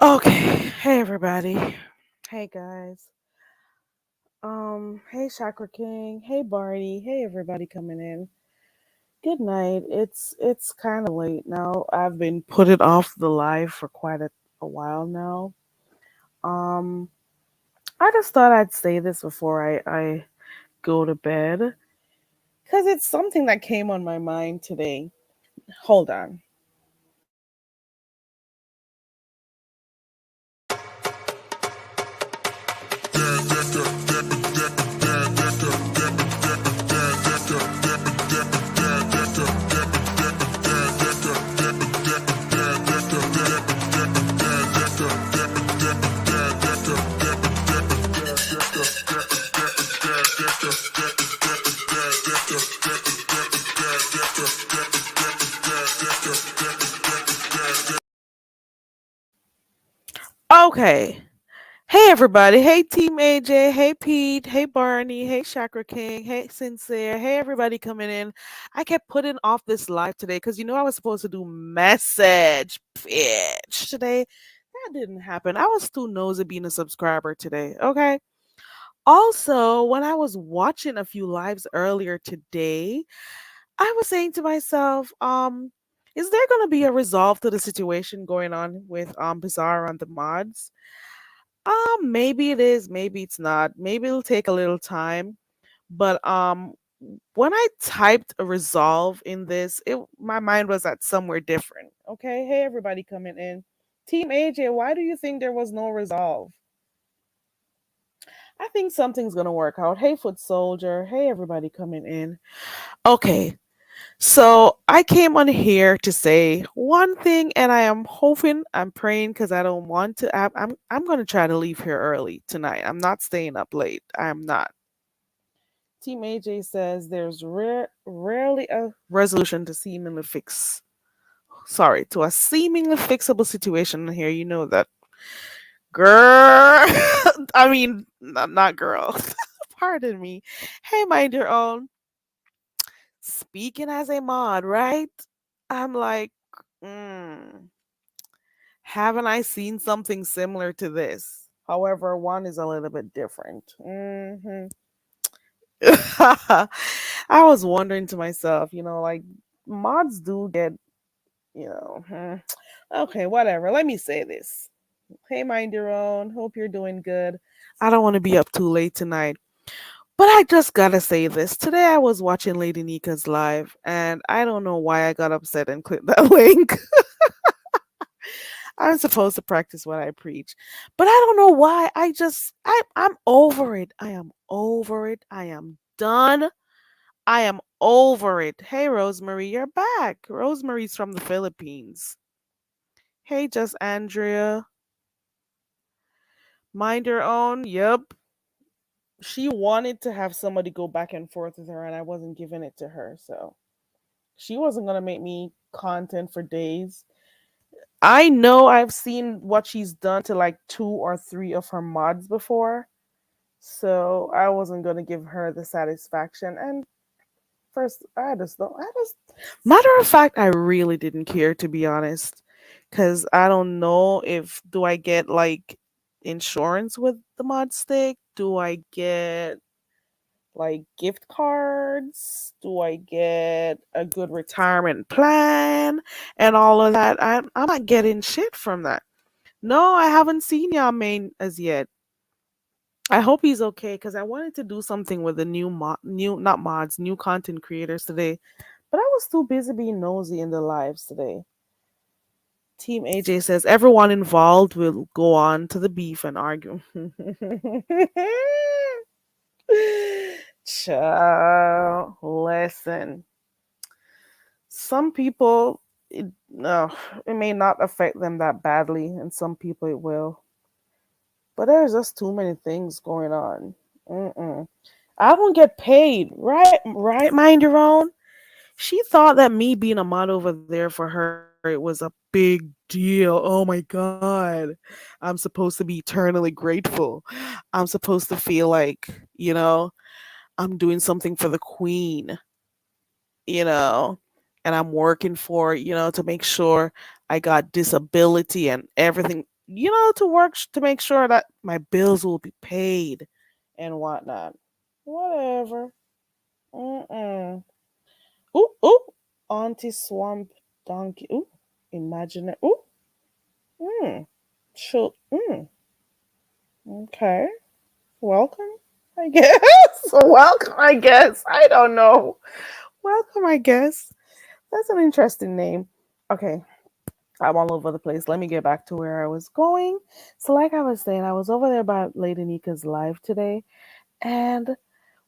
Okay. Hey everybody. Hey guys. Hey Chakra King. Hey Barney. Hey everybody coming in. Good night. It's kind of late now. I've been putting off the live for quite a while now. Um, I just thought I'd say this before I go to bed because it's something that came on my mind today. Hold on. Okay. Hey everybody. Hey Team AJ. Hey Pete. Hey Barney. Hey Chakra King. Hey Sincere. Hey everybody coming in. I kept putting off this live today because I was supposed to do message pitch today. That didn't happen. I was too nosy being a subscriber today. Okay. Also, when I was watching a few lives earlier today, I was saying to myself, is there gonna be a resolve to the situation going on with Bizarre on the mods? Maybe it is, maybe it's not. Maybe it'll take a little time. But when I typed a resolve in this, it my mind was at somewhere different. Okay, hey everybody coming in. Team AJ, why do you think there was no resolve? I think something's gonna work out. Hey Foot Soldier, hey everybody coming in. Okay, so I came on here to say one thing, and I am hoping, I'm praying because I don't want to. I'm gonna try to leave here early tonight. I'm not staying up late. I'm not. Team AJ says there's rarely a resolution to seemingly fix. Sorry, to a seemingly fixable situation here. You know that, girl. I mean, not girl. Pardon me. Hey, mind your own. Speaking as a mod, right? I'm like, mm, haven't I seen something similar to this? However, one is a little bit different. I was wondering to myself, like mods do get, okay, whatever. Let me say this. Hey, mind your own. Hope you're doing good. I don't want to be up too late tonight. But I just gotta say this. Today I was watching Lady Nika's live, and I don't know why I got upset and clicked that link. I'm supposed to practice what I preach. But I don't know why. I'm over it. I am over it. I am done. I am over it. Hey Rosemary, you're back. Rosemary's from the Philippines. Hey just Andrea. Mind your own. Yep. She wanted to have somebody go back and forth with her and I wasn't giving it to her. So she wasn't gonna make me content for days. I know I've seen what she's done to like two or three of her mods before. So I wasn't gonna give her the satisfaction. And first, I just don't. I just, matter of fact, I really didn't care to be honest, because I don't know if do I get like insurance with the mod stick? Do I get like gift cards? Do I get a good retirement plan and all of that? I'm not getting shit from that. No, I haven't seen y'all main as yet. I hope he's okay because I wanted to do something with the new not mods, new content creators today, but I was too busy being nosy in the lives today. Team AJ says everyone involved will go on to the beef and argue. Child, listen. Some people, no, it may not affect them that badly, and some people it will. But there's just too many things going on. Mm-mm. I don't get paid, right? Right, mind your own. She thought that me being a mod over there for her, it was a big deal. Oh my god. I'm supposed to be eternally grateful. I'm supposed to feel like, I'm doing something for the queen, you know, and I'm working for, to make sure I got disability and everything. to work to make sure that my bills will be paid and whatnot. Whatever. Mm-mm. Ooh, ooh. Auntie Swamp Donkey. Ooh. Imagine it. Ooh. Mm. Should. Mm. Okay. Welcome, I guess. Welcome, I guess. I don't know. Welcome, I guess. That's an interesting name. Okay. I'm all over the place. Let me get back to where I was going. So, like I was saying, I was over there by Lady Nika's live today, and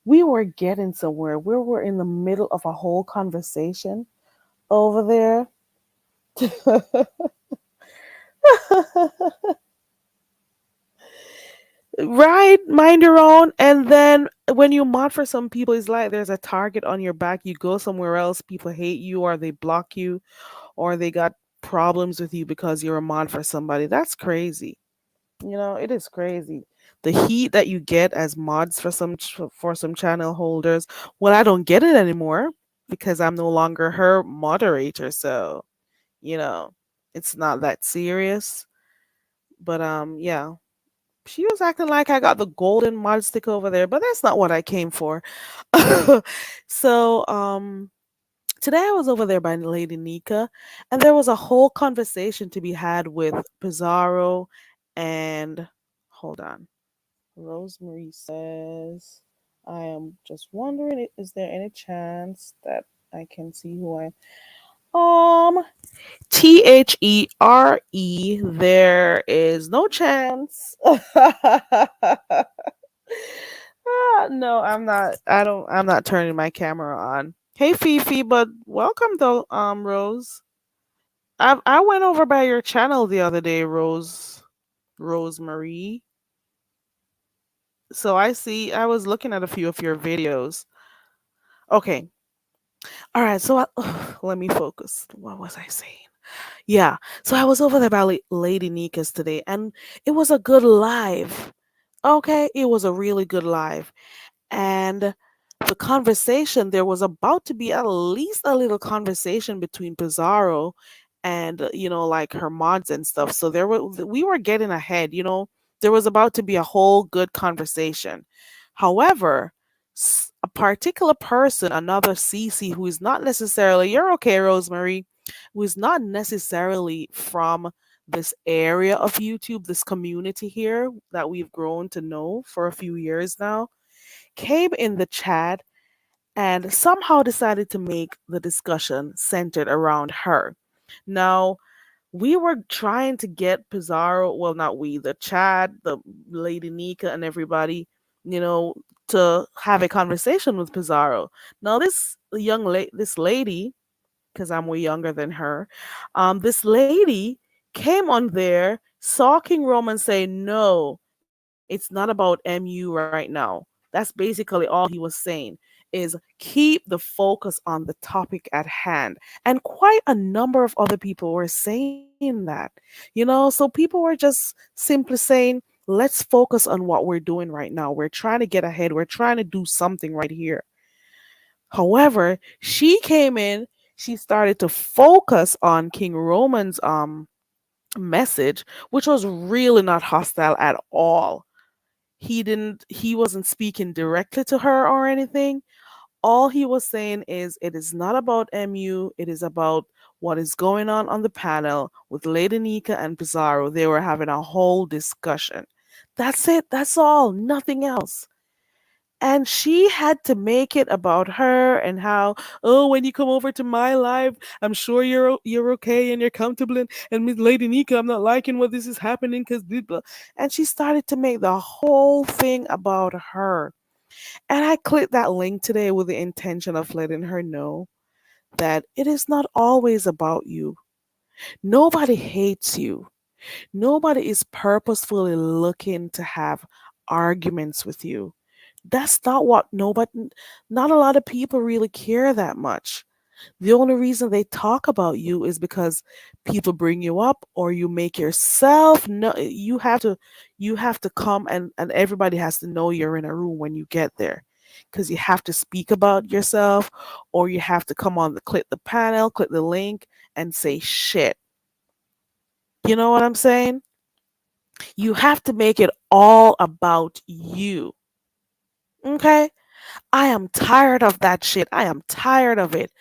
we were getting somewhere. We were in the middle of a whole conversation over there. Right, mind your own. And then when you mod for some people, it's like there's a target on your back. You go somewhere else, people hate you, or they block you, or they got problems with you because you're a mod for somebody. That's crazy. It is crazy. The heat that you get as mods for some channel holders. Well, I don't get it anymore because I'm no longer her moderator. So, you know, it's not that serious. But yeah. She was acting like I got the golden mod stick over there, but that's not what I came for. So, today I was over there by Lady Nika, and there was a whole conversation to be had with Pizarro and hold on. Rosemary says, I am just wondering, is there any chance that I can see who I THERE, there is no chance. No, I'm not. I'm not turning my camera on. Hey Fifi, but welcome though, Rose. I went over by your channel the other day, Rosemarie. So I was looking at a few of your videos. Okay. All right. So let me focus. What was I saying? Yeah. So I was over there by Lady Nika's today, and it was a good live. Okay. It was a really good live. And the conversation, there was about to be at least a little conversation between Pizarro and like her mods and stuff. So we were getting ahead. There was about to be a whole good conversation. However, a particular person, another CC, who is not necessarily, you're okay, Rosemary, who is not necessarily from this area of YouTube, this community here that we've grown to know for a few years now, came in the chat and somehow decided to make the discussion centered around her. Now, we were trying to get Pizarro, well, not we, the chat, the Lady Nika, and everybody, you know, to have a conversation with Pizarro. Now, this lady, because I'm way younger than her, this lady came on there, saw King Roman say, no, it's not about MU right now. That's basically all he was saying, is keep the focus on the topic at hand. And quite a number of other people were saying that. So people were just simply saying, let's focus on what we're doing right now. We're trying to get ahead. We're trying to do something right here. However, she came in, she started to focus on King Roman's message, which was really not hostile at all. He wasn't speaking directly to her or anything. All he was saying is it is not about MU, it is about what is going on the panel with Lady Nika and Pizarro. They were having a whole discussion. That's it. That's all. Nothing else. And she had to make it about her and how, oh, when you come over to my live, I'm sure you're okay and you're comfortable. And Miss Lady Nika, I'm not liking what this is happening because blah. And she started to make the whole thing about her. And I clicked that link today with the intention of letting her know that it is not always about you. Nobody hates you. Nobody is purposefully looking to have arguments with you. That's not what nobody, not a lot of people really care that much. The only reason they talk about you is because people bring you up or you make yourself know. You have to come, and everybody has to know you're in a room when you get there, because you have to speak about yourself, or you have to come on, click the panel, click the link and say shit. You know what I'm saying? You have to make it all about you. Okay? I am tired of that shit. I am tired of it.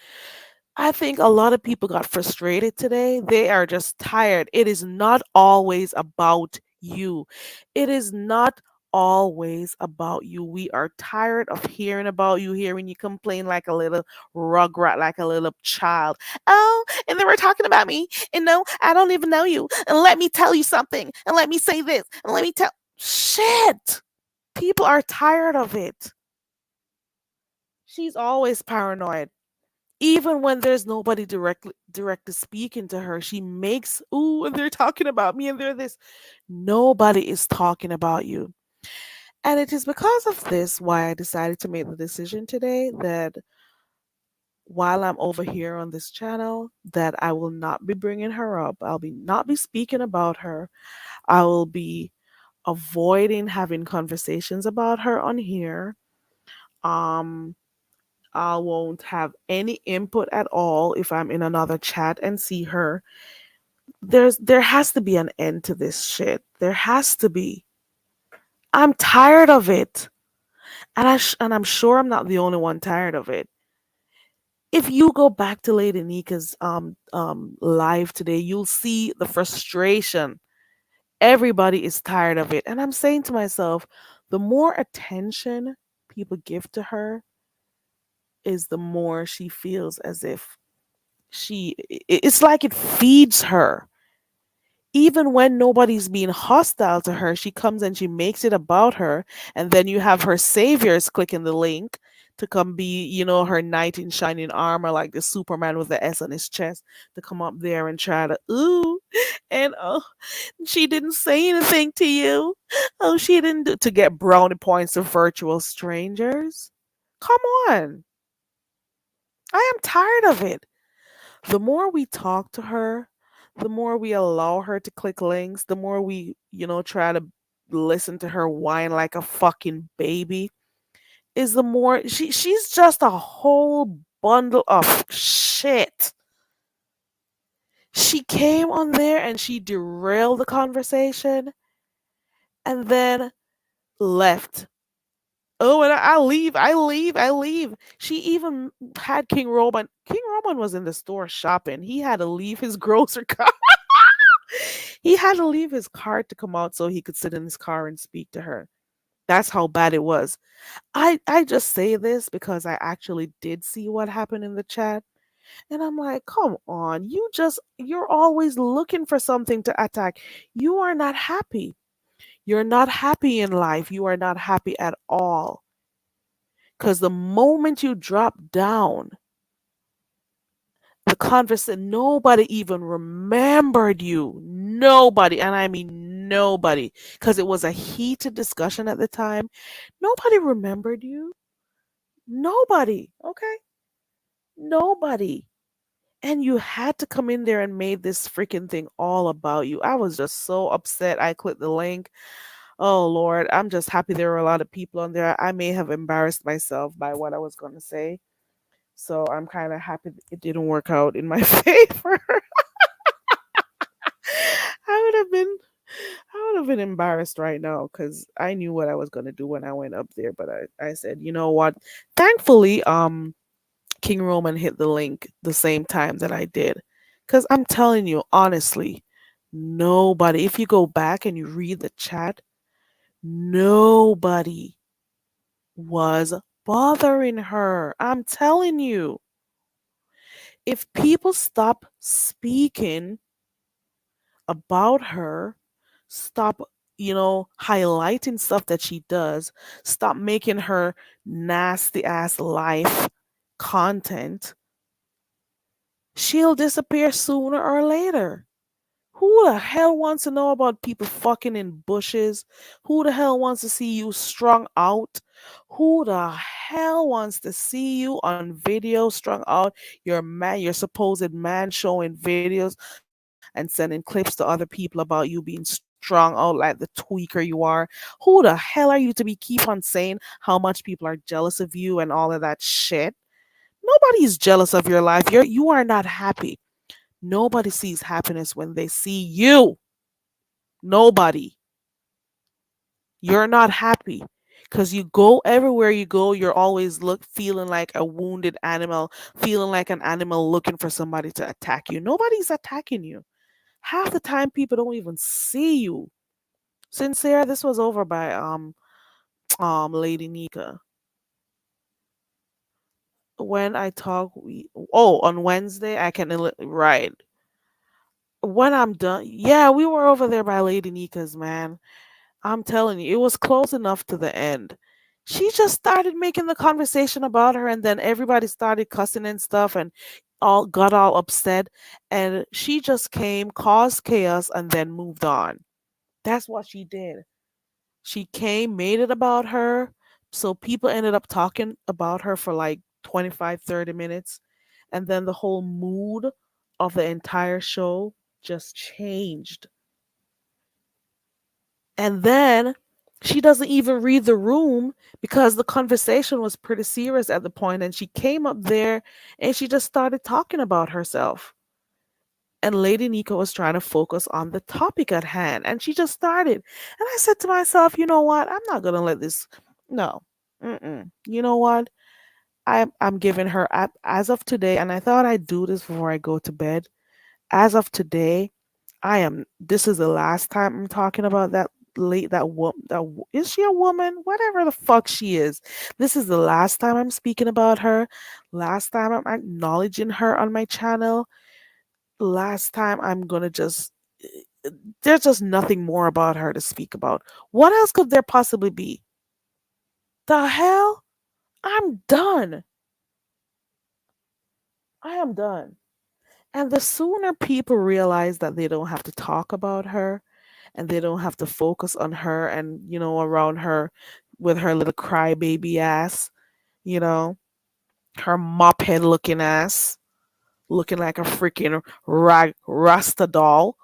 I think a lot of people got frustrated today. They are just tired. It is not always about you. It is not always about you. We are tired of hearing about you, hearing you complain like a little rugrat, like a little child. Oh, and they were talking about me. And no, I don't even know you. And let me tell you something. And let me say this. And let me tell. Shit. People are tired of it. She's always paranoid. Even when there's nobody directly speaking to her, she makes, ooh, and they're talking about me and they're this. Nobody is talking about you. And it is because of this why I decided to make the decision today that while I'm over here on this channel, that I will not be bringing her up. I'll be not be speaking about her. I will be avoiding having conversations about her on here. Um I won't have any input at all if I'm in another chat and see her. There has to be an end to this shit. There has to be. I'm tired of it. And I'm sure I'm not the only one tired of it. If you go back to Lady Nika's live today, you'll see the frustration. Everybody is tired of it. And I'm saying to myself, the more attention people give to her is the more she feels as if it's like it feeds her. Even when nobody's being hostile to her, she comes and she makes it about her. And then you have her saviors clicking the link to come be, her knight in shining armor, like the Superman with the S on his chest, to come up there and try to, ooh, and oh, she didn't say anything to you. Oh, she didn't do, to get brownie points of virtual strangers. Come on. I am tired of it. The more we talk to her, the more we allow her to click links, the more we, try to listen to her whine like a fucking baby, is the more she's just a whole bundle of shit. She came on there and she derailed the conversation and then left. Oh, and I leave, I leave. She even had King Roman. King Roman was in the store shopping. He had to leave his grocery cart. He had to leave his car to come out so he could sit in his car and speak to her. That's how bad it was. I just say this because I actually did see what happened in the chat. And I'm like, come on, you're always looking for something to attack. You are not happy. You're not happy in life. You are not happy at all. Because the moment you drop down, the conversation, nobody even remembered you. Nobody, and I mean nobody, because it was a heated discussion at the time. Nobody remembered you. Nobody, okay? Nobody. And you had to come in there and made this freaking thing all about you. I was just so upset. I clicked the link. Oh Lord, I'm just happy there were a lot of people on there. I may have embarrassed myself by what I was going to say. So I'm kind of happy it didn't work out in my favor. I would have been I would have been embarrassed right now because I knew what I was gonna do when I went up there. But I said, you know what? Thankfully, King Roman hit the link the same time that I did. Cause I'm telling you, honestly, nobody, if you go back and you read the chat, nobody was bothering her. I'm telling you. If people stop speaking about her, stop, highlighting stuff that she does, stop making her nasty ass life content, she'll disappear sooner or later. Who the hell wants to know about people fucking in bushes? Who the hell wants to see you strung out? Who the hell wants to see you on video strung out? Your supposed man showing videos and sending clips to other people about you being strung out like the tweaker you are. Who the hell are you to be keep on saying how much people are jealous of you and all of that shit? Nobody is jealous of your life. You are not happy. Nobody sees happiness when they see you. Nobody. You're not happy because you go everywhere you go. You're always look feeling like a wounded animal, feeling like an animal looking for somebody to attack you. Nobody's attacking you. Half the time, people don't even see you. Sincere, this was over by Lady Nika. When I talk, on Wednesday I can right when I'm done. Yeah, we were over there by Lady Nika's, man. I'm telling you, it was close enough to the end. She just started making the conversation about her, and then everybody started cussing and stuff, and all got all upset. And she just came, caused chaos, and then moved on. That's what she did. She came, made it about her. So people ended up talking about her for like 25, 30 minutes. And then the whole mood of the entire show just changed. And then she doesn't even read the room because the conversation was pretty serious at the point, and she came up there and she just started talking about herself. And Lady Nika was trying to focus on the topic at hand, and she just started. And I said to myself, you know what? I'm not gonna let this. No, you know what? I'm giving her as of today, and I thought I'd do this before I go to bed. As of today, I am. This is the last time I'm talking about that late that woman. Is she a woman? Whatever the fuck she is. This is the last time I'm speaking about her. Last time I'm acknowledging her on my channel. Last time I'm gonna just. There's just nothing more about her to speak about. What else could there possibly be? The hell? I'm done. I am done. And the sooner people realize that they don't have to talk about her and they don't have to focus on her and, around her with her little crybaby ass, you know, her mop head looking ass, looking like a freaking Rasta doll.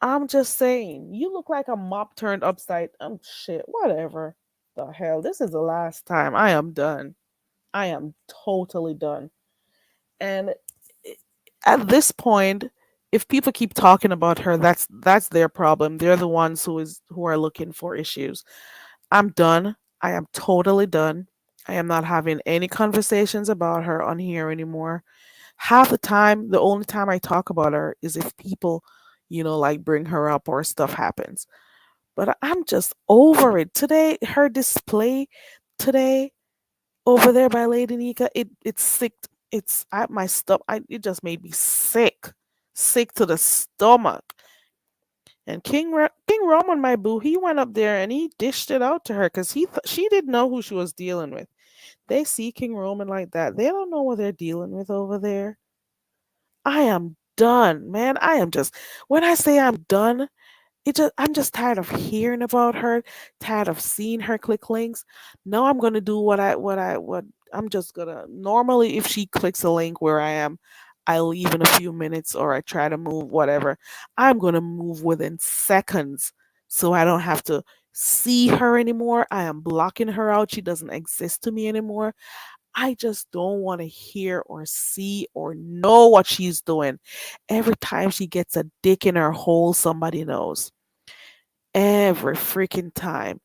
I'm just saying, you look like a mop turned upside. Shit, whatever. The hell, this is the last time. I am done. I am totally done. And at this point, if people keep talking about her, that's their problem. They're the ones who are looking for issues. I'm done. I am totally done. I am not having any conversations about her on here anymore. Half the time, the only time I talk about her is if people, like bring her up or stuff happens. But I'm just over it. Today, her display today over there by Lady Nika, it's sick. It's at my stomach. It just made me sick, sick to the stomach. And King Roman, my boo, he went up there and he dished it out to her because she didn't know who she was dealing with. They see King Roman like that, they don't know what they're dealing with over there. I am done, man. I am just when I say I'm done, I'm just tired of hearing about her, tired of seeing her click links. No, I'm gonna do what I'm just gonna normally if she clicks a link where I am, I leave in a few minutes or I try to move whatever. I'm gonna move within seconds so I don't have to see her anymore. I am blocking her out. She doesn't exist to me anymore. I just don't want to hear or see or know what she's doing. Every time she gets a dick in her hole, somebody knows. Every freaking time.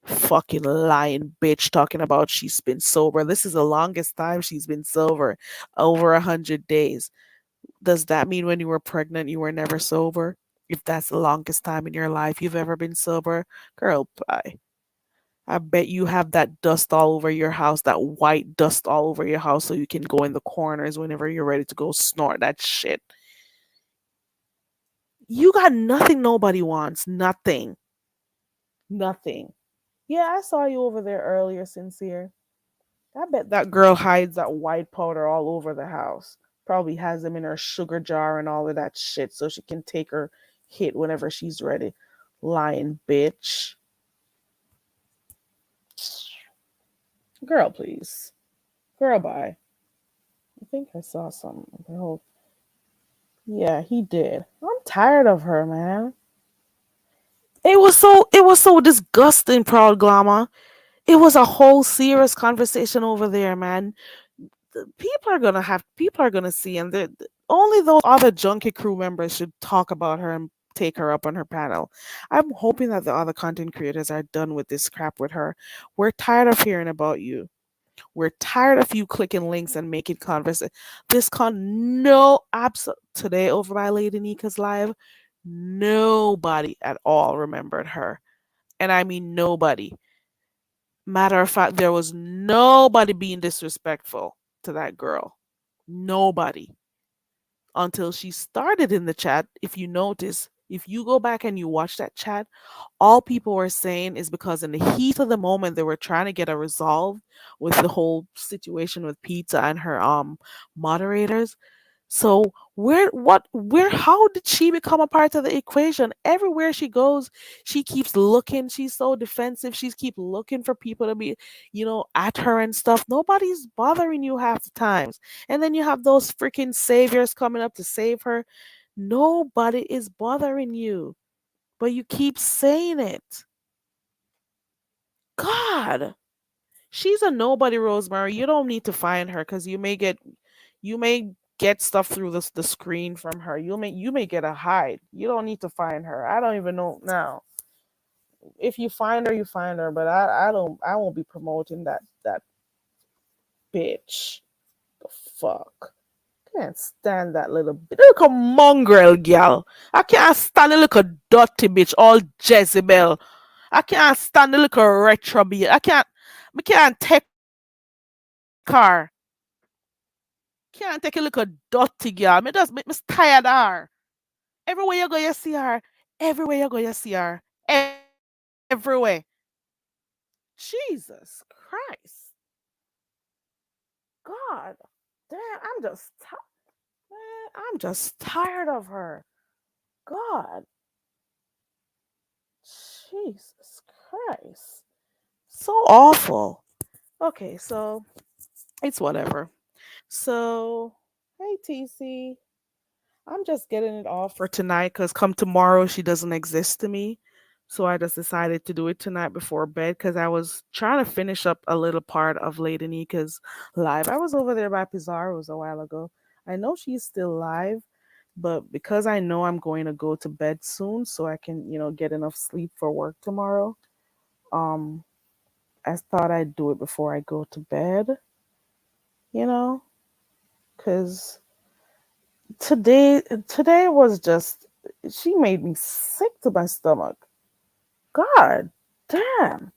Fucking lying bitch talking about she's been sober. This is the longest time she's been sober. Over 100 days. Does that mean when you were pregnant you were never sober? If that's the longest time in your life you've ever been sober, girl, bye. I bet you have that dust all over your house, that white dust all over your house, so you can go in the corners whenever you're ready to go snort that shit. You got nothing nobody wants. Nothing. Nothing. Yeah, I saw you over there earlier, Sincere. I bet that girl hides that white powder all over the house. Probably has them in her sugar jar and all of that shit so she can take her hit whenever she's ready. Lying bitch. Girl, please. Girl, bye. I think I saw something. Yeah, he did. I'm tired of her, man. It was so disgusting, Proud Glamour. It was a whole serious conversation over there, man. People are gonna see, and only those other junkie crew members should talk about her and take her up on her panel. I'm hoping that the other content creators are done with this crap with her. We're tired of hearing about you. We're tired of you clicking links and making conversation. This con no abs today over by Lady Nika's live. Nobody at all remembered her, and I mean nobody. Matter of fact, there was nobody being disrespectful to that girl. Nobody until she started in the chat. If you notice, if you go back and you watch that chat, all people were saying is because in the heat of the moment they were trying to get a resolve with the whole situation with Pizza and her moderators. So where how did she become a part of the equation? Everywhere she goes, she keeps looking, she's so defensive, she's keep looking for people to be, at her and stuff. Nobody's bothering you half the times. And then you have those freaking saviors coming up to save her. Nobody is bothering you, but you keep saying it. God, she's a nobody, Rosemary. You don't need to find her because you may get stuff through the screen from her. You may get a hide. You don't need to find her. I don't even know now. If you find her, you find her. But I won't be promoting that bitch. The fuck. Can't stand that little bitch. Look a mongrel gal. I can't stand the little dirty bitch, all Jezebel. I can't stand the little retro bitch. I can't take her. Can't take a little dirty girl. Me just me tired of her. Everywhere you go, you see her. Everywhere you go, you see her. Everywhere. Jesus Christ. God. Damn, I'm just tired of her. God. Jesus Christ. So awful. Okay, so it's whatever. So, hey TC. I'm just getting it off for tonight because come tomorrow she doesn't exist to me. So I just decided to do it tonight before bed because I was trying to finish up a little part of Lady Nika's live. I was over there by Pizarro's a while ago. I know she's still live, but because I know I'm going to go to bed soon so I can, get enough sleep for work tomorrow, um, I thought I'd do it before I go to bed, you know, because today was just she made me sick to my stomach. God damn.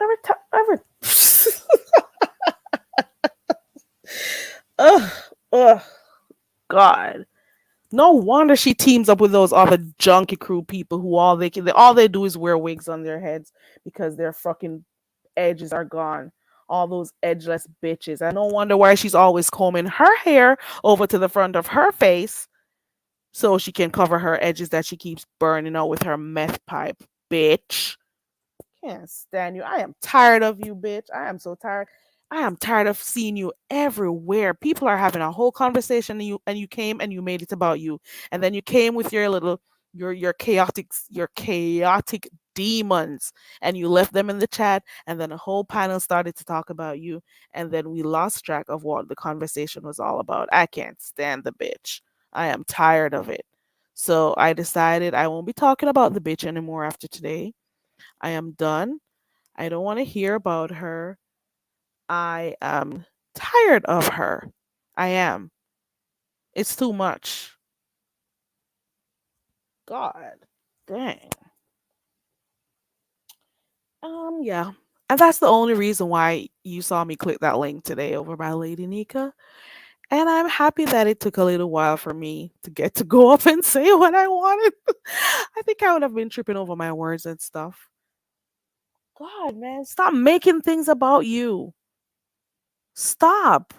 Every time every ugh, ugh, God. No wonder she teams up with those other junkie crew people who all they do is wear wigs on their heads because their fucking edges are gone. All those edgeless bitches. I no wonder why she's always combing her hair over to the front of her face so she can cover her edges that she keeps burning out with her meth pipe, bitch. Can't stand you. I am tired of you, bitch. I am so tired. I am tired of seeing you everywhere. People are having a whole conversation and you came and you made it about you. And then you came with your little your chaotic demons and you left them in the chat and then a whole panel started to talk about you and then we lost track of what the conversation was all about. I can't stand the bitch. I am tired of it. So I decided I won't be talking about the bitch anymore after today. I am done. I don't want to hear about her. I am tired of her. I am. It's too much. God. Dang. Yeah. And that's the only reason why you saw me click that link today over by Lady Nika. And I'm happy that it took a little while for me to get to go up and say what I wanted. I think I would have been tripping over my words and stuff. God, man, stop making things about you. Stop.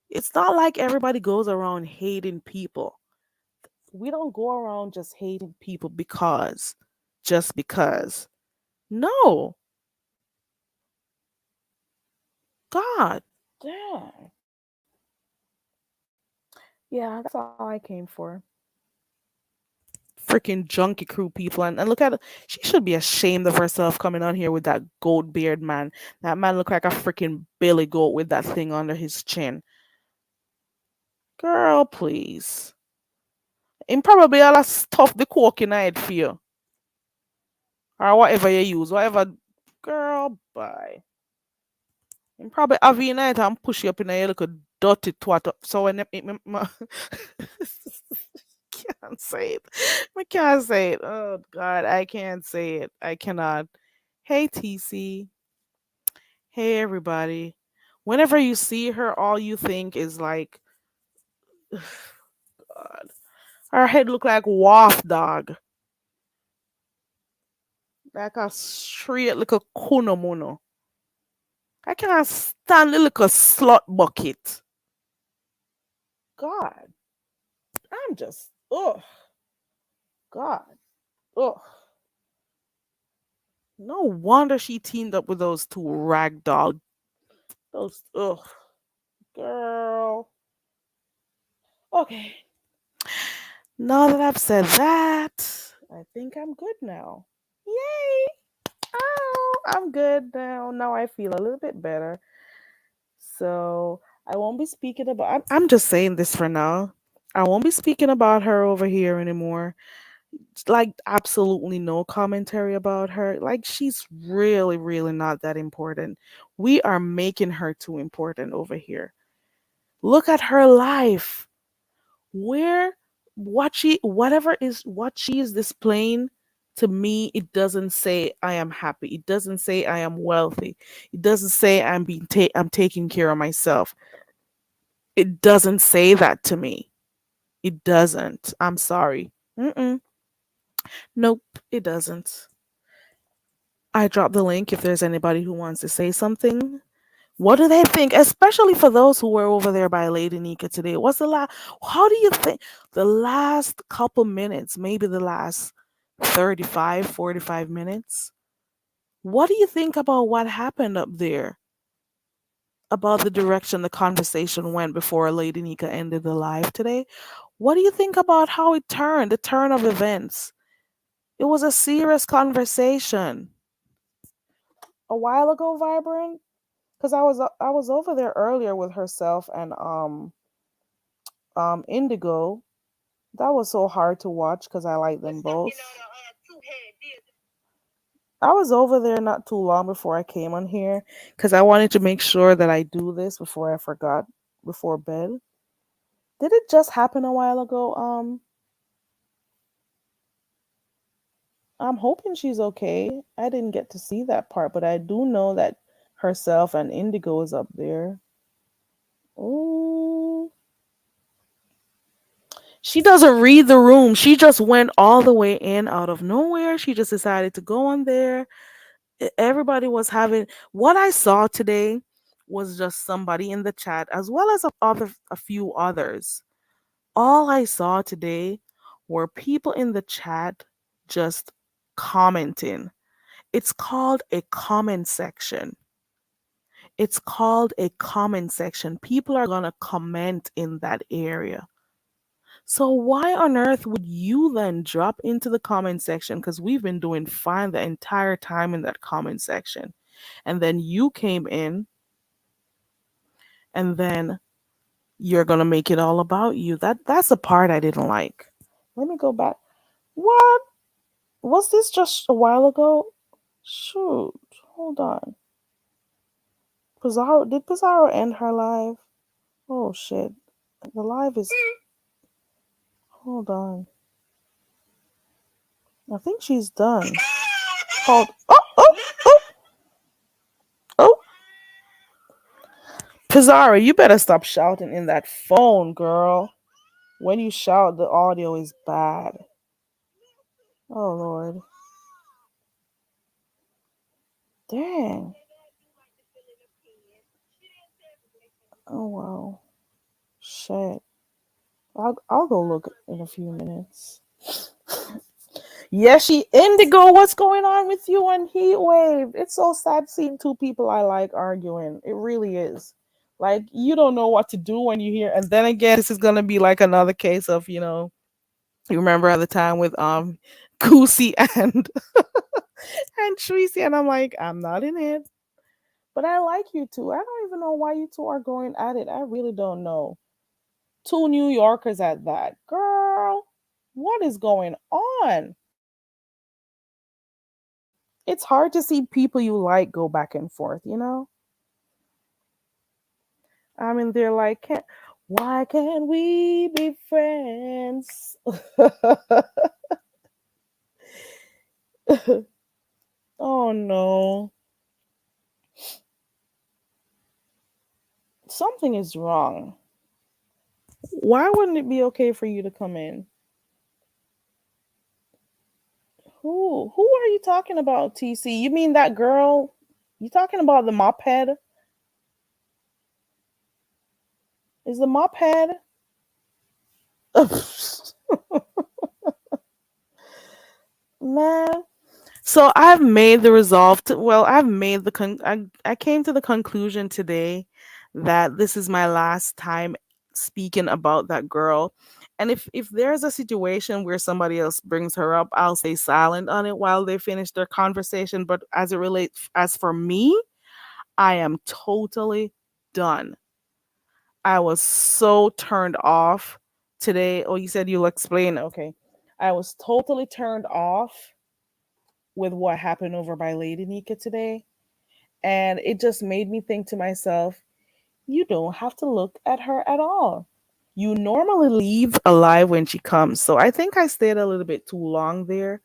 It's not like everybody goes around hating people. We don't go around just hating people just because. No. God damn. Yeah, that's all I came for. Freaking junkie crew people. And look at she should be ashamed of herself coming on here with that goat beard man. That man look like a freaking billy goat with that thing under his chin. Girl, please. Him probably all that stuff the coke in head for you. Or whatever you use. Whatever. Girl, bye. Him probably have you in it and push you up in a little dirty twat up. So when can't say it. I can't say it. Oh God, I can't say it. I cannot. Hey TC. Hey everybody. Whenever you see her, all you think is like, God, her head look like waff dog, like a straight little kunomuno. I can't stand the little slut bucket. God, I'm just, oh God, oh. No wonder she teamed up with those two ragdoll. Those, girl. Okay, now that I've said that, I think I'm good now. Yay! Oh, I'm good now. Now I feel a little bit better. So I won't be speaking about. I'm just saying this for now. I won't be speaking about her over here anymore. Like absolutely no commentary about her. Like she's really, really not that important. We are making her too important over here. Look at her life. Where whatever is what she is displaying to me, it doesn't say I am happy. It doesn't say I am wealthy. It doesn't say I'm taking care of myself. It doesn't say that to me. It doesn't. I'm sorry. Mm-mm. Nope, it doesn't. I dropped the link if there's anybody who wants to say something. What do they think? Especially for those who were over there by Lady Nika today. What's the last? How do you think the last couple minutes, maybe the last 35, 45 minutes? What do you think about what happened up there? About the direction the conversation went before Lady Nika ended the live today? What do you think about how it turned, the turn of events? It was a serious conversation. A while ago, Vibrant, because I was over there earlier with herself and Indigo. That was so hard to watch because I like them both. I was over there not too long before I came on here because I wanted to make sure that I do this before I forgot before bed. Did it just happen a while ago? I'm hoping she's okay. I didn't get to see that part, but I do know that herself and Indigo is up there. Ooh. She doesn't read the room. She just went all the way in out of nowhere. She just decided to go on there. Everybody was having what I saw today was just somebody in the chat as well as a few others. All I saw today were people in the chat just commenting. It's called a comment section. It's called a comment section. People are going to comment in that area. So why on earth would you then drop into the comment section? Because we've been doing fine the entire time in that comment section. And then you came in and then you're gonna make it all about you. That's the part I didn't like. Let me go back. What? Was this just a while ago? Shoot. Hold on. Pizarro did Pizarro end her live? Oh shit. The live is hold on. I think she's done. Hold oh. Oh, Pizarro, you better stop shouting in that phone, girl. When you shout, the audio is bad. Oh, Lord. Dang. Oh, wow. Shit. I'll go look in a few minutes. Yes, she Indigo. What's going on with you and Heatwave? It's so sad seeing two people I like arguing. It really is. Like you don't know what to do when you hear. And then again, this is gonna be like another case of you remember at the time with Kusi and and Tracy, and I'm like, I'm not in it. But I like you two. I don't even know why you two are going at it. I really don't know. Two New Yorkers at that. Girl, what is going on? It's hard to see people you like go back and forth, you know? I mean, they're like, why can't we be friends? Oh no. Something is wrong. Why wouldn't it be okay for you to come in? Who are you talking about, TC? You mean that girl? You talking about the mop head? Is the mop head? Man. So I've made the resolve to, well, I've made the I came to the conclusion today that this is my last time speaking about that girl. And if there's a situation where somebody else brings her up, I'll stay silent on it while they finish their conversation. But as it relates, as for me, I am totally done. I was so turned off today. Oh, you said you'll explain. Okay. I was totally turned off with what happened over by Lady Nika today. And it just made me think to myself, you don't have to look at her at all. You normally leave alive when she comes. So I think I stayed a little bit too long there.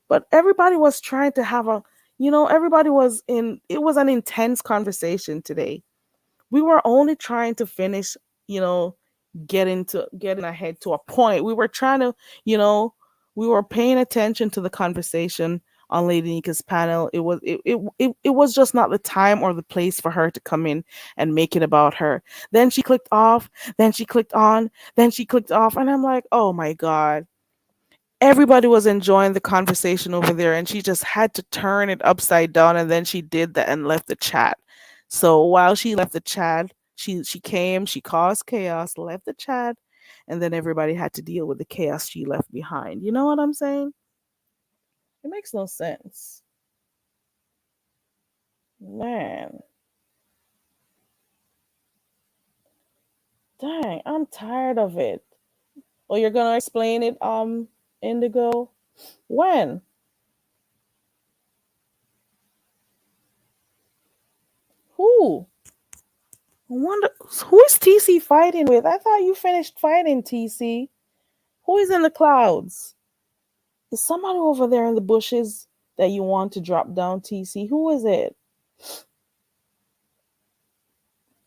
But everybody was trying to have a, everybody was in, it was an intense conversation today. We were only trying to finish, you know, getting ahead to a point. We were trying to, you know, we were paying attention to the conversation on Lady Nika's panel. It was just not the time or the place for her to come in and make it about her. Then she clicked off, then she clicked on, then she clicked off, and I'm like, oh my god, everybody was enjoying the conversation over there and she just had to turn it upside down, and then she did that and left the chat. So while she left the chat, she came, she caused chaos, left the chat, and then everybody had to deal with the chaos she left behind. You know what I'm saying? It makes no sense. Man, dang, I'm tired of it. Oh, you're gonna explain it, Indigo? When? Who? I wonder who is TC fighting with? I thought you finished fighting, TC. Who is in the clouds? Is somebody over there in the bushes that you want to drop down, TC? Who is it?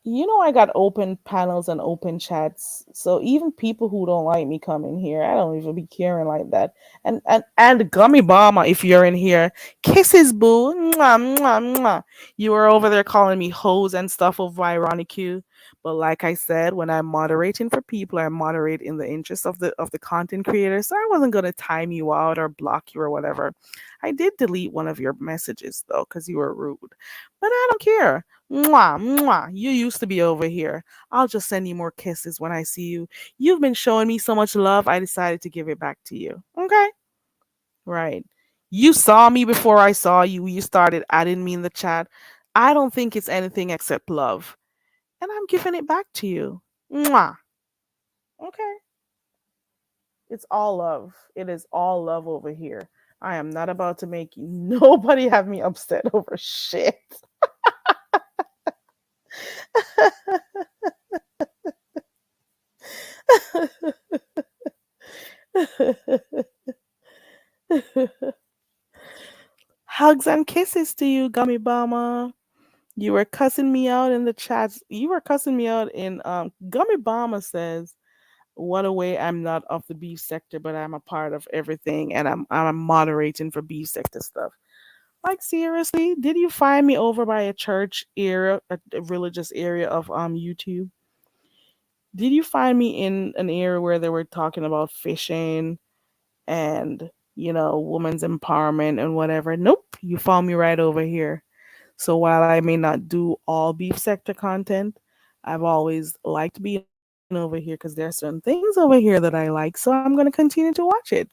You know, I got open panels and open chats, so even people who don't like me come in here. I don't even be caring like that. And Gummy Bomber, if you're in here, kisses, boo. Mwah, mwah, mwah. You were over there calling me hoes and stuff over ironic Q. But like I said, when I'm moderating for people, I moderate in the interest of the content creator. So I wasn't gonna time you out or block you or whatever. I did delete one of your messages though, because you were rude. But I don't care. Mwah, mwah. You used to be over here. I'll just send you more kisses when I see you. You've been showing me so much love, I decided to give it back to you. Okay? Right. You saw me before I saw you. You started adding me in the chat. I don't think it's anything except love. And I'm giving it back to you. Mwah. Okay? It's all love. It is all love over here. I am not about to make nobody have me upset over shit. Hugs and kisses to you, Gummy Bomber. You were cussing me out in the chats. You were cussing me out in Gummy Bomber says, "What a way I'm not of the beef sector, but I'm a part of everything, and I'm moderating for beef sector stuff." Like seriously, did you find me over by a church area, a religious area of YouTube? Did you find me in an area where they were talking about fishing and women's empowerment and whatever? Nope, you found me right over here. So while I may not do all beef sector content, I've always liked being over here because there are certain things over here that I like. So I'm going to continue to watch it.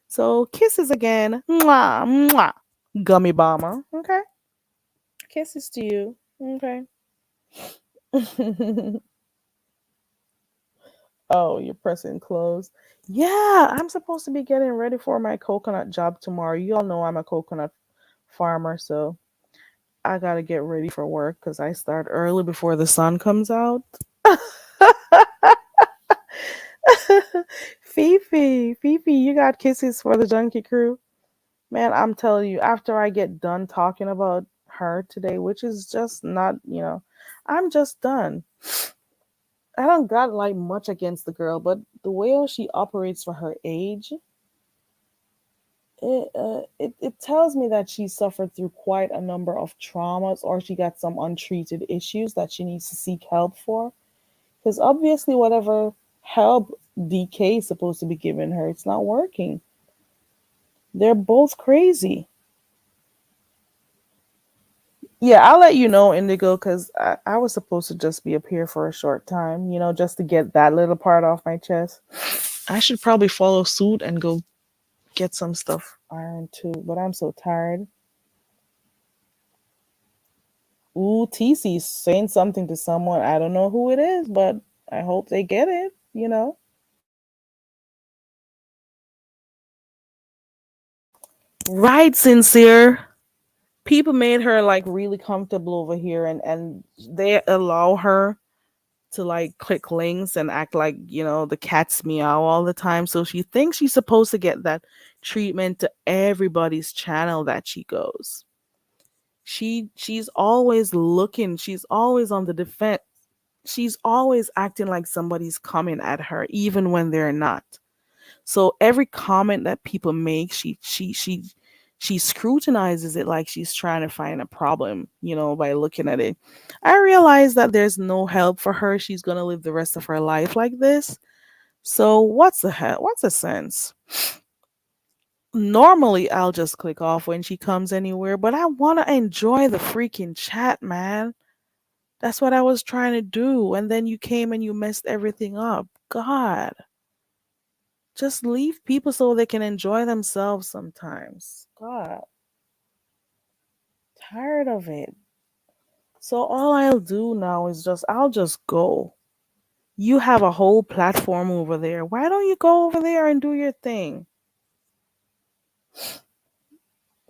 So kisses again. Mwah, mwah. Gummy Bomber. Okay. Kisses to you. Okay. Oh, you're pressing close. Yeah, I'm supposed to be getting ready for my coconut job tomorrow. You all know I'm a coconut farmer, so I gotta get ready for work because I start early before the sun comes out. Fifi, you got kisses for the Junkie Crew. Man, I'm telling you, after I get done talking about her today, which is just not, I'm just done. I don't got like much against the girl, but the way how she operates for her age, it tells me that she suffered through quite a number of traumas, or she got some untreated issues that she needs to seek help for. Because obviously, whatever help DK is supposed to be giving her, it's not working. They're both crazy. Yeah, I'll let you know, Indigo, because I was supposed to just be up here for a short time, just to get that little part off my chest. I should probably follow suit and go get some stuff ironed too, but I'm so tired. Ooh, TC's saying something to someone. I don't know who it is, but I hope they get it. Right, Sincere. People made her like really comfortable over here, and they allow her to like click links and act like the cat's meow all the time, so she thinks she's supposed to get that treatment to everybody's channel that she goes. She's always looking, she's always on the defense, she's always acting like somebody's coming at her even when they're not. So every comment that people make, she scrutinizes it like she's trying to find a problem, by looking at it. I realize that there's no help for her. She's gonna live the rest of her life like this. So what's the hell? What's the sense? Normally, I'll just click off when she comes anywhere, but I want to enjoy the freaking chat, man. That's what I was trying to do, and then you came and you messed everything up. God. Just leave people so they can enjoy themselves sometimes. God, tired of it. So all I'll do now is I'll just go. You have a whole platform over there. Why don't you go over there and do your thing?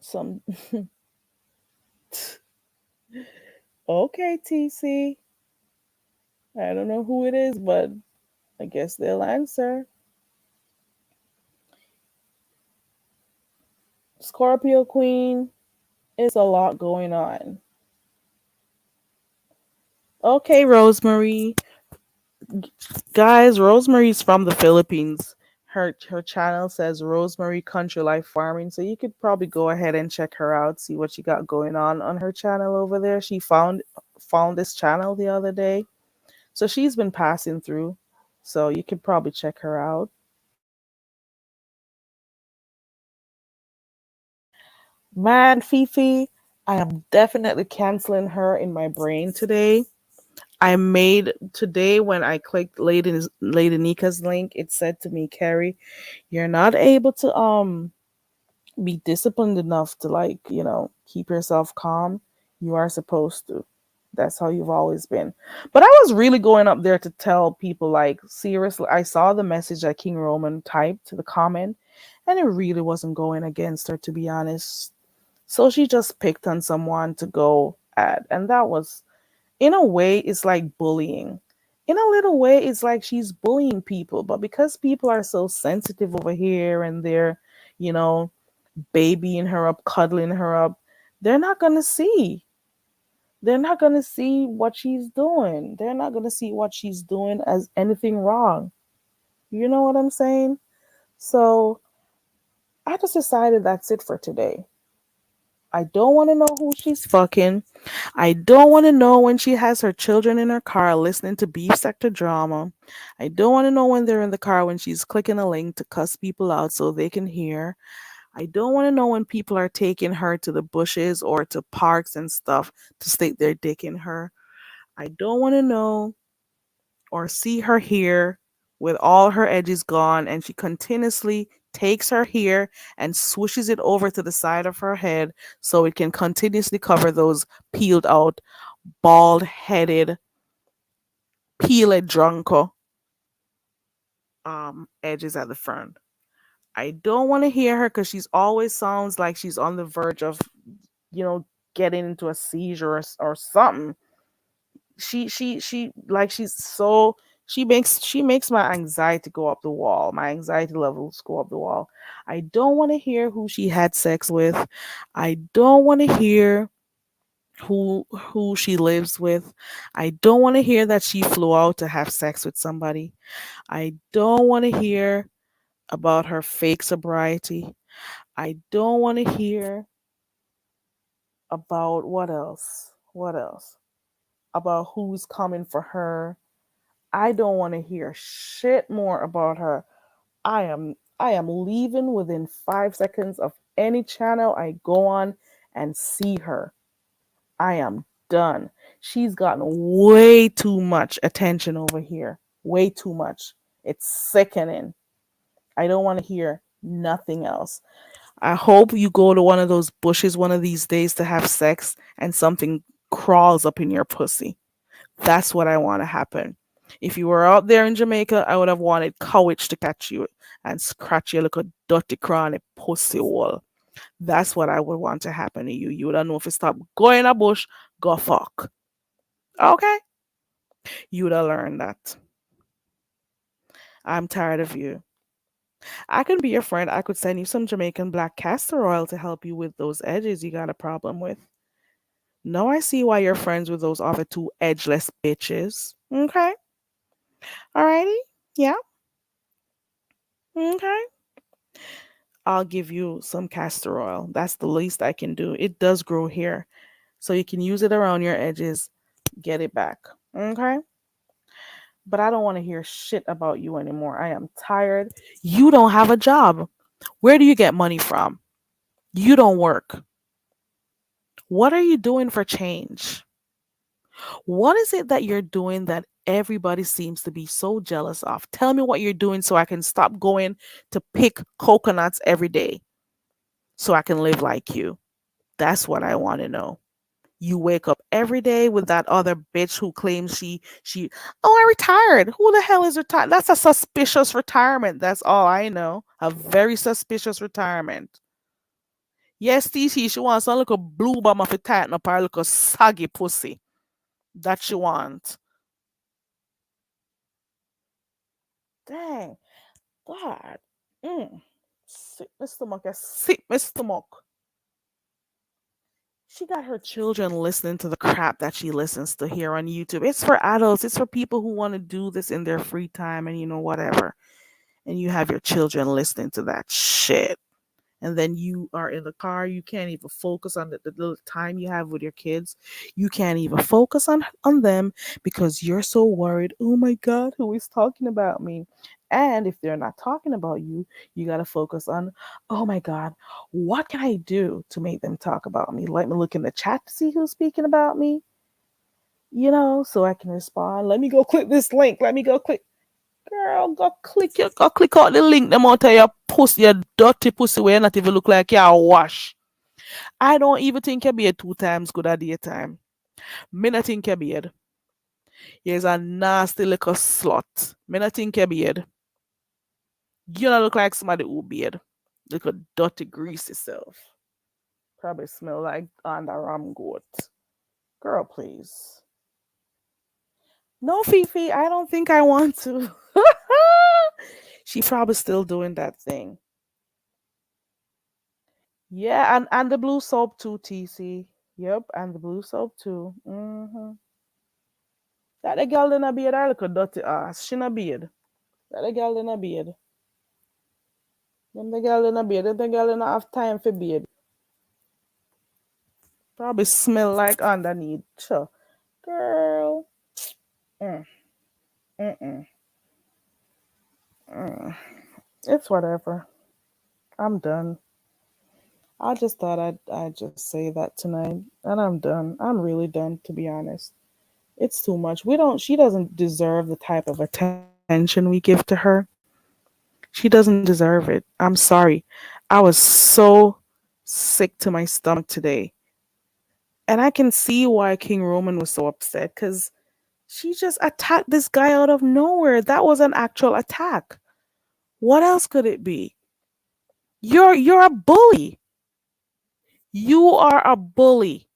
Some Okay, TC. I don't know who it is, but I guess they'll answer. Scorpio Queen, it's a lot going on. Okay, Rosemary. Guys, Rosemary's from the Philippines. Her channel says Rosemary Country Life Farming, so you could probably go ahead and check her out, see what she got going on her channel over there. She found this channel the other day, so she's been passing through. So you could probably check her out. Man, Fifi, I am definitely canceling her in my brain today. I made today when I clicked Lady Nika's link, it said to me, Carrie, you're not able to be disciplined enough to keep yourself calm. You are supposed to. That's how you've always been. But I was really going up there to tell people, like, seriously, I saw the message that King Roman typed to the comment, and it really wasn't going against her, to be honest. So she just picked on someone to go at, and that was, in a way, it's like bullying. In a little way, it's like she's bullying people, but because people are so sensitive over here and they're, you know, babying her up, cuddling her up, they're not going to see. They're not going to see what she's doing. They're not going to see what she's doing as anything wrong. You know what I'm saying? So I just decided that's it for today. I don't want to know who she's fucking. I don't want to know when she has her children in her car listening to beef sector drama. I don't want to know when they're in the car when she's clicking a link to cuss people out so they can hear. I don't want to know when people are taking her to the bushes or to parks and stuff to stick their dick in her. I don't want to know or see her here with all her edges gone and she continuously takes her hair and swooshes it over to the side of her head so it can continuously cover those peeled out, bald headed, peeled drunko. edges at the front. I don't want to hear her because she's always sounds like she's on the verge of, you know, getting into a seizure or something. She like she's so she makes my anxiety go up the wall. My anxiety levels go up the wall. I don't want to hear who she had sex with. I don't want to hear who she lives with. I don't want to hear that she flew out to have sex with somebody. I don't want to hear about her fake sobriety. I don't want to hear about what else? What else? About who's coming for her. I don't want to hear shit more about her. I am leaving within 5 seconds of any channel I go on and see her. I am done. She's gotten way too much attention over here. Way too much. It's sickening. I don't want to hear nothing else. I hope you go to one of those bushes one of these days to have sex and something crawls up in your pussy. That's what I want to happen. If you were out there in Jamaica, I would have wanted Cowitch to catch you and scratch your little dirty crawny pussy wall. That's what I would want to happen to you. You would know if you stop going a bush, go fuck. Okay? You would have learned that. I'm tired of you. I could be your friend. I could send you some Jamaican black castor oil to help you with those edges you got a problem with. No, I see why you're friends with those other two edgeless bitches. Okay? Alrighty? Yeah? Okay? I'll give you some castor oil. That's the least I can do. It does grow here. So you can use it around your edges, get it back. Okay? But I don't want to hear shit about you anymore. I am tired. You don't have a job. Where do you get money from? You don't work. What are you doing for change? What is it that you're doing that everybody seems to be so jealous of? Tell me what you're doing so I can stop going to pick coconuts every day so I can live like you. That's what I want to know. You wake up every day with that other bitch who claims she oh, I retired. Who the hell is retired? That's a suspicious retirement. That's all I know. A very suspicious retirement. Yes, TT, she wants some little blue bomb of a tighten up her little saggy pussy. That she want. Dang. God. Mm. Sick my stomach. Sick my stomach. She got her children listening to the crap that she listens to here on YouTube. It's for adults. It's for people who want to do this in their free time and whatever. And you have your children listening to that shit. And then you are in the car, you can't even focus on the little time you have with your kids. You can't even focus on them because you're so worried. Oh my god, who is talking about me? And if they're not talking about you, you got to focus on, oh my god, what can I do to make them talk about me? Let me look in the chat to see who's speaking about me, so I can respond. Let me go click this link. Let me go click. Girl, go click out the link them out of your pussy, your dirty pussy where you not even look like you're wash. I don't even think your beard 2 times good at daytime. Me not think your beard. You're a nasty little slut. Me not think your beard. You don't look like somebody who beard. Look a dirty greasy self. Probably smell like under ram goat. Girl, please. No, Fifi, I don't think I want to. She probably still doing that thing. Yeah, and the blue soap too, TC. Yep, and the blue soap too. That the girl in a beard, I look a dirty ass. She in a beard. That the girl in a beard. Them the girl in a beard. Them the girl in a have time for beard. Probably smell like underneath. Sure. Girl. Mm, mm-mm, mm. It's whatever. I'm done. I just thought I'd just say that tonight. And I'm done. I'm really done, to be honest. It's too much. She doesn't deserve the type of attention we give to her. She doesn't deserve it. I'm sorry. I was so sick to my stomach today. And I can see why King Roman was so upset because she just attacked this guy out of nowhere. That was an actual attack. What else could it be? You're a bully. You are a bully.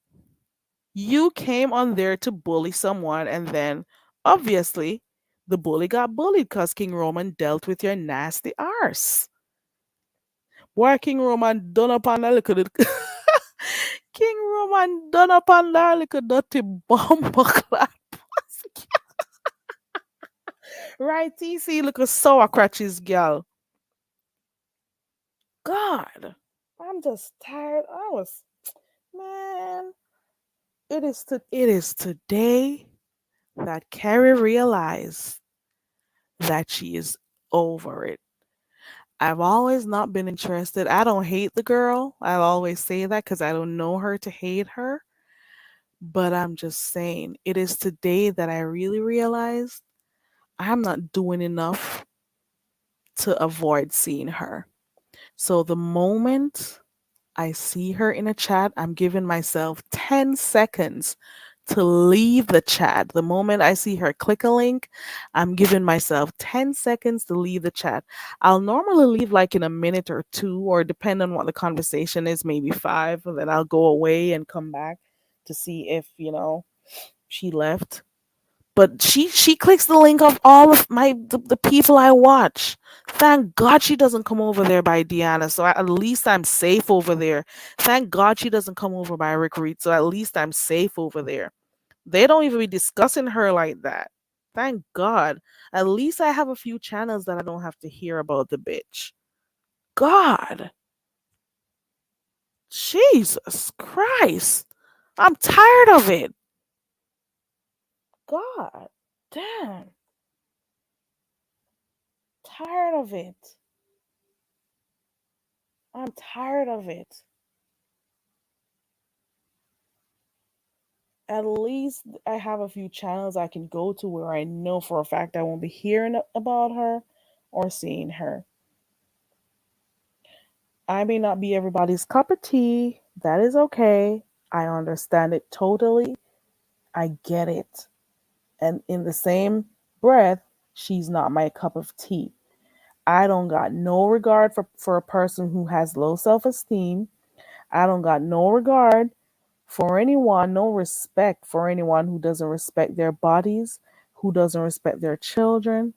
You came on there to bully someone, and then obviously the bully got bullied because King Roman dealt with your nasty arse. Boy, King Roman done up on that little King Roman done up on that little dirty bumper clap. Right, TC, look a sour crutches girl. God, I'm just tired. I was, man. It is today that Carrie realized that she is over it. I've always not been interested. I don't hate the girl. I'll always say that because I don't know her to hate her. But I'm just saying, it is today that I really realized I'm not doing enough to avoid seeing her. So the moment I see her in a chat, I'm giving myself 10 seconds to leave the chat. The moment I see her click a link, I'm giving myself 10 seconds to leave the chat. I'll normally leave like in a minute or two, or depend on what the conversation is, maybe five, and then I'll go away and come back to see if, she left. But she clicks the link of all of the people I watch. Thank God she doesn't come over there by Deanna, so at least I'm safe over there. Thank God she doesn't come over by Rick Reed, so at least I'm safe over there. They don't even be discussing her like that. Thank God. At least I have a few channels that I don't have to hear about the bitch. God. Jesus Christ. I'm tired of it. God. Damn. Tired of it. I'm tired of it. At least I have a few channels I can go to where I know for a fact I won't be hearing about her or seeing her. I may not be everybody's cup of tea. That is okay. I understand it totally. I get it. And in the same breath, she's not my cup of tea. I don't got no regard for a person who has low self esteem. I don't got no regard for anyone, no respect for anyone who doesn't respect their bodies, who doesn't respect their children,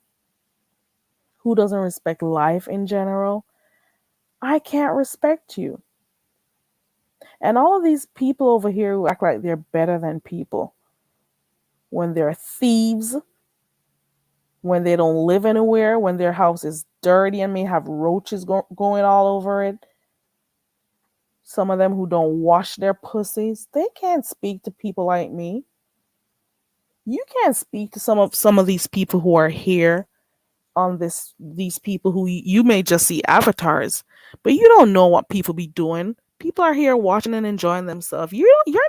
who doesn't respect life in general. I can't respect you. And all of these people over here who act like they're better than people when they're thieves, when they don't live anywhere, when their house is dirty and may have roaches going all over it. Some of them who don't wash their pussies, they can't speak to people like me. You can't speak to some of these people who are here on these people who you may just see avatars, but you don't know what people be doing. People are here watching and enjoying themselves. You're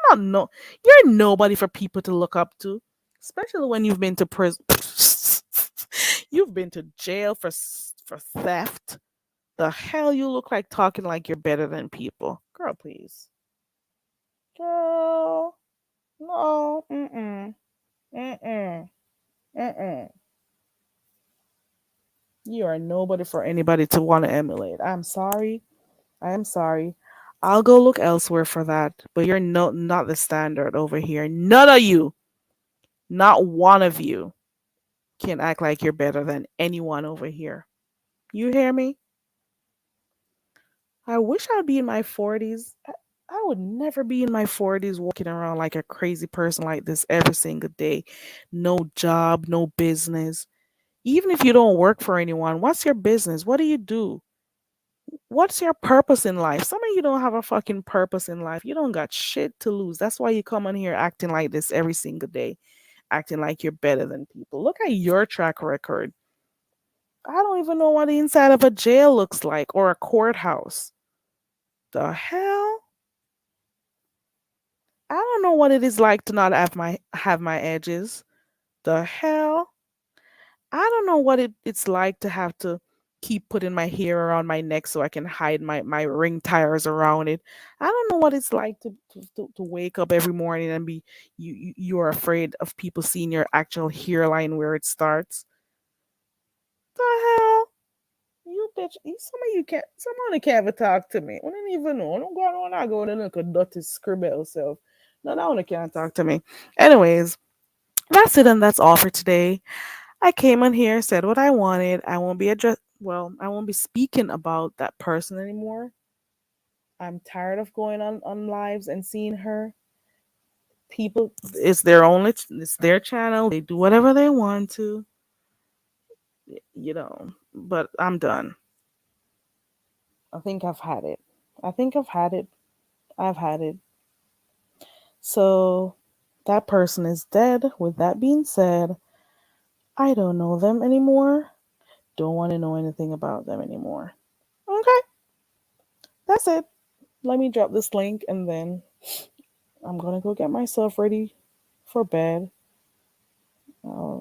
not no you're nobody for people to look up to, especially when you've been to prison. You've been to jail for theft. The hell you look like talking like you're better than people, girl? Please, girl. No, mm mm, mm. You are nobody for anybody to want to emulate. I'm sorry. I am sorry. I'll go look elsewhere for that. But you're not the standard over here. None of you, not one of you, can act like you're better than anyone over here. You hear me? I wish I'd be in my 40s. I would never be in my 40s walking around like a crazy person like this every single day. No job, no business. Even if you don't work for anyone, what's your business? What do you do? What's your purpose in life? Some of you don't have a fucking purpose in life. You don't got shit to lose. That's why you come on here acting like this every single day, acting like you're better than people. Look at your track record. I don't even know what the inside of a jail looks like or a courthouse. The hell? I don't know what it is like to not have my edges. The hell? I don't know what it's like to have to keep putting my hair around my neck so I can hide my ring tires around it. I don't know what it's like to wake up every morning and be you're afraid of people seeing your actual hairline where it starts. The hell? bitch, somebody can't ever talk to me. I don't even know. I don't go on. I go and look a dirty scribble self. No, that one can't talk to me. Anyways, that's it, and that's all for today. I came in here, said what I wanted. I won't be I won't be speaking about that person anymore. I'm tired of going on lives and seeing her. People, it's their channel. They do whatever they want to, But I'm done. I think I've had it. I think I've had it. I've had it. So that person is dead. With that being said, I don't know them anymore. Don't want to know anything about them anymore. Okay, that's it. Let me drop this link and then I'm gonna go get myself ready for bed. Uh,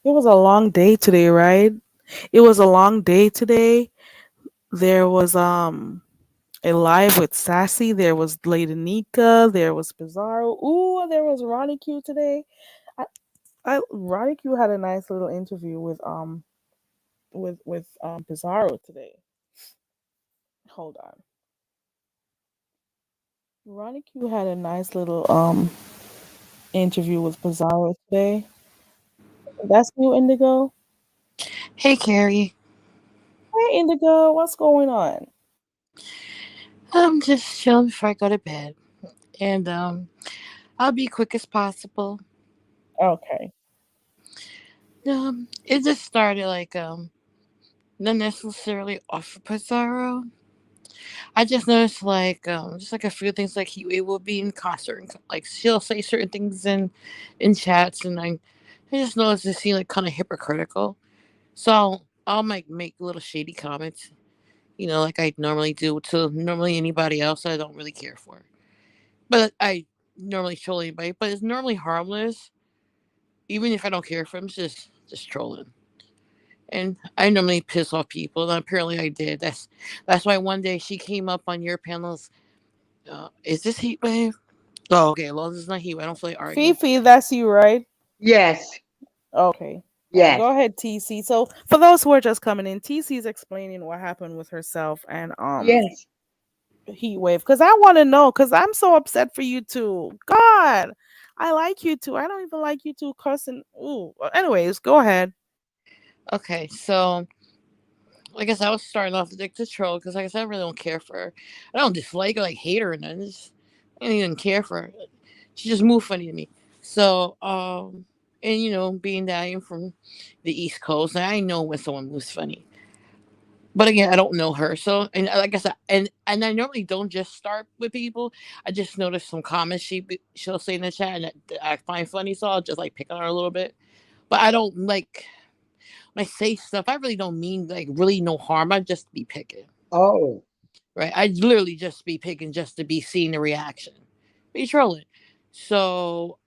it was a long day today, right? It was a long day today. There was a live with Sassy. There was Lady Nika. There was Pizarro. Ooh, there was Ronnie Q today. I, Ronnie Q had a nice little interview with Pizarro today. Hold on. Ronnie Q had a nice little interview with Pizarro today. That's you, Indigo. Hey, Carrie. Hey, Indigo, what's going on? I'm just chilling before I go to bed, and I'll be quick as possible. Okay. It just started like not necessarily off of Pizarro. I just noticed like just like a few things like he it will be in concert, like she'll say certain things in chats, and I just noticed it seemed like kind of hypocritical. So I'll make little shady comments, like I normally do to normally anybody else I don't really care for. But I normally troll anybody, but it's normally harmless. Even if I don't care for him, it's just trolling. And I normally piss off people, and apparently I did. That's why one day she came up on your panels. Is this heat wave? Oh, okay. Well, this is not heat wave. I don't feel like arguing. Fifi, that's you, right? Yes, Okay. yes, Go ahead, TC. So, for those who are just coming in, TC is explaining what happened with herself and yes. Heat Wave because I want to know because I'm so upset for you two. God, I like you two. I don't even like you two cussing. Ooh. Anyways, go ahead. Okay, so I guess I was starting off to troll because, like I said, I really don't care for her. I don't dislike her, like hate her, and I don't even care for her. She just moved funny to me. So, and being that I'm from the East Coast, I know when someone moves funny. But again, I don't know her. So, and like I said, and I normally don't just start with people. I just noticed some comments she'll say in the chat and that I find funny, so I'll just like pick on her a little bit. But I don't like when I say stuff. I really don't mean like really no harm. I just be picking, Oh, right? I literally just be picking just to be seeing the reaction, be trolling. So,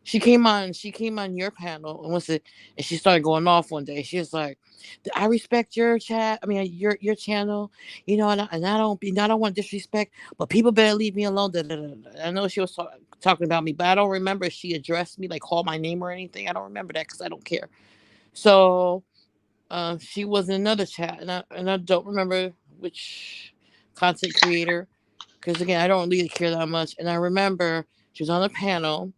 she came on your panel and she started going off one day. She was like, I respect your chat. I mean your channel, and I don't want disrespect, but people better leave me alone. Da, da, da, da. I know she was talking about me, but I don't remember if she addressed me, like called my name or anything. I don't remember that because I don't care. So she was in another chat, and I don't remember which content creator, because again I don't really care that much. And I remember she was on a panel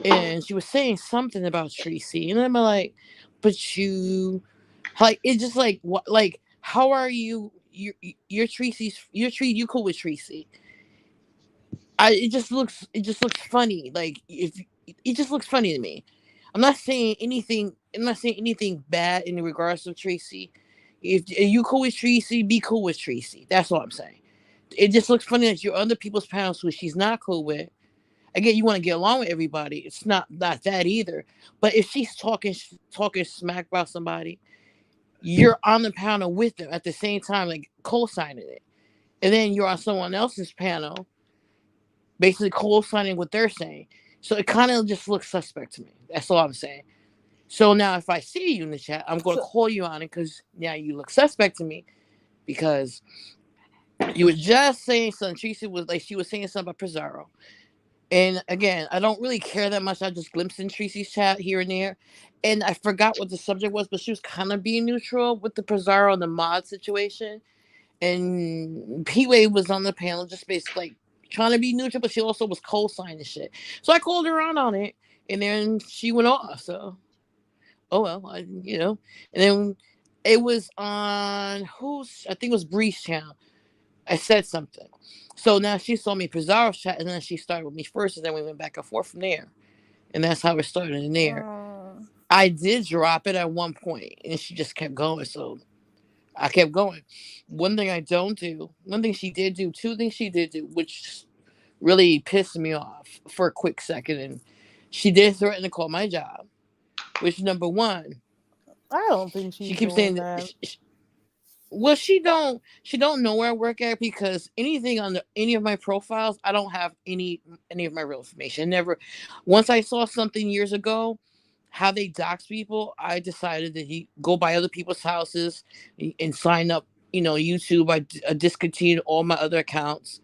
and she was saying something about Tracy, and I'm like, but you, like, it's just like what, like, how are you? You're Tracy's. You're Tracy. You cool with Tracy? It just looks funny. Like if it just looks funny to me. I'm not saying anything. I'm not saying anything bad in regards to Tracy. If you cool with Tracy, be cool with Tracy. That's all I'm saying. It just looks funny that you're other people's panels who she's not cool with. Again, you want to get along with everybody. It's not that either. But if she's talking smack about somebody, you're on the panel with them at the same time, like co-signing it, and then you're on someone else's panel, basically co-signing what they're saying. So it kind of just looks suspect to me. That's all I'm saying. So now, if I see you in the chat, I'm going to So, call you on it because now you look suspect to me because you were just saying something. Tracy was like she was saying something about Pizarro. And again, I don't really care that much. I just glimpsed in Tracy's chat here and there. And I forgot what the subject was, but she was kind of being neutral with the Pizarro and the mod situation. And P Wade was on the panel just basically like trying to be neutral, but she also was co-signing shit. So I called her out on it, and then she went off. So, oh well, And then it was on I think it was Bree's channel. I said something. So now she saw me Pizarro's chat, and then she started with me first, and then we went back and forth from there. And that's how it started in there. Mm. I did drop it at one point, and she just kept going. So I kept going. One thing she did do, two things she did do, which really pissed me off for a quick second. And she did threaten to call my job, which number one, I don't think she she's keeps doing saying that. that. Well, she don't know where I work at because anything on any of my profiles, I don't have any of my real information. Never. Once I saw something years ago, how they dox people, I decided to go by other people's houses and sign up. YouTube. I discontinued all my other accounts.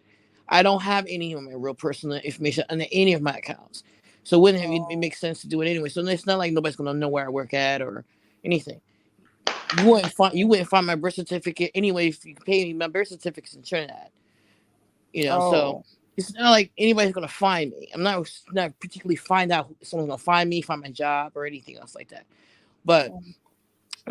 I don't have any of my real personal information on any of my accounts. So wouldn't it Oh, make sense to do it anyway? So it's not like nobody's gonna know where I work at or anything. You wouldn't find my birth certificate anyway if you pay me. My birth certificate's in Trinidad. So oh, it's not like anybody's gonna find me. I'm not particularly find out if someone's gonna find me, find my job, or anything else like that. But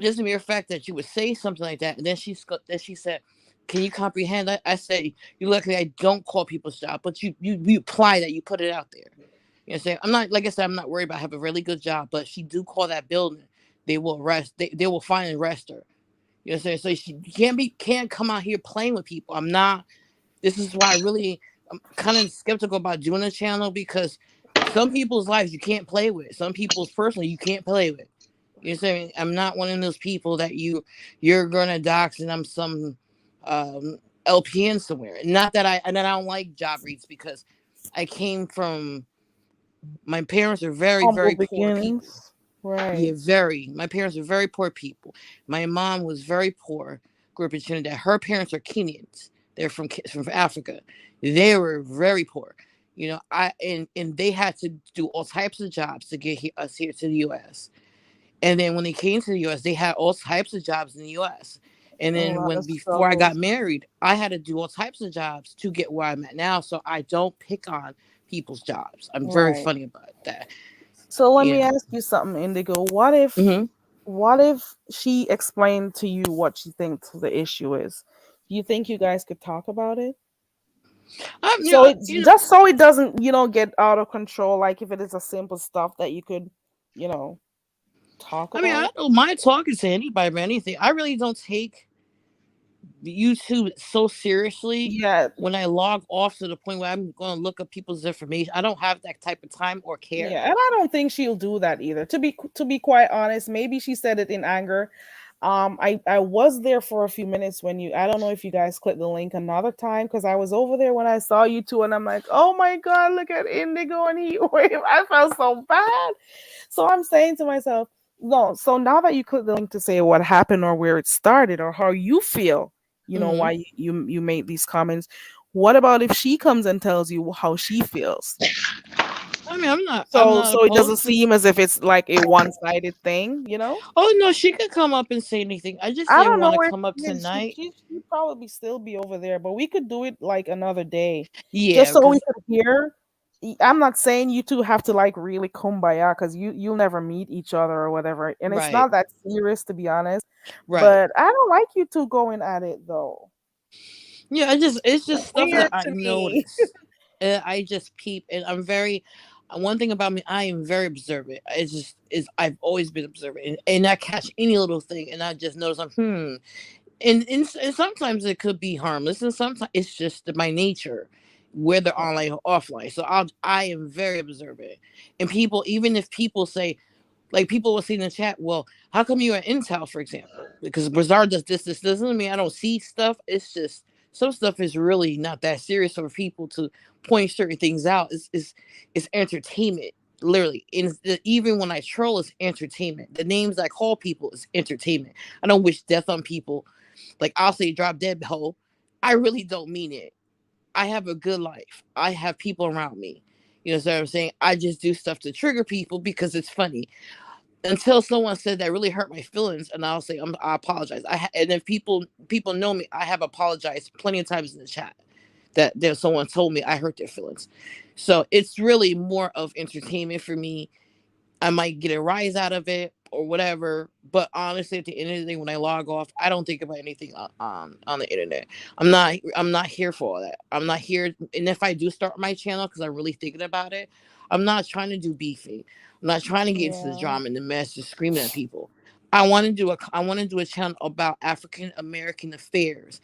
just the mere fact that you would say something like that, and then she said, "Can you comprehend?" I said, "You luckily I don't call people's job, but you apply that, you put it out there." Saying I'm not like I said, I'm not worried about. I have a really good job, but she do call that building, they will arrest. They will find and arrest her. Saying? So she can't come out here playing with people. I'm not. This is why I'm kind of skeptical about doing a channel because some people's lives you can't play with. Some people's personally you can't play with. Saying? I'm not one of those people that you're gonna dox and I'm some LPN somewhere. Not that I don't like job reads because I came from my parents are very, humble very poor people. beginnings. Right. Yeah, very. My parents are very poor people. My mom was very poor, grew up in Trinidad. Her parents are Kenyans. They're from Africa. They were very poor. And they had to do all types of jobs to get us here to the U.S. And then when they came to the U.S., they had all types of jobs in the U.S. And A then lot of before I got struggles. married, I had to do all types of jobs to get where I'm at now. So I don't pick on people's jobs. I'm very Right. funny about that. So let You me know. ask you something, Indigo. What if she explained to you what she thinks the issue is? Do you think you guys could talk about it? I'm, you So know, it's you know, just so it doesn't, get out of control. Like if it is a simple stuff that you could, you know, talk I mean, I about. don't mind talking to anybody about anything. I really don't take YouTube so seriously Yeah, when I log off to the point where I'm going to look up people's information. I don't have that type of time or care. yeah, and I don't think she'll do that either. To be quite honest, maybe she said it in anger. I was there for a few minutes when I don't know if you guys clicked the link another time because I was over there when I saw you two, and I'm like, oh my god, look at Indigo and Heat Wave. I felt so bad. So I'm saying to myself, no. So now that you click the link to say what happened or where it started or how you feel, Hmm. why you made these comments. What about if she comes and tells you how she feels? I mean, I'm So not so it doesn't opposed to. seem as if it's like a one-sided thing? Oh no, she could come up and say anything. I just I didn't don't know want to where come up she is. She, tonight. she she'd probably still be over there, but we could do it like another day, just Yeah, so we because could hear. I'm not saying you two have to like really kumbaya because you'll never meet each other or whatever, and it's right, not that serious to be honest. right. But I don't like you two going at it though. Yeah, it's just stuff that Weird I to me. notice. And I just peep, and I'm very. One thing about me, I am very observant. It's just is I've always been observant, and I catch any little thing, and I just notice and sometimes it could be harmless, and sometimes it's just my nature, whether online or offline. So I am very observant, and people, even if people say, like people will see in the chat, well, how come you're at Intel, for example? Because Bazaar does this doesn't mean I don't see stuff. It's just some stuff is really not that serious for people to point certain things out. It's entertainment, literally. And even when I troll, it's entertainment. The names I call people is entertainment. I don't wish death on people. Like I'll say drop dead hoe. I really don't mean it. I have a good life. I have people around me. You know what I'm saying? I just do stuff to trigger people because it's funny. Until someone said that really hurt my feelings, and I'll say I apologize. And if people know me, I have apologized plenty of times in the chat that there's someone told me I hurt their feelings. So it's really more of entertainment for me. I might get a rise out of it or whatever. But honestly, at the end of the day, when I log off, I don't think about anything on the internet. I'm not here for all that. I'm not here. And if I do start my channel because I'm really thinking about it, I'm not trying to do beefing. I'm not trying to get into the Yeah. drama and the mess, just screaming at people. I want to do a channel about African American affairs,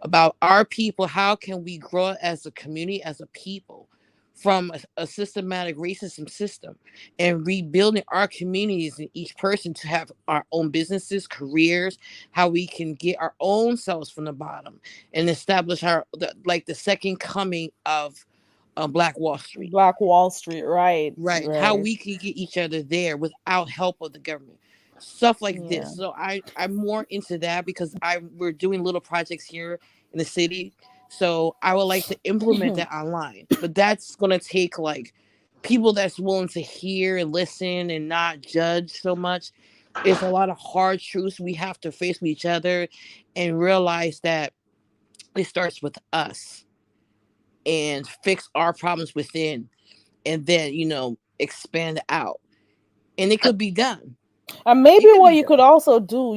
about our people. How can we grow as a community, as a people, from a systematic racism system, and rebuilding our communities and each person to have our own businesses, careers, how we can get our own selves from the bottom and establish like the second coming of Black Wall Street. Black Wall Street, right, Right. How right. we can get each other there without help of the government. Stuff like Yeah. this. So I'm more into that because we're doing little projects here in the city. So I would like to implement that online. But that's gonna take like people that's willing to hear and listen and not judge so much. It's a lot of hard truths we have to face with each other and realize that it starts with us and fix our problems within, and then expand out, and it could be done. And maybe It could what be you could done. also do,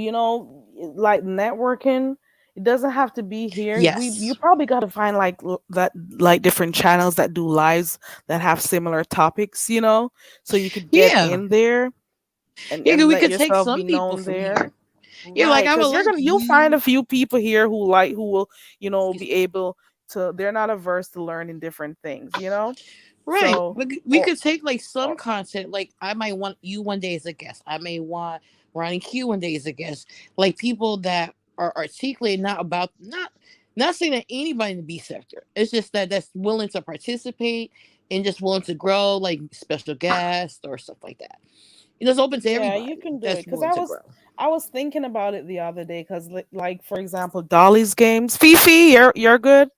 like networking, it doesn't have to be here. You Yes. probably got to find that like different channels that do lives that have similar topics, so you could get Yeah. in there Yeah, 'cause and we let could take yourself be some people known from there. here. Yeah, like Right, I would because like you'll find you. a few people here who will, Excuse be me. able to. They're not averse to learning different things. Right. So, But we or, could take like some or content. Like I might want you one day as a guest. I may want Ronnie Q one day as a guest. Like people that are articulate, not saying that anybody in the B sector. It's just that's willing to participate and just willing to grow, like special guests or stuff like that. It's open to yeah, you everybody can do it. that's Because willing to grow. I was thinking about it the other day. Because like for example, Dolly's games. Fifi, you're good.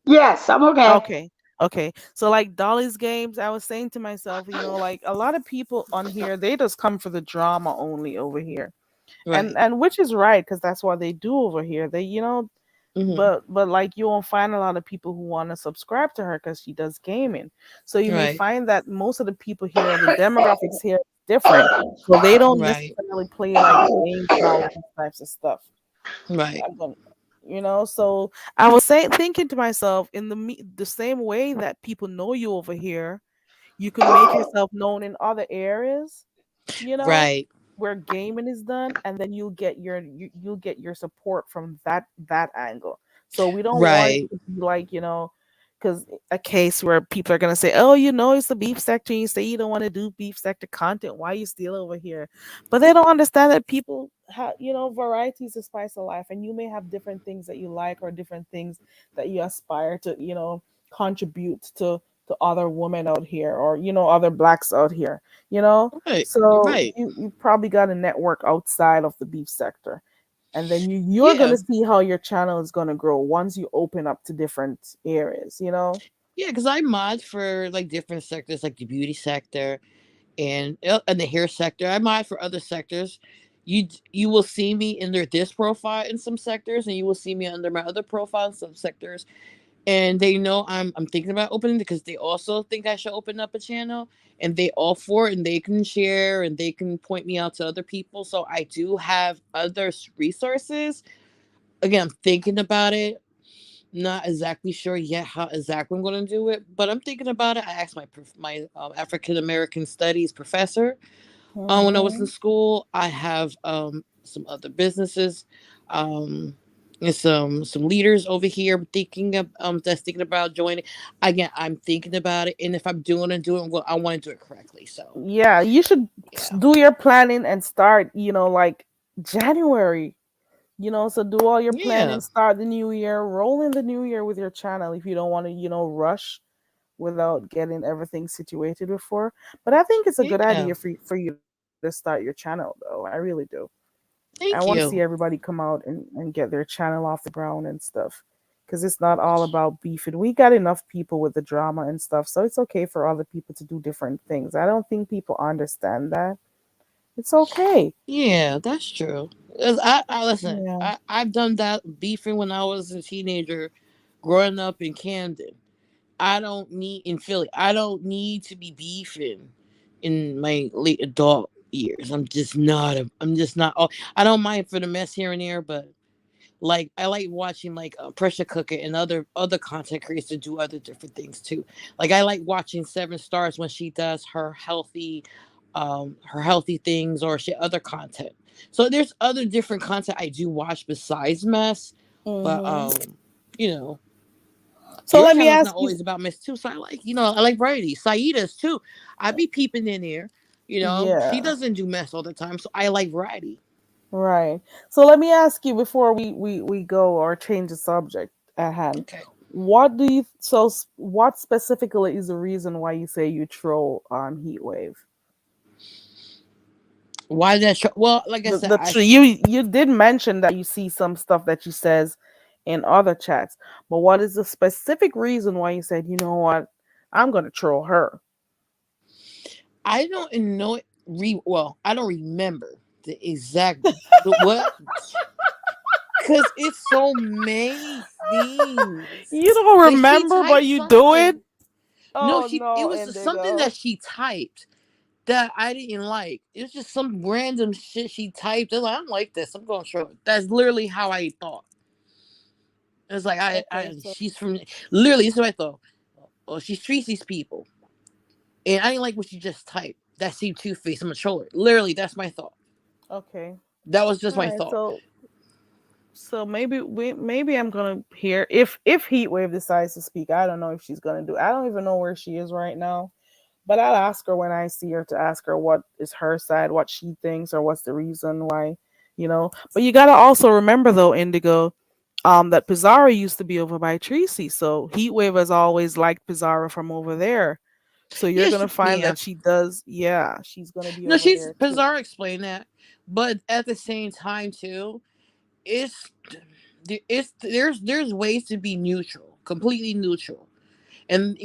Yes, I'm okay. Okay. Okay. So like Dolly's games, I was saying to myself, like a lot of people on here, they just come for the drama only over here. And Right. and which is right, because that's what they do over here. Hmm. But like you won't find a lot of people who want to subscribe to her because she does gaming. So you may Right. find that most of the people here, the demographics here is different. So they don't Right. necessarily play like games and all these types of stuff. Right. But, so I was saying, thinking to myself, in the same way that people know you over here, you can make yourself known in other areas, you know, Right. where gaming is done, and then you'll get your support from that angle. So we don't want it Right. to be like, because a case where people are gonna say, "Oh, it's the beef sector," and you say you don't want to do beef sector content. Why you still over here? But they don't understand that people have, variety is the spice of life, and you may have different things that you like or different things that you aspire to, contribute to other women out here, or other blacks out here, Right. so Right. you probably got a network outside of the beef sector, and then you're Yeah. gonna see how your channel is gonna grow once you open up to different areas. Yeah, because I mod for like different sectors, like the beauty sector and the hair sector. I mod for other sectors. You will see me under this profile in some sectors, and you will see me under my other profile in some sectors. And they know I'm thinking about opening because they also think I should open up a channel, and they all for it, and they can share and they can point me out to other people. So I do have other resources. Again, I'm thinking about it. Not exactly sure yet how exactly I'm going to do it, but I'm thinking about it. I asked my African American Studies professor when I was in Hmm. school. I have some other businesses, um, and some leaders over here thinking of that's thinking about joining. Again, I'm thinking about it, and if I'm doing it, well, I want to do it correctly. So Yeah, you should yeah, do your planning and start, like January. So do all your planning, yeah, start the new year, roll in the new year with your channel if you don't want to, rush without getting everything situated before. But I think it's a good yeah. idea for you to start your channel, though. I really do. I want to see Thank everybody you. come out and get their channel off the ground and stuff. because it's not all about beefing. We got enough people with the drama and stuff, so it's okay for other people to do different things. I don't think people understand that. It's okay. Yeah, that's true. 'Cause I listen. Yeah. I've done that beefing when I was a teenager, growing up in Camden. I don't need in Philly. I don't need to be beefing in my late adult years. I'm just not. Oh, I don't mind for the mess here and there, but like I like watching like pressure cooker and other content creators to do other different things too. Like I like watching Seven Stars when she does her healthy things or shit other content. So there's other different content I do watch besides mess, but Hmm. you know So your let me channel's ask not you. always about mess too. So I like I like variety. Saida's too. I be peeping in there. She Yeah. doesn't do mess all the time, so I like variety. Right. So let me ask you before we go or change the subject at hand. Okay. What do you what specifically is the reason why you say you troll on Heatwave? Why that show? Well, like I said, You did mention that you see some stuff that she says in other chats, but what is the specific reason why you said, you know what, I'm gonna troll her? I don't know well, I don't remember the exact what because it's so many things. You don't Like she remember, but typed you do it? something. No, Oh it no, was something that Indigo. she typed that I didn't like. It was just some random shit she typed. I was like, I don't like this. I'm going to show it. That's literally how I thought. It's like Okay, so she's from literally. This is what I thought. Oh, she treats these people, and I didn't like what she just typed. That seemed two faced. I'm gonna troll her. Literally, that's my thought. okay. That was just All my right, thought. so maybe I'm gonna hear if Heatwave decides to speak. I don't know if she's gonna do. I don't even know where she is right now. But I'll ask her when I see her to ask her what is her side, what she thinks, or what's the reason why. But you gotta also remember though, Indigo, that Pizarro used to be over by Tracy. So Heatwave has always liked Pizarro from over there. So you're Yes, gonna find yeah. that she does, yeah, she's gonna be No, over she's there too. Pizarro explained that, but at the same time too, it's there's ways to be neutral, completely neutral, and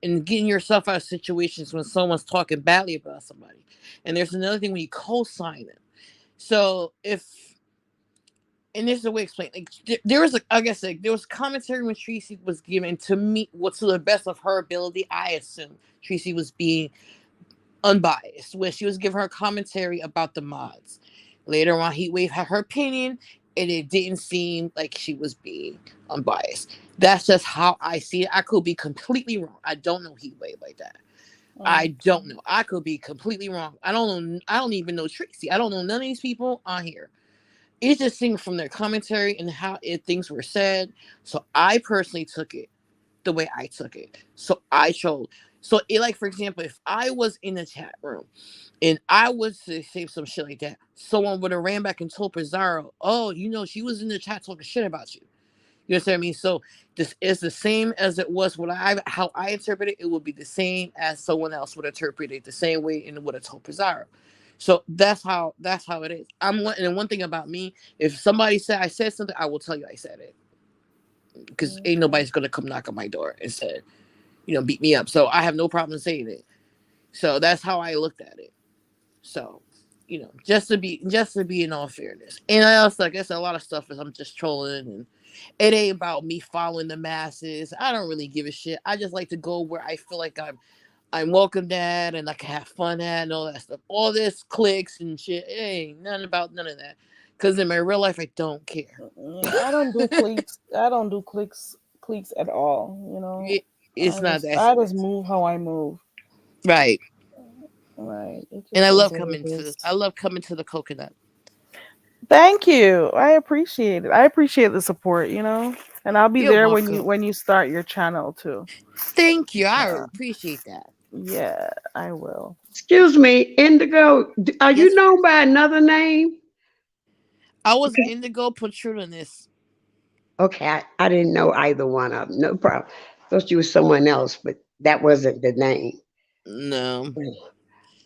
and getting yourself out of situations when someone's talking badly about somebody. And there's another thing when you co-sign it. So if and there's a way to explain. Like there was, like I guess, like there was commentary when Tracy was given to me, what to the best of her ability. I assume Tracy was being unbiased when she was giving her commentary about the mods. Later on, Heatwave had her opinion, and it didn't seem like she was being unbiased. That's just how I see it. I could be completely wrong. I don't know Heatwave like that. I don't Okay. know. I could be completely wrong. I don't know. I don't even know Tracy. I don't know none of these people on here. It's just things from their commentary and how things were said. So I personally took it the way I took it. So I chose. So, like for example, if I was in the chat room and I was to say some shit like that, someone would have ran back and told Pizarro, "Oh, she was in the chat talking shit about you." You know what I mean? So this is the same as it was what how I interpret it. It would be the same as someone else would interpret it the same way and would have told Pizarro. So that's how it is. And one thing about me, if somebody said I said something, I will tell you I said it because ain't Okay. nobody's gonna come knock on my door and say, beat me up. So I have no problem saying it. So that's how I looked at it. So, just to be in all fairness. And I also, I guess a lot of stuff is I'm just trolling, and it ain't about me following the masses. I don't really give a shit. I just like to go where I feel like I'm welcomed at and I can have fun at and all that stuff. All this clicks and shit, it ain't nothing about none of that. Cause in my real life I don't care. Yeah, I don't do clicks. I don't do clicks at all. It, it's not that I just serious. move how I move. Right. Right. It And just is what it I is. love coming to the coconut. Thank you. I appreciate it. I appreciate the support. And I'll be You're there when you welcome. when you start your channel too. Thank you. I Yeah. appreciate that. Yeah, I will. Excuse me, Indigo. Are you Yes, known by another name? I was Okay. Indigo Patronus. Okay, I didn't know either one of them. No problem. Thought you was someone else, but that wasn't the name. No.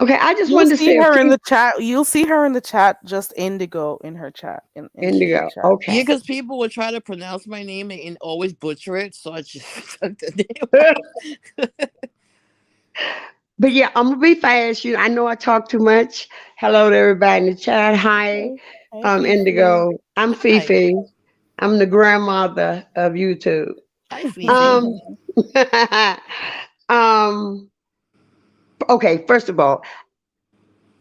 Okay, I just You'll wanted to see say a her in few. the chat. You'll see her in the chat, just Indigo in her chat in the Indigo. chat. Yeah, Okay. because people would try to pronounce my name and always butcher it, so I just took the name out. But yeah, I'm gonna be fast. I know I talk too much. Hello to everybody in the chat. Hi, Hey, hey, Fifi. Indigo. I'm Hi. Fifi. I'm the grandmother of YouTube. Hi, Fifi. Um, um. Okay, first of all,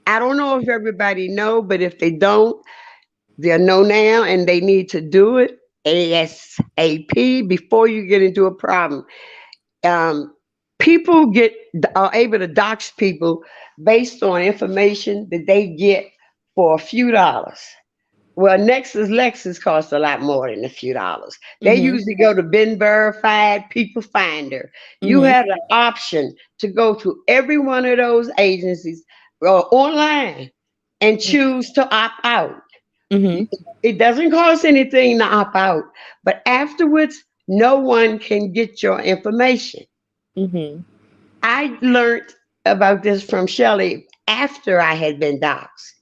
I don't know if everybody know, but if they don't, they'll know now, and they need to do it ASAP before you get into a problem. um, People are able to dox people based on information that they get for a few dollars. Well, Nexus Lexus costs a lot more than a few dollars. They Mm-hmm. usually go to Been Verified, People Finder. You Mm-hmm. have the option to go to every one of those agencies online and choose to opt out. Mm-hmm. It doesn't cost anything to opt out, but afterwards, no one can get your information. Mm-hmm. I learned about this from Shelley after I had been doxxed,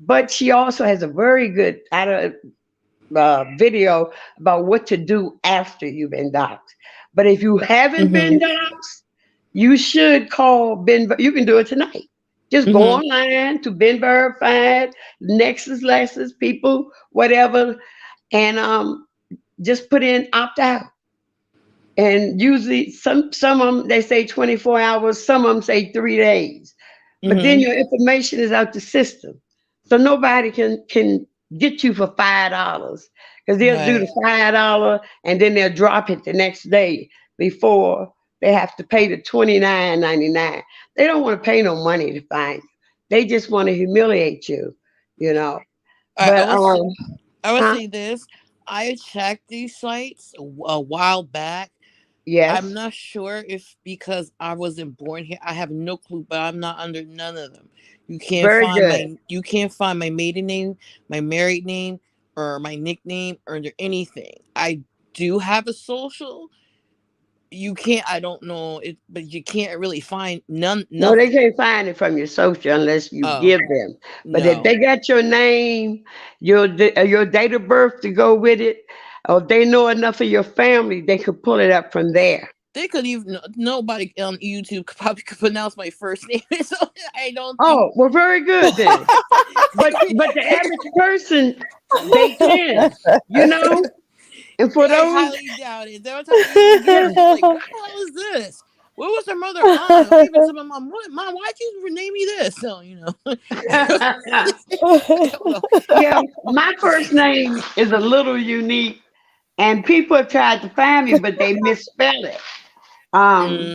but she also has a very good video about what to do after you've been doxxed. But if you haven't Mm-hmm. been doxxed, you should call Ben. You can do it tonight. Just go Mm-hmm. online to Ben Verified, Nexus Lexus, people, whatever, and just put in opt out. And usually, some of them they say 24 hours, some of them say 3 days. But then Mm-hmm. your information is out the system, so nobody can get you for $5 because they'll do Right. the $5 and then they'll drop it the next day before they have to pay the 29.99. They don't want to pay no money to find you. They just want to humiliate you, you know. I But was I would huh? say this. I checked these sites a while back. I'm Yes, not sure if because I wasn't born here. I have no clue, but I'm not under none of them. very good. You can't find my maiden name, my married name, or my nickname or under anything. I do have a social. You can't. I don't know it, but you can't really find none. No, they Nothing. can't find it from your social unless you Oh give them. But if no, they got your name, your date of birth to go with it, or they know enough of your family, they could pull it up from there. they could even nobody on YouTube could probably could pronounce my first name. So I don't think. Oh, well, very good then. But the average person, they can, you know. And for I those, highly doubt it. There were times I even get it. It's like, what the hell is this? What was her mother on? I even said, my mom, what, mom, why'd you name me this? So, I don't know. yeah, my first name is a little unique, and people have tried to find me, but they misspell it. Um,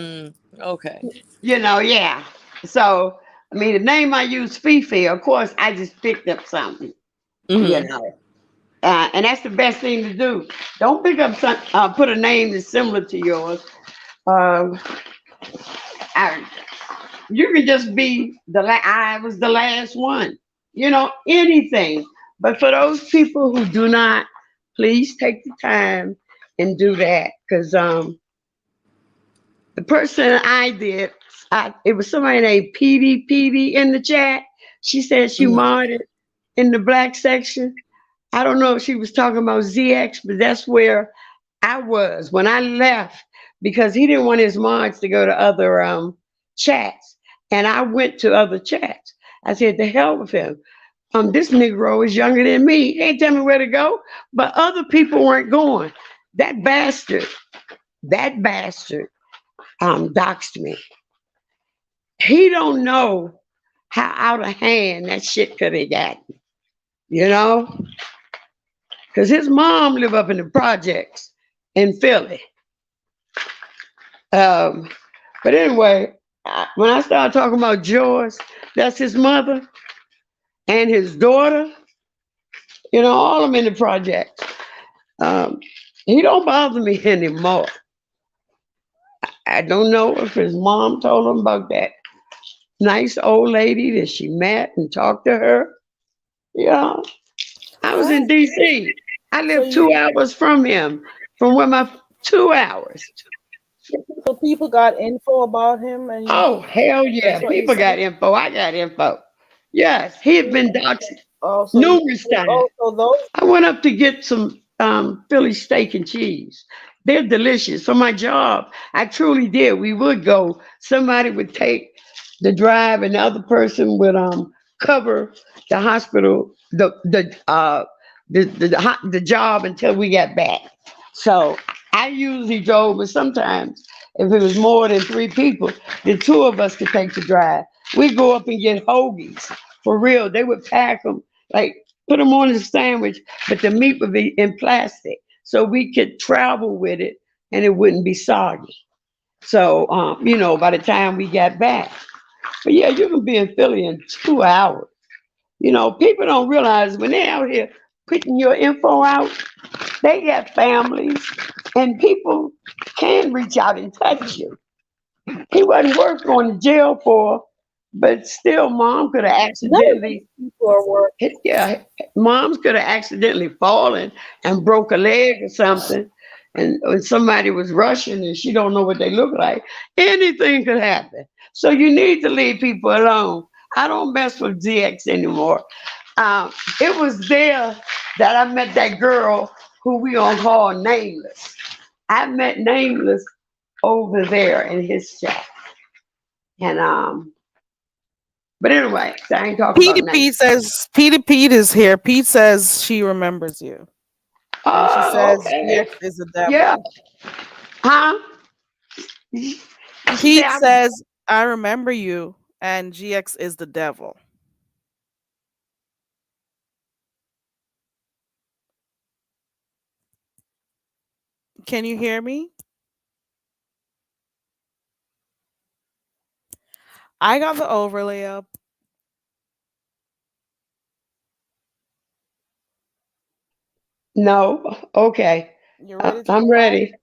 Okay. Yeah. So, I mean, the name I use, Fifi, of course, I just picked up something, you Mm-hmm. know, and that's the best thing to do. Don't pick up put a name that's similar to yours. Um, I, you can just be I was the last one, anything. But for those people who do not, please take the time and do that because the person I did, it was somebody named PD in the chat. She said she Mm-hmm. modded in the black section. I don't know if she was talking about ZX, but that's where I was when I left because he didn't want his mods to go to other chats. And I went to other chats. I said, the hell with him. This Negro is younger than me. He ain't tell me where to go, but other people weren't going. That bastard doxed me. He don't know how out of hand that shit could have gotten, you know? Because his mom lived up in the projects in Philly. Um, but anyway, when I started talking about George, that's his mother and his daughter, all of them in the projects. Um, he don't bother me anymore. I don't know if his mom told him about that nice old lady that she met and talked to her. Yeah, I was in Oh, D.C. I so lived you 2 hours from him, from where my 2 hours. So people got info about him, and Oh, hell yeah. that's what you're People got saying. info. I got info. Yes, he had been doxxed Oh, so you, numerous times. oh, so those. I went up to get some Philly steak and cheese. They're delicious. For my job, I truly did. We would go. Somebody would take the drive, and the other person would cover the hospital, the job until we got back. So I usually drove, but sometimes if it was more than three people, the two of us could take the drive. We go up and get hoagies for real. They would pack them like put them on the sandwich, but the meat would be in plastic, so we could travel with it and it wouldn't be soggy. So by the time we got back, but yeah, you can be in Philly in 2 hours. People don't realize when they're out here putting your info out, they got families and people can reach out and touch you. He wasn't worth going to jail for, but still, mom could have None of these accidentally, people are worth. yeah, moms could have accidentally fallen and broke a leg or something. And when somebody was rushing and she don't know what they look like, anything could happen. So you need to leave people alone. I don't mess with DX anymore. Um, it was there that I met that girl who we gonna call Nameless. I met Nameless over there in his chat. And but anyway, so I ain't talking about Nameless. Peter Pete is here. Pete says she remembers you, and she Oh, says okay. GX is the Yeah. devil. Huh? She said, Pete says I remember you, and GX is the devil. Can you hear me? I got the overlay up. no. Okay. You're ready to I'm go live? ready. Okay.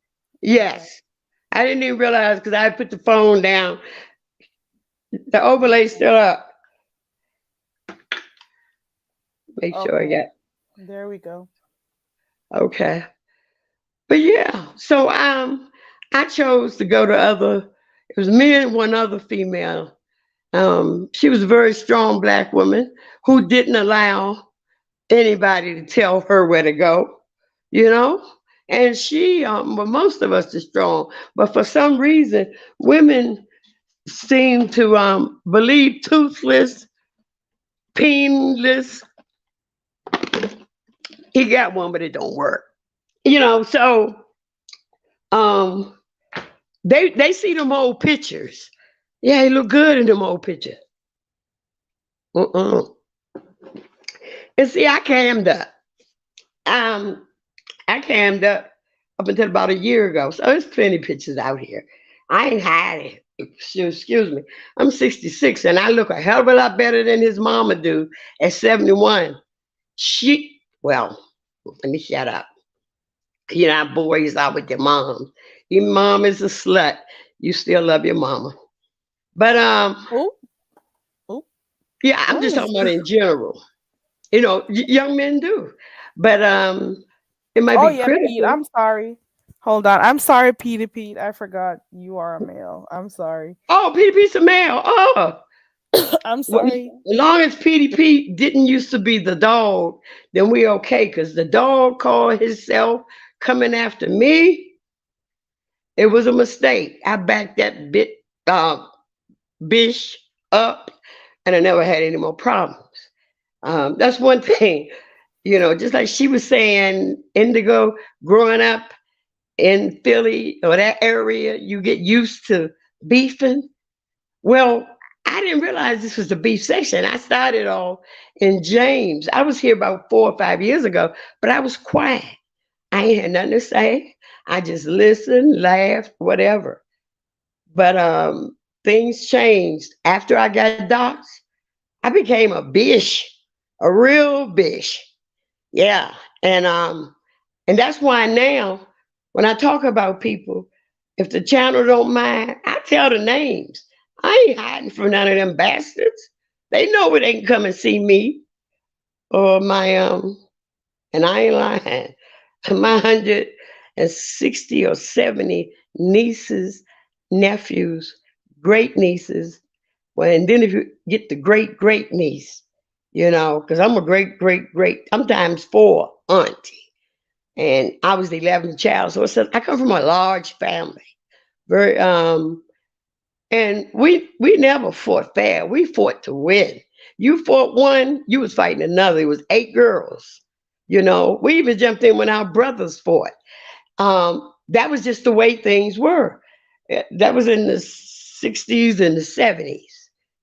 Yes. I didn't even realize because I put the phone down. The overlay's still up. Make sure I Okay. got There we go. okay. But yeah, so I chose to go to other. It was me and one other female. She was a very strong black woman who didn't allow anybody to tell her where to go, you know. And she, well, most of us are strong, but for some reason, women seem to believe toothless, peenless. He got one, but it don't work, So um, they see them old pictures. Yeah, he look good in them old pictures. Uh-uh. And see, I cammed up. Um, I cammed up until about a year ago. So there's plenty of pictures out here. I ain't hiding. Excuse me. I'm 66 and I look a hell of a lot better than his mama do at 71. Well, let me shut up. Boys are with their moms. Your mom is a slut. You still love your mama. But Oh, oh, yeah, I'm what just is talking about in general. Young men do. But it might Oh be yeah, Pete. critical. I'm sorry. Hold on. I'm sorry, Peter Pete. I forgot you are a male. I'm sorry. Oh, PDP's a male. Oh, I'm well, sorry. as long as PDP didn't used to be the dog, then we okay. Cause the dog called himself coming after me. It was a mistake. I backed that uh, bish up, and I never had any more problems. That's one thing. Just like she was saying, Indigo, growing up in Philly or that area, you get used to beefing. Well, I didn't realize this was the beef section. I started off in James. I was here about 4 or 5 years ago, but I was quiet. I ain't had nothing to say. I just listened, laughed, whatever. But things changed. After I got doxxed, I became a bish, a real bish. Yeah. And that's why now when I talk about people, if the channel don't mind, I tell the names. I ain't hiding from none of them bastards. They know where they can come and see me or my and I ain't lying. My 160 or 70 nieces, nephews, great nieces. Well, and then if you get the great great niece, because I'm a great great great, I'm times four auntie, and I was the 11th child. So I come from a large family, very and we never fought fair. We fought to win. You fought one, you was fighting another. It was 8 girls. We even jumped in when our brothers fought. That was just the way things were. That was in the 60s and the 70s,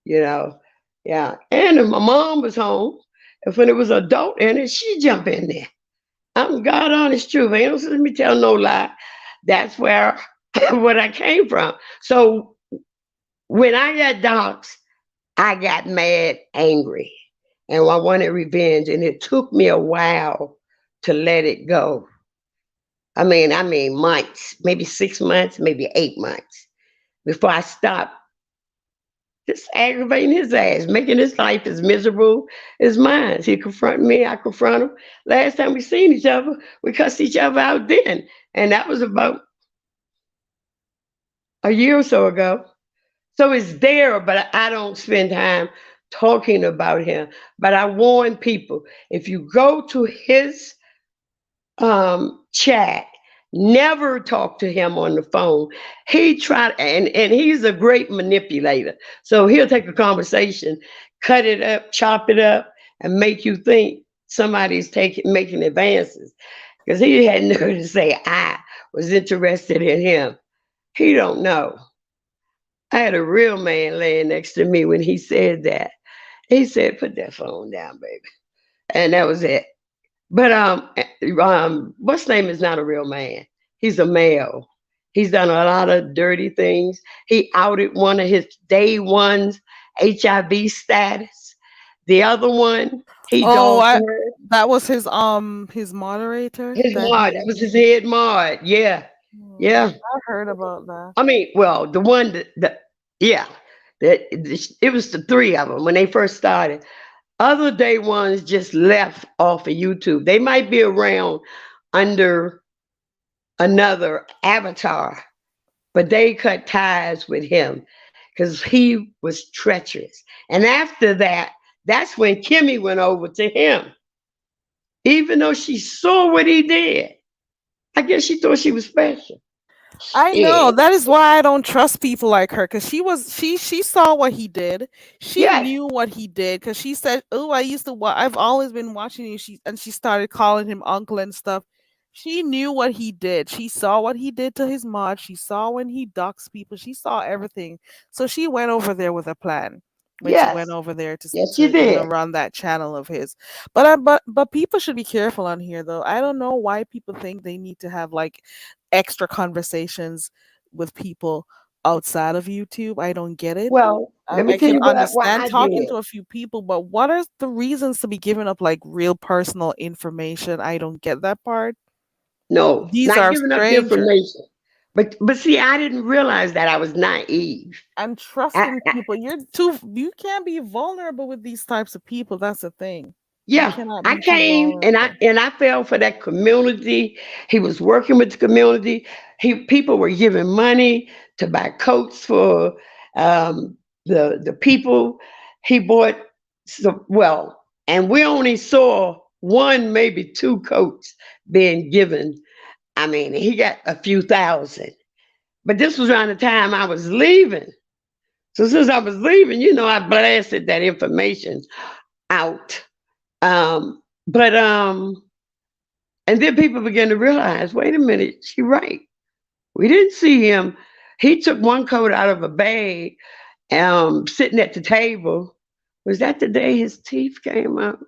you know. Yeah. And if my mom was home, if when it was adult in it, she jump in there. I'm God honest truth. Ain't no let me tell no lie. That's where what I came from. So when I got doxxed, I got mad, angry, and I wanted revenge. And it took me a while to let it go. I mean months, maybe 6 months, maybe 8 months before I stopped just aggravating his ass, making his life as miserable as mine. He confronted me, I confront him. Last time we seen each other, we cussed each other out then. And that was about a year or so ago. So it's there, but I don't spend time talking about him. But I warn people, if you go to his chat, never talk to him on the phone. He tried, and he's a great manipulator. So he'll take a conversation, cut it up, chop it up, and make you think somebody's making advances. Because he had no to say I was interested in him. He don't know. I had a real man laying next to me when he said that. He said, "Put that phone down, baby," and that was it. But what's name is not a real man. He's a male. He's done a lot of dirty things. He outed one of his day one's HIV status. The other one, he Oh, dogged her. that was his moderator His that mod, that he. was his head mod. Yeah, yeah. I heard about that. I mean, well, the one yeah, it was the three of them when they first started. Other day ones just left off of YouTube. They might be around under another avatar, but they cut ties with him because he was treacherous. And after that, that's when Kimmy went over to him, even though she saw what he did. I guess she thought she was special. I Yeah. know. That is why I don't trust people like her, because she saw what he did. She Yes. knew what he did, because she said, "Oh, I used to I've always been watching you." She started calling him uncle and stuff. She knew what he did. She saw what he did to his mod. She saw when he doxed people. She saw everything. So she went over there with a plan when she went Yes. over there to Yes, she did. run that channel of his. But people should be careful on here though. I don't know why people think they need to have like extra conversations with people outside of YouTube. I don't get it. Well, let me I tell can you why understand I talking did. to a few people, but what are the reasons to be giving up like real personal information? I don't get that part. No, These not are giving up strangers. information. But see, I didn't realize that I was naive. I'm I, trusting people. You can't be vulnerable with these types of people. That's the thing. You Yeah, cannot I be too came and I vulnerable. and I fell for that community. He was working with the community. People were giving money to buy coats for the people. He bought and we only saw one, maybe two coats being given. I mean, he got a few thousand. But this was around the time I was leaving. So since I was leaving, I blasted that information out. But and then people began to realize, wait a minute, she right. We didn't see him. He took one coat out of a bag, sitting at the table. Was that the day his teeth came out?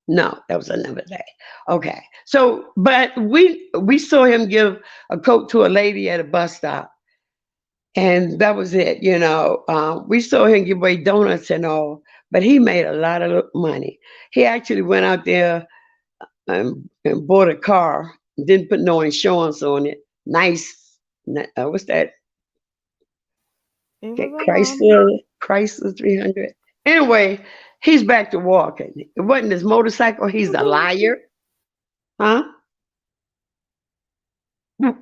No, that was another day. Okay. So, but we saw him give a coat to a lady at a bus stop, and that was it. We saw him give away donuts and all, but he made a lot of money. He actually went out there and bought a car, didn't put no insurance on it. Nice, what's that? It was Okay, a Chrysler 300. Anyway, he's back to walking. It wasn't his motorcycle. He's a hum. liar, huh?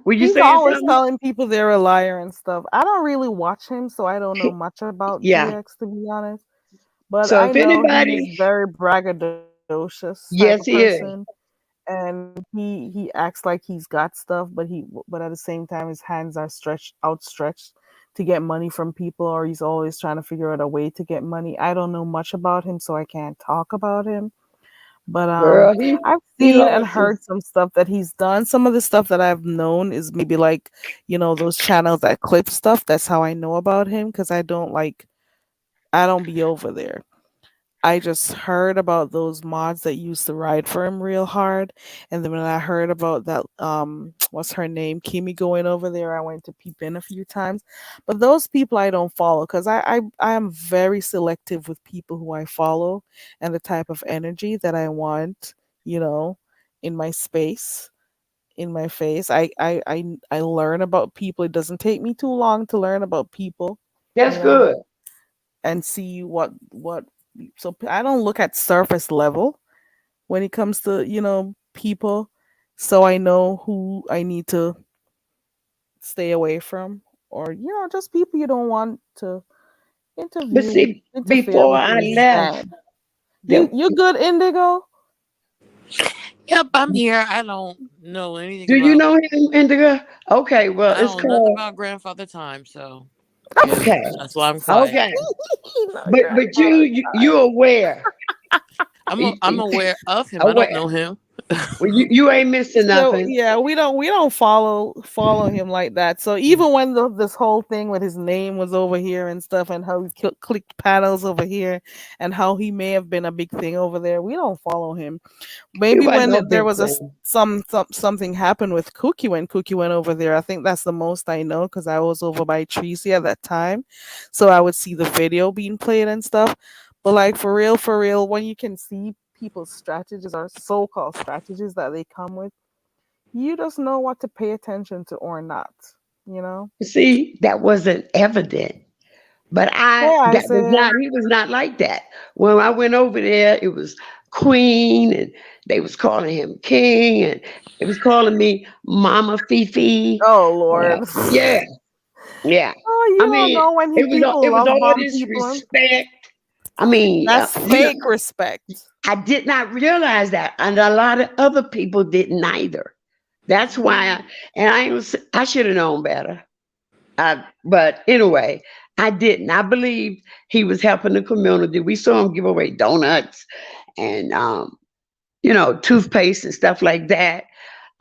Were you He's saying always something? telling people they're a liar and stuff. I don't really watch him, so I don't know much about Yeah. GX to be honest. But So I if know he's anybody, very braggadocious type yes, of he is. person, and he acts like he's got stuff, but at the same time his hands are outstretched to get money from people, or he's always trying to figure out a way to get money. I don't know much about him, so I can't talk about him. But Girl, I've he seen and lost heard his. some stuff that he's done. Some of the stuff that I've known is maybe like, those channels that clip stuff. That's how I know about him because I don't be over there. I just heard about those mods that used to ride for him real hard, and then when I heard about that, what's her name, Kimmy going over there, I went to peep in a few times. But those people I don't follow because I am very selective with people who I follow and the type of energy that I want, you know, in my space, in my face. I learn about people. It doesn't take me too long to learn about people, That's you know good. and see what I don't look at surface level when it comes to, people, so I know who I need to stay away from, or just people you don't want to But see, interfere before with I your left, stand. You the, you good, Indigo? Yep, I'm here. I don't know anything do you about. know him, Indigo? Okay, well, I it's don't know nothing called. about grandfather time, so Okay, that's why I'm quiet. okay. No, But grandpa. you aware? I'm aware of him. I don't Aware. know him. Well, you ain't missing So nothing. yeah, we don't follow him like that. So even when this whole thing with his name was over here and stuff, and how he clicked panels over here, and how he may have been a big thing over there, we don't follow him. He Maybe wasn't when no there big was thing. something happened with Cookie when Cookie went over there. I think that's the most I know because I was over by Tracy at that time, so I would see the video being played and stuff. But like for real, when you can see people's strategies or so-called strategies that they come with, you just know what to pay attention to or not. You know? See, that wasn't evident. But Hey, that was Isaiah. not, he was not like that. When I went over there, it was Queen, and they was calling him King, and they was calling me Mama Fifi. Oh Lord. Yeah, yeah. Oh, you I don't mean, know when it people was love all bomb this people. respect. I mean, That's fake respect. I did not realize that, and a lot of other people didn't either. That's why, Mm. and I should have known better. But anyway, I didn't. I believed he was helping the community. We saw him give away donuts and toothpaste and stuff like that.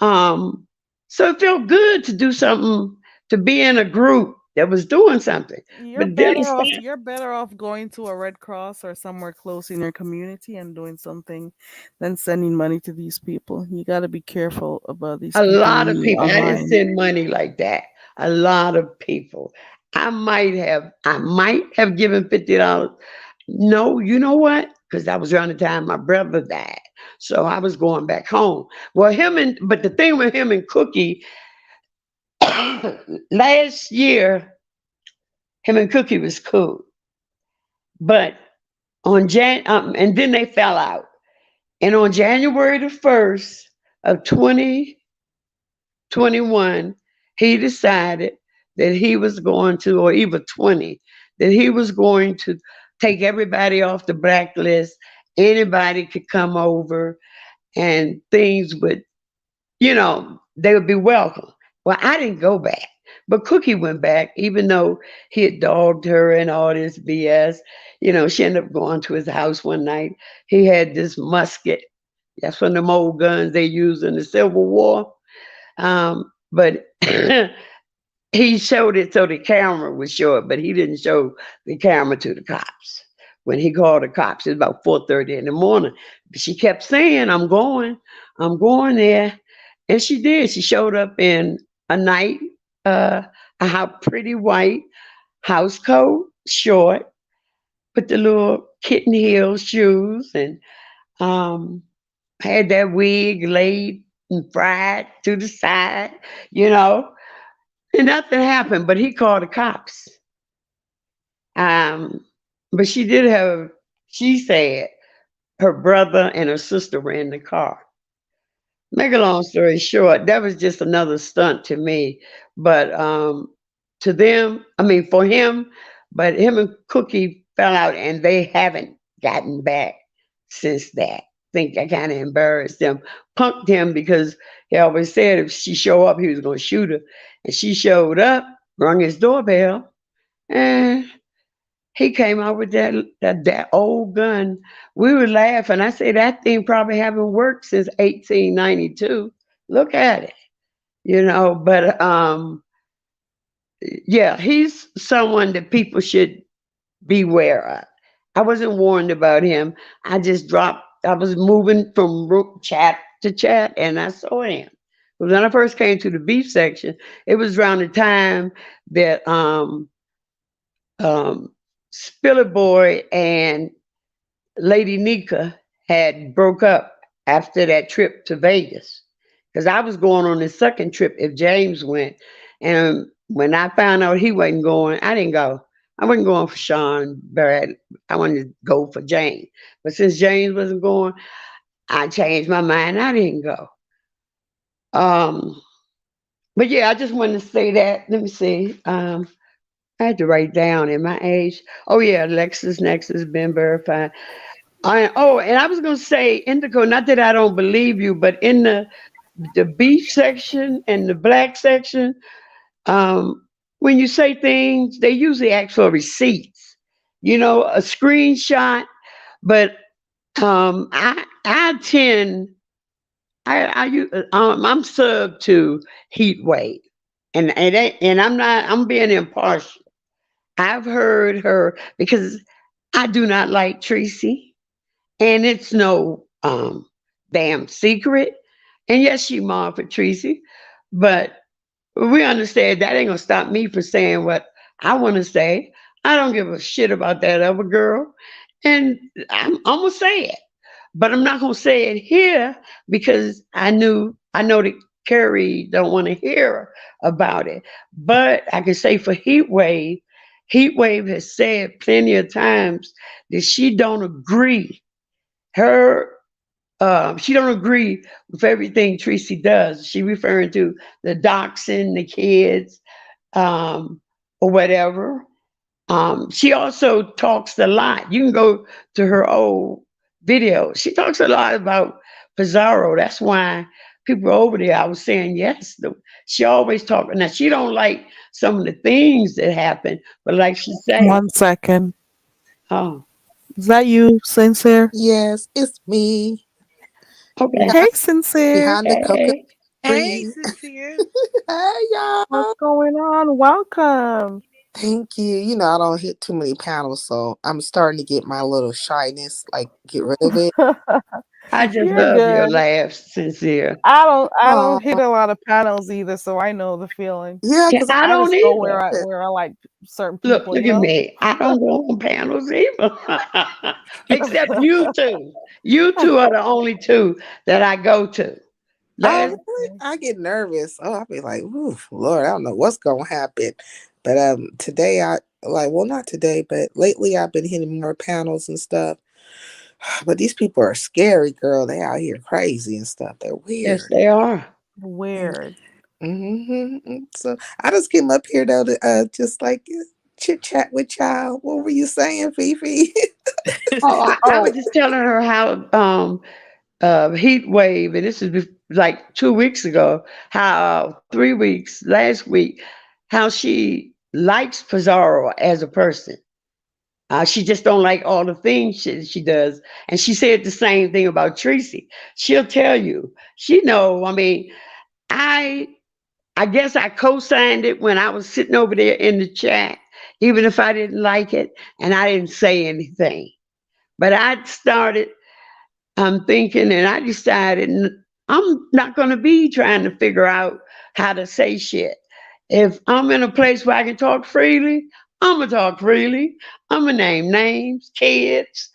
Um, so it felt good to do something, to be in a group that was doing something. You're But then it better off. stopped. You're better off going to a Red Cross or somewhere close in your community and doing something than sending money to these people. You got to be careful about these A people you lot of meet people. I didn't online. send money like that. A lot of people. I might have given $50. No, you know what? Because that was around the time my brother died. So I was going back home. Well, but the thing with him and Cookie, last year, him and Cookie was cool. But and then they fell out. And on January the 1st of 2021, he decided that he was going to, or even 20, that he was going to take everybody off the blacklist. Anybody could come over and things would, they would be welcome. Well, I didn't go back. But Cookie went back, even though he had dogged her and all this BS. She ended up going to his house one night. He had this musket. That's one of them old guns they used in the Civil War. But he showed it so the camera would show it, but he didn't show the camera to the cops. When he called the cops, it was about 4:30 in the morning. She kept saying, I'm going there. And she did. She showed up in a night, uh, pretty white house coat, short, with the little kitten heel shoes, and um, had that wig laid and fried to the side, you know. And nothing happened, but he called the cops. Um, but she said her brother and her sister were in the car. Make a long story short, that was just another stunt to me. But to them, I mean, for him, but him and Cookie fell out and they haven't gotten back since that. Think I kind of embarrassed them, punked him because he always said if she show up, he was going to shoot her. And she showed up, rung his doorbell, and he came out with that old gun. We were laughing. I said that thing probably haven't worked since 1892. Look at it, But yeah, he's someone that people should beware of. I wasn't warned about him. I just dropped. I was moving from chat to chat, and I saw him. But when I first came to the beef section, it was around the time that um, Spiller Boy and Lady Nika had broke up after that trip to Vegas. Because I was going on the second trip if James went. And when I found out he wasn't going, I didn't go. I wasn't going for Sean Barrett. I wanted to go for James. But since James wasn't going, I changed my mind. I didn't go. Um, but yeah, I just wanted to say that. Let me see. I had to write down in my age. Oh yeah, LexisNexis been verified. And I was gonna say, Indigo, not that I don't believe you, but in the beef section and the black section, um, when you say things, they usually ask for receipts, a screenshot. But I tend I'm sub to Heat Wave, and I'm being impartial. I've heard her because I do not like Tracy, and it's no damn secret. And yes, she mourned for Tracy, but we understand that ain't gonna stop me from saying what I want to say. I don't give a shit about that other girl, and I'm gonna say it, but I'm not gonna say it here because I know that Carrie don't want to hear about it. But I can say for Heat Wave has said plenty of times that she don't agree. Her she don't agree with everything Tracy does. She referring to the doxing the kids, um, or whatever. She also talks a lot. You can go to her old video. She talks a lot about Pizarro. That's why people over there. I was saying yes. She always talking. Now she don't like some of the things that happen, but like she say, 1 second. oh, Is that you, Sincere? Yes, it's me. okay, Behind, Hey, Sincere. behind the coconut hey, Hey, tree. Sincere. Hey, What's y'all. going on? Welcome. Thank you. I don't hit too many panels, so I'm starting to get my little shyness, like get rid of it. I just You're love your good. laugh, sincere. I don't hit Oh, a lot of panels either, so I know the feeling. yeah, Yeah, because I I don't just go either. where I like certain Look, people, look at me. I don't go on panels either. Except you two. You two are the only two that I go to. oh, Last really? I get nervous. Oh, I'll be like, ooh, Lord, I don't know what's gonna happen. But today I like, well, not today, but lately I've been hitting more panels and stuff. But these people are scary, girl. They out here crazy and stuff. They're yes, weird. they are. weird. So I just came up here though to just like chit chat with y'all. What were you saying, Fifi? Oh, I was Oh, just telling her how heat wave, and this is like 2 weeks ago, how 3 weeks last week, how she likes Pizarro as a person. She just don't like all the things she does. And she said the same thing about Tracy. She'll tell you. She know. I mean, I I guess I co-signed it when I was sitting over there in the chat, even if I didn't like it and I didn't say anything. But I started thinking, and I decided I'm not going to be trying to figure out how to say shit. If I'm in a place where I can talk freely, I'm gonna talk freely. I'm gonna name names, kids.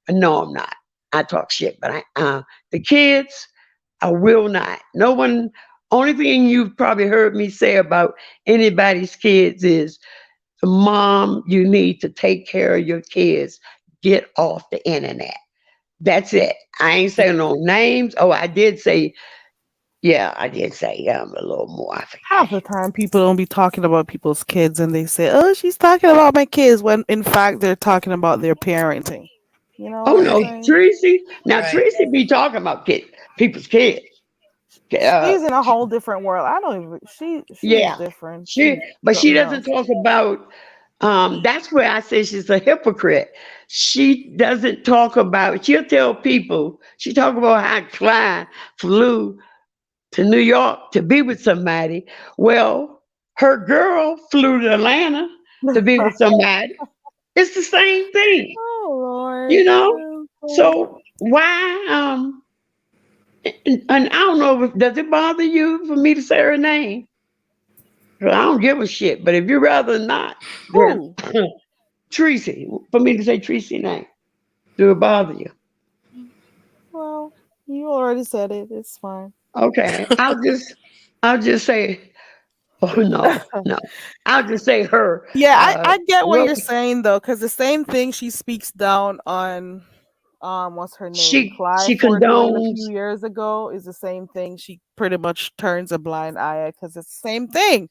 No, I'm not. I talk shit, but the kids, I will not. No one. Only thing you've probably heard me say about anybody's kids is, "Mom, you need to take care of your kids. Get off the internet." That's it. I ain't saying no names. Oh, I did say Yeah, I did say a little more. I Half forget. the time, people don't be talking about people's kids, and they say, "Oh, she's talking about my kids," when in fact they're talking about their parenting. You know Oh what I'm no, saying? Tracy. Now Right. Tracy be talking about people's kids. Uh, She's in a whole different world. I don't even. She's yeah, different. She's but she something doesn't else. talk about. That's where I say she's a hypocrite. She doesn't talk about. She'll tell people. She talk about how Klein flew to New York to be with somebody. Well, her girl flew to Atlanta to be with somebody. It's the same thing, Oh you Lord. know. So why? And I don't know if does it bother you for me to say her name? 'Cause I don't give a shit. But if you rather not, then Who? Tracy, for me to say Tracy name, do it bother you? Well, you already said it. It's fine. Okay, I'll just say, oh no, no, I'll just say her. Yeah, I get what you're Rose, saying though, because the same thing she speaks down on what's her name? she Clyde for doing a few condones years ago is the same thing she pretty much turns a blind eye at because it's the same thing.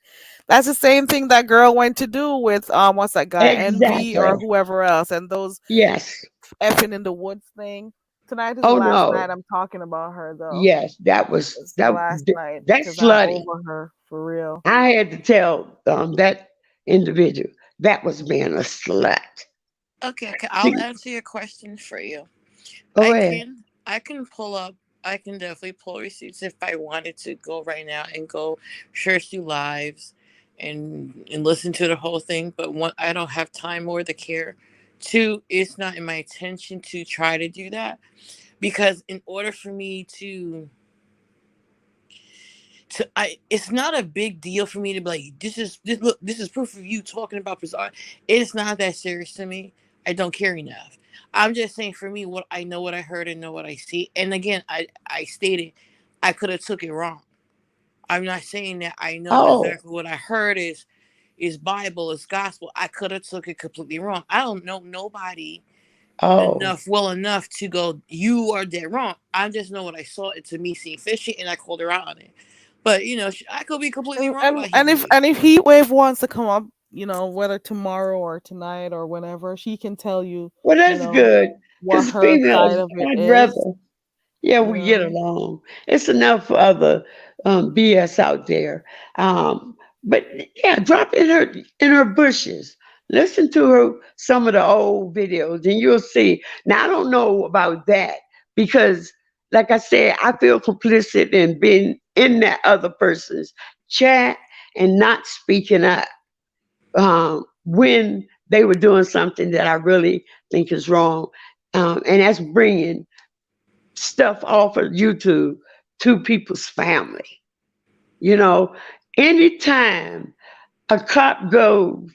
That's the same thing that girl went to do with what's that guy? Envy or exactly. whoever else and those Yes. effing in the woods thing. Tonight is the Oh last no. night I'm talking about her though. Yes, that was It's the last night that's because I'm slutty. over her for real. I had to tell that individual that was being a slut. Okay, okay. She, I'll answer your question for you. go ahead. I can pull up. I can definitely pull receipts if I wanted to go right now and go search through lives and listen to the whole thing. But one, I don't have time or the care. Two, it's not in my intention to try to do that because in order for me to I it's not a big deal for me to be like this is proof of you talking about bizarre. It's not that serious to me. I don't care enough. I'm just saying for me what I know, what I heard, and know what I see. And again, I stated I could have took it wrong. I'm not saying that I know Oh, exactly what I heard is Bible, is gospel. I could have took it completely wrong. I don't know nobody oh, enough to go, you are dead wrong. I just know what I saw. It to me seemed fishy, and I called her out on it. But I could be completely And wrong and, about Heat and if Wave. and if Heat Wave wants to come up, whether tomorrow or tonight or whenever, she can tell you, well, you that's know, good what because her females, side of it I'd is, rather. Yeah, you we get know. along. It's enough other BS out there. But yeah, drop in her bushes. Listen to her some of the old videos, and you'll see. Now I don't know about that because, like I said, I feel complicit in being in that other person's chat and not speaking up when they were doing something that I really think is wrong, and that's bringing stuff off of YouTube to people's family. You know, anytime a cop goes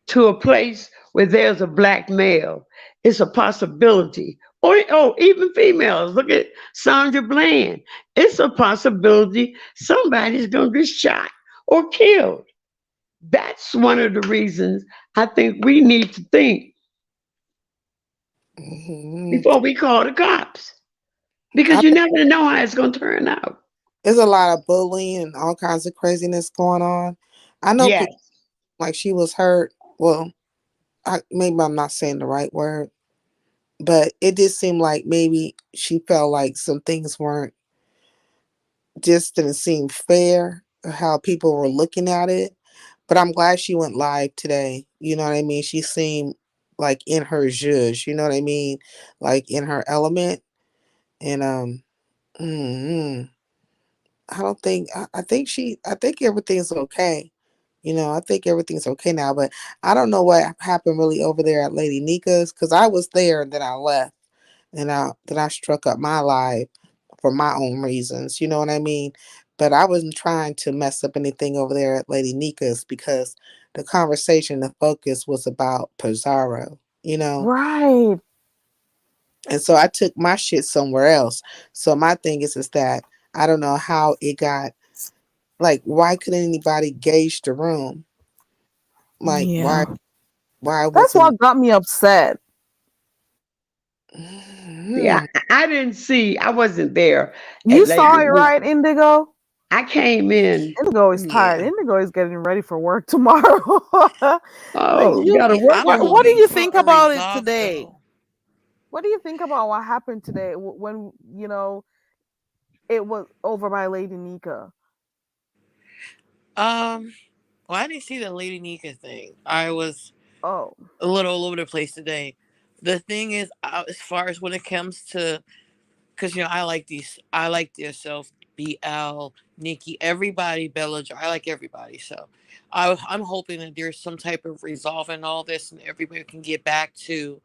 to a place where there's a black male, it's a possibility. Or even females. Look at Sandra Bland. It's a possibility somebody's going to get shot or killed. That's one of the reasons I think we need to think Hmm. before we call the cops I because you never know how it's going to turn out. There's a lot of bullying and all kinds of craziness going on. I know Yes. people like she was hurt. Well, maybe I'm not saying the right word, but it did seem like maybe she felt like some things weren't just didn't seem fair how people were looking at it. But I'm glad she went live today. You know what I mean? She seemed like in her zhuzh, you know what I mean? Like in her element. And mm, I don't think I think everything's okay. I think everything's okay now, but I don't know what happened really over there at Lady Nika's because I was there and then I left and I struck up my life for my own reasons. You know what I mean? But I wasn't trying to mess up anything over there at Lady Nika's because the conversation, the focus was about Pizarro. Right. And so I took my shit somewhere else. So my thing is that I don't know how it got like why couldn't anybody gauge the room? Like Yeah. why That's wasn't what got me upset. See, I, hmm, I didn't see, I wasn't there You at saw Lady it, right, Nika's. Indigo? I came in. Indigo is tired. Yeah. Indigo is getting ready for work tomorrow. Like Oh, you, gotta Yeah, work I'm what do tomorrow. hoping you for think a about it resolve today? though. What do you think about what happened today when it was over by Lady Nika? Um, well, I didn't see the Lady Nika thing. I was Oh, a little all over the place today. The thing is, as far as when it comes to, because I like yourself, BL, Nikki, everybody, Bella, I like everybody. So, I'm hoping that there's some type of resolve in all this, and everybody can get back to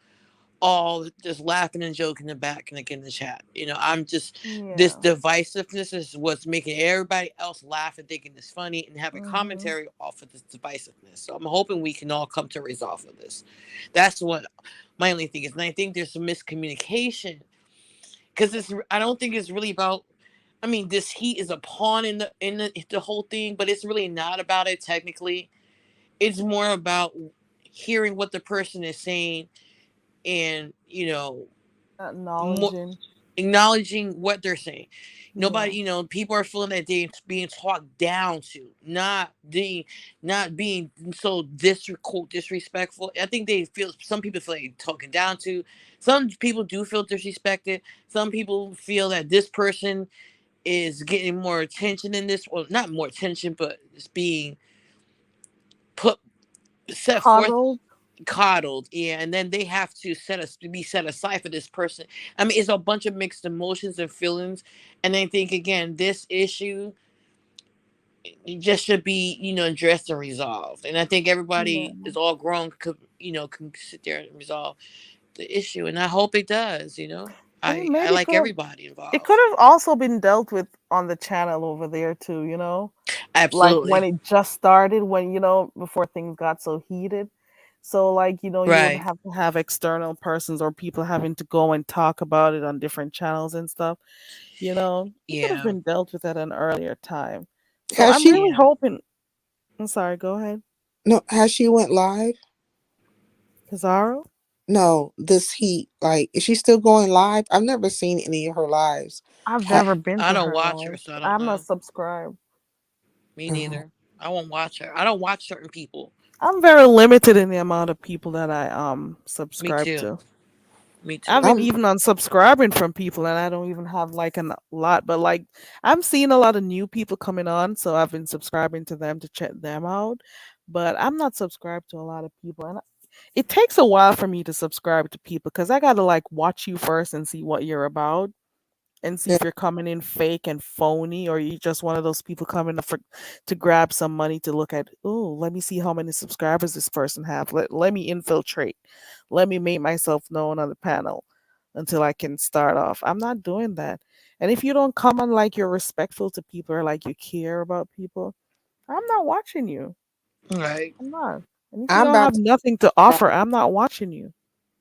all just laughing and joking in the back and like in the chat. I'm just this yeah. divisiveness is what's making everybody else laugh and thinking it's funny and having Mhm. commentary off of this divisiveness. So I'm hoping we can all come to a resolve of this. That's what my only thing is, and I think there's some miscommunication because I don't think it's really about. I mean, this heat is a pawn in the whole thing, but it's really not about it technically. It's more about hearing what the person is saying and more Acknowledging. acknowledging what they're saying. Yeah. Nobody, people are feeling that they're being talked down to, not being so disrespectful. I think they feel some people feel like talking down to. Some people do feel disrespected. Some people feel that this person is getting more attention in this, well, not more attention, but it's being put set forth, Coddled. coddled, yeah, and then they have to be set aside for this person. I mean, it's a bunch of mixed emotions and feelings, and I think again, this issue it just should be addressed and resolved. And I think Yeah. everybody is all grown, can sit there and resolve the issue, and I hope it does. I mean, I maybe like everybody it could involved. have also been dealt with on the channel over there too, like when Absolutely. it just started, when before things got so heated. So like, you would Right. have to have external persons or people having to go and talk about it on different channels and stuff. It could have Yeah. been dealt with at an earlier time. So Has I'm she? really Yeah. hoping. I'm sorry, go ahead. No. Has she went live? Pizarro? No. This heat. Like, is she still going live? I've never seen any of her lives. I've Ha- never been I to don't her watch her, live. so I don't I'm not know. subscribed. Me uh-huh. neither. I won't watch her. I don't watch certain people. I'm very limited in the amount of people that I Me subscribe too. to. Me too. I've been I'm. even unsubscribing from people, and I don't even have like a lot. But like, I'm seeing a lot of new people coming on, so I've been subscribing to them to check them out. But I'm not subscribed to a lot of people, and it takes a while for me to subscribe to people because I gotta like watch you first and see what you're about and see Yeah. if you're coming in fake and phony, or you just one of those people coming to grab some money to look at. Oh, let me see how many subscribers this person have. Let me infiltrate. Let me make myself known on the panel until I can start off. I'm not doing that. And if you don't come on like you're respectful to people or like you care about people, I'm not watching you. Right. I'm not. And if you I'm don't about have to. nothing to offer, I'm not watching you.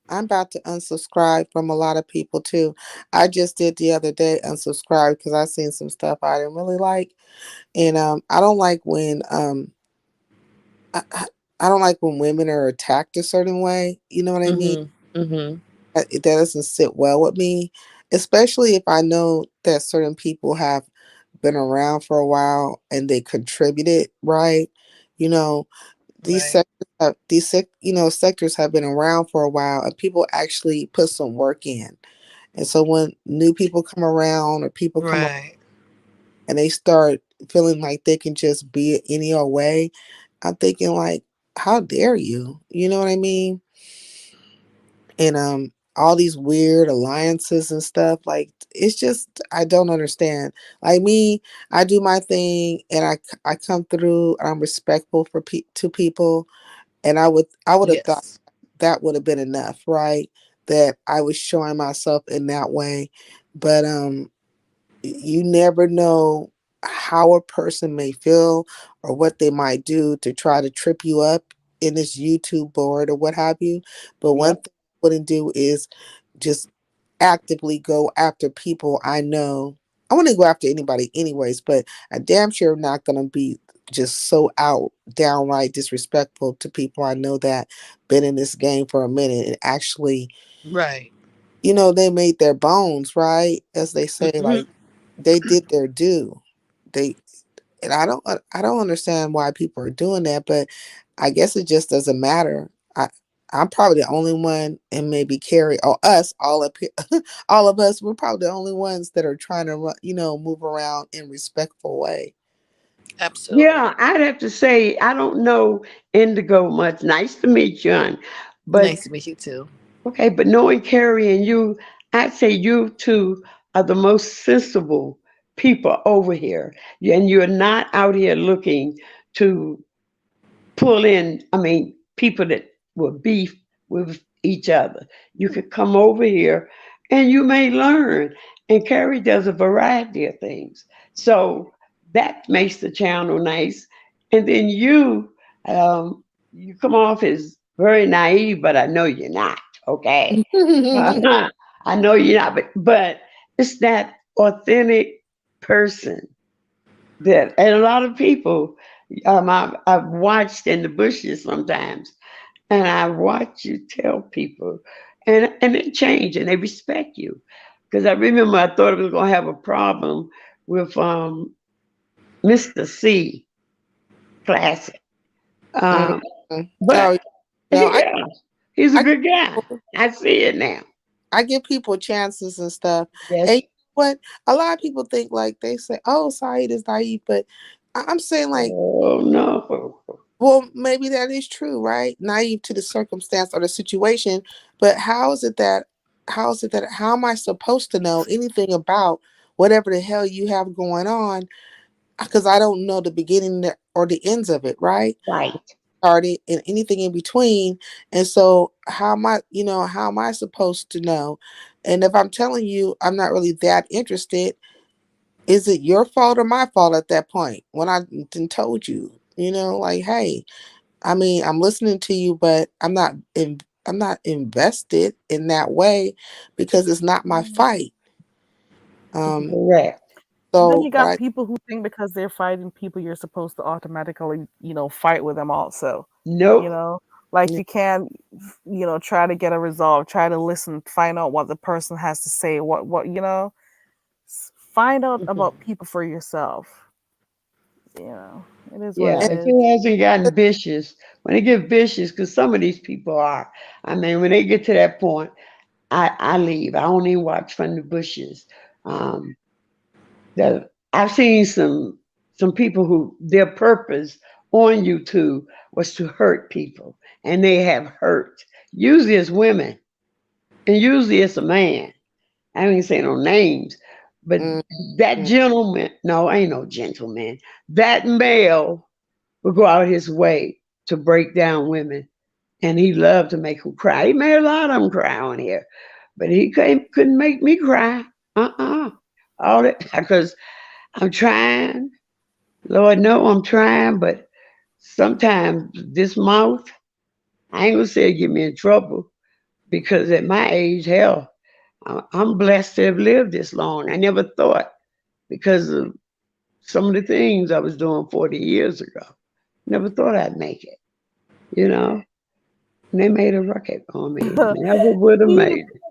I'm about to unsubscribe from a lot of people too. I just did the other day unsubscribe because I seen some stuff I didn't really like, and I don't like when I, I I don't like when women are attacked a certain way. You know what I mean? Mhm. Mhm. That doesn't sit well with me, especially if I know that certain people have been around for a while and they contributed, right? You know, these Right. sectors sectors have been around for a while and people actually put some work in. And so when new people come around or people come around Right. and they start feeling like they can just be it any old way, I'm thinking like, how dare you? You know what I mean? And all these weird alliances and stuff, like it's just I don't understand. Like me, I do my thing and I come through and I'm respectful to people, and I would have thought Yes. that would have been enough, right? That I was showing myself in that way. But you never know how a person may feel or what they might do to try to trip you up in this YouTube board or what have you. But one Yep. thing I wouldn't do is just actively go after people I know. I wouldn't go after anybody anyways, but I damn sure not gonna be just so out downright disrespectful to people I know that been in this game for a minute and actually, Right. they made their bones, right? As they say, Mhm. like they did their due. They and I don't understand why people are doing that, but I guess it just doesn't matter. I'm probably the only one, and maybe Carrie or us all up here, all of us. We're probably the only ones that are trying to move around in respectful way. Absolutely. Yeah, I'd have to say I don't know Indigo much. Nice to meet you, hon. But Nice to meet you too. okay, but knowing Carrie and you, I'd say you two are the most sensible people over here. And you're not out here looking to pull in, I mean, people that will beef with each other. You could come over here and you may learn. And Carrie does a variety of things. So that makes the channel nice. And then you come off as very naive, but I know you're not. Okay. I know you're not, but it's that authentic person that, and a lot of people, I've watched in the bushes sometimes, and I watch you tell people, and they change and they respect you. Because I remember I thought I was going to have a problem with Mr. C Classic, Mm, um, oh but no, yeah, he's a I good guy. I see it now. I give people chances and stuff. Yes. And you know what? A lot of people think like they say, "Oh, Saeed is naive," but I'm saying like, Oh no. well, maybe that is true, right? Naive to the circumstance or the situation, but how is it that? How is it that? How am I supposed to know anything about whatever the hell you have going on? Because I don't know the beginning or the ends of it, right? Right. Started and anything in between. And so how am I supposed to know? And if I'm telling you I'm not really that interested, is it your fault or my fault at that point when I didn't told you, like, hey, I mean, I'm listening to you, but I'm not invested in that way because it's not my fight. Um, Correct. Then so you what got people who think because they're fighting people, you're supposed to automatically, fight with them also. You Nope. know, like yeah, you can't, try to get a resolve, try to listen, find out what the person has to say, find out about people for yourself. It is what Yeah, it and if is. it hasn't gotten vicious, when it get vicious, because some of these people are. I mean, when they get to that point, I leave. I only watch from the bushes. Um, I've seen some people who their purpose on YouTube was to hurt people, and they have hurt. Usually it's women, and usually it's a man. I ain't say no names, but mm, that mm, gentleman, no, ain't no gentleman. That male would go out his way to break down women, and he loved to make them cry. He made a lot of them cry on here, but he couldn't make me cry. All that because I'm trying. Lord know I'm trying, but sometimes this mouth, I ain't gonna say it get me in trouble because at my age, hell, I'm blessed to have lived this long. I never thought because of some of the things I was doing 40 years ago. Never thought I'd make it, you know. And they made a record on me. Never would have Pete, made it.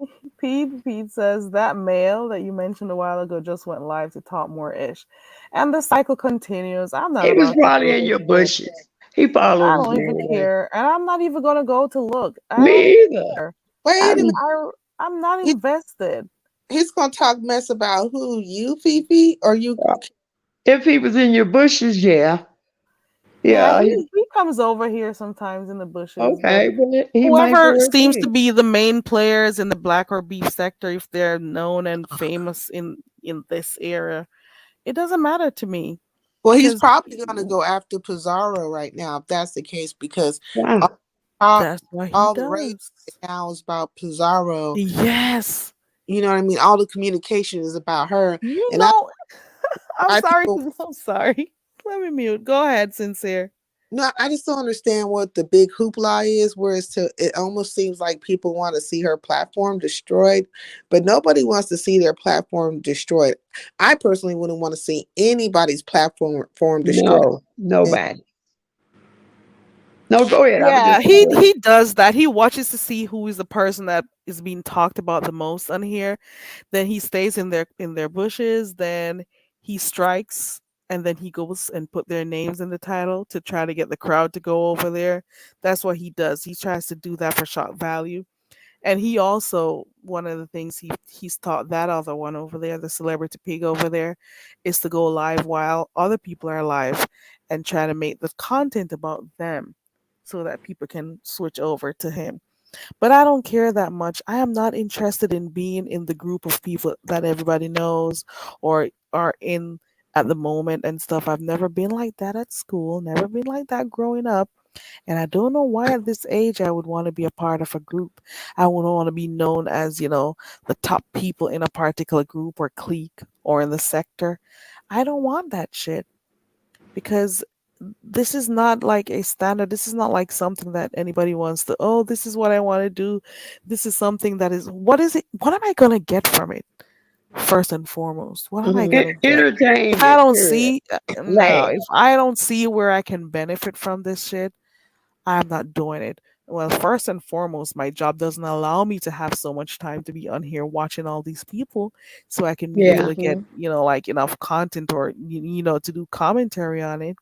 Pete says that male that you mentioned a while ago just went live to talk more ish, and the cycle continues. I'm not He was about to probably deal in with your shit. bushes. He I follows don't me even anyway. care, and I'm not even gonna go to look. I Me don't even either. care. wait a minute. I'm, I'm not He, invested. he's gonna talk mess about who, you, Fifi, or you? if he was in your bushes, yeah. Yeah, Yeah, he comes over here sometimes in the bushes, but okay, but he might whoever go seems to again. be the main players in the black or beef sector, if they're known and famous in this era, it doesn't matter to me Well, he's because probably gonna go after Pizarro right now if that's the case because Wow. all all, that's what he all the rage does. right now is about Pizarro. Yes, You know what I mean? All the communication is about her, you and know. I'm I sorry. people I'm sorry. Let me mute. Go ahead, sincere. no, I just don't understand what the big hoopla is. Whereas it almost seems like people want to see her platform destroyed, but nobody wants to see their platform destroyed. I personally wouldn't want to see anybody's platform destroyed. No, nobody. No, go ahead. I was Yeah, just he does that. He watches to see who is the person that is being talked about the most on here. Then he stays in their bushes. Then he strikes and then he goes and put their names in the title to try to get the crowd to go over there. That's what he does. He tries to do that for shock value. And he also, one of the things he's taught that other one over there, the celebrity pig over there, is to go live while other people are live and try to make the content about them so that people can switch over to him. But I don't care that much. I am not interested in being in the group of people that everybody knows or are in at the moment and stuff. I've never been like that at school, never been like that growing up. And I don't know why at this age I would want to be a part of a group. I would want to be known as, the top people in a particular group or clique or in the sector. I don't want that shit because this is not like a standard. This is not like something that anybody wants to, oh, this is what I want to do. This is something that is, what is it? What am I going to get from it? First and foremost, what am I going to get? If I Entertainment, don't period. see, no, Laugh. if I don't see where I can benefit from this shit, I'm not doing it. Well, first and foremost, my job doesn't allow me to have so much time to be on here watching all these people so I can be able Yeah. to get, like enough content or, to do commentary on it.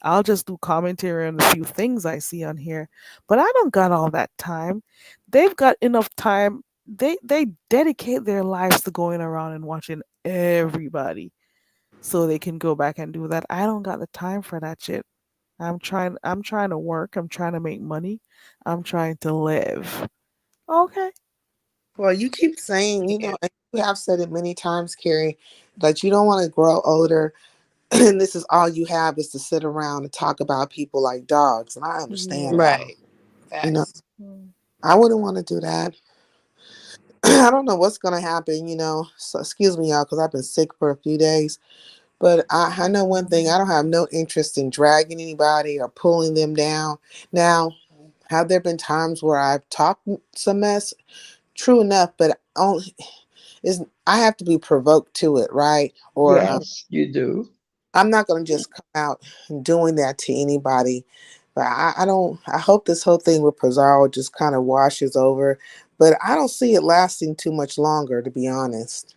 I'll just do commentary on the few things I see on here. But I don't got all that time. They've got enough time. They dedicate their lives to going around and watching everybody so they can go back and do that. I don't got the time for that shit. I'm trying to work, I'm trying to make money, I'm trying to live. Okay. Well, you keep saying, and you have said it many times, Carrie, that you don't want to grow older and this is all you have is to sit around and talk about people like dogs. And I understand that. Yeah. Right. You know, Facts. Mm. I wouldn't want to do that. I don't know what's going to happen, So excuse me, y'all, because I've been sick for a few days. But I know one thing, I don't have no interest in dragging anybody or pulling them down. Now, have there been times where I've talked some mess? True enough, but only is I have to be provoked to it, right? Or Yes, you do. I'm not going to just come out doing that to anybody. But I don't, I hope this whole thing with Pizarro just kind of washes over. But I don't see it lasting too much longer, to be honest.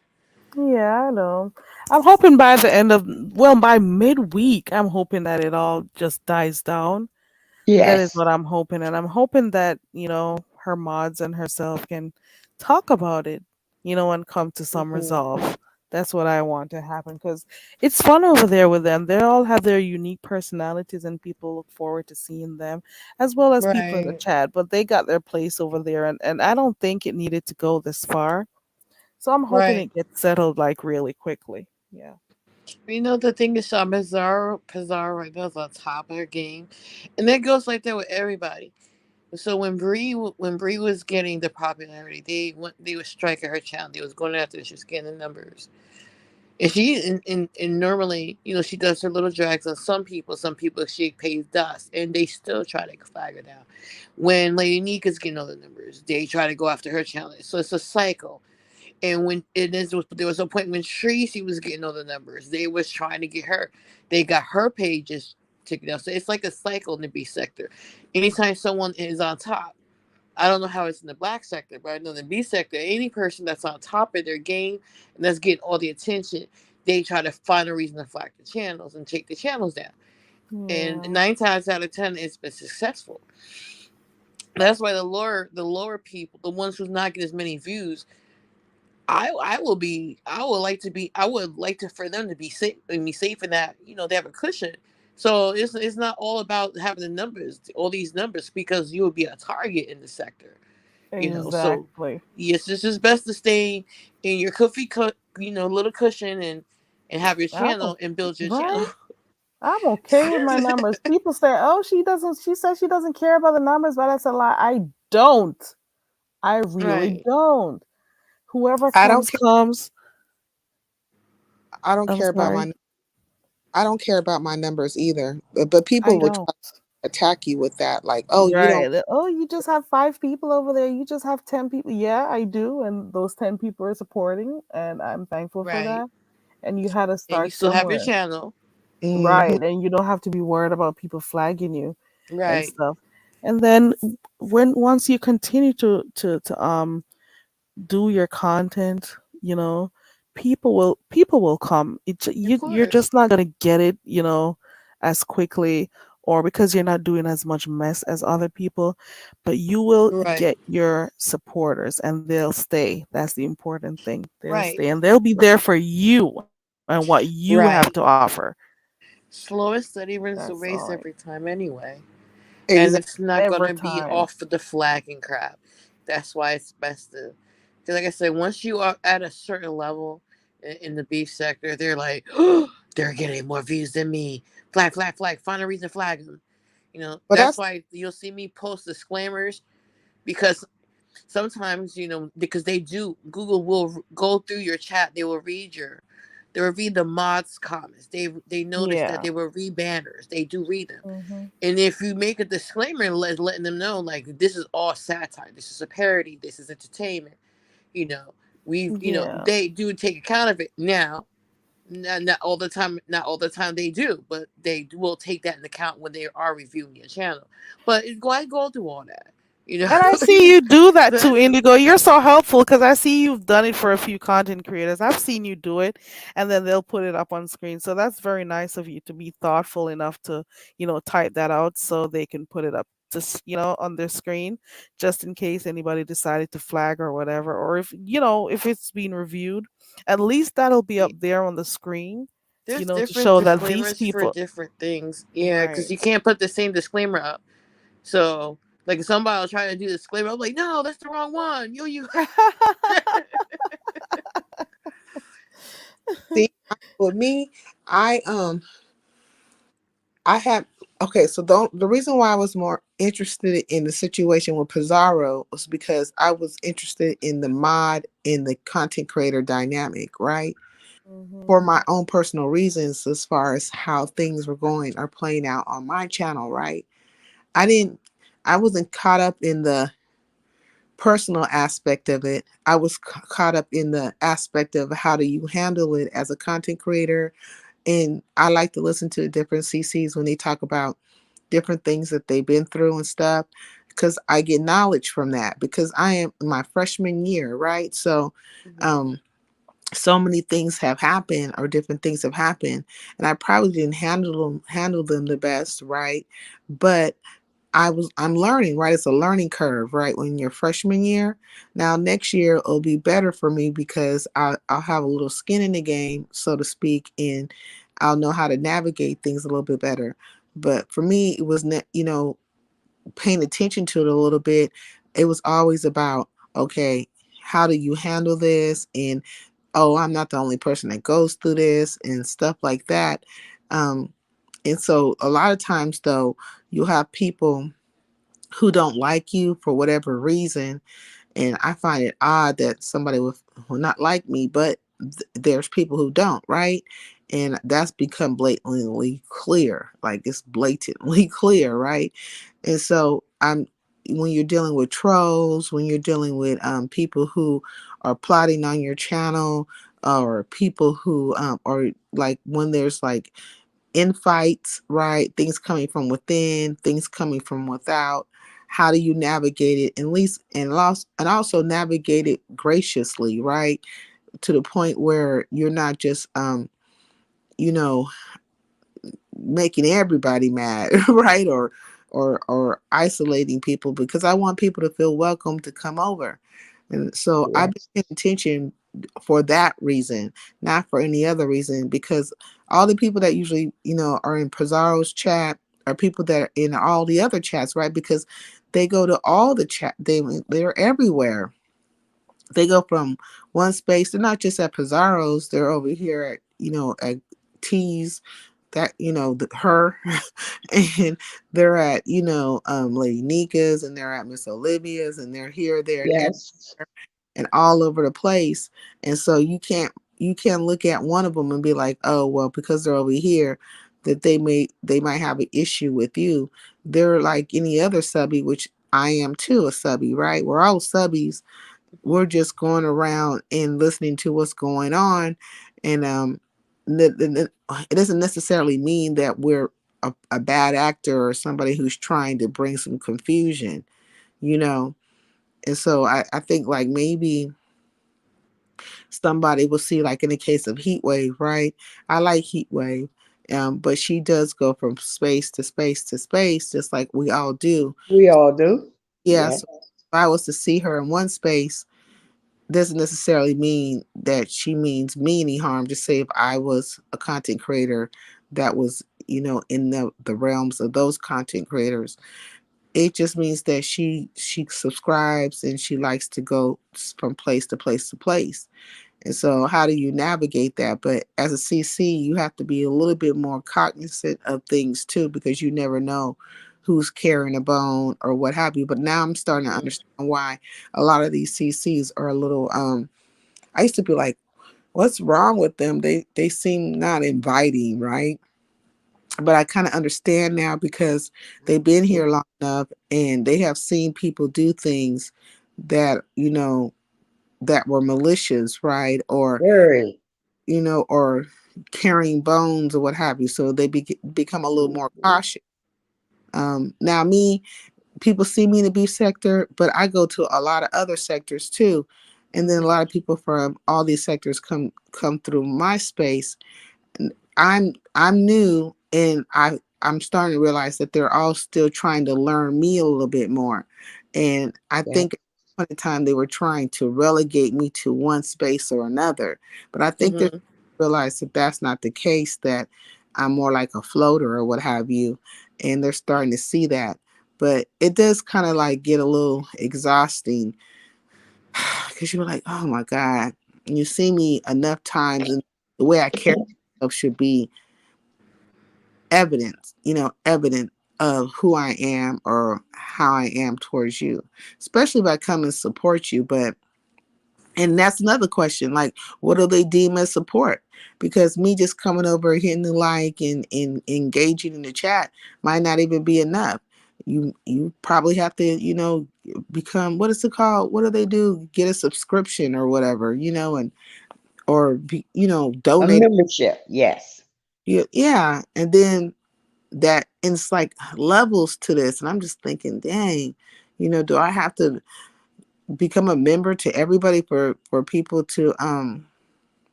Yeah, I know. I'm hoping by the end of, well, by midweek, I'm hoping that it all just dies down. That is Yes. what I'm hoping. And I'm hoping that, her mods and herself can talk about it, and come to some Hmm. resolve. That's what I want to happen because it's fun over there with them. They all have their unique personalities and people look forward to seeing them as well as people in the Right. chat. But they got their place over there and I don't think it needed to go this far. So I'm hoping Right. it gets settled like really quickly. Yeah. The thing is, Pizarro right now is on top of her game, and that goes like that with everybody. So when Bree was getting the popularity, they was striking her channel. They was going after her. She was getting the numbers. And and normally, she does her little drags on some people. Some people she pays dust, and they still try to flag her down. When Lady Nika's getting all the numbers, they try to go after her channel. So it's a cycle. And there was a point when Tracy was getting all the numbers, they was trying to get her. They got her pages taken down. So it's like a cycle in the B sector. Anytime someone is on top, I don't know how it's in the black sector, but I know in the B sector, any person that's on top of their game and that's getting all the attention, they try to find a reason to flag the channels and take the channels down. And Yeah. 9 times out of 10, it's been successful. That's why the lower people, the ones who's not getting as many views, I would like to for them to be safe in that, they have a cushion. So it's not all about having the numbers, all these numbers, because you will be a target in the sector. So Exactly. yes, it's just best to stay in your little cushion, and have your I'm channel and build your channel. right. I'm okay with my numbers. People say, "Oh, she says she doesn't care about the numbers," but that's a lie. I don't. I really Right. don't. Whoever I don't comes care. comes. I don't I'm care about sorry. my. I don't care about my numbers either. But I people would don't. try to attack you with that, like, oh, you don't. Right. Oh, you just have 5 people over there. You just have 10 people. Yeah, I do, and those 10 people are supporting, and I'm thankful for Right. that. And you had to And you start still have your somewhere. channel. Hmm. Right, and you don't have to be worried about people flagging you and Right. stuff. And then when once you continue to do your content, you know, people will come. Of You're course. just not gonna get it, as quickly, or because you're not doing as much mess as other people, but you will Right. get your supporters and they'll stay. That's the important thing. They'll Right. stay and they'll be there for you and what you have Right. to offer. Slow and steady wins the That's race all. every time anyway. And Exactly. it's not Every gonna be time. off of the flag and crap. That's why it's best to, because like I said, once you are at a certain level in the beef sector, they're like, oh, they're getting more views than me. Flag, flag, flag. Find a reason to flag them. But That's that's why you'll see me post disclaimers, because sometimes because they do, Google will go through your chat, they will read the mods comments, they notice that Yeah. they will read banners, they do read them. Hmm. And if you make a disclaimer letting them know, like, this is all satire, this is a parody, this is entertainment, you know Yeah. they do take account of it. Now, not all the time, they do, but will take that into account when they are reviewing your channel. But why go through all that, you know And I see you do that too, That's Indigo. You're so helpful because I see you've done it for a few content creators. I've seen you do it, and then they'll put it up on screen. So that's very nice of you to be thoughtful enough to, type that out so they can put it up just, on their screen, just in case anybody decided to flag or whatever, or if it's being reviewed, at least that'll be up there on the screen, there's to different show that these disclaimers for people, different things. Yeah, because right. you can't put the same disclaimer up. So, like, if somebody will try to do the disclaimer, I'm like, no, that's the wrong one. You. see with me. I I had okay. So the reason why I was more interested in the situation with Pizarro was because I was interested in the mod in the content creator dynamic, right? Hmm. For my own personal reasons, as far as how things were going or playing out on my channel, right? I didn't. I wasn't caught up in the personal aspect of it. I was caught up in the aspect of how do you handle it as a content creator. And I like to listen to different CCs when they talk about different things that they've been through and stuff, because I get knowledge from that, because I am in my freshman year, right? So um so many things have happened, or different things have happened, and I probably didn't handle them the best, right? But I'm learning, right? It's a learning curve, right? When you're freshman year. Now next year it'll be better for me because I'll have a little skin in the game, so to speak, and I'll know how to navigate things a little bit better. But for me, it was paying attention to it a little bit. It was always about, okay, how do you handle this? And oh, I'm not the only person that goes through this and stuff like that. Um, and so a lot of times though, you'll have people who don't like you for whatever reason. And I find it odd that somebody will not like me, but there's people who don't, right? And that's become blatantly clear. Like it's blatantly clear, right? And so when you're dealing with trolls, when you're dealing with people who are plotting on your channel, or people who or like when there's like infights, right? Things coming from within, things coming from without. How do you navigate it, and least and lost, and also navigate it graciously, right? To the point where you're not just you know, making everybody mad, right? Or isolating people, because I want people to feel welcome to come over. And so I've been Yes. paying attention for that reason, not for any other reason, because all the people that usually, are in Pizarro's chat are people that are in all the other chats, right? Because they go to all the chat, they're everywhere. They go from one space. They're not just at Pizarro's, they're over here at, at T's, that her and they're at Lady Nika's, and they're at Miss Olivia's, and they're here, there, and Yes. and all over the place. And so you can't look at one of them and be like, oh well, because they're over here, that they might have an issue with you. They're like any other subby, which I am too, a subby, right? We're all subbies. We're just going around and listening to what's going on. And it doesn't necessarily mean that we're a bad actor or somebody who's trying to bring some confusion, you know. And so I think like maybe somebody will see, like in the case of Heat Wave, right? I like Heat Wave. But she does go from space to space to space, just like we all do. We all do. Yeah, Yes. so if I was to see her in one space, doesn't necessarily mean that she means me any harm. Just say if I was a content creator that was, in the realms of those content creators, it just means that she subscribes and she likes to go from place to place to place. And so how do you navigate that? But as a CC, you have to be a little bit more cognizant of things too, because you never know who's carrying a bone or what have you. But now I'm starting to Mhm. understand why a lot of these CCs are a little I used to be like, what's wrong with them? They seem not inviting, right? But I kind of understand now because they've been here long enough and they have seen people do things that, that were malicious, right? Very. Or carrying bones or what have you. So they become a little more cautious. Now, me, people see me in the beef sector, but I go to a lot of other sectors too. And then a lot of people from all these sectors come through my space. I'm new, and I'm starting to realize that they're all still trying to learn me a little bit more. And I Yeah. think at the time they were trying to relegate me to one space or another. But I think they Mhm. realize that that's not the case, that I'm more like a floater or what have you. And they're starting to see that. But it does kind of like get a little exhausting because you're like, oh my God, you see me enough times, and the way I carry myself should be evidence, evident of who I am or how I am towards you, especially if I come and support you. And that's another question, like, what do they deem as support? Because me just coming over, hitting the like and engaging in the chat might not even be enough. You probably have to, become, what is it called? What do they do? Get a subscription or whatever, and or be, A donate. membership. Yes. Yeah. And then and it's like levels to this, and I'm just thinking, dang, do I have to become a member to everybody for people to I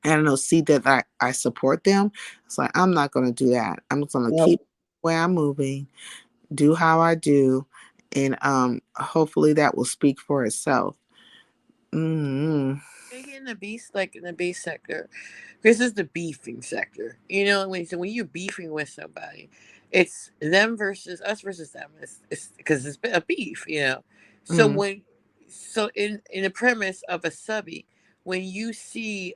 don't know, see that I support them? It's like, I'm not going to do that. I'm just going to keep Nope. the way I'm moving, do how I do, and hopefully that will speak for itself. Mm-hmm. Maybe in the beast, like in the beast sector, this is the beefing sector. When you're beefing with somebody, it's them versus them. It's because it's a beef. So Mm-hmm. when so in the premise of a subby, when you see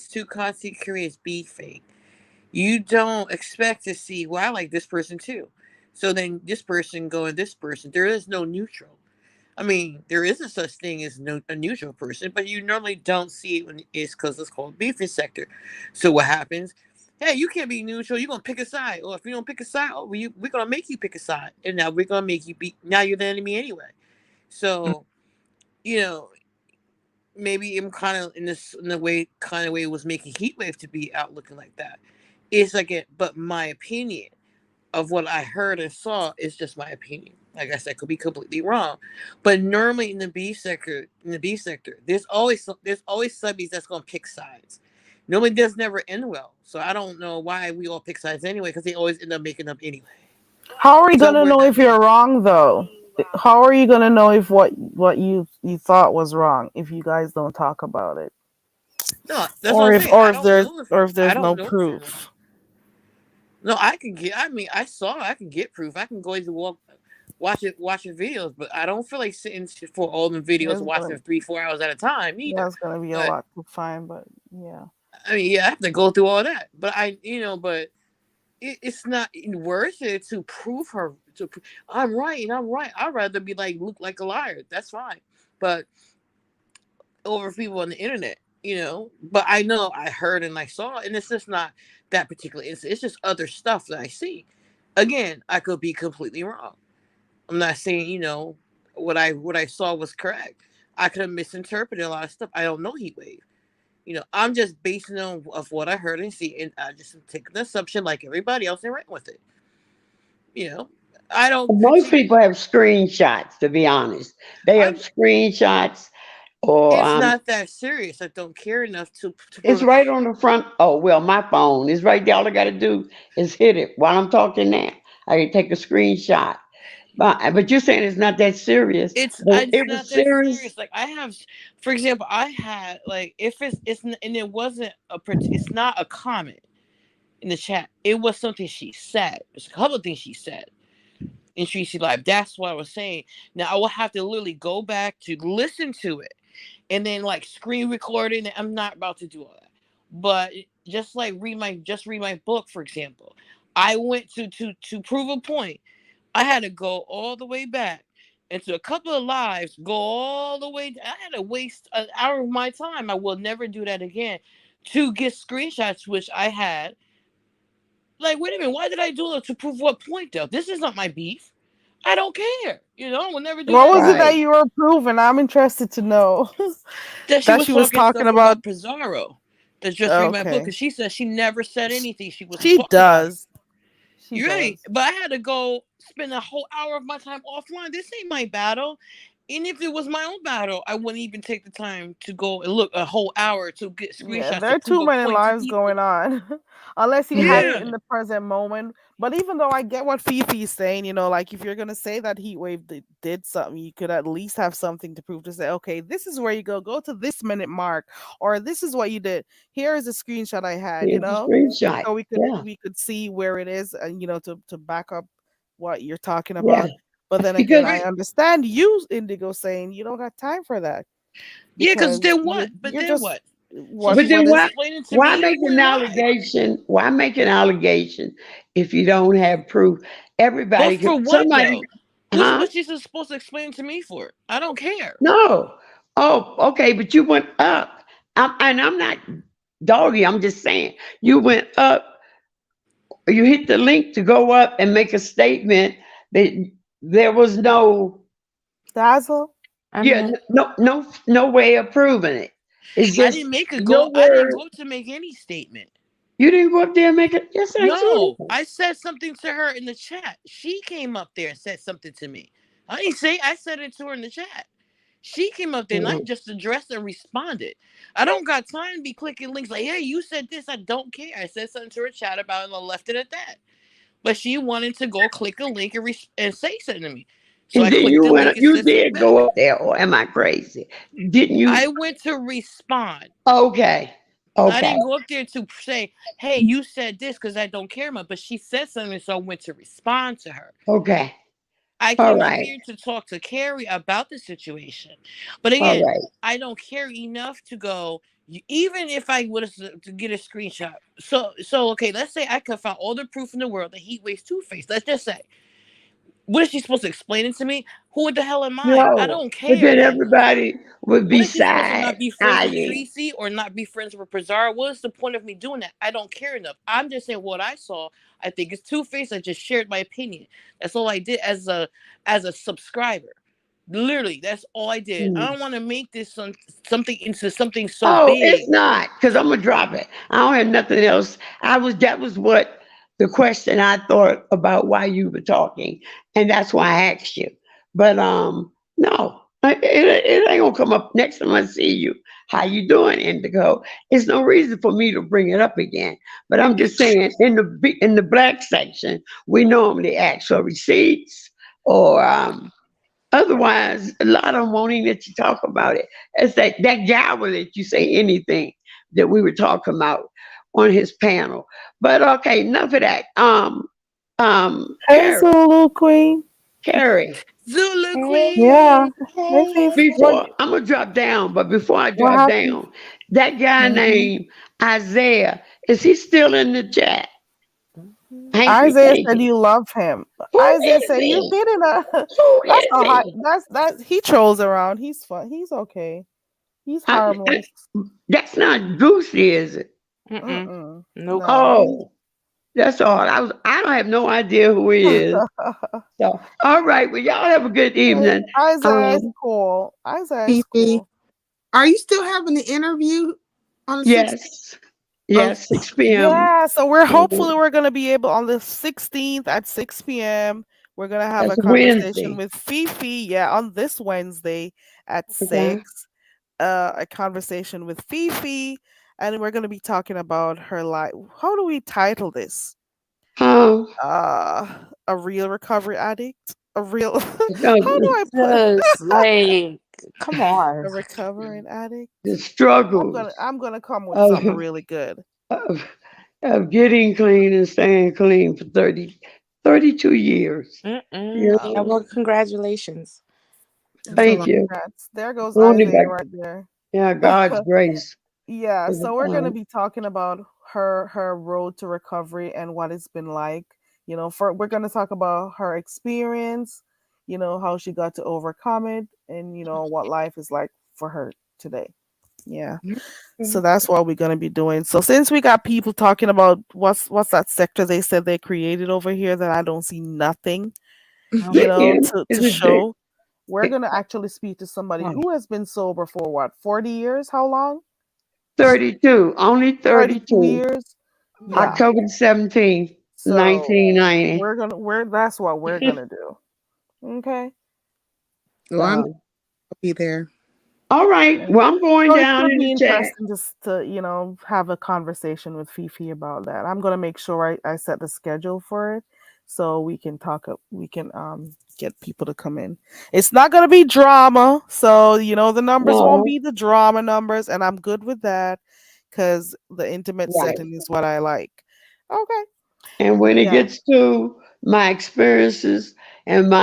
two content creators beefing, you don't expect to see, well, I like this person too. So then this person going this person. There is no neutral. I mean, there is a such thing as a neutral person, but you normally don't see it when it's because it's called beefing sector. So what happens? Hey, you can't be neutral. You're gonna pick a side, or if you don't pick a side, we're gonna make you pick a side, and now we're gonna make you be. Now you're the enemy anyway. So you know, maybe I'm kind of in the way kind of way it was making Heatwave to be out looking like that. It's like it, but my opinion of what I heard and saw is just my opinion. Like I said, could be completely wrong, but normally in the beef sector, there's always subbies that's gonna pick sides. Normally, does never end well. So I don't know why we all pick sides anyway, because they always end up making up anyway. How are you So gonna we're know not. if you're wrong though? How are you gonna know if what you thought was wrong if you guys don't talk about it? No, that's what Or I'm if saying. or I if don't there's know if or if I there's don't no know if you're wrong. proof. No, I can get. I mean, I saw. I can get proof. I can go into watching videos, but I don't feel like sitting for all the videos There's and watching gonna them 3-4 hours at a time either. That's gonna be a But lot to find, but yeah. I mean, yeah, I have to go through all that. But but it's not worth it to prove her I'm right and I'm right. I'd rather be like look like a liar. That's fine. But over people on the internet. But I know I heard and I saw, and it's just not that particular incident. It's just other stuff that I see. Again, I could be completely wrong. I'm not saying what I saw was correct. I could have misinterpreted a lot of stuff. I don't know Heat Wave. I'm just basing on of what I heard and see, and I just take an assumption like everybody else and run with it. You know, I don't Most particularly. people have screenshots, to be honest. They have I'm screenshots. or It's not that serious. I don't care enough to it's prove. right on the front. Oh well, my phone is right there. All I got to do is hit it while I'm talking now. I can take a screenshot. But you're saying it's not that serious. But It's it was not that serious. serious. Like I have, for example, I had like if and it wasn't it's not a comment in the chat. It was something she said. There's a couple of things she said in Tracy Live. That's what I was saying. Now I will have to literally go back to listen to it and then like screen recording. I'm not about to do all that. But just like read my book, for example. I went to prove a point. I had to go all the way back into a couple of lives, go all the way. I had to waste an hour of my time. I will never do that again to get screenshots, which I had. Like, wait a minute, why did I do that? To prove what point, though? This is not my beef. I don't care. I will never do What that was it again. that Right. you were proving? I'm interested to know. That That she was talking talking stuff about. about Pizarro. That just read my book. Okay. Because she said she never said anything. She was She talking about him. does. She You're right. does. But I had to go spend a whole hour of my time offline. This ain't my battle. And if it was my own battle, I wouldn't even take the time to go and look a whole hour to get Yeah, screenshots there to are prove too a many point to lives people. going on. Unless you had Yeah. it in the present moment. But even though I get what Fifi is saying, like if you're gonna say that heat wave did something, you could at least have something to prove to say, okay, this is where you go to this minute mark, or this is what you did. Here is a screenshot I had, Here's a screenshot. so we could Yeah. see where it is, and to back up what you're talking Yeah. about. But then again, Because I Right. understand you, Indigo, saying you don't got time for that Yeah, because because then what? But you're then just what? So what but she's then what is explaining to why me make an why. allegation? Why make an allegation if you don't have proof? But Everybody for could what somebody though? huh? What's she supposed to explain to me for? I don't care. No. Oh, okay, but you went up. I'm not doggy, I'm just saying. You went up, you hit the link to go up and make a statement that there was no Dazzle? I yeah, mean, no way of proving it. It's I just didn't make a your goal. I didn't word. go to make any statement. You didn't go up there and make it. Yes, I No, did. I said something to her in the chat. She came up there and said something to me. I didn't say I said it to her in the chat. She came up there and I Mhm. just addressed and responded. I don't got time to be clicking links like, hey, you said this. I don't care. I said something to her chat about it and I left it at that. But she wanted to go click a link and say something to me. So And I then clicked you the link went. and You said something did back. go up there, or am I crazy? Didn't I you? went to respond. Okay. I Okay. didn't go up there to say, hey, you said this because I don't care much. But she said something, so I went to respond to her. Okay. I All came up right. here to talk to Carrie about the situation. But All again, right. I don't care enough to go, even if I would have to get a screenshot. So okay, let's say I could find all the proof in the world that Heat Wave's Two-Face. Let's just say. What is she supposed to explain it to me? Who the hell am I? I No. don't But care then then. everybody would What be is she supposed to not be friends with sighing. Tracy or not be friends with Pizarro? What is the point of me doing that? I don't care enough. I'm just saying what I saw. I think it's Two Face. I just shared my opinion. That's all I did as a subscriber. Literally, that's all I did. I Hmm. don't want to make this something into something so Oh, big. it's not, because I'm gonna drop it. I don't have nothing else. That was what the question I thought about why you were talking, and that's why I asked you. But no, it ain't gonna come up next time I see you. How you doing, Indigo? It's no reason for me to bring it up again. But I'm just saying, in the black section, we normally ask for receipts or otherwise, a lot of them won't even let you talk about it. It's that guy will let you say anything that we were talking about on his panel. But okay, enough of that. Hey, Carrie, Zulu Queen. Carrie. Zulu Yeah. Queen. Hey, hey, Fifi. What Before I'm gonna drop down, but before I what drop happened? down, that guy Hmm. named Isaiah, is he still in the chat? I ain't see Isaiah said Katie. you love him. Who Isaiah is said you he? didn't. Who That's is a hot. he? That's he trolls around. He's fun. He's okay. He's I, harmless. that's not Goosey, is it? mm-mm, Mm-mm. nope. No, he's Oh. That's all. I don't have no idea who he is. So all right, well y'all have a good evening. Isaiah is Um cool. Isaiah is Fifi, cool. are you still having the interview on the 6th? yes. Oh, Yes, 6 p.m. Yeah, so we're hopefully Mhm. we're gonna be able on the 16th at 6 p.m. We're gonna have a That's conversation Wednesday. with Fifi. Yeah, on this Wednesday at Okay. 6. a conversation with Fifi, and we're going to be talking about her life. How do we title this? Um, Uh, a real recovery addict? A real. How do no, I put Just like, come on. a recovering addict? the struggles I'm gonna come with of, something really good. of of getting clean and staying clean for 32 years. Mm-mm. You Yeah, know, well, congratulations. That's a thank lot. you. Congrats. There goes Only by Isaiah right there. yeah, God's grace. Yeah, so we're going to Um, be talking about her road to recovery and what it's been like. We're going to talk about her experience, how she got to overcome it, and what life is like for her today. Yeah. So Mhm. that's what we're going to be doing. So since we got people talking about what's that sector they said they created over here that I don't see nothing, Vivian to is a big show, we're going to actually speak to somebody Oh, who has been sober for what, 40 years? How long? 32, only 32 32. years. Yeah. October 17th, So 1990. we're that's what we're gonna do. Okay. Well, I'm So, gonna be there. all right. Yeah. Well, I'm going So it's down gonna in be the chat. interesting just to, have a conversation with Fifi about that. I'm gonna make sure I set the schedule for it so we can get people to come in. It's not gonna be drama, so the numbers won't No, be the drama numbers, and I'm good with that because the intimate right. setting is what I like. Okay. And when it Yeah. gets to my experiences and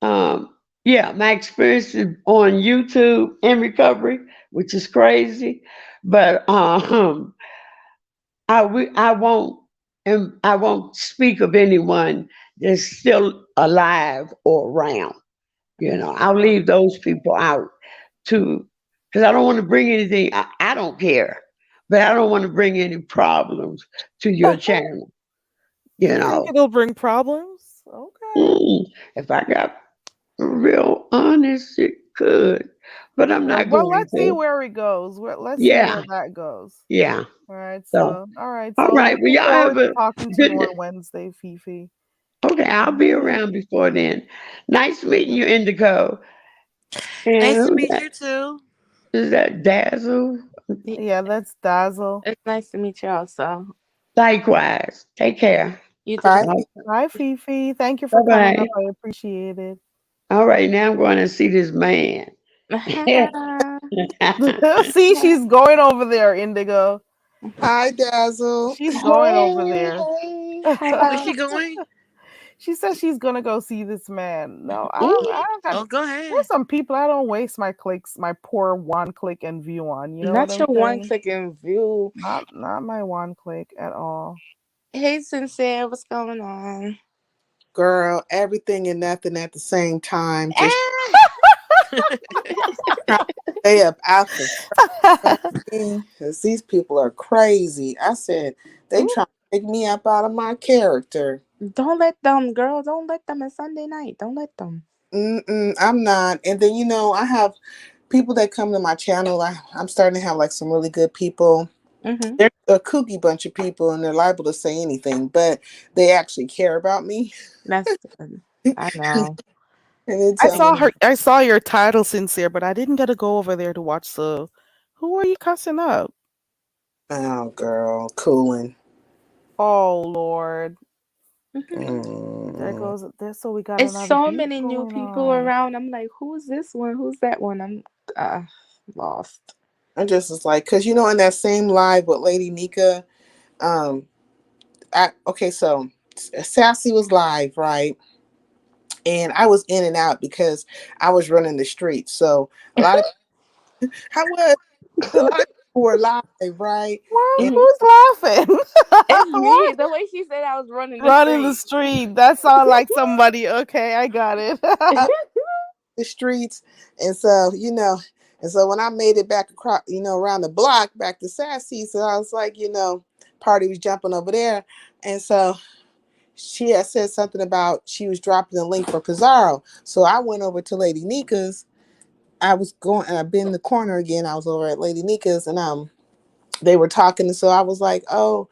um, my experiences on YouTube in recovery, which is crazy, but I won't and I won't speak of anyone that's still alive or around. I'll leave those people out too, because I don't want to bring anything. I don't care, but I don't want to bring any problems to your channel. You You think know, it'll bring problems? Okay. If I got real honest, it could, but I'm not Well, going let's see to. where it goes. Let's see Yeah, where that goes. yeah. All right. So, So, all right. all So, right. Well, looking y'all have forward to a talking to you good. on Wednesday, Fifi. Okay, I'll be around before then. Nice meeting you, Indigo. And Nice to who meet that? you too. Is that Dazzle? y- Yeah, that's Dazzle. it's nice to meet you also. Likewise. Take care. You do the Bye. same. Hi, Fifi. Thank you Bye for coming bye. up. I appreciate it. All right, now I'm going to see this man. See, she's going over there, Indigo. Hi, Dazzle. She's going over Hey, there. hey, Where's hello. she going? She says she's gonna go see this man. No, I don't. I Ooh, don't got. Oh, go There's ahead. some people I don't waste my clicks, my poor one click and view on. You know what not I'm your one saying? click and view. Not my one click at all. Hey, Sincere, what's going on? Girl, everything and nothing at the same time. Just Ah! trying to stay up out the frame. 'Cause these people are crazy. I said, they Ooh, trying to take me up out of my character. Don't let them, girl. Don't let them. It's Sunday night. Don't let them. I'm not. And then, I have people that come to my channel. I'm starting to have like some really good people. Mm-hmm. They're a kooky bunch of people and they're liable to say anything, but they actually care about me. That's good. I know. And it's I saw her. I saw your title, Sincere, but I didn't get to go over there to watch the. Who are you cussing up? oh girl, cooling. Oh Lord, Mhm. there Mm. goes there. So we got It's another so beef many new going people on. around. I'm like, who's this one? Who's that one? I'm uh, lost. I just was like, cause in that same live with Lady Nika, um, okay, so Sassy was live, right? And I was in and out because I was running the streets. So a lot of I was a lot of people were live, right? Well, And Mhm. who's laughing? It's me. What? The way she said I was running the Running the street. street. That sounds like somebody. Okay, I got it. the streets, and so and so when I made it back across, around the block back to Sassy, so I was like, party was jumping over there, and so she had said something about she was dropping the link for Pizarro, so I went over to Lady Nika's. I was going, and I've been in the corner again. I was over at Lady Nika's, and they were talking, and so I was like, oh.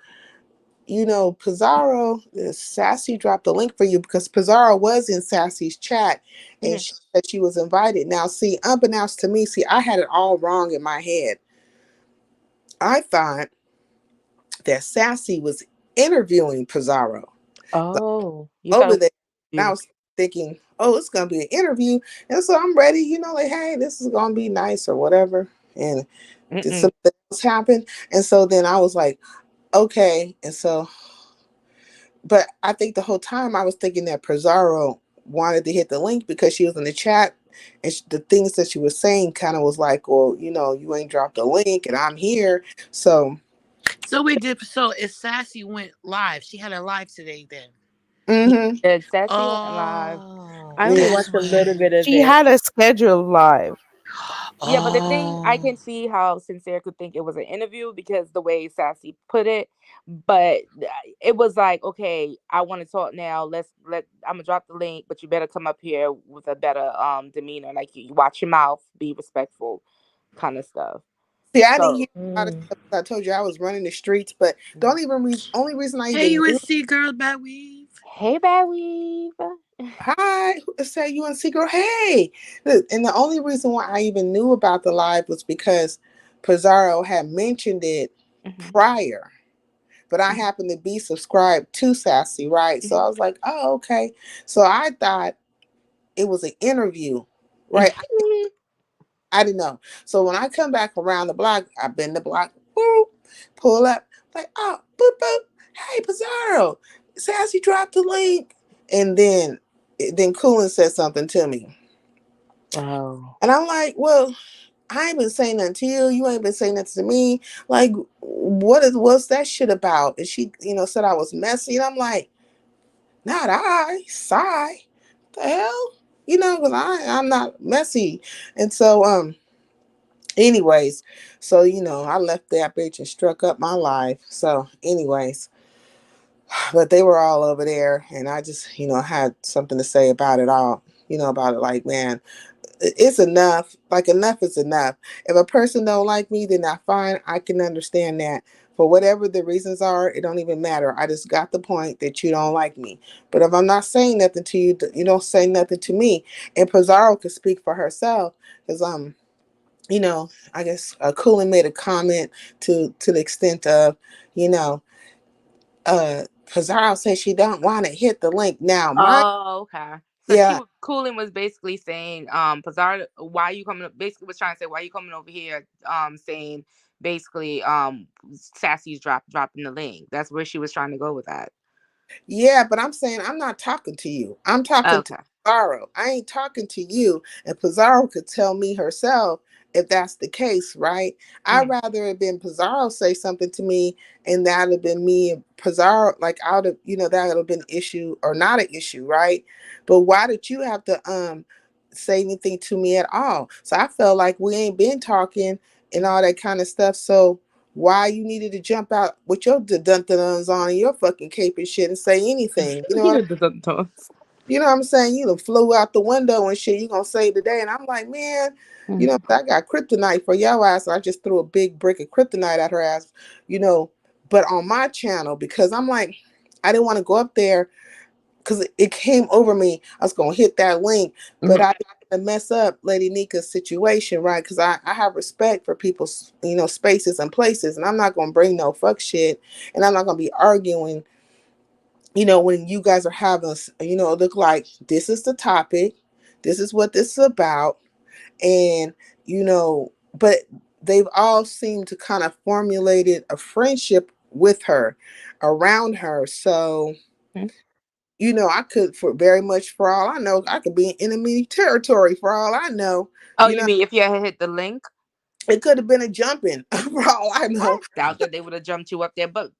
Pizarro, Sassy dropped a link for you because Pizarro was in Sassy's chat and Mhm. she said she was invited. Now, see, unbeknownst to me, I had it all wrong in my head. I thought that Sassy was interviewing Pizarro. Oh, you thought it Over was there, and I you. was thinking, oh, it's gonna be an interview, and so I'm ready, like, hey, this is gonna be nice or whatever. And did Mm-mm. something else happen? And so then I was like, okay. And so, but I think the whole time I was thinking that Pizarro wanted to hit the link because she was in the chat, and the things that she was saying kind of was like, well, you ain't dropped the link, and I'm here, so. So if Sassy went live, she had a live today then. Mm-hmm. Yeah, Sassy went live. Oh, I only Yeah. that's watched a what little bit of She it. had a scheduled live. Yeah, but the thing, I Oh. can see how Sincere could think it was an interview because the way Sassy put it. But it was like, okay, I want to talk now. I'm gonna drop the link, but you better come up here with a better demeanor. Like you watch your mouth, be respectful, kind of stuff. See, I didn't hear So, a lot of stuff 'cause I told you I was running the streets, but the only reason I Hey, even knew. UNC girl, bad weave. hey, Bad Weave. Hi, say you and girl. Hey, look, and the only reason why I even knew about the live was because Pizarro had mentioned it Mhm, prior, but I mhm, happened to be subscribed to Sassy, right? So mhm, I was like, oh, okay. So I thought it was an interview, right? mhm. I didn't know. So when I come back around the block, I've been the block, boop, pull up, like, oh, boop, boop. Hey, Pizarro, Sassy dropped the link. And then Coolin said something to me. Oh. And I'm like, well, I ain't been saying nothing to you. You ain't been saying nothing to me. Like, what's that shit about? And she, said I was messy. And I'm like, not I, sigh. The hell? Because I'm not messy. And so, anyways, so I left that bitch and struck up my life. So, anyways, but they were all over there, and I just, had something to say about it all. About it, like, man, it's enough. Like, enough is enough. If a person don't like me, then that's fine. I can understand that. For whatever the reasons are, it don't even matter. I just got the point that you don't like me. But if I'm not saying nothing to you, you don't say nothing to me. And Pizarro could speak for herself, because I guess Coolin made a comment to the extent of, you know, Pizarro said she don't want to hit the link. Now, Oh, okay. So yeah, Cooling was basically saying, Pizarro, why you coming up? Basically, was trying to say, why you coming over here? Saying basically, Sassy's dropping the link. That's where she was trying to go with that. yeah, but I'm saying I'm not talking to you. I'm talking to Okay. Pizarro. I ain't talking to you. And Pizarro could tell me herself if that's the case, right? I'd Mm. rather have been Pizarro say something to me, and that would have been me and Pizarro, like I would have, that would have been an issue or not an issue, right? But why did you have to say anything to me at all? So I felt like we ain't been talking and all that kind of stuff. So why you needed to jump out with your dun-dun-duns on and your fucking cape and shit and say anything. You know what I'm saying? You flew out the window and shit. You gonna say today. And I'm like, man, Mm. I got kryptonite for your ass. I just threw a big brick of kryptonite at her ass, but on my channel, because I'm like, I didn't want to go up there because it came over me. I was gonna hit that link, but I didn't want to mess up Lady Nika's situation, right? Because I have respect for people's, spaces and places, and I'm not gonna bring no fuck shit, and I'm not gonna be arguing, when you guys are having, look like this is the topic, this is what this is about, and but they've all seemed to kind of formulated a friendship with her, around her, so. Mm. I could, for very much for all I know, I could be in enemy territory for all I know. Oh, You you know, mean if you had hit the link? it could have been a jumping for all I I know. doubt that they would have jumped you up there. But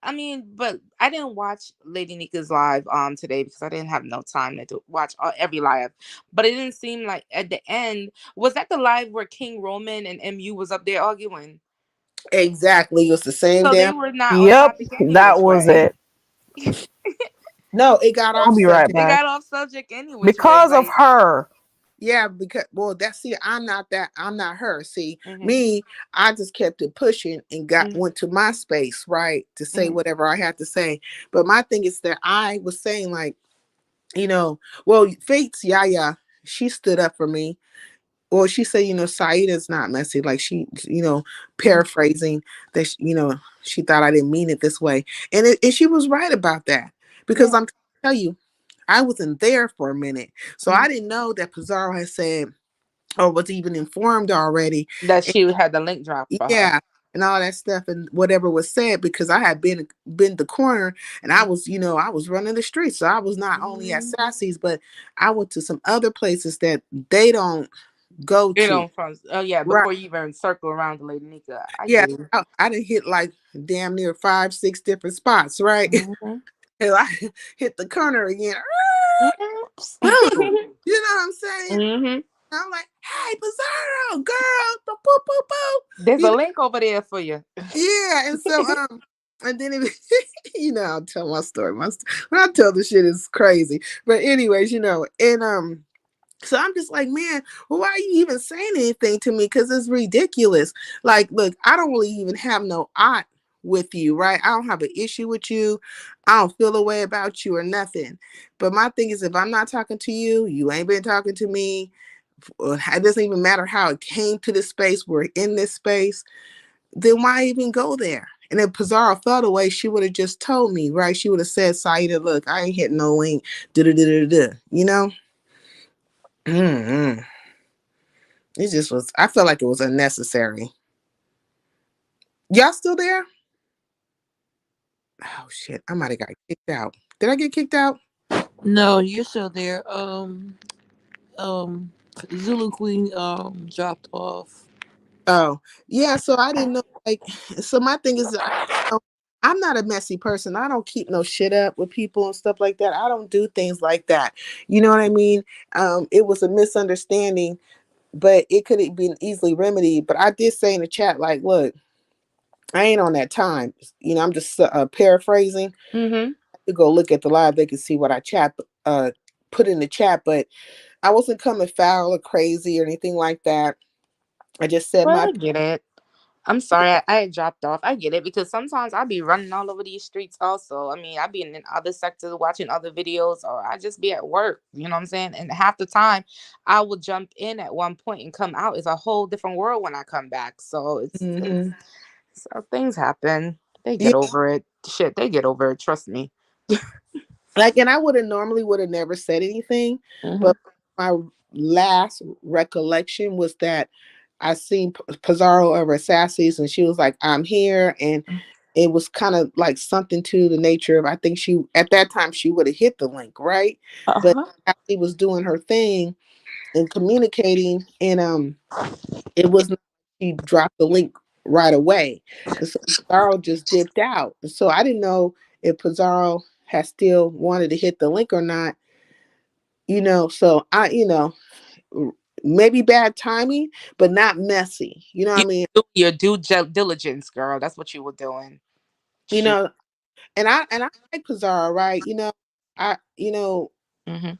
I mean, but I didn't watch Lady Nika's live today because I didn't have no time to watch every live. But it didn't seem like at the end, was that the live where King Roman and MU was up there arguing? Exactly. It was the same So they damn. were not on Yep, topic any that which was way. it. No, it got I'll off be right subject. They back. got off subject any which way. Because of Like, her. Yeah, because well, I'm not her. See, Mm-hmm. me, I just kept it pushing and went to my space, right, to say whatever I had to say. But my thing is that I was saying like, well, Fate's Yaya, she stood up for me. Or she said, Saida's not messy. Like paraphrasing that, she thought I didn't mean it this way. And she was right about that. Because I'm tell you, I wasn't there for a minute. So I didn't know that Pizarro had said or was even informed already. That she had the link drop for her. Yeah. And all that stuff and whatever was said, because I had been the corner and I was, I was running the streets. So I was not only at Sassy's, but I went to some other places that they don't go You to. know, from Right. before you even circle around the Lady Nika. I Yeah. get it. I didn't hit like damn near 5-6 different spots, right? Mm-hmm. And I hit the corner again. Mm-hmm. Boom. You know what I'm saying? Mm-hmm. I'm like, hey, Bizarro, girl, the poo poo poo. There's a link over there for you. Yeah, and so and then I'll tell my story. When I tell the shit, it's crazy. But anyways, and so I'm just like, man, well, why are you even saying anything to me? Because it's ridiculous. Like, look, I don't really even have no ought with you, right? I don't have an issue with you. I don't feel a way about you or nothing. But my thing is, if I'm not talking to you, you ain't been talking to me. It doesn't even matter how it came to this space. We're in this space. Then why even go there? And if Pizarro felt away, she would have just told me, right? She would have said, Saida, look, I ain't hitting no link. You know? Mm-hmm. It just was, I felt like it was unnecessary. Y'all still there? Oh shit, I might have got kicked out. Did I get kicked out? No, you're still there. Zulu Queen dropped off. Oh, yeah, so I didn't know, like, so my thing is, I'm not a messy person. I don't keep no shit up with people and stuff like that. I don't do things like that. You know what I mean? It was a misunderstanding, but it could have been easily remedied. But I did say in the chat, like, look, I ain't on that time. I'm just paraphrasing. Mm-hmm. To go look at the live, they can see what I put in the chat, but I wasn't coming foul or crazy or anything like that. I just said Well, my I get it. I'm sorry, I dropped off. I get it because sometimes I be running all over these streets also. I mean, I be in other sectors watching other videos or I just be at work, you know what I'm saying? And half the time I will jump in at one point and come out. It's a whole different world when I come back. So it's so things happen. They yeah, get over it. Shit, they get over it, trust me. like, and I would have never said anything, Mm-hmm. but my last recollection was that I seen Pizarro over at Sassy's and she was like, I'm here. And it was kind of like something to the nature of, I think she, at that time, she would have hit the link, right? But Uh-huh. Sassy was doing her thing and communicating, and it was not, she dropped the link right away. And so Pizarro just dipped out. And so I didn't know if Pizarro had still wanted to hit the link or not, so maybe bad timing, but not messy. You know what You I mean? do your diligence, girl. That's what you were doing. You Shoot. know, and I like Pizarro, right? I Mm-hmm.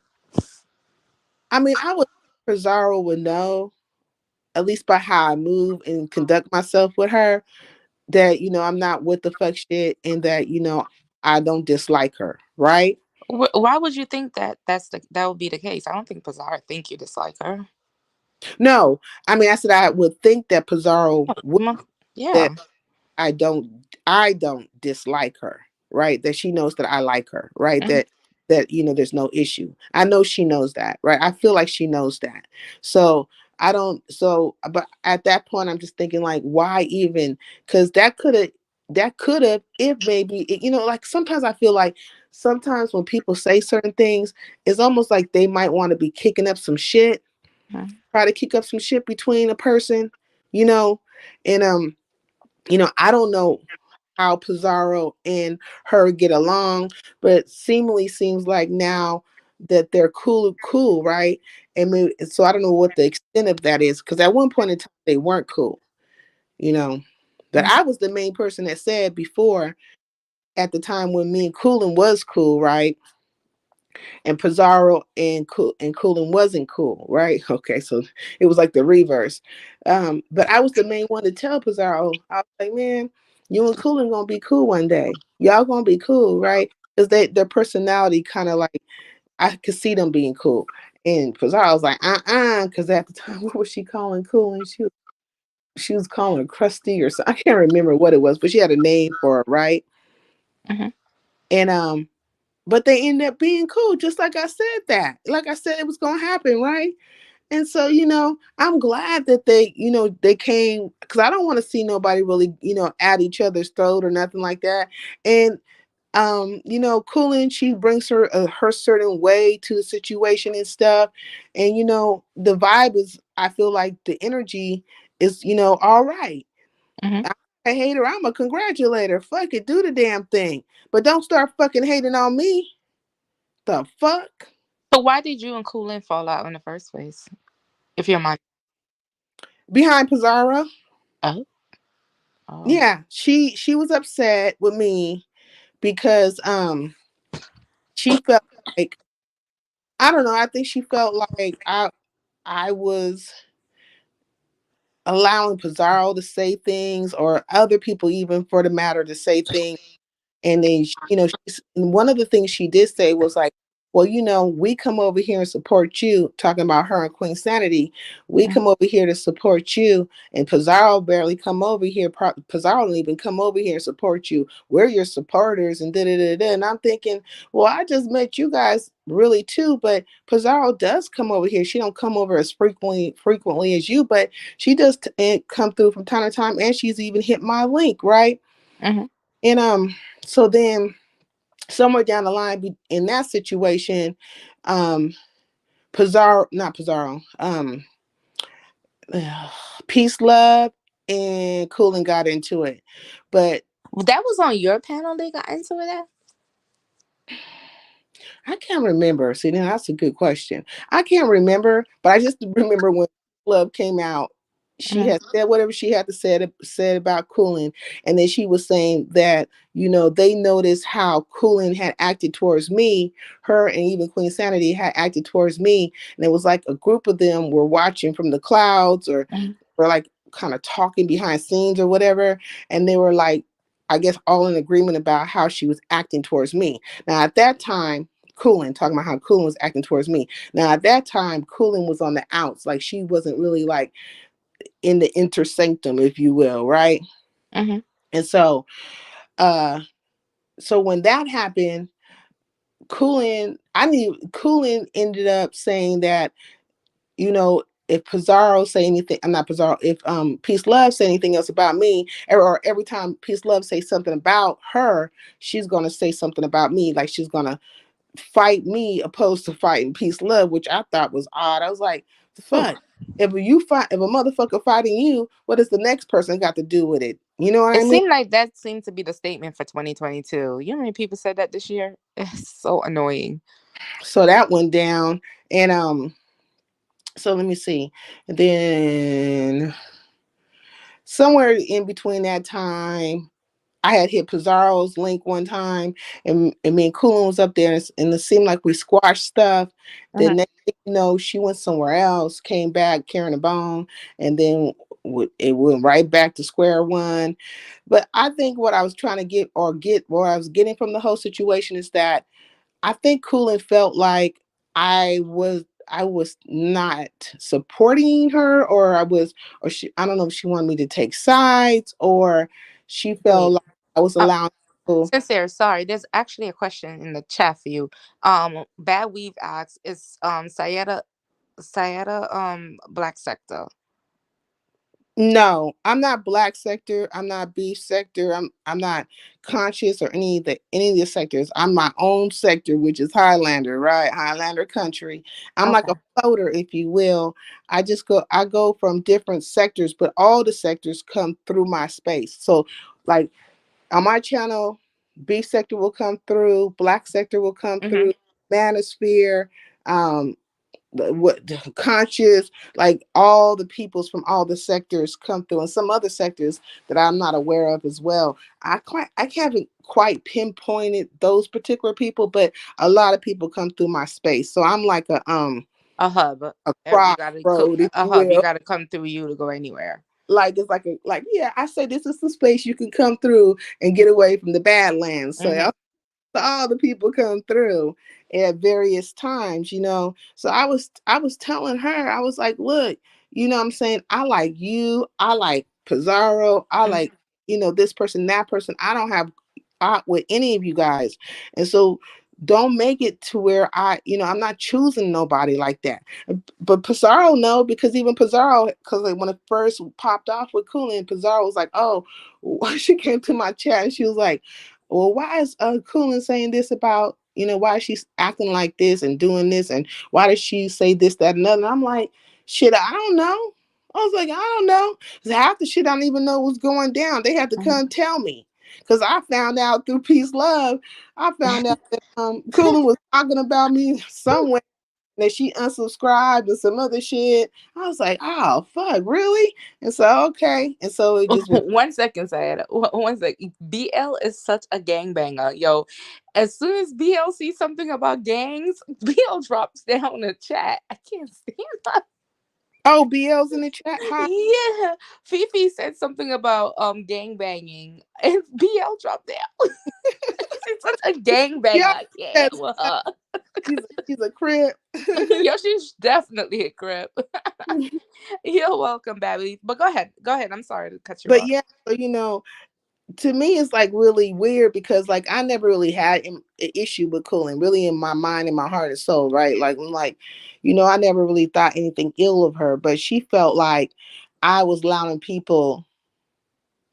I mean, I would Pizarro would know, at least by how I move and conduct myself with her, that I'm not with the fuck shit and that I don't dislike her, right? Why would you think that that would be the case? I don't think Pizarro think you dislike her. No, I mean I said I would think that Pizarro would, Yeah. that I don't dislike her, right? That she knows that I like her, right? Mhm. That there's no issue. I know she knows that, right? I feel like she knows that. So I don't but at that point I'm just thinking like why even, because that could have if maybe like sometimes I feel like sometimes when people say certain things, it's almost like they might want to be kicking up some shit, Mhm. try to kick up some shit between a person, you know, and I don't know how Pizarro and her get along, but seemingly seems like now that they're cool, right? And maybe, so I don't know what the extent of that is, because at one point in time they weren't cool, you know. But Mhm. I was the main person that said before, at the time when me and Coolin was cool, right? and Pizarro and Coolin wasn't cool, right? Okay, so it was like the reverse. But I was the main one to tell Pizarro. I was like, man, you and Coolin gonna be cool one day. Y'all gonna be cool, right? Because their personality kind of like I could see them being cool. And Pizarro was like, because at the time, what was she calling Coolin? She was calling her Krusty or something. I can't remember what it was, but she had a name for it, right? Mm-hmm. And but they ended up being cool, just like I said that. Like I said, it was gonna happen, right? And so, I'm glad that they came because I don't want to see nobody really, at each other's throat or nothing like that. And Coolin, she brings her certain way to the situation and stuff. And the vibe is, I feel like the energy is, all right. Mm-hmm. I'm a hater, I'm a congratulator. Fuck it, do the damn thing. But don't start fucking hating on me. The fuck? So why did you and Coolin fall out in the first place? If you're my Behind Pizarro. oh oh Yeah, she was upset with me because she felt like, I don't know, I think she felt like I was allowing Pizarro to say things, or other people even for the matter to say things. And then, and one of the things she did say was like, well, we come over here and support you, talking about her and Queen Sanity. We Mhm. come over here to support you. And Pizarro barely come over here. Pizarro didn't even come over here and support you. We're your supporters and da da da da. And I'm thinking, well, I just met you guys really too, but Pizarro does come over here. She don't come over as frequently as you, but she does come through from time to time, and she's even hit my link, right? Mhm. And so then somewhere down the line in that situation, Pizarro, not Pizarro, Peace Love and Coolin got into it. But That was on your panel. They got into it. I can't remember. See, now that's a good question. I can't remember, but I just remember when Love came out, she Mhm. had said whatever she had to said about Coolin, and then she was saying that they noticed how Coolin had acted towards me, her and even Queen Sanity had acted towards me, and it was like a group of them were watching from the clouds, or Mhm. were like kind of talking behind scenes or whatever, and they were like, I guess, all in agreement about how she was acting towards me. Now at that time, Coolin, talking about how Coolin was acting towards me. Now at that time, Coolin was on the outs, like she wasn't really like in the inter sanctum, if you will, right? Mhm. And uh, so when that happened, Coolin ended up saying that, if Pizarro say anything, I'm not Pizarro, if Peace Love say anything else about me, or every time Peace Love say something about her, she's gonna say something about me, like she's gonna fight me opposed to fighting Peace Love, which I thought was odd. I was like, Ooh. fuck. If a motherfucker fighting you, what does the next person got to do with it? You know what It I mean? seemed like that seemed to be the statement for 2022. You know how many people said that this year? It's so annoying. So that went down. And so let me see. And then somewhere in between that time, I had hit Pizarro's link one time, and me and Coolin was up there, and it seemed like we squashed stuff. Mhm. Then next thing you know, she went somewhere else, came back carrying a bone, and then it went right back to square one. But I think what I was trying to get what I was getting from the whole situation is that I think Coolin felt like I was not supporting her, or I don't know if she wanted me to take sides, or she felt Wait. like I was Uh, allowing people. Sincere, sorry. There's actually a question in the chat for you. Bad Weave asks, is Sayeda black sector? No, I'm not black sector. I'm not beef sector. I'm not conscious or any of the sectors. I'm my own sector, which is Highlander, right? Highlander country. I'm like Okay. a floater, if you will. I go from different sectors, but all the sectors come through my space. So like on my channel, beef sector will come through, black sector will come Mhm. through, manosphere, um, conscious, like all the peoples from all the sectors come through, and some other sectors that I'm not aware of as well. I haven't quite pinpointed those particular people, but a lot of people come through my space, so I'm like a hub. a You gotta crossroad, if a you hub. You will. gotta come through you to go anywhere. Like it's like yeah, I say this is the space you can come through and get away from the Badlands. So Mm-hmm. all the people come through at various times, So I was telling her, I was like, look, what I'm saying, I like you, I like Pizarro, I Mm-hmm. like, this person, that person. I don't have out with any of you guys. And so don't make it to where I'm not choosing nobody like that. But Pizarro, no, because even Pizarro, because like when it first popped off with Coolin, Pizarro was like, oh, she came to my chat and she was like, well, why is Coolin saying this about, why is she acting like this and doing this? And why does she say this, that, and other? And I'm like, shit, I don't know. I was like, I don't know. Because half the shit I don't even know what's going down. They had to come tell me. Because I found out through Peace Love, I found out that Coolin was talking about me somewhere, that she unsubscribed and some other shit. I was like, oh, fuck, really? And so, okay. And so it just went. 1 second, Sad. 1 second. BL is such a gangbanger. Yo, as soon as BL sees something about gangs, BL drops down the chat. I can't stand that. Oh, BL's in the chat. Hi. Yeah. Fifi said something about gang banging, and BL dropped down. She's such a gangbanger. Yeah, I can't with her. she's a crib. Yo, she's definitely a crip. You're welcome, Babby. But go ahead. Go ahead. I'm sorry to cut you But off. yeah, so, to me it's like really weird because like I never really had an issue with Coolin, really, in my mind, in my heart and soul, right? Like I'm like, I never really thought anything ill of her, but she felt like I was allowing people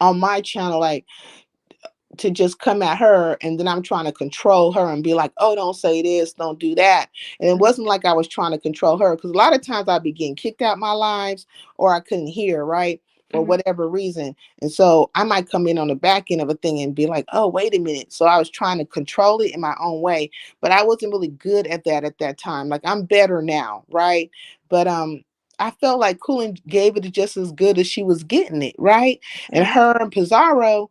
on my channel, like, to just come at her, and then I'm trying to control her and be like, oh, don't say this, don't do that. And it wasn't like I was trying to control her, because a lot of times I'd be getting kicked out my lives or I couldn't hear, right, for whatever reason. And so I might come in on the back end of a thing and be like, oh, wait a minute. So I was trying to control it in my own way, but I wasn't really good at that time. Like I'm better now, right? But I felt like Coolin gave it just as good as she was getting it, right? And her and Pizarro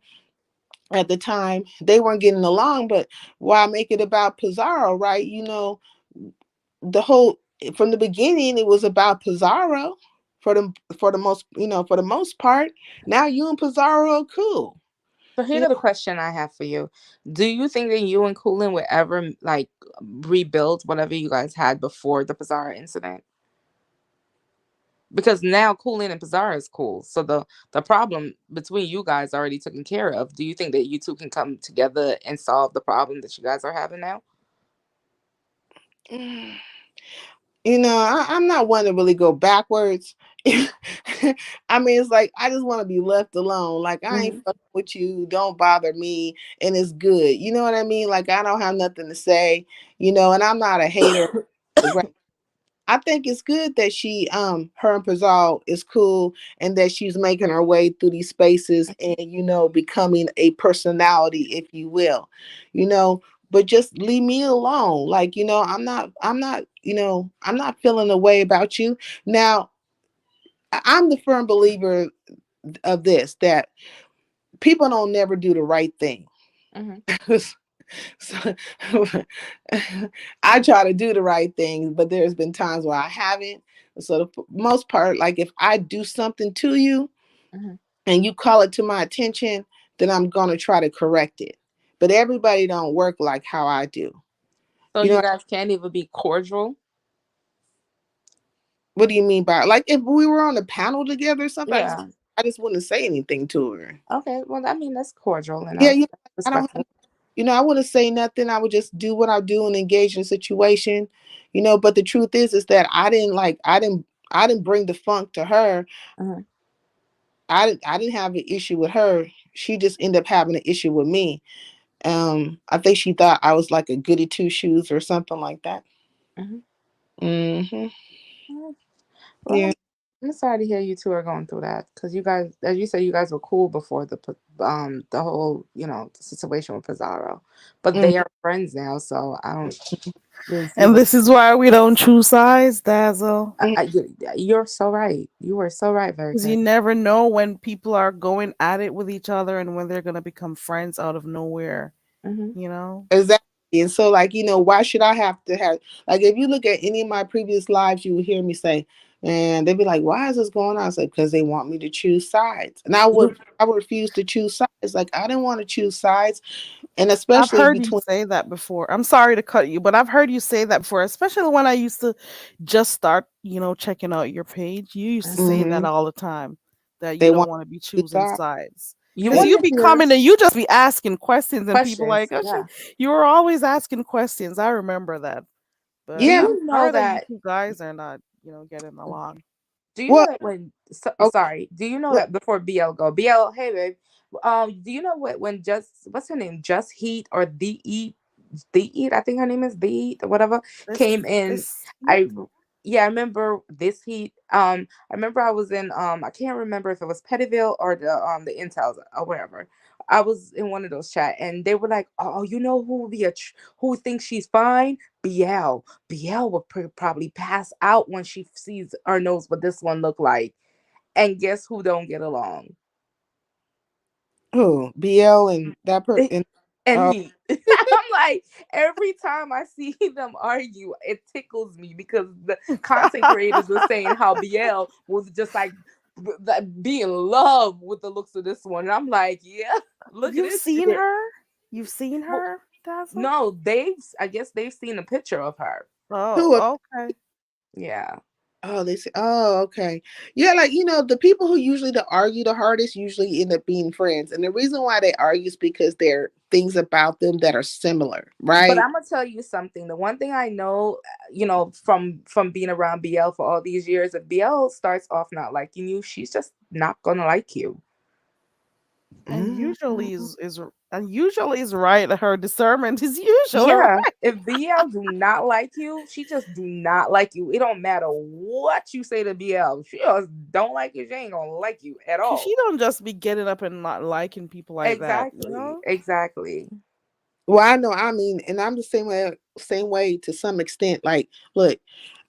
at the time, they weren't getting along, but why make it about Pizarro, right? The whole, from the beginning it was about Pizarro for the most part. Now you and Pizarro are cool. So here's the question I have for you. Do you think that you and Coolin would ever like rebuild whatever you guys had before the Pizarro incident? Because now Coolin and Pizarro is cool. So the problem between you guys already taken care of. Do you think that you two can come together and solve the problem that you guys are having now? I'm not one to really go backwards. I mean, it's like I just want to be left alone. Like I ain't fucking with you. Don't bother me, and it's good. You know what I mean? Like I don't have nothing to say. And I'm not a hater. I think it's good that her and Pizarro is cool, and that she's making her way through these spaces and, becoming a personality, if you will, but just leave me alone. Like, I'm not feeling a way about you. Now, I'm the firm believer of this, that people don't never do the right thing. So I try to do the right thing, but there's been times where I haven't. So the most part, like if I do something to you and you call it to my attention, then I'm gonna try to correct it. But everybody don't work like how I do. So you guys can't even be cordial? What do you mean by, like, if we were on a panel together or something? Yeah. I just wouldn't say anything to her. Okay. Well, I mean, that's cordial and Yeah, I don't respectful. I wouldn't say nothing. I would just do what I do and engage in the situation, but the truth is that I didn't bring the funk to her. I didn't have an issue with her. She just ended up having an issue with me. I think she thought I was like a goody two shoes or something like that. Well, Yeah. I'm sorry to hear you two are going through that, because you guys, as you said, you guys were cool before the whole situation with Pizarro, but they are friends now. So I don't. Didn't see And what this is why we don't choose sides, Dazzle. you're so right. You were so right, Because you Verica. never know when people are going at it with each other and when they're going to become friends out of nowhere, Hmm. you know? Exactly. And so, like, why should I have to have, like, if you look at any of my previous lives, you would hear me say, and they'd be like, why is this going on? I say, because they want me to choose sides. And I would refuse to choose sides. Like, I didn't want to choose sides. And I've especially heard you between, say that before. I'm sorry to cut you, but I've heard you say that before, especially when I used to just start, checking out your page. You used to say that Mhm, all the time that you they don't want want to be to choose choosing sides. sides. You Because They, you want be to hear coming and you just be asking questions, and people questions? like, oh, Yeah. you were always asking questions. I remember that. But Do yeah. I'm you know sorry that you that? two guys are not, getting along. Do you know Well, that when? So, okay. sorry. Do you know Well, that before BL go? BL, hey babe. Do you know what when just what's her name? Just Heat or The Eat. I think her name is The Eat or whatever. Came in. This I yeah, I remember this Heat. I remember I was in. I can't remember if it was Pettyville or the Intels or wherever. I was in one of those chat and they were like, "Oh, you know who would be who thinks she's fine? BL. BL would probably pass out when she sees or knows what this one look like." And guess who don't get along? who? BL and that Eh, person. and Uh, he. I'm like, every time I see them argue, it tickles me because the content creators were saying how BL was just like be in love with the looks of this one. And I'm like, yeah, look at You've this seen shit. her? You've seen Well, her, Dazzle? no, I guess they've seen a picture of her. Oh, who? okay. Yeah. Oh, they say, oh, okay. Yeah, like, the people who usually to argue the hardest usually end up being friends. And the reason why they argue is because there are things about them that are similar, But right? I'm gonna tell you something. The one thing I know, from being around BL for all these years, if BL starts off not liking you, she's just not gonna like you. And Mhm. usually is right. Her discernment is usually right. Yeah, if BL do not like you, she just do not like you. It don't matter what you say to BL. She just don't like you. She ain't gonna like you at She all. don't just be getting up and not liking people like that, you Exactly. know? Exactly. Well, I know, I mean, and I'm the same way to some extent. Like, look,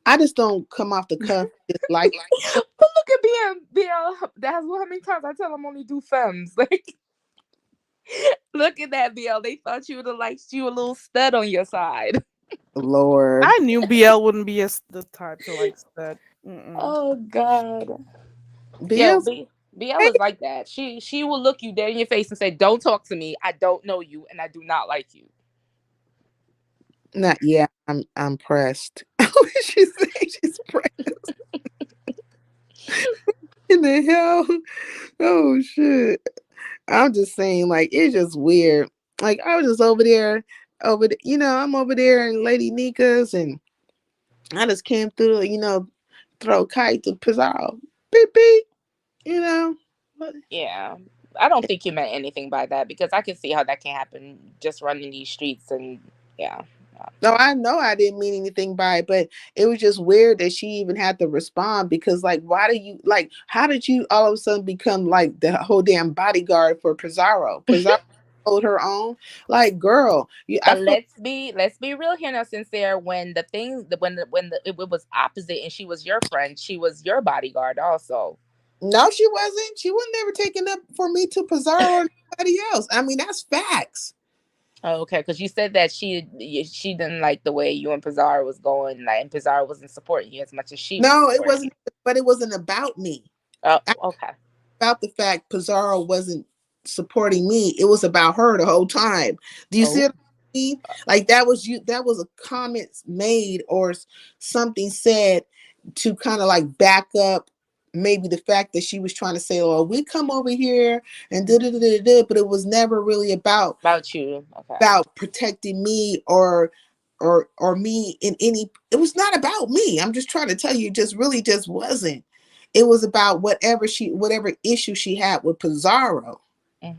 I just don't come off the cuff just like, But look at BL. That's how many times I tell them only do femmes. Like, look at that BL. They thought you would have liked you a little stud on your side. Lord. I knew BL wouldn't be the type to like that. Mm-mm. Oh God. Yeah, BL's BL is like that. She will look you dead in your face and say, "Don't talk to me. I don't know you, and I do not like you." not, yeah, I'm pressed. She's saying she's pressed. In the hell? Oh shit. I'm just saying, like, it's just weird. Like, I was just I'm over there in Lady Nika's, and I just came through, throw kite to Pizarro. Beep, beep, you know. But Yeah. I don't think you meant anything by that because I can see how that can happen just running these streets and yeah. no, I know I didn't mean anything by it, but it was just weird that she even had to respond because, like, how did you all of a sudden become like the whole damn bodyguard for Pizarro? Pizarro hold her own. Like, girl, I But feel let's be real here now, sincere. When the thing it was opposite and she was your friend, she was your bodyguard also. no, she wasn't. She wasn't ever taking up for me to Pizarro or anybody else. I mean, that's facts. Oh, okay, because you said that she didn't like the way you and Pizarro was going, like, and Pizarro wasn't supporting you as much as she was No, it supporting you. wasn't. But it wasn't about me. Oh, okay. About the fact Pizarro wasn't supporting me. It was about her the whole time. Do you see Oh, what I mean? Like, that was you. That was a comment made or something said to kind of like back up maybe the fact that she was trying to say, "Oh, we come over here and da da da da da," but it was never really about you. Okay. about protecting me or me in any. It was not about me. I'm just trying to tell you, it just really just wasn't. It was about whatever issue she had with Pizarro. Hmm.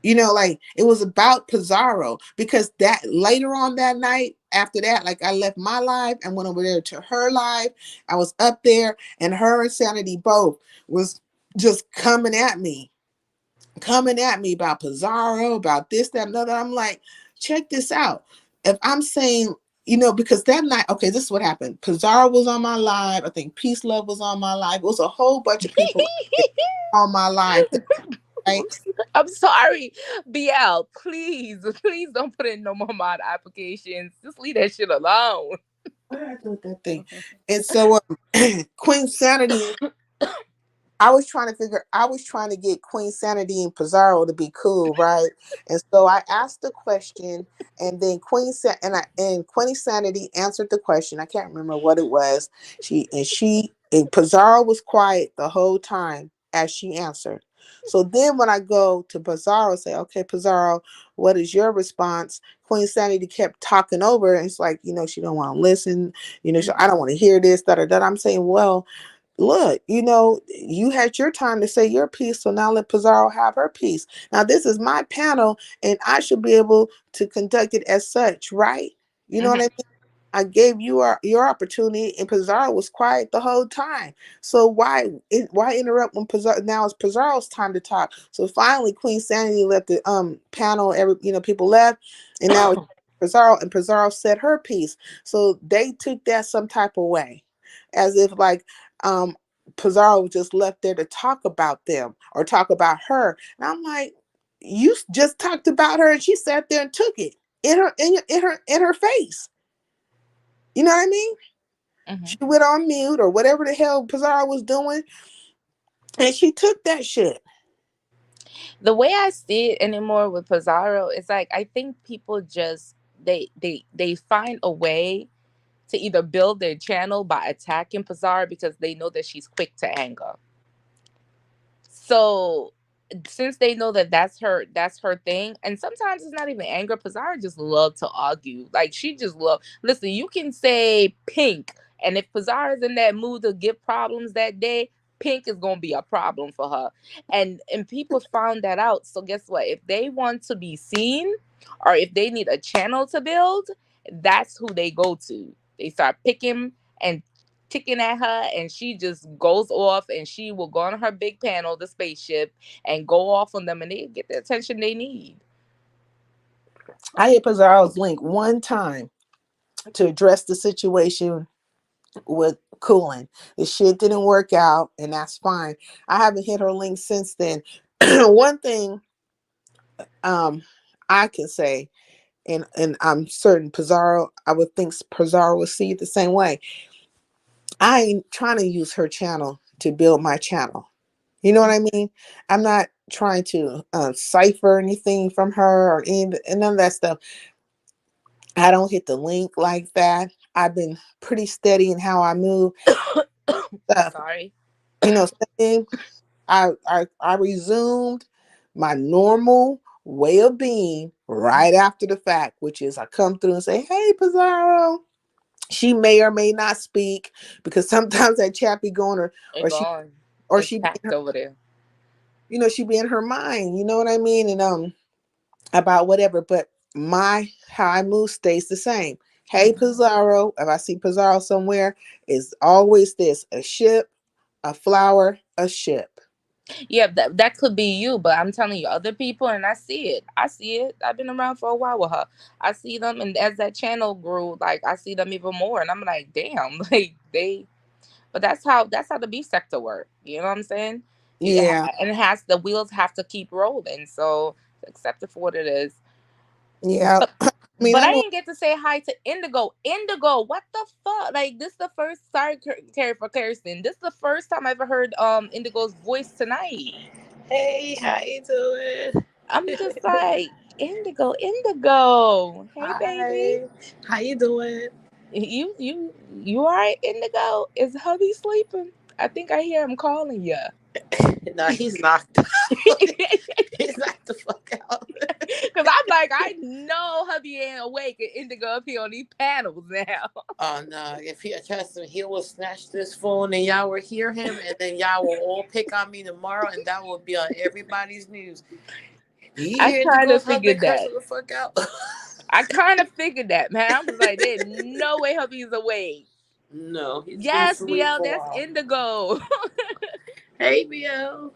Like, it was about Pizarro because that later on that night after that, like, I left my live and went over there to her live. I was up there and her and Sanity both was just coming at me about Pizarro, about this, that, and other. I'm like, check this out. If I'm saying because that night, okay, this is what happened. Pizarro was on my live. I think Peace Love was on my live. It was a whole bunch of people on my live. Right? I'm sorry, BL. Please, please don't put in no more mod applications. Just leave that shit alone. What did I do with that thing? And so Queen Sanity, I was trying to get Queen Sanity and Pizarro to be cool, right? And so I asked the question, and then Queen Sanity answered the question. I can't remember what it was. And Pizarro was quiet the whole time as she answered. So then when I go to Pizarro, say, okay, Pizarro, what is your response? Queen Sanity kept talking over, and it's like, she don't want to listen. I don't want to hear this, da da da. I'm saying, well, look, you had your time to say your piece, so now let Pizarro have her piece. Now, this is my panel, and I should be able to conduct it as such, right? You know what I mean? I gave you your opportunity, and Pizarro was quiet the whole time. So why interrupt when now it's Pizarro's time to talk? So finally, Queen Sanity left the panel. People left, and now it's Pizarro, and Pizarro said her piece. So they took that some type of way, as if like Pizarro was just left there to talk about them or talk about her. And I'm like, you just talked about her, and she sat there and took it in her face. You know what I mean? She went on mute or whatever the hell Pizarro was doing, and she took that shit. The way I see it anymore with Pizarro is like, I think people just they find a way to either build their channel by attacking Pizarro because they know that she's quick to anger. So since they know that that's her thing, and sometimes it's not even anger. Pizarro just love to argue. Like, she just love. Listen, you can say Pink, and if Pizarro's in that mood to give problems that day, Pink is gonna be a problem for her. And people found that out. So guess what? If they want to be seen, or if they need a channel to build, that's who they go to. They start picking and ticking at her, and she just goes off, and she will go on her big panel, the spaceship, and go off on them, and they get the attention they need. I hit Pizarro's link one time to address the situation with cooling. The shit didn't work out, and that's fine. I haven't hit her link since then. One thing I can say, and I'm certain Pizarro, I would think Pizarro would see it the same way. I ain't trying to use her channel to build my channel. You know what I mean? I'm not trying to cipher anything from her or none of that stuff. I don't hit the link like that. I've been pretty steady in how I move. Sorry. I resumed my normal way of being right after the fact, which is I come through and say, hey, Pizarro. She may or may not speak because sometimes that chat be going or she be in her, over there. She be in her mind, you know what I mean? And about whatever, but how I move stays the same. Hey, Pizarro, if I see Pizarro somewhere, it's always this: a ship, a flower, a ship. Yeah, that could be you, but I'm telling you, other people, and I see it. I've been around for a while with her. I see them, and as that channel grew, like, I see them even more, and I'm like, damn, like but that's how the B sector work. You know what I'm saying? Yeah. And the wheels have to keep rolling. So accept it for what it is. Yeah. But I didn't get to say hi to Indigo. Indigo, what the fuck? Like, this is the first. Sorry, Terry, for Kirsten. This is the first time I ever heard Indigo's voice tonight. Hey, how you doing? I'm just like, Indigo. Hey, Hi. baby. How you doing? You all right, Indigo? Is hubby sleeping? I think I hear him calling you. No, he's knocked out. He's knocked the fuck out. Because I'm like, I know hubby ain't awake and Indigo up here on these panels now. Oh no! If he trust him, he will snatch this phone and y'all will hear him, and then y'all will all pick on me tomorrow, and that will be on everybody's news. I kind of figured that. The fuck out. I kind of figured that, man. I was like, there's no way hubby's awake. No. Yes, BL, that's Indigo. Hey, BL.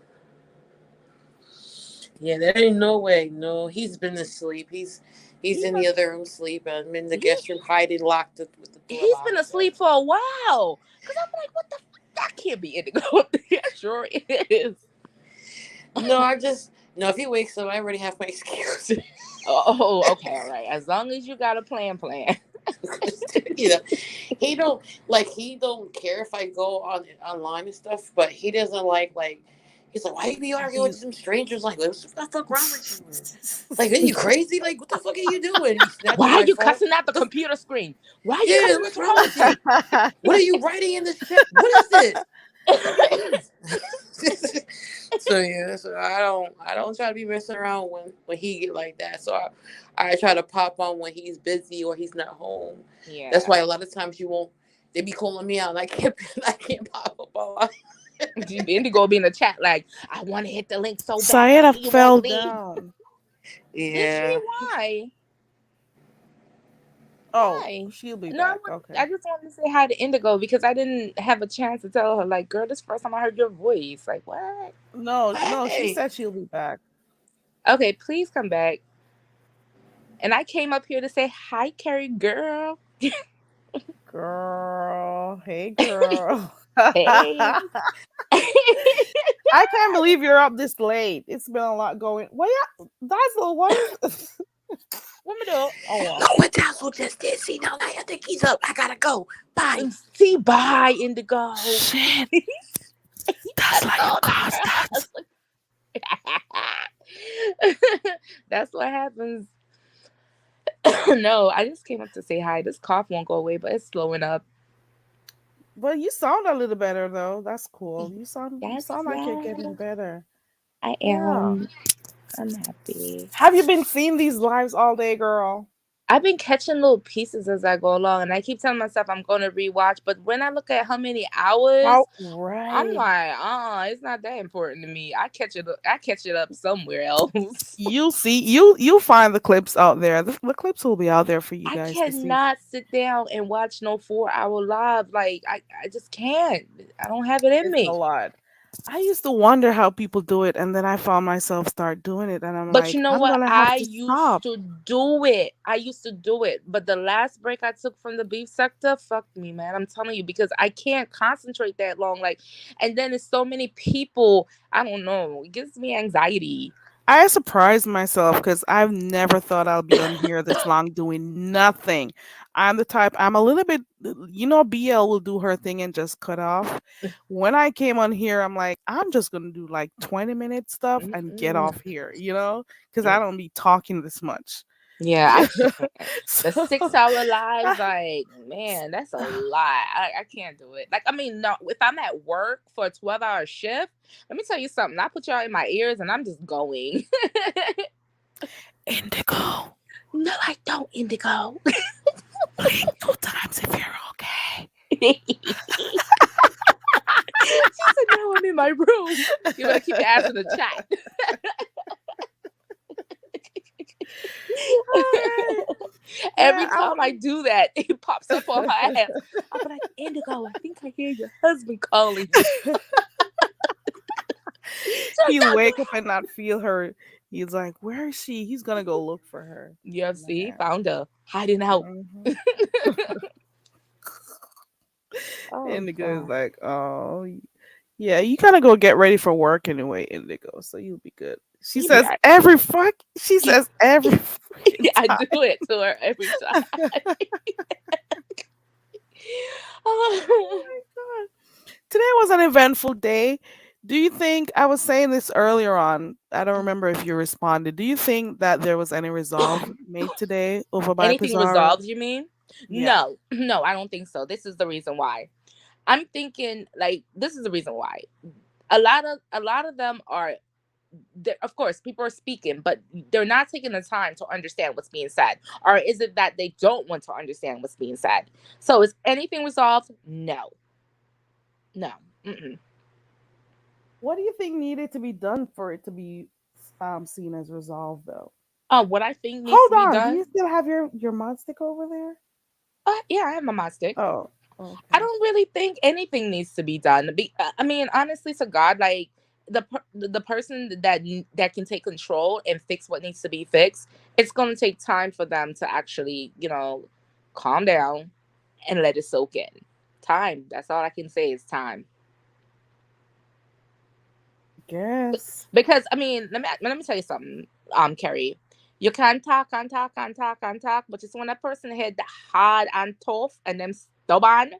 Yeah, there ain't no way. No, he's been asleep. He's He's He's in been, the other room sleeping. I'm in the he, guest room hiding, locked with the door he's been locked. So. asleep for a while. Cause I'm like, what the? That can't be Indigo. Yeah, sure is. No, if he wakes up, I already have my excuse. Oh, okay, all right. As long as you got a plan. You know, he don't care if I go online and stuff, but he doesn't like. He's like, why you be arguing with some strangers? Like, what the fuck wrong with you? Like, are you crazy? Like, what the fuck are you doing? He snatches Why my are you phone. cussing at the computer screen? Why are you Yeah, cussing what's at wrong with you? What are you writing in this chat? What is this? So I don't try to be messing around when he get like that. So I try to pop on when he's busy or he's not home. Yeah. That's why a lot of times they be calling me out and I can't pop up on. Indigo be in the chat like, I want to hit the link so bad. Sayeda You fell won't leave. down. Did Yeah. she? Why? Oh, Why? she'll be No, back. Okay. I just wanted to say hi to Indigo because I didn't have a chance to tell her, like, girl, this is the first time I heard your voice. Like, what? No, she Hey. said she'll be back. Okay, please come back. And I came up here to say hi, Carrie girl. Girl. Hey, girl. Hey. I can't believe you're up this late. It's been a lot going. Well, yeah, Dazzle, what is What me do? Oh, No, what Dazzle just did. See, now I think he's up. I gotta go. Bye. see, bye, Indigo. shit? That's like you caused that. That's what happens. No, I just came up to say hi. This cough won't go away, but it's slowing up. But you sound a little better though. That's cool. You sound like you're getting better. I Yeah. am. I'm happy. Have you been seeing these lives all day, girl? I've been catching little pieces as I go along, and I keep telling myself I'm going to rewatch. But when I look at how many hours, right. I'm like, it's not that important to me. I catch it up somewhere else. You'll see. You'll find the clips out there. The clips will be out there for you guys. I cannot sit down and watch no 4-hour live. Like I just can't. I don't have it in me. A lot. I used to wonder how people do it, and then I found myself start doing it, and I'm But like, you know I'm what? gonna have I to used stop. to do it. But the last break I took from the beef sector fucked me, man. I'm telling you, because I can't concentrate that long. Like, and then there's so many people. I don't know. It gives me anxiety. I surprised myself because I've never thought I'll be on here this long doing nothing. I'm a little bit, BL will do her thing and just cut off. When I came on here, I'm like, I'm just going to do like 20-minute stuff and get off here, because I don't be talking this much. Yeah, the 6-hour lives, like, man, that's a lot. I can't do it. Like, I mean, no, if I'm at work for a 12-hour shift, let me tell you something. I put y'all in my ears and I'm just going. Indigo. No, I don't, Indigo. Blink 2 times if you're okay. She said, no, I'm in my room. You better keep your ass in the chat. Every time I do that, it pops up on my ass. I'm like, Indigo, I think I hear your husband calling you. He'll wake up and not feel her. He's like, where is she? He's gonna go look for her. Yeah, see, found her hiding out. Indigo is like, oh yeah, you gotta go get ready for work anyway, Indigo. So you'll be good. She says every time. I do it to her every time. Oh my god. Today was an eventful day. Do you think, I was saying this earlier on, I don't remember if you responded. Do you think that there was any resolve made today over by anything Pizarro? resolved, you mean? Yeah. No, I don't think so. This is the reason why. I'm thinking, like, this is the reason why. A lot of them are, of course, people are speaking, but they're not taking the time to understand what's being said. Or is it that they don't want to understand what's being said? So is anything resolved? No. Mm-mm. What do you think needed to be done for it to be seen as resolved, though? What I think needs to be done. Do you still have your mod stick over there? Yeah, I have my mod stick. Oh, okay. I don't really think anything needs to be done. I mean, honestly, to God, like, the person that can take control and fix what needs to be fixed, it's going to take time for them to actually, calm down and let it soak in. Time. That's all I can say is time. Guess. Because I mean, let me tell you something, Kerry. You can talk and talk and talk and talk, but just when a person hit hard and tough and them stubborn,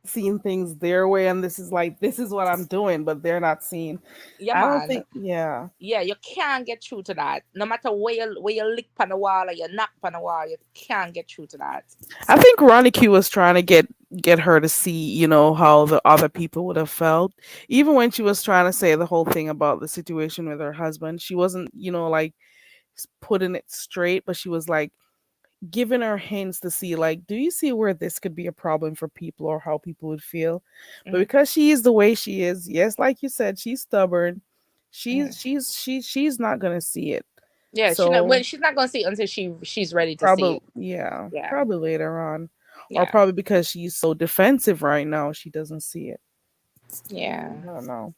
Seeing things their way, and this is what I'm doing, but they're not seeing. yeah, I don't man. think, yeah. Yeah, you can't get through to that. No matter where you lick on the wall or you knock on the wall, you can't get through to that. I think Ronnie Q was trying to get her to see, how the other people would have felt. Even when she was trying to say the whole thing about the situation with her husband, she wasn't, like putting it straight, but she was like giving her hints to see, like, do you see where this could be a problem for people or how people would feel? But Mhm, because she is the way she is, yes, like you said, she's stubborn. mhm. She's not gonna see it. Yeah, So she's not gonna see it until she's ready to see probably, it. yeah, Yeah, probably later on, or yeah, probably because she's so defensive right now, she doesn't see it. yeah. I don't know.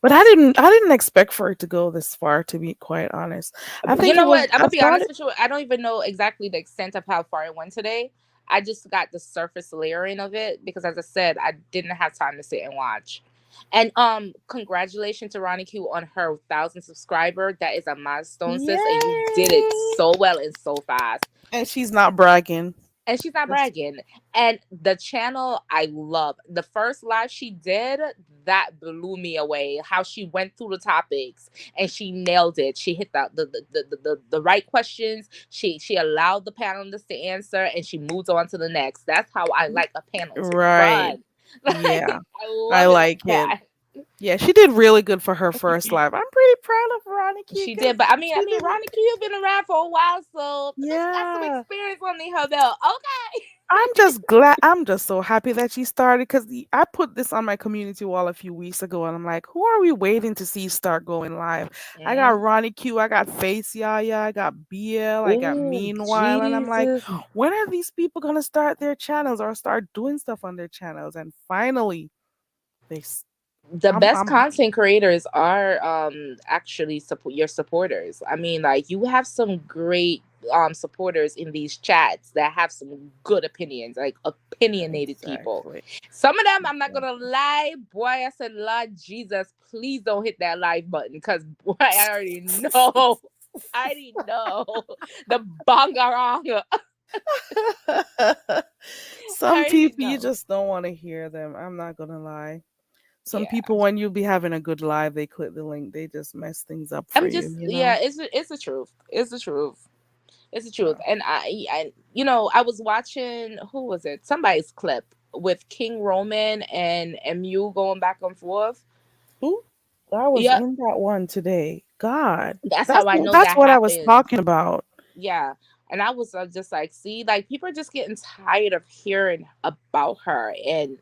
But I didn't expect for it to go this far, to be quite honest. I You think it know was what? I'm I gonna be thought honest it with you. I don't even know exactly the extent of how far it went today. I just got the surface layering of it because, as I said, I didn't have time to sit and watch. And congratulations to Ronnie Q on her 1,000 subscriber. That is a milestone, sis, and you did it yay. so well and so fast. And she's not bragging. And she's not Just bragging. And the channel, I love. The first live she did, that blew me away. How she went through the topics and she nailed it. She hit the right questions. She allowed the panelists to answer and she moves on to the next. That's how I like a panel to right. run. Yeah. Like, I I love it like like it. that. Yeah, she did really good for her first live. I'm pretty proud of Veronica She because did, but she did. Ronnie Q, you've been around for a while, so she's got some Yeah. experience under her belt. Okay. I'm just glad. I'm just so happy that she started because I put this on my community wall a few weeks ago, and I'm like, who are we waiting to see start going live? I got Mm. Ronnie Q, I got Face Yaya, I got BL, I got Oh, Meanwhile, and I'm like, Jesus. when are these people gonna start their channels or start doing stuff on their channels? And finally, they. The best I'm content creators are actually your supporters. I mean, like, you have some great supporters in these chats that have some good opinions, like opinionated people. exactly. Some of them, I'm not gonna lie, boy, I said, Lord Jesus, please don't hit that like button, because boy, I already know. I already know the bangarang. I Some already people you know. just don't want to hear them. I'm not gonna lie. Some Yeah. people, when you be having a good live, they click the link, they just mess things up for I'm you, just, you yeah, know? it's the truth. It's the truth. It's the truth. So, And I was watching, who was it? Somebody's clip with King Roman and MU going back and forth. ooh, I was Yeah, in that one today. God, that's that's how I know that's that what I was happens. talking about. Yeah. And I was just like, see, like, people are just getting tired of hearing about her. And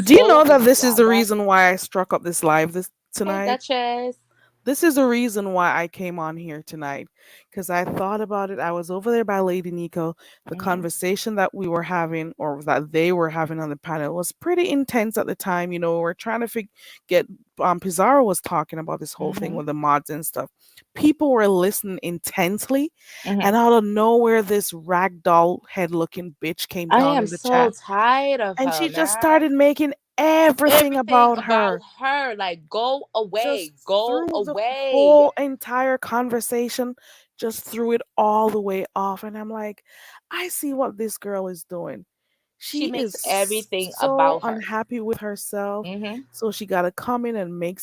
Do you know so, that this is the Wanda, reason why I struck up this live this hey, tonight? Duchess. This is the reason why I came on here tonight because I thought about it. I was over there by Lady Nico. The Hmm. conversation that we were having, or that they were having on the panel, was pretty intense at the time. We're trying to get. Pizarro was talking about this whole thing Hmm. with the mods and stuff. People were listening intensely, Hmm. and out of nowhere, this ragdoll head-looking bitch came I down am in the so chat, tired of and her, she just man. started making everything Everything about about her, her, like, go just away, go threw the away. whole entire conversation, just threw it all the way off. And I'm like, I see what this girl is doing. She She makes is everything so about her. unhappy with herself. Hmm. So she got to come in and make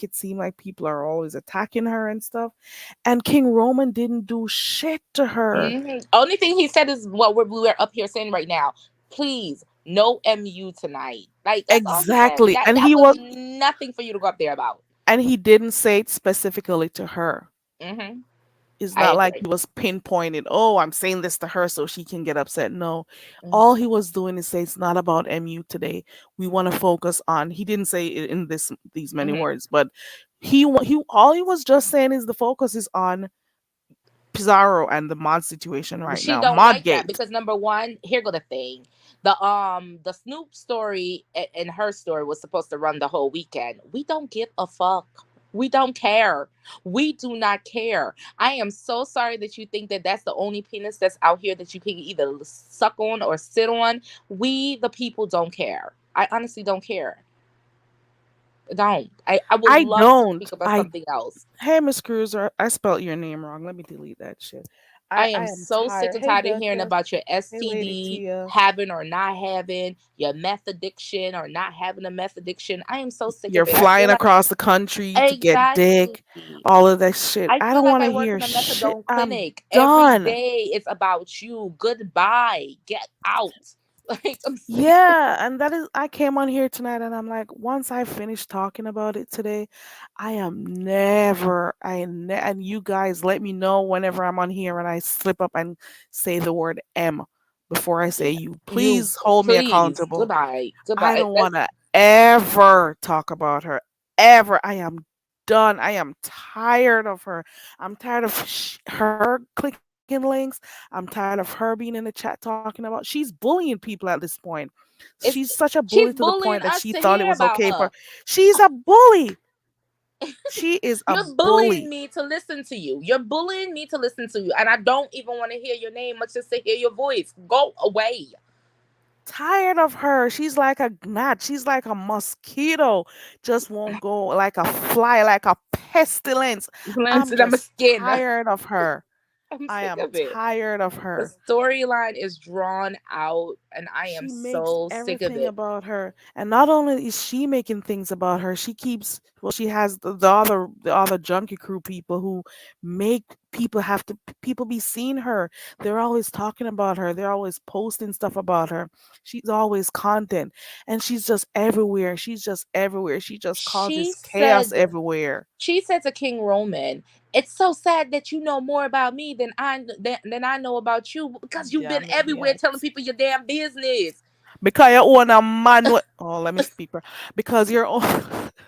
it seem like people are always attacking her and stuff. And King Roman didn't do shit to her. Hmm. Only thing he said is what we were up here saying right now. Please, no MU tonight. Like, that's all he said. Exactly. That And that he was was nothing for you to go up there about. and he didn't say it specifically to her. Hmm. It's I not like agree. he was pinpointed, oh, I'm saying this to her so she can get upset. No. Hmm. All he was doing is say it's not about MU today. We want to focus on, he didn't say it in these many Hmm. words, but he all he was just saying is the focus is on Pizarro and the mod situation right She now. don't like that Modgate. because, number one, here go the thing. The Snoop story and her story was supposed to run the whole weekend. We don't give a fuck. We don't care. We do not care. I am so sorry that you think that that's the only penis that's out here that you can either suck on or sit on. We, the people, don't care. I honestly don't care. I don't. I would I love to don't. speak about something else. Hey, Miss Cruiser, I spelled your name wrong. Let me delete that shit. I I am am so sick tired. and Hey, tired of hearing Duchess. about your Hey, Lady STD Tia. having or not having, your meth addiction or not having a meth addiction. I am so sick You're of it. I flying feel like across the country to get exactly. dick. All of that shit. I I feel don't like want I to work hear in a shit. methadone I'm clinic. Every done. day it's about you. Goodbye. Get out. Like I'm sick. Yeah, and that is, I came on here tonight and I'm like, once I finish talking about it today, I am never, and you guys let me know whenever I'm on here and I slip up and say the word M before I say you. You Please hold me please. accountable. Goodbye. I Goodbye. don't That's want to ever talk about her. Ever. I am done. I am tired of her. I'm tired of her clicking links. I'm tired of her being in the chat talking about. She's bullying people at this point. She's it's such a bully she's to the point bullying that us she to thought it hear was about okay for. her. She's a bully. She is a You're bullying bully. me to listen to you. You're bullying me to listen to you. And I don't even want to hear your name, much as to hear your voice. Go away. Tired of her. She's like a gnat. She's like a mosquito. Just won't go, like a fly, like a pestilence. Glance I'm at my just skin. tired of her. I'm I sick am of it. tired of The her. storyline is drawn out, and I am She makes so sick of everything it. about her, and not only is she making things about her, she keeps, well, she has the other junkie crew people who make people have to, people be seeing her. They're always talking about her, they're always posting stuff about her. She's always content, and she's just everywhere. She's just everywhere. She just She causes chaos said everywhere. she said to King Roman, "It's so sad that you know more about me than I know about you because you've been Damn everywhere idiot. telling people your damn business." Because you own a man with, oh, let me speak, because your own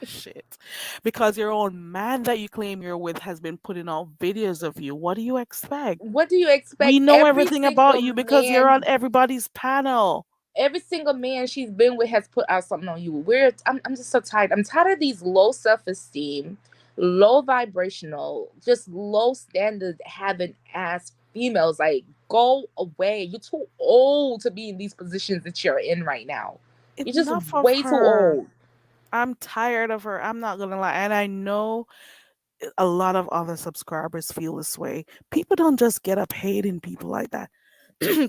shit, because your own man that you claim you're with has been putting out videos of you. What do you expect? What do you We expect? know everything about you because you're on everybody's panel. Every single man she's been with has put out something on you. I'm just so tired. I'm tired of these low self-esteem, low vibrational, just low standard having ass females. Like, go away. You're too old to be in these positions that you're in right now. You're just Enough of way too her. old. I'm tired of her. I'm not gonna lie, and I know a lot of other subscribers feel this way. People don't just get up hating people like that.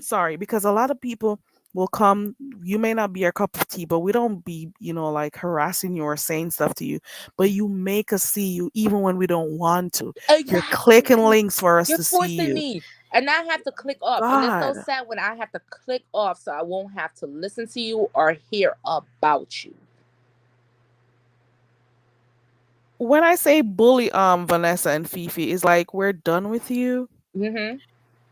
Sorry, because a lot of people will come. You may not be our cup of tea, but we don't be, like harassing you or saying stuff to you. But you make us see you even when we don't want to. You're clicking Exactly. links for us You're to see forcing you. me. And I have to click off. And it's so God, sad when I have to click off so I won't have to listen to you or hear about you. when I say bully, Vanessa and Fifi, is like we're done with you. Mm-hmm.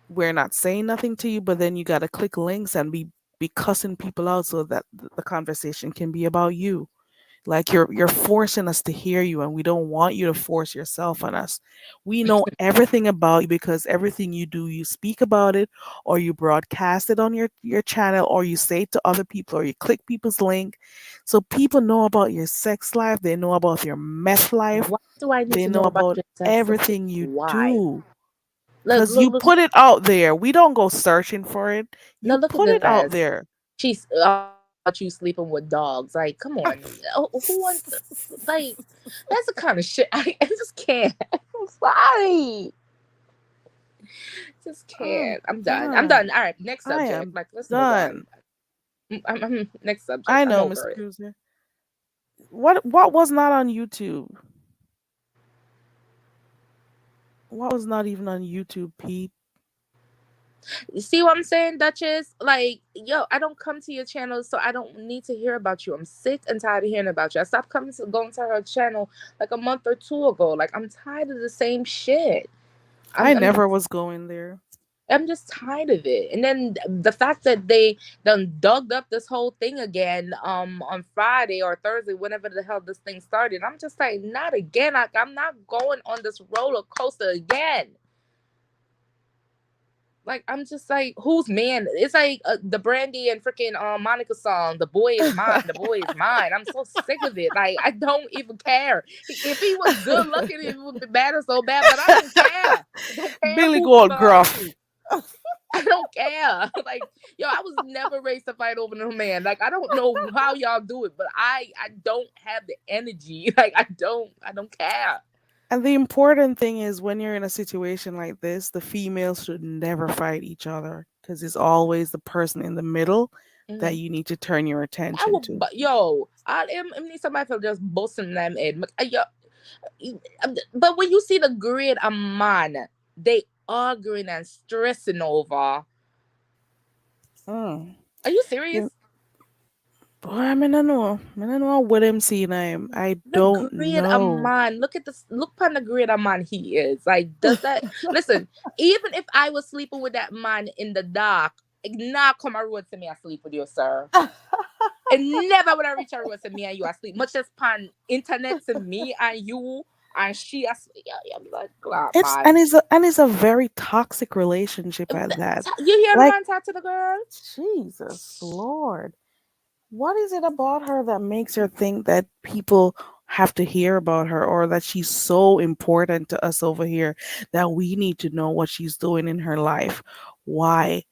We're not saying nothing to you, but then you gotta click links and be cussing people out so that the conversation can be about you. Like you're forcing us to hear you, and we don't want you to force yourself on us. We know everything about you because everything you do, you speak about it, or you broadcast it on your channel, or you say it to other people, or you click people's link. So people know about your sex life, they know about your meth life, Why do I need they to know know about about your sex life? everything you Why? do. Look, Because you look, look, put it out there. We don't go searching for it. no, You look at put it out this. there. She's about you sleeping with dogs. Like, come on. Who wants to, like, that's the kind of shit I just can't. I'm sorry. Just I'm can't. I'm done. I'm done. done. All right, next I subject. am Like, let's move on. done. Next subject. I I'm know, Miss over it. Cruiser. What was not on YouTube? What was not even on YouTube, Pete? You see what I'm saying, Duchess? Like, yo, I don't come to your channel, so I don't need to hear about you. I'm sick and tired of hearing about you. I stopped going to her channel like a month or two ago. Like, I'm tired of the same shit. I I'm never was going there. I'm just tired of it. And then the fact that they done dug up this whole thing again on Friday or Thursday, whenever the hell this thing started. I'm just like, not again. I'm not going on this roller coaster again. Like, I'm just like, who's man? It's like the Brandy and freaking Monica song, "The boy is mine, the boy is mine." I'm so sick of it. Like, I don't even care. If he was good looking, it would be bad or so bad, but I don't care. I don't care Billy who Gold loves Gruff. me. I don't care. Like, yo, I was never raised to fight over no man. Like, I don't know how y'all do it, but I don't have the energy. Like, I don't care. And the important thing is when you're in a situation like this, the females should never fight each other because it's always the person in the middle that Mhm. you need to turn your I attention would, to. but yo, I need somebody to just bossing them in. Yo, but when you see the great a man, they arguing and stressing over. Mm. Are you You, serious? boy, I mean, I don't know what I'm seeing. I The don't great a know. man. Look at this. Look upon the great a man he is. Like, does that? Listen, even if I was sleeping with that man in the dark, now come a road to me, I sleep with you, sir. And never would I reach a road to me and you asleep. Much as pan internet to me and you and she asleep. Yeah, I'm like, glad It's man. and it's a very toxic relationship at that. You hear the Like, man talk to the girl? Jesus Lord. What is it about her that makes her think that people have to hear about her or that she's so important to us over here that we need to know what she's doing in her life? Why?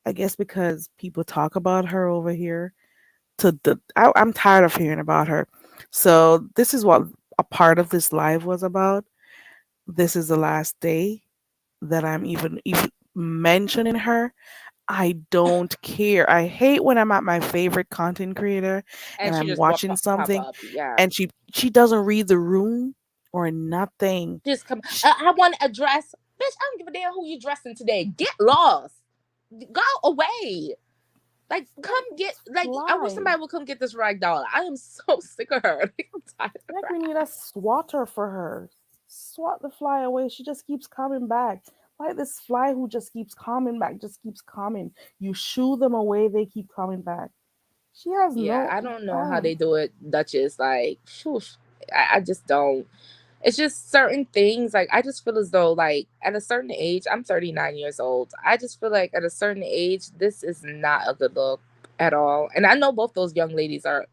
I guess because people talk about her over here. I'm tired of hearing about her. So this is what a part of this live was about. This is the last day that I'm even mentioning her. I don't care. I hate when I'm at my favorite content creator And and she I'm just watching pop something up. Yeah. and she doesn't read the room or nothing. Just come. Sh I want a dress. Bitch, I don't give a damn who you dressing today. Get lost. Go away. Like, come get. Like, I wish fly. somebody would come get this rag doll. I am so sick of her. Like, I'm tired of Like her. we need a swatter for her. Swat the fly away. She just keeps coming back. Like this fly who just keeps coming back, just keeps coming. You shoo them away, they keep coming back. She has Yeah, no. I don't know how they do it, Duchess. Like, shoosh, I just don't. It's just certain things. Like, I just feel as though, like, at a certain age, I'm 39 years old. I just feel like at a certain age, this is not a good look at all. And I know both those ladies are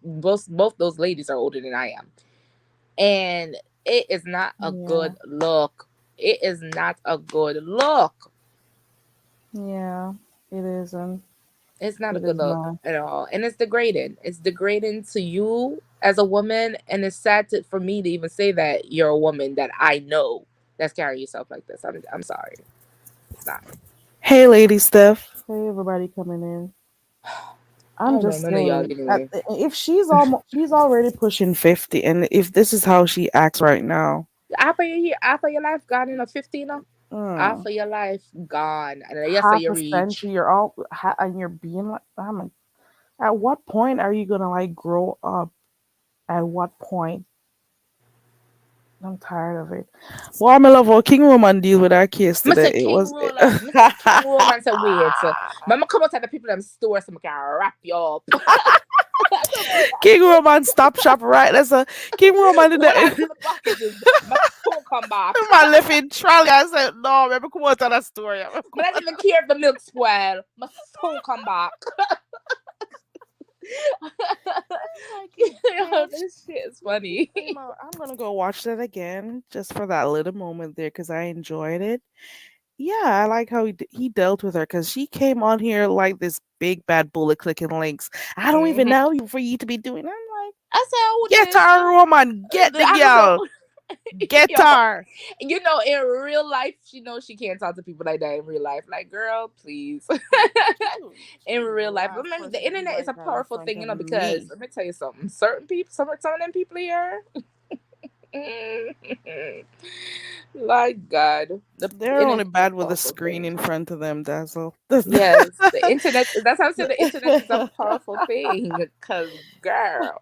older than I am, and it is not a Yeah, good look. It is not a good look. yeah. It isn't. It's not a It good is look not. at all. And it's degrading. It's degrading to you as a woman. And it's sad for me to even say that you're a woman that I know that's carrying yourself like this. I'm sorry. It's not. Hey, Lady Steph. Hey, everybody coming in. I I'm don't know just none of y'all saying that anyway. if she's already pushing 50, and if this is how she acts right now, After your life gone in a 15, mm, after your life gone. And yes, so half you a reach. century, and you're being like, at what point are you gonna like grow up? At what point? I'm tired of it. Well, I'm in love with King Roman deal with our case today. It was Mr. King Roman said, wait. So, Mama come out to the people them store so I can wrap you up. King Roman stop shop right. That's a King Roman in What I the do the packages, my soul come back. my left in trolley. I said, no, remember come out to that story. Remember, But I don't even care if the milk spoil. My soul come back. Yo, this shit is funny. I'm gonna go watch that again just for that little moment there because I enjoyed it. Yeah, I like how he dealt with her because she came on here like this big bad bullet clicking links. I don't even Mhm. know you for you to be doing. I'm like, I said, who get this? her, woman, get the I was girl, so, get yo, her. in real life, she knows she can't talk to people like that in real life. Like, girl, please. In She's the real life, I last mean, person the to be internet is like a that in powerful front thing, of because me. let me tell you something. Certain people, some of them people here, like God, the They're only internet is a bad with a powerful screen thing. in front of them. That's all. Yes, the internet. That's how I said the internet is a powerful thing. Cause, girl,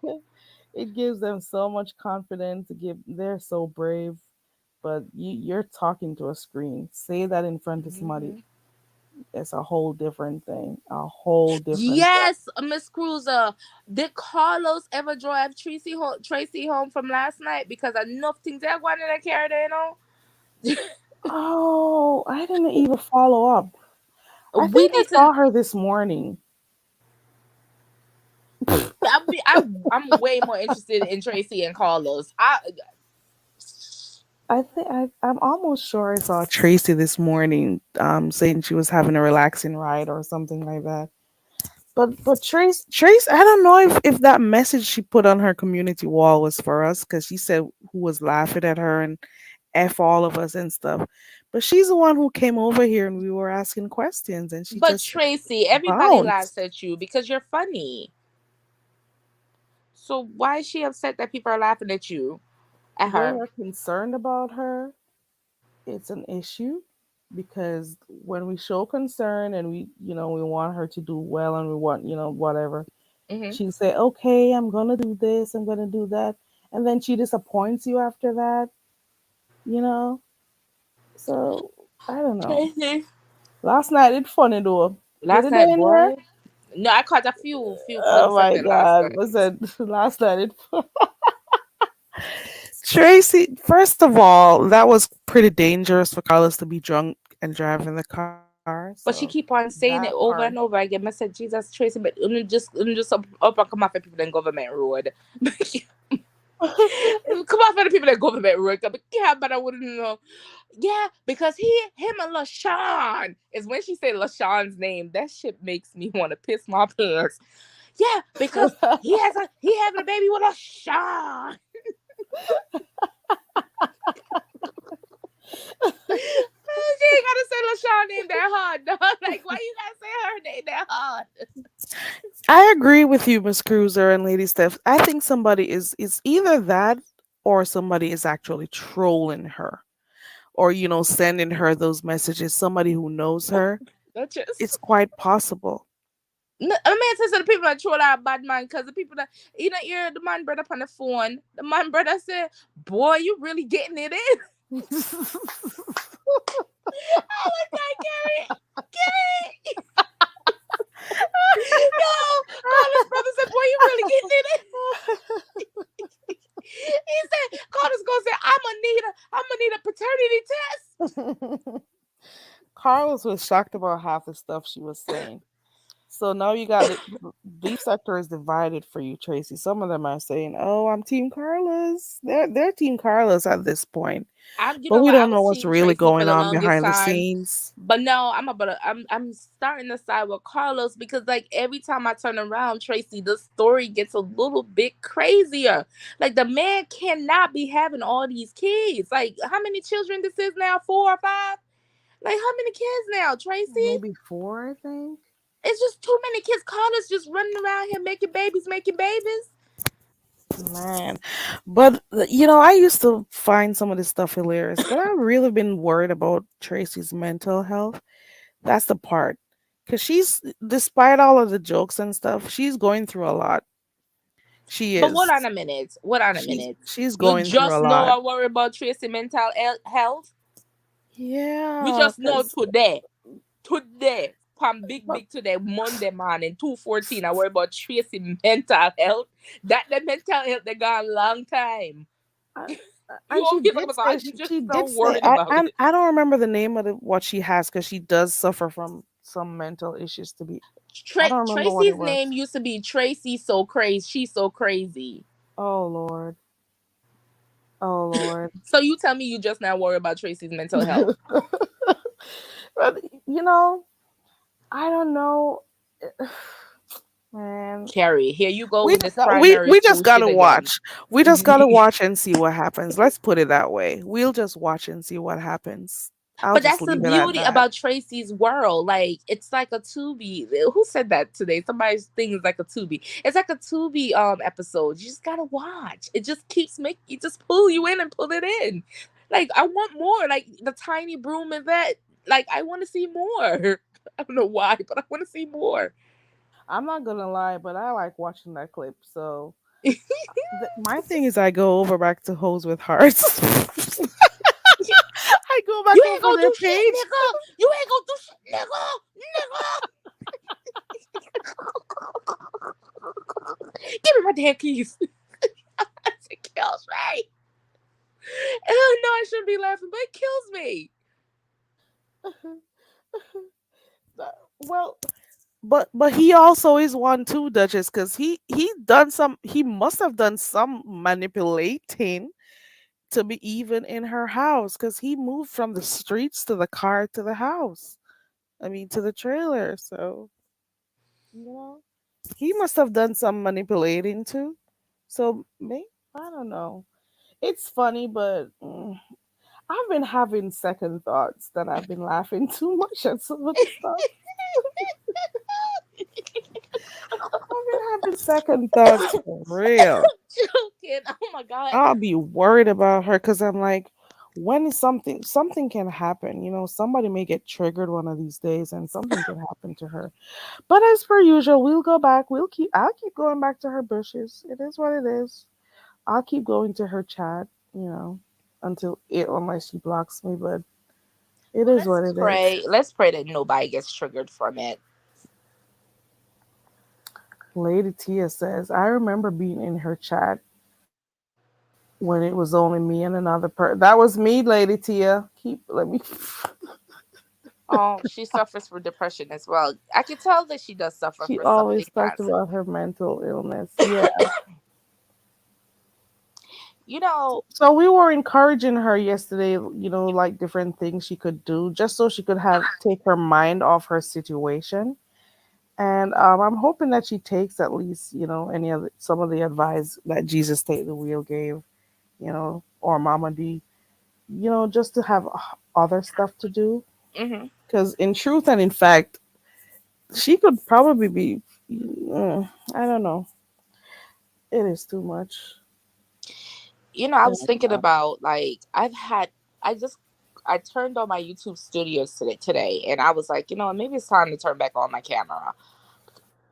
It gives them so much confidence. They're so brave, but you're talking to a screen. Say that in front of somebody. mhm. It's a whole different thing. A whole different thing. Yes, Miss Cruiser. Did Carlos ever drive Tracy home from last night? Because enough things they're going in the car, you know. Oh, I didn't even follow up. I We think I need to. saw her this morning. I'm way more interested in Tracy and Carlos. I'm almost sure I saw Tracy this morning, saying she was having a relaxing ride or something like that. But Trace, I don't know if that message she put on her community wall was for us because she said who was laughing at her and f all of us and stuff. But she's the one who came over here and we were asking questions and she But just Tracy, everybody laughs bounced. at you because you're funny. So why is she upset that people are laughing at you at When her? we're concerned about her, it's an issue because when we show concern and we want her to do well and we want whatever, Hmm. she'll say, okay, I'm gonna do this, I'm gonna do that, and then she disappoints you after that, you know so I don't know. Tracy. Last night it funny though. Did Last it night, in here? boy. No, I caught a few funny Oh my segment last god, night. was it last night it Tracy, first of all, that was pretty dangerous for Carlos to be drunk and driving the car, so But she keep on that saying it part. over and over again. I said, Jesus, Tracy, but just up and come off at people in government road. Come off at the people in government road. Yeah, but I wouldn't know. Yeah, because him and LaShawn is when she said LaShawn's name. That shit makes me want to piss my pants. Yeah, because he having a baby with LaShawn. She ain't gotta say LaShawn name that hard, dog. Like, why you gotta say her name that hard? I agree with you, Miss Cruiser and Lady Steph. I think somebody is either that or somebody is actually trolling her or sending her those messages. Somebody who knows her. That's It's just. quite possible. No, I mean, says the people that troll out bad man because the people that hear the man brother on the phone. The man brother said, "Boy, you really getting it in." I was like, Gary. No, Carlos brother said, "Boy, you really getting it in." He said, "Carlos gonna say, I'm gonna need a paternity test." Carlos was shocked about half the stuff she was saying. So now you got the deep sector is divided for you, Tracy. Some of them are saying, "Oh, I'm Team Carlos." They're Team Carlos at this point, You but know we what? I don't know was what's Team really Tracy for going the on longest behind the time. scenes. But no, I'm starting to side with Carlos because like every time I turn around, Tracy, the story gets a little bit crazier. Like the man cannot be having all these kids. Like how many children this is now? 4 or 5? Like how many kids now, Tracy? Maybe 4, I think. It's just too many kids. Carlos just running around here making babies, making babies. Man, but I used to find some of this stuff hilarious, but I've really been worried about Tracy's mental health. That's the part, because despite all of the jokes and stuff, she's going through a lot. She But what is. on a minute? What on a She's minute? she's You going through a just know lot. I worry about Tracy mental health. We Yeah, just know because today, from big today, Monday morning, 2:14. I worry about Tracy mental health. That the mental health they gone long time. You and she over here talking did about say you just she so did say worried about it. I don't remember the name of what she has because she does suffer from some mental issues. To be, I don't remember what it Tracy's was. name used to be Tracy so crazy. She's so crazy. Oh Lord. Oh Lord. So you tell me you just now worry about Tracy's mental health. But I don't know. Man, Carrie, here you go we with just this got, we primary we just school shit gotta again. watch. We just gotta watch and see what happens. Let's put it that way. We'll just watch and see what happens. I'll But just that's the leave it at beauty that. about Tracy's world. Like it's like a Tubi. Who said that today? Somebody's thing is like a Tubi. It's like a Tubi episode. You just gotta watch. It just keeps making you just pull you in and pull it in. Like I want more. Like the tiny broom event. Like I want to see more. I don't know why, but I want to see more. I'm not gonna lie, but I like watching that clip. So my thing is, I go over back to Hose with Hearts. I go back You ain't over gonna their do shit, page. nigga. You ain't gonna do shit, nigga. Give me my damn keys. It kills me. Oh no, I shouldn't be laughing, but it kills me. but he also is one too, Duchess, because he must have done some manipulating to be even in her house, because he moved from the streets to the car to the house. I mean, to the trailer. So you know, he must have done some manipulating too. So maybe, I don't know. It's funny, but I've been having second thoughts that I've been laughing too much at some of the stuff. I've been having second thoughts for real. Joking. Oh my god. I'll be worried about her because I'm like, when is something can happen? Somebody may get triggered one of these days, and something can happen to her. But as per usual, we'll go back. I'll keep going back to her bushes. It is what it is. I'll keep going to her chat, unless she blocks me. But it is what it is. Let's pray that nobody gets triggered from it. Lady Tia says, I remember being in her chat when it was only me and another person. That was me, Lady Tia. Let me. Oh, she suffers from depression as well. I can tell that she does suffer She from something always talked massive. about her mental illness. Yeah. You know, So we were encouraging her yesterday, like different things she could do just so she could take her mind off her situation. And I'm hoping that she takes at least, some of the advice that Jesus Take the Wheel gave, or Mama D, just to have other stuff to do. mhm. Because in truth and in fact, she could probably be, I don't know. It is too much. I And, was thinking about like I just I turned on my YouTube studios today, and I was like, maybe it's time to turn back on my camera.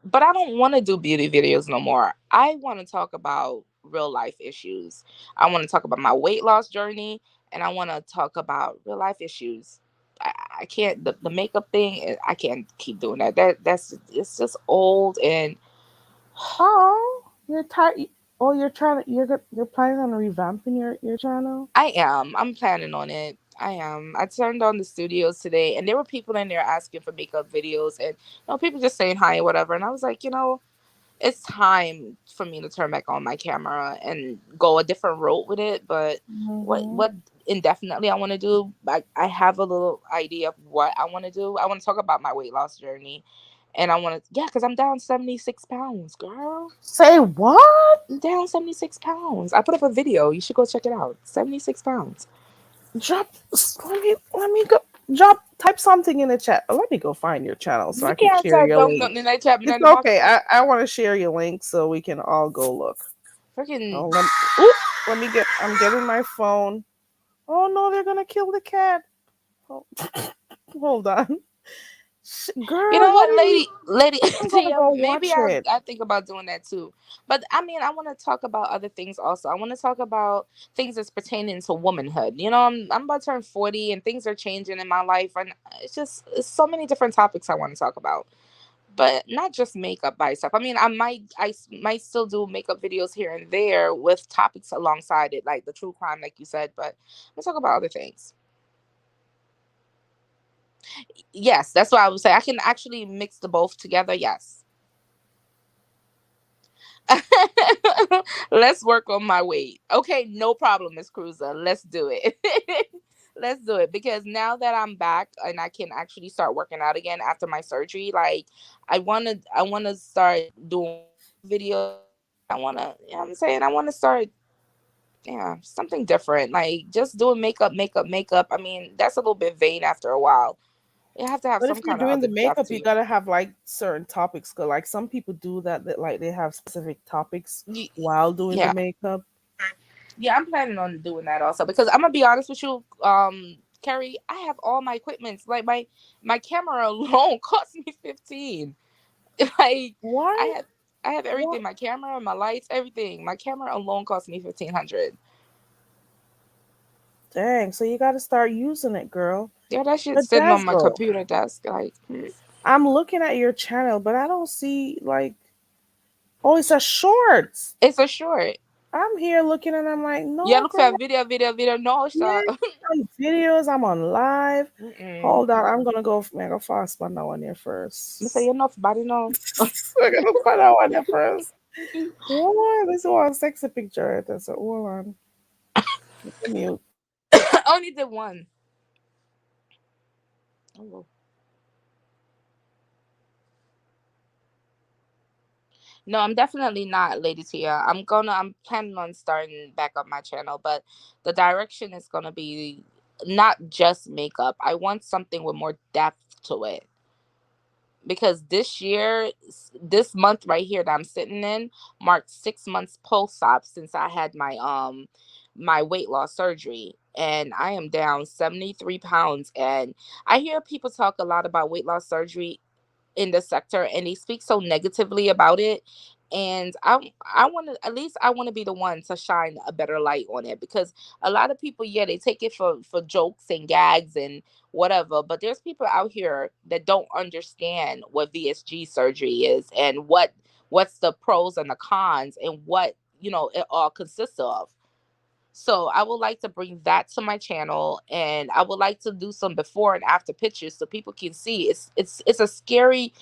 But I don't want to do beauty videos no more. I want to talk about real life issues. I want to talk about my weight loss journey, and I want to talk about real life issues. I can't the makeup thing. I can't keep doing that. That's it's just old and oh, you're tired. Oh, you're planning on revamping your channel? I am. I'm planning on it. I am. I turned on the studios today, and there were people in there asking for makeup videos, and people just saying hi or whatever. And I was like, it's time for me to turn back on my camera and go a different route with it. But Mm-hmm. what indefinitely I want to do, I have a little idea of what I want to do. I want to talk about my weight loss journey, and I want to because I'm down 76 pounds, girl. Say what? I'm down 76 pounds. I put up a video. You should go check it out. 76 pounds. Drop. Let me go. Drop. Type something in the chat. Let me go find your channel so You I can can't share type your link. nothing in that chat, It's in the box. okay. I want to share your link so we can all go look. Freaking. Let me get. I'm getting my phone. Oh no, they're gonna kill the cat. Oh, hold on, girl. You know what, Why? lady, I'm gonna Tia, go maybe watch it. I think about doing that too. But I mean, I want to talk about other things also. I want to talk about things that's pertaining to womanhood. I'm about to turn 40, and things are changing in my life, and it's so many different topics I want to talk about. But not just makeup by itself. I mean, I might still do makeup videos here and there with topics alongside it, like the true crime, like you said. But let's talk about other things. Yes, that's what I would say. I can actually mix the both together. Yes. Let's work on my weight. Okay, no problem, Miss Cruiser. Let's do it. Let's do it because now that I'm back and I can actually start working out again after my surgery, like I wanna start doing videos. I wanna, what I'm saying, I wanna start, yeah, something different. Like just doing makeup, makeup, makeup. I mean, that's a little bit vain after a while. You have to have But if some you're kind of doing other the depth makeup, to you you. gotta have like certain topics. Cause like some people do that like they have specific topics Y- while doing the Yeah. makeup. Yeah, I'm planning on doing that also because I'm gonna be honest with you, Carrie. I have all my equipments. Like my camera alone cost me 15. Like I Why? have I have What? everything. My camera, my lights, everything. My camera alone cost me 1,500. Dang. So you gotta start using it, girl. Yeah, that shit's But sitting on my Jasgo, computer desk. Like, I'm looking at your channel, but I don't see like. Oh, it's a shorts. it's a short. I'm here looking and I'm like, Yeah, no, look girl. for video. No, Yeah, stop. on videos, I'm on live. Mm-mm. Hold on, I'm gonna go make a fast on that one here Me say first. you enough body no. We're gonna find that one here first. What? This one sexy picture right there. So hold on. Let me mute. I only did one. Oh. No, I'm definitely not, Lady Tia. I'm planning on starting back up my channel, but the direction is gonna be not just makeup. I want something with more depth to it. Because this month right here that I'm sitting in marked 6 months post-op since I had my weight loss surgery. And I am down 73 pounds. And I hear people talk a lot about weight loss surgery in the sector and they speak so negatively about it, and I want to, at least I want to be the one to shine a better light on it, because a lot of people, yeah, they take it for jokes and gags and whatever, but there's people out here that don't understand what VSG surgery is and what's the pros and the cons and what it all consists of. So I would like to bring that to my channel, and I would like to do some before and after pictures so people can see. It's a scary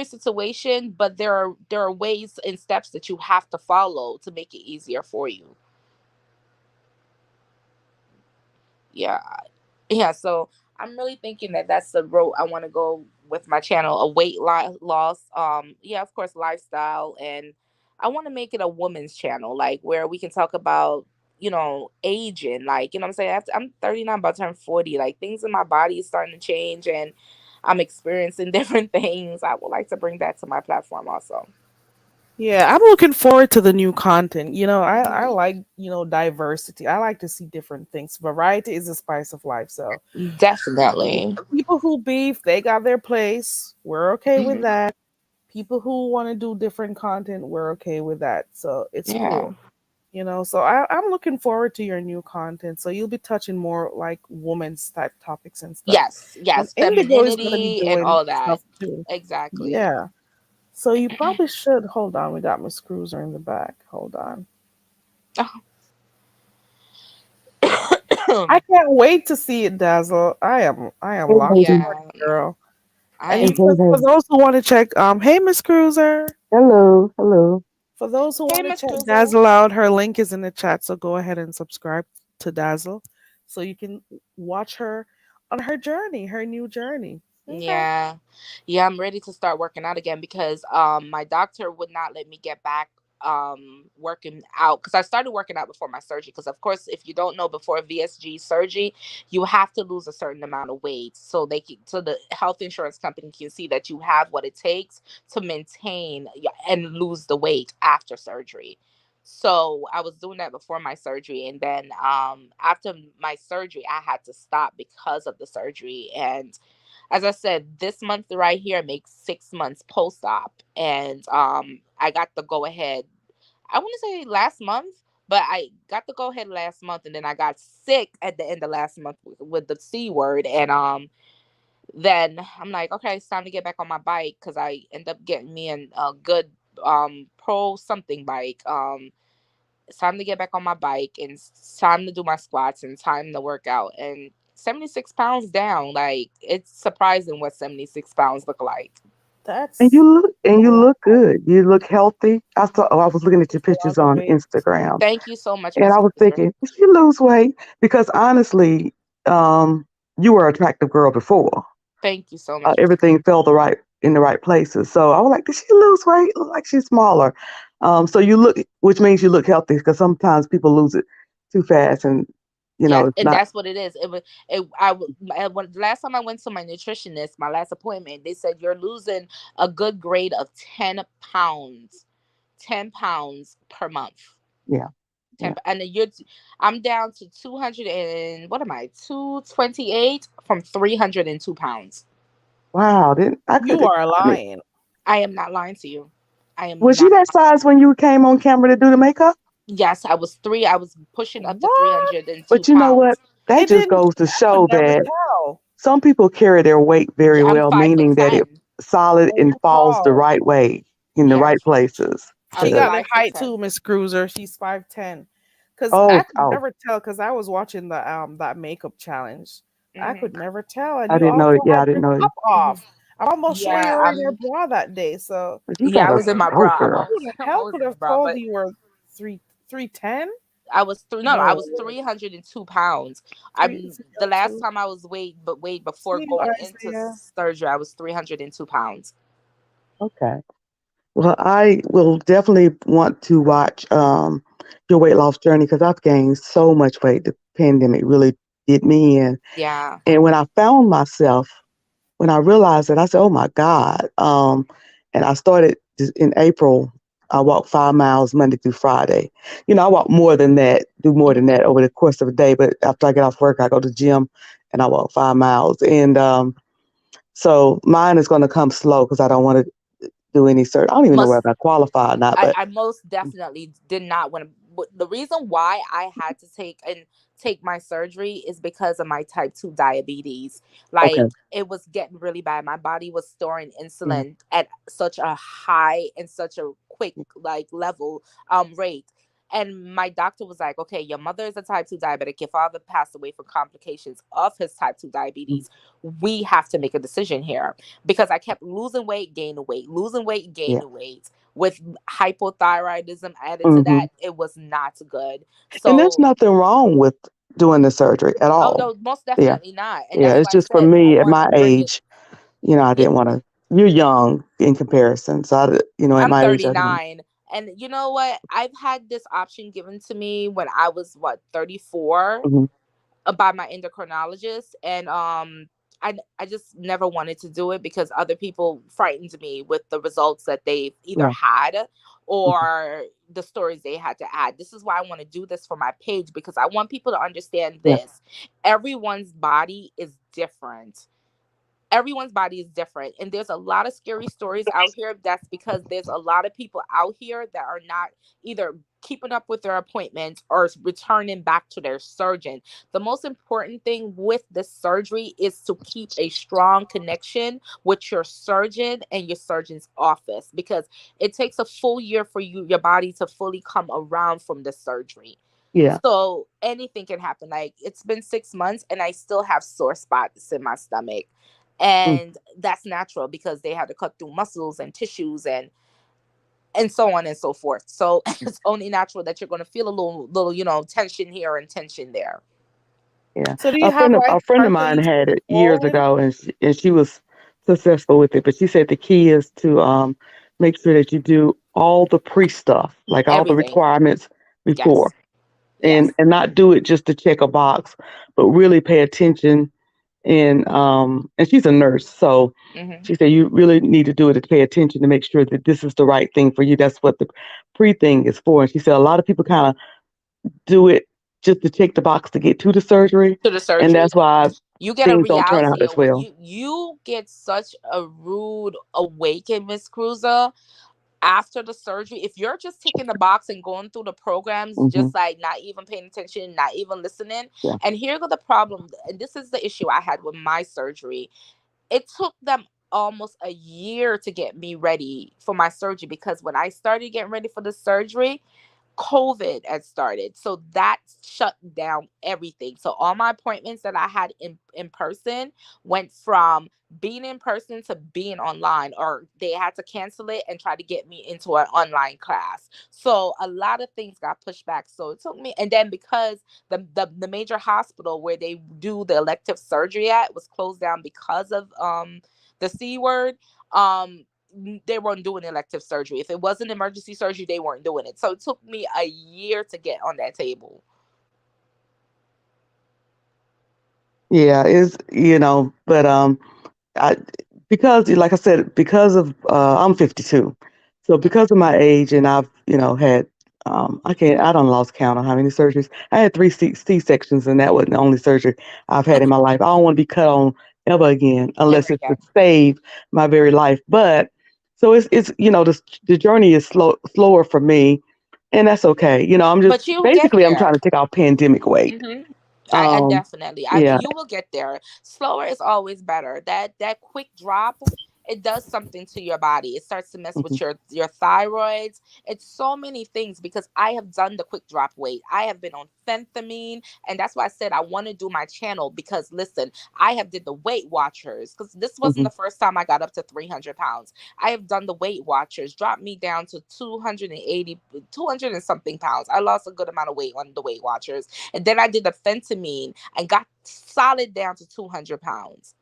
situation, but there are ways and steps that you have to follow to make it easier for you. Yeah. Yeah, so I'm really thinking that that's the road I want to go with my channel, a loss, yeah, of course, lifestyle, and I want to make it a woman's channel, like where we can talk about aging, like what I'm saying. I'm 39, about to turn 40, like things in my body is starting to change, and I'm experiencing different things. I would like to bring that to my platform also. Yeah, I'm looking forward to the new content. I Mhm. like, diversity. I like to see different things. Variety is the spice of life. So Definitely. people who beef, they got their place. We're okay with Mhm. that. People who want to do different content, we're okay with that. So it's Yeah. cool. So I'm looking forward to your new content. So you'll be touching more like women's type topics and stuff. Yes, And yes, Indigo is gonna be femininity and doing all that. stuff too. Exactly. Yeah. So you probably should hold on. We got Miss Cruiser in the back. Hold on. I can't wait to see it, Dazzle. I am Hey, locked in baby. on Yeah, it, girl. I And Hey, am. for baby. those who want to check, hey Miss Cruiser. Hello. Hello. For those who Hey, want to Miss check Cruiser. Dazzle out, her link is in the chat. So go ahead and subscribe to Dazzle, so you can watch her on her journey, her new journey. Okay. Yeah. Yeah, I'm ready to start working out again because my doctor would not let me get back working out, because I started working out before my surgery, because of course, if you don't know, before VSG surgery you have to lose a certain amount of weight so the health insurance company can see that you have what it takes to maintain and lose the weight after surgery. So I was doing that before my surgery, and then after my surgery I had to stop because of the surgery. And as I said, this month right here makes 6 months post op, and I got the go ahead. I want to say last month, but I got the go ahead last month, and then I got sick at the end of last month with the C word, and then I'm like, okay, it's time to get back on my bike, because I end up getting me a good pro something bike. It's time to get back on my bike, and it's time to do my squats and time to work out. And 76 pounds down, like it's surprising what 76 pounds look like. And That's you a lot. look good. You look healthy. I was looking at your It's a lot pictures of on weight. Instagram, Thank you so much, and Miss I was Cruiser. thinking, did she lose weight? Because honestly, um, you were an attractive girl before. Thank you so much, Miss Everything fell in the right places. So I was like, did she lose weight? Look like she's smaller. So you look, which means you look healthy, because sometimes people lose it too fast, and Yes, it's and not. that's what it is. It was it. When the last time I went to my nutritionist, my last appointment, they said you're losing a good grade of 10 pounds, 10 pounds per month. Yeah, 10, yeah. and then I'm down to 200 and what am I? 228 from 302 pounds. Wow, didn't I You could. are I mean, lying. I am not lying to you. I am was you not. that size when you came on camera to do the makeup? Yes, I was three. I was pushing up to What? 302 But you know what? pounds. That It just didn't. goes to I could show never that tell. some people carry their weight very Yeah, I'm well, five foot meaning that it ten. solid And and you're falls the tall. right way in the Yeah, right places. I'm She got the height 5'10". too, Miss Cruiser. She's 5'10". Cause Oh, I could oh, never tell because I was watching the that makeup challenge. I Hmm could never tell, and I you didn't know. also Yeah, had I didn't your know. top off. I'm almost sure you Yeah, were in your bra that day. So You got I a was in my stout bra. girl. who the I hell was could in the have bra, told but you were 310? I was I No, was 302 pounds. three The oh last two. time I was weighed before See you, going into Isaiah. surgery, I was 302 pounds. Okay. Well, I will definitely want to watch your weight loss journey because I've gained so much weight. The pandemic really did me in. Yeah. And when I found myself, when I realized it, I said, "Oh my God!" And I started in April. I walked 5 miles Monday through Friday. I walk more than that, do more than that over the course of a day. But after I get off work, I go to the gym and I walk 5 miles. And so mine is going to come slow because I don't want to do any I don't even know Most whether I qualify or not. But I most definitely did not want to. The reason why I had to take my surgery is because of my type 2 diabetes. Like, okay, it was getting really bad. My body was storing yeah, insulin at such a high and such a quick like level rate. And my doctor was like, okay, your mother is a type 2 diabetic. Your father passed away from complications of his type 2 mm, diabetes. We have to make a decision here, because I kept losing weight, gaining weight, losing weight, yeah. gaining weight, with hypothyroidism added to Hmm. that. It was not good. And there's So, nothing wrong with doing the surgery at oh all. no, most Yeah, definitely not. And yeah. that's It's why I just for said I me at want to my bring it. age. I Yeah, didn't want to. You're young in comparison, so at I'm my age, I didn't want. 39. And you know what? I've had this option given to me when I was 34 Hmm. by my endocrinologist, and I just never wanted to do it because other people frightened me with the results that they've either Yeah. had Hmm. or the stories they had to add. This is why I want to do this for my page, because I want people to understand Yeah. this. Everyone's body is different. Everyone's body is different, and there's a lot of scary stories out here. That's because there's a lot of people out here that are not either keeping up with their appointments or returning back to their surgeon. The most important thing with the surgery is to keep a strong connection with your surgeon and your surgeon's office, because it takes a full year for your body to fully come around from the surgery. Yeah. So anything can happen. Like, it's been 6 months and I still have sore spots in my stomach. Mm. And that's natural because they had to cut through muscles and tissues and so on and so forth. So it's only natural that you're going to feel a little tension here and tension there. Yeah. So do you A have friend of like a friend of mine Hercules had it years swollen? ago, and she was successful with it. But she said the key is to make sure that you do all the pre stuff, like all the Everything. requirements before, Yes. and Yes. not do it just to check a box, but really pay attention. And she's a nurse, so Hmm. she said you really need to do it to pay attention to make sure that this is the right thing for you. That's what the pre thing is for. And she said a lot of people kind of do it just to check the box to get to the surgery, To the and surgery. that's why You get a things don't turn out reality as of what well. you get such a rude awaken, Miss Cruiser, after the surgery. If you're just ticking the box and going through the programs, Hmm. just like not even paying attention, not even listening. Yeah, And here's the problem, and this is the issue I had with my surgery. It took them almost a year to get me ready for my surgery, because when I started getting ready for the surgery, COVID had started. So that shut down everything. So all my appointments that I had in person went from being in person to being online, or they had to cancel it and try to get me into an online class. So a lot of things got pushed back. So it took me, and then because the major hospital where they do the elective surgery at was closed down because of the C word. They weren't doing elective surgery. If it wasn't emergency surgery, they weren't doing it. So it took me a year to get on that table. yeah, but I because like I said, because of I'm 52, so because of my age, and I've had I don't lost count on how many surgeries I had. 3 C sections, and that wasn't the only surgery I've had in my life. I don't want to be cut on ever again Ever unless it's to again. save my very life. But so the journey is slower for me, and that's okay. I'm But just you'll get basically I'm trying there. to take out pandemic weight. Hmm. I Um, definitely, yeah, you will get there. Slower is always better. That quick drop it does something to your body. It starts to mess with Mhm. your thyroids. It's so many things because I have done the quick drop weight. I have been on phentermine, and that's why I said I want to do my channel because listen, I have did the Weight Watchers because this wasn't Mhm. the first time I got up to 300 pounds. I have done the Weight Watchers, dropped me down to 280, 200 and something pounds. I lost a good amount of weight on the Weight Watchers, and then I did the phentermine and got solid down to 200 pounds.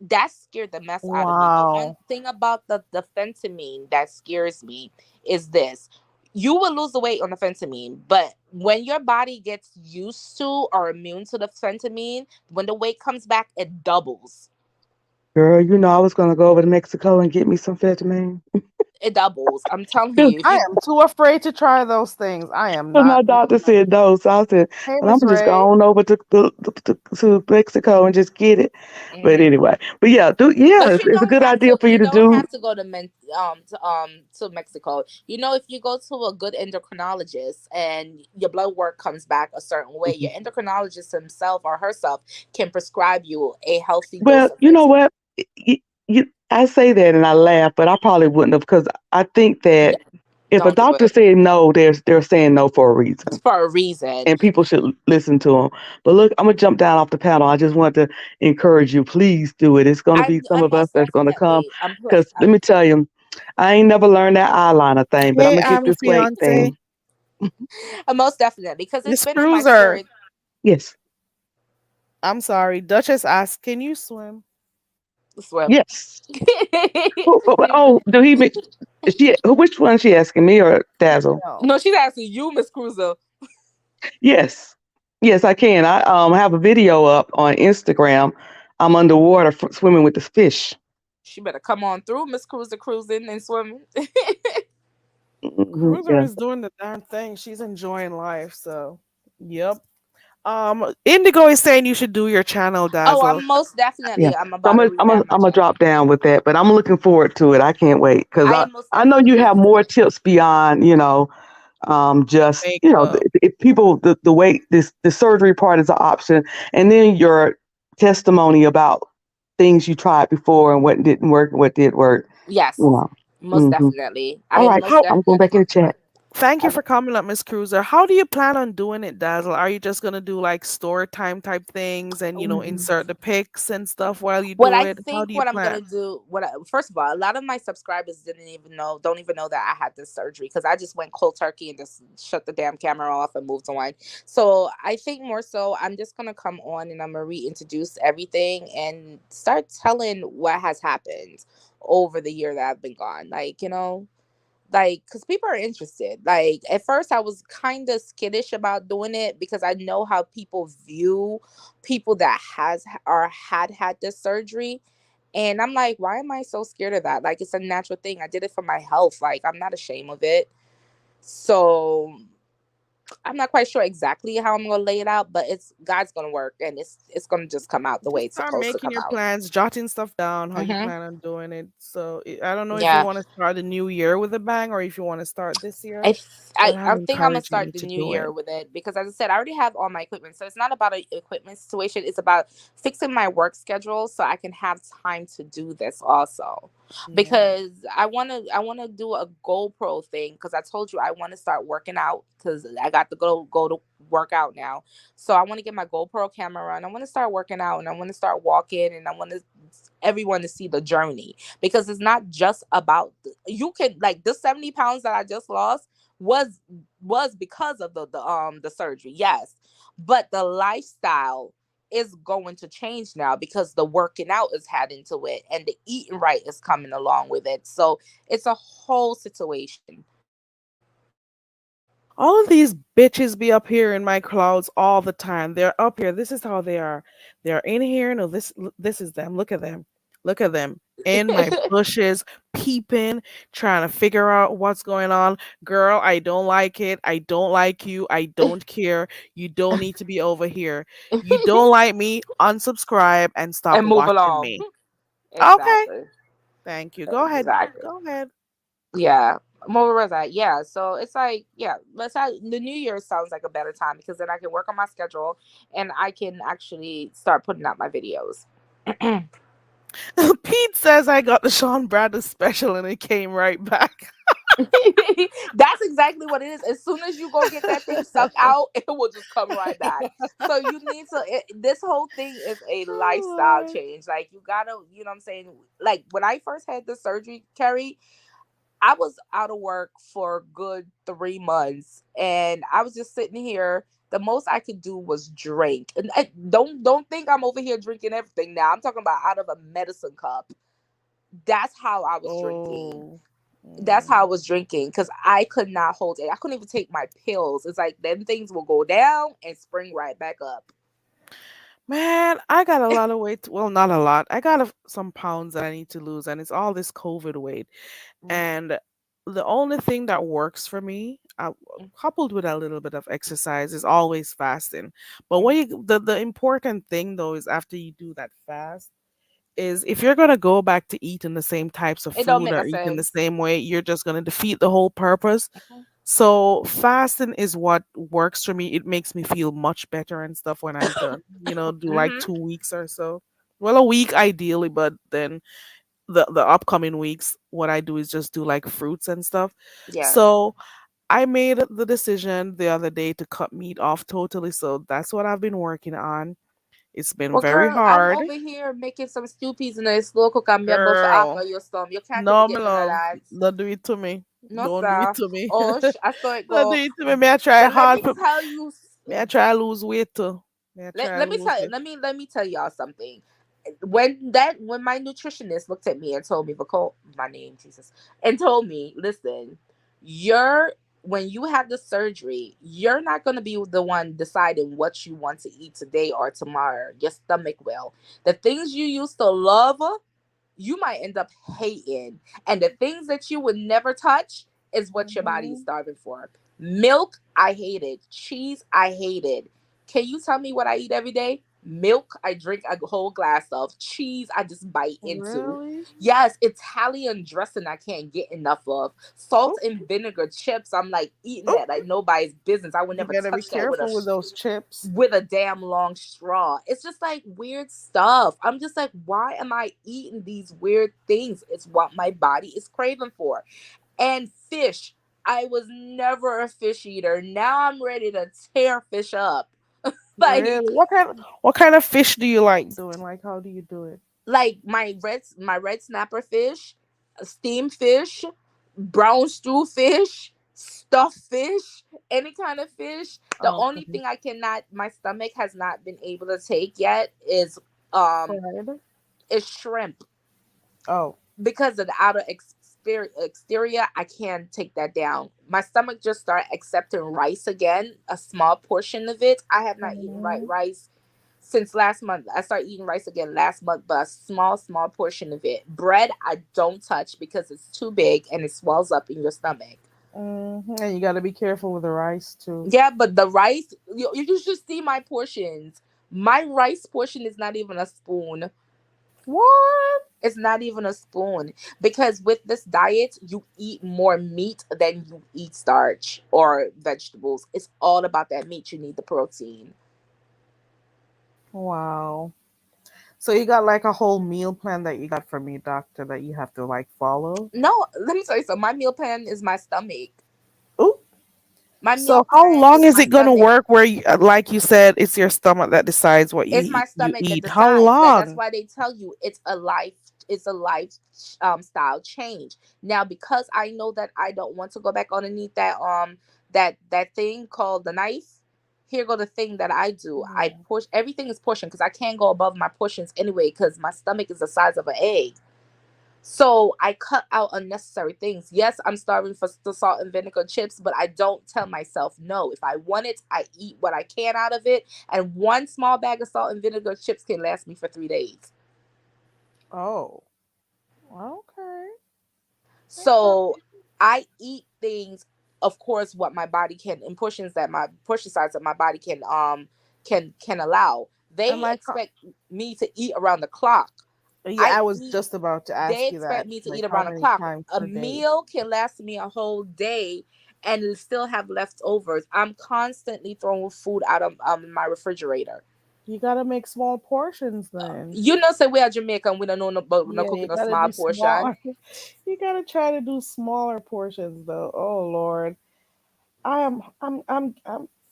That scared the mess out of me. But one Wow. thing about the phentermine that scares me is this. You will lose the weight on the phentermine, but when your body gets used to or immune to the phentermine, when the weight comes back, it doubles. Girl, you know I was gonna go over to Mexico and get me some phentermine. It doubles. I'm telling Because you. If I you am too afraid to try those things. I am my not doing doctor that. said no, so I said, Hey, well, I'm Miss gonna just Ray. go on over to Mexico and just get it. But Mhm. anyway, but yeah, But you it's a don't good have idea to. for you You to don't do. have to go to to Mexico. You know, if you go to a good endocrinologist and your blood work comes back a certain way, Mhm. your endocrinologist himself or herself can prescribe you a healthy dose Well, of you know fentanyl. what? I say that and I laugh, but I probably wouldn't have because I think Yeah, that if a don't do doctor it. said no, they're saying no for a It's reason, for a reason. and people should listen to them. But look, I'm gonna jump down off the panel. I just want to encourage you. Please do it. It's gonna be some I of us most that's gonna come. definitely. Because let me tell you, I ain't never learned that eyeliner thing, but I'm Hey, gonna get I'm this weight fiance. thing. I most definitely because it's Miss been in my Cruiser. spirit. Yes, I'm sorry. Duchess asked, can you swim? Swim. yes. Oh, do he? She? Which one? She asking me or Dazzle? No. No, she's asking you, Miss Cruiser. Yes, yes, I can. I have a video up on Instagram. I'm underwater swimming with the fish. She better come on through, Miss Cruiser, cruising and swimming. Cruiser Yeah. is doing the darn thing. She's enjoying life. So, yep. Indigo is saying you should do your channel, Oh, Dazzle. I'm most Yeah. definitely. I'm So about to revamp my I'm gonna channel. drop down with that, but I'm looking forward to it. I can't wait because I am most I know you definitely. have more tips beyond just Makeup. if people the weight this the surgery part is an option, and then your testimony about things you tried before and what didn't work and what did work. You Yes, know. most Hmm. definitely. I All am right, most How I'm going definitely back in the coming chat. back. Thank you Um, for coming up, Miss Cruiser. How do you plan on doing it, Dazzle? Are you just gonna do like story time type things and insert the pics and stuff while you What do I it? How think do you what I'm gonna plan? do, first of all, a lot of my subscribers don't even know that I had this surgery because I just went cold turkey and just shut the damn camera off and moved on. So I think more so, I'm just gonna come on and I'm gonna reintroduce everything and start telling what has happened over the year that I've been gone. Like because people are interested. Like at first I was kind of skittish about doing it because I know how people view people that has or had this surgery, and I'm like, why am I so scared of that? Like it's a natural thing. I did it for my health. Like I'm not ashamed of it. So I'm not quite sure exactly how I'm gonna lay it out, but it's God's gonna work and it's gonna just come out the way Just it's start supposed to making come your out. plans, jotting stuff down, how you Hmm. plan on doing it. So I don't know if you Yeah. want to start the new year with a bang or if you want to start this year, I, th- but I I'm think I'm gonna encouraging you start the to new do it. year with it because, as I said, I already have all my equipment. So it's not about an equipment situation. It's about fixing my work schedule so I can have time to do this also. Yeah. Because I wanna do a GoPro thing because I told you I want to start working out because I got to go to work out now. So I want to get my GoPro camera and I want to start working out and I want to start walking and I want to everyone to see the journey because it's not just about you can like the 70 pounds that I just lost was because of the surgery, yes, but the lifestyle is going to change now because the working out is adding to it and the eating right is coming along with it, so it's a whole situation. All of these bitches be up here in my clouds all the time. They're up here. This is how they are. They're in here. No, this is them. Look at them. Look at them in my bushes, peeping, trying to figure out what's going on. Girl, I don't like it. I don't like you. I don't care. You don't need to be over here. You don't like me. Unsubscribe and stop And move watching along. me. Okay. Exactly. Thank you. Go ahead. Exactly. Go ahead. Yeah. More was that. Yeah. So it's like, yeah, let's have the new year sounds like a better time because then I can work on my schedule and I can actually start putting out my videos. Pete says I got the Sean Bradley special and it came right back. That's exactly what it is. As soon as you go get that thing sucked out, it will just come right back. So you need to. This whole thing is a lifestyle Oh, change. Like you gotta, you know what I'm saying. Like when I first had the surgery, Carrie, I was out of work for a good 3 months, and I was just sitting here. The most I could do was drink, and don't think I'm over here drinking everything. Now I'm talking about out of a medicine cup. That's how I was drinking. oh. That's how I Mm. was drinking because I could not hold it. I couldn't even take my pills. It's like then things will go down and spring right back up. Man, I got a lot of weight. Well, not a lot. I got some pounds that I need to lose, and it's all this COVID weight. Mm, And the only thing that works for me, mm, coupled with a little bit of exercise, is always fasting. But mm. the important thing though is after you do that fast, is if you're gonna go back to eating the same types of It don't food make no or eating the sense. same way, you're just gonna defeat the whole purpose. Mhm. So fasting is what works for me. It makes me feel much better and stuff when I'm done. Do like Mhm. 2 weeks or so. Well, a week ideally, but then the upcoming weeks, what I do is just do like fruits and stuff. Yeah. So I made the decision the other day to cut meat off totally. So that's what I've been working on. It's been Well, very girl, I'm hard, over here making some stew peas in a slow cook and meatball for girl. after your storm. You can't even No, my get none of love. that. Don't do it to me. No, Don't do it sir. to me. Oh, I saw it Don't do go. it to me. May I try But let hard me for tell you. may I try lose weight too. May I try Let me lose tell you. weight. Let me tell y'all something. When my nutritionist looked at me and told me, Nicole, my name Jesus, and told me, listen, you're when you have the surgery, you're not going to be the one deciding what you want to eat today or tomorrow. Your stomach will. The things you used to love, you might end up hating. And the things that you would never touch is what your body is Mhm. starving for. Milk, I hated. Cheese, I hated. Can you tell me what I eat every day? Milk, I drink a whole glass of. Cheese, I just bite into. Really? Yes, Italian dressing, I can't get enough of. Salt Oh, and vinegar chips, I'm like eating oh. that like nobody's business. I would You never gotta be touch that careful with those chips. with a damn long straw. It's just like weird stuff. I'm just like, why am I eating these weird things? It's what my body is craving for. And fish. I was never a fish eater. Now I'm ready to tear fish up. Like Really? What kind of fish do you like doing? Like how do you do it? my red snapper fish, steamed fish, brown stew fish, stuffed fish, any kind of fish. The only Okay. thing my stomach has not been able to take yet um Fried? is shrimp Oh. because of the outer exterior. I can't take that down. My stomach just started accepting rice again, a small portion of it. I have not eaten Mhm. rice since last month. I started eating rice again last month, but a small portion of it. Bread I don't touch because it's too big and it swells up in your stomach. And you gotta be careful with the rice too. Yeah, but the rice, you should see my portions. My rice portion is not even a spoon. What? It's not even a spoon because with this diet, you eat more meat than you eat starch or vegetables. It's all about that meat. You need the protein. Wow. So you got like a whole meal plan that you got from your doctor that you have to like follow? No, let me tell you something. My meal plan is my stomach. Oh, My meal so how plan long is is my it gonna stomach. work where like you said, it's your stomach that decides what It's my you stomach that eat? How decides. That's long? why they tell you it's a life style change. Now because I know that I don't want to go back underneath that thing called the knife. Here go the thing that I do. I Mhm. push everything is portion because I can't go above my portions anyway because my stomach is the size of an egg. So I cut out unnecessary things. Yes, I'm starving for the salt and vinegar chips, but I don't tell myself no. If I want it, I eat what I can out of it. And one small bag of salt and vinegar chips can last me for 3 days. Oh, okay. Okay. So I eat things, of course, what my body can in portions that my portion size that my body can allow. And They like, expect me to eat around the clock. yeah, I I was eat just about to They ask you expect that. me to Like, eat how around the many clock. times A per day? meal can last me a whole day and still have leftovers. I'm constantly throwing food out of my refrigerator. You gotta make small portions then. You know, say we are Jamaican, we don't know no, but no Yeah, you cooking a gotta small do small. portion. You gotta try to do smaller portions though. Oh Lord, I am.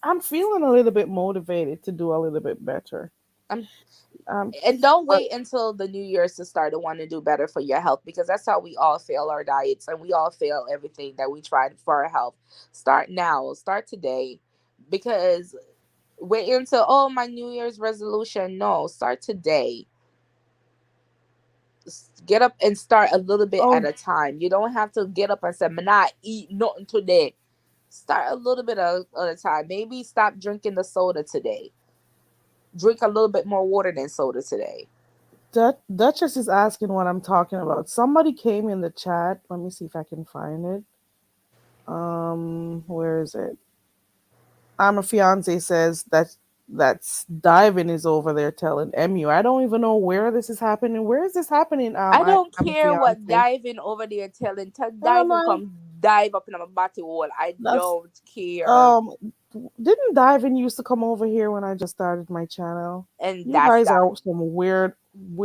I'm feeling a little bit motivated to do a little bit better. Um, Um, and don't but wait until the New Year's to start to want to do better for your health, because that's how we all fail our diets and we all fail everything that we tried for our health. Start now, start today, because wait until, oh, my New Year's resolution. No, start today. Get up and start a little bit at oh, a time. You don't have to get up and say, "I'm not eat nothing today." Start a little bit at a time. Maybe stop drinking the soda today. Drink a little bit more water than soda today. Duchess is asking what I'm talking about. Somebody came in the chat. Let me see if I can find it. Where is it? I'm a fiance says that's diving is over there telling MU. I don't even know where this is happening. Where is this happening? I don't I'm a care what fiance. diving over there telling. Tell And I'm diving like, come dive up in my body wall. I that's don't care. um didn't Diving used to come over here when I just started my channel? And You that's guys that. are some weird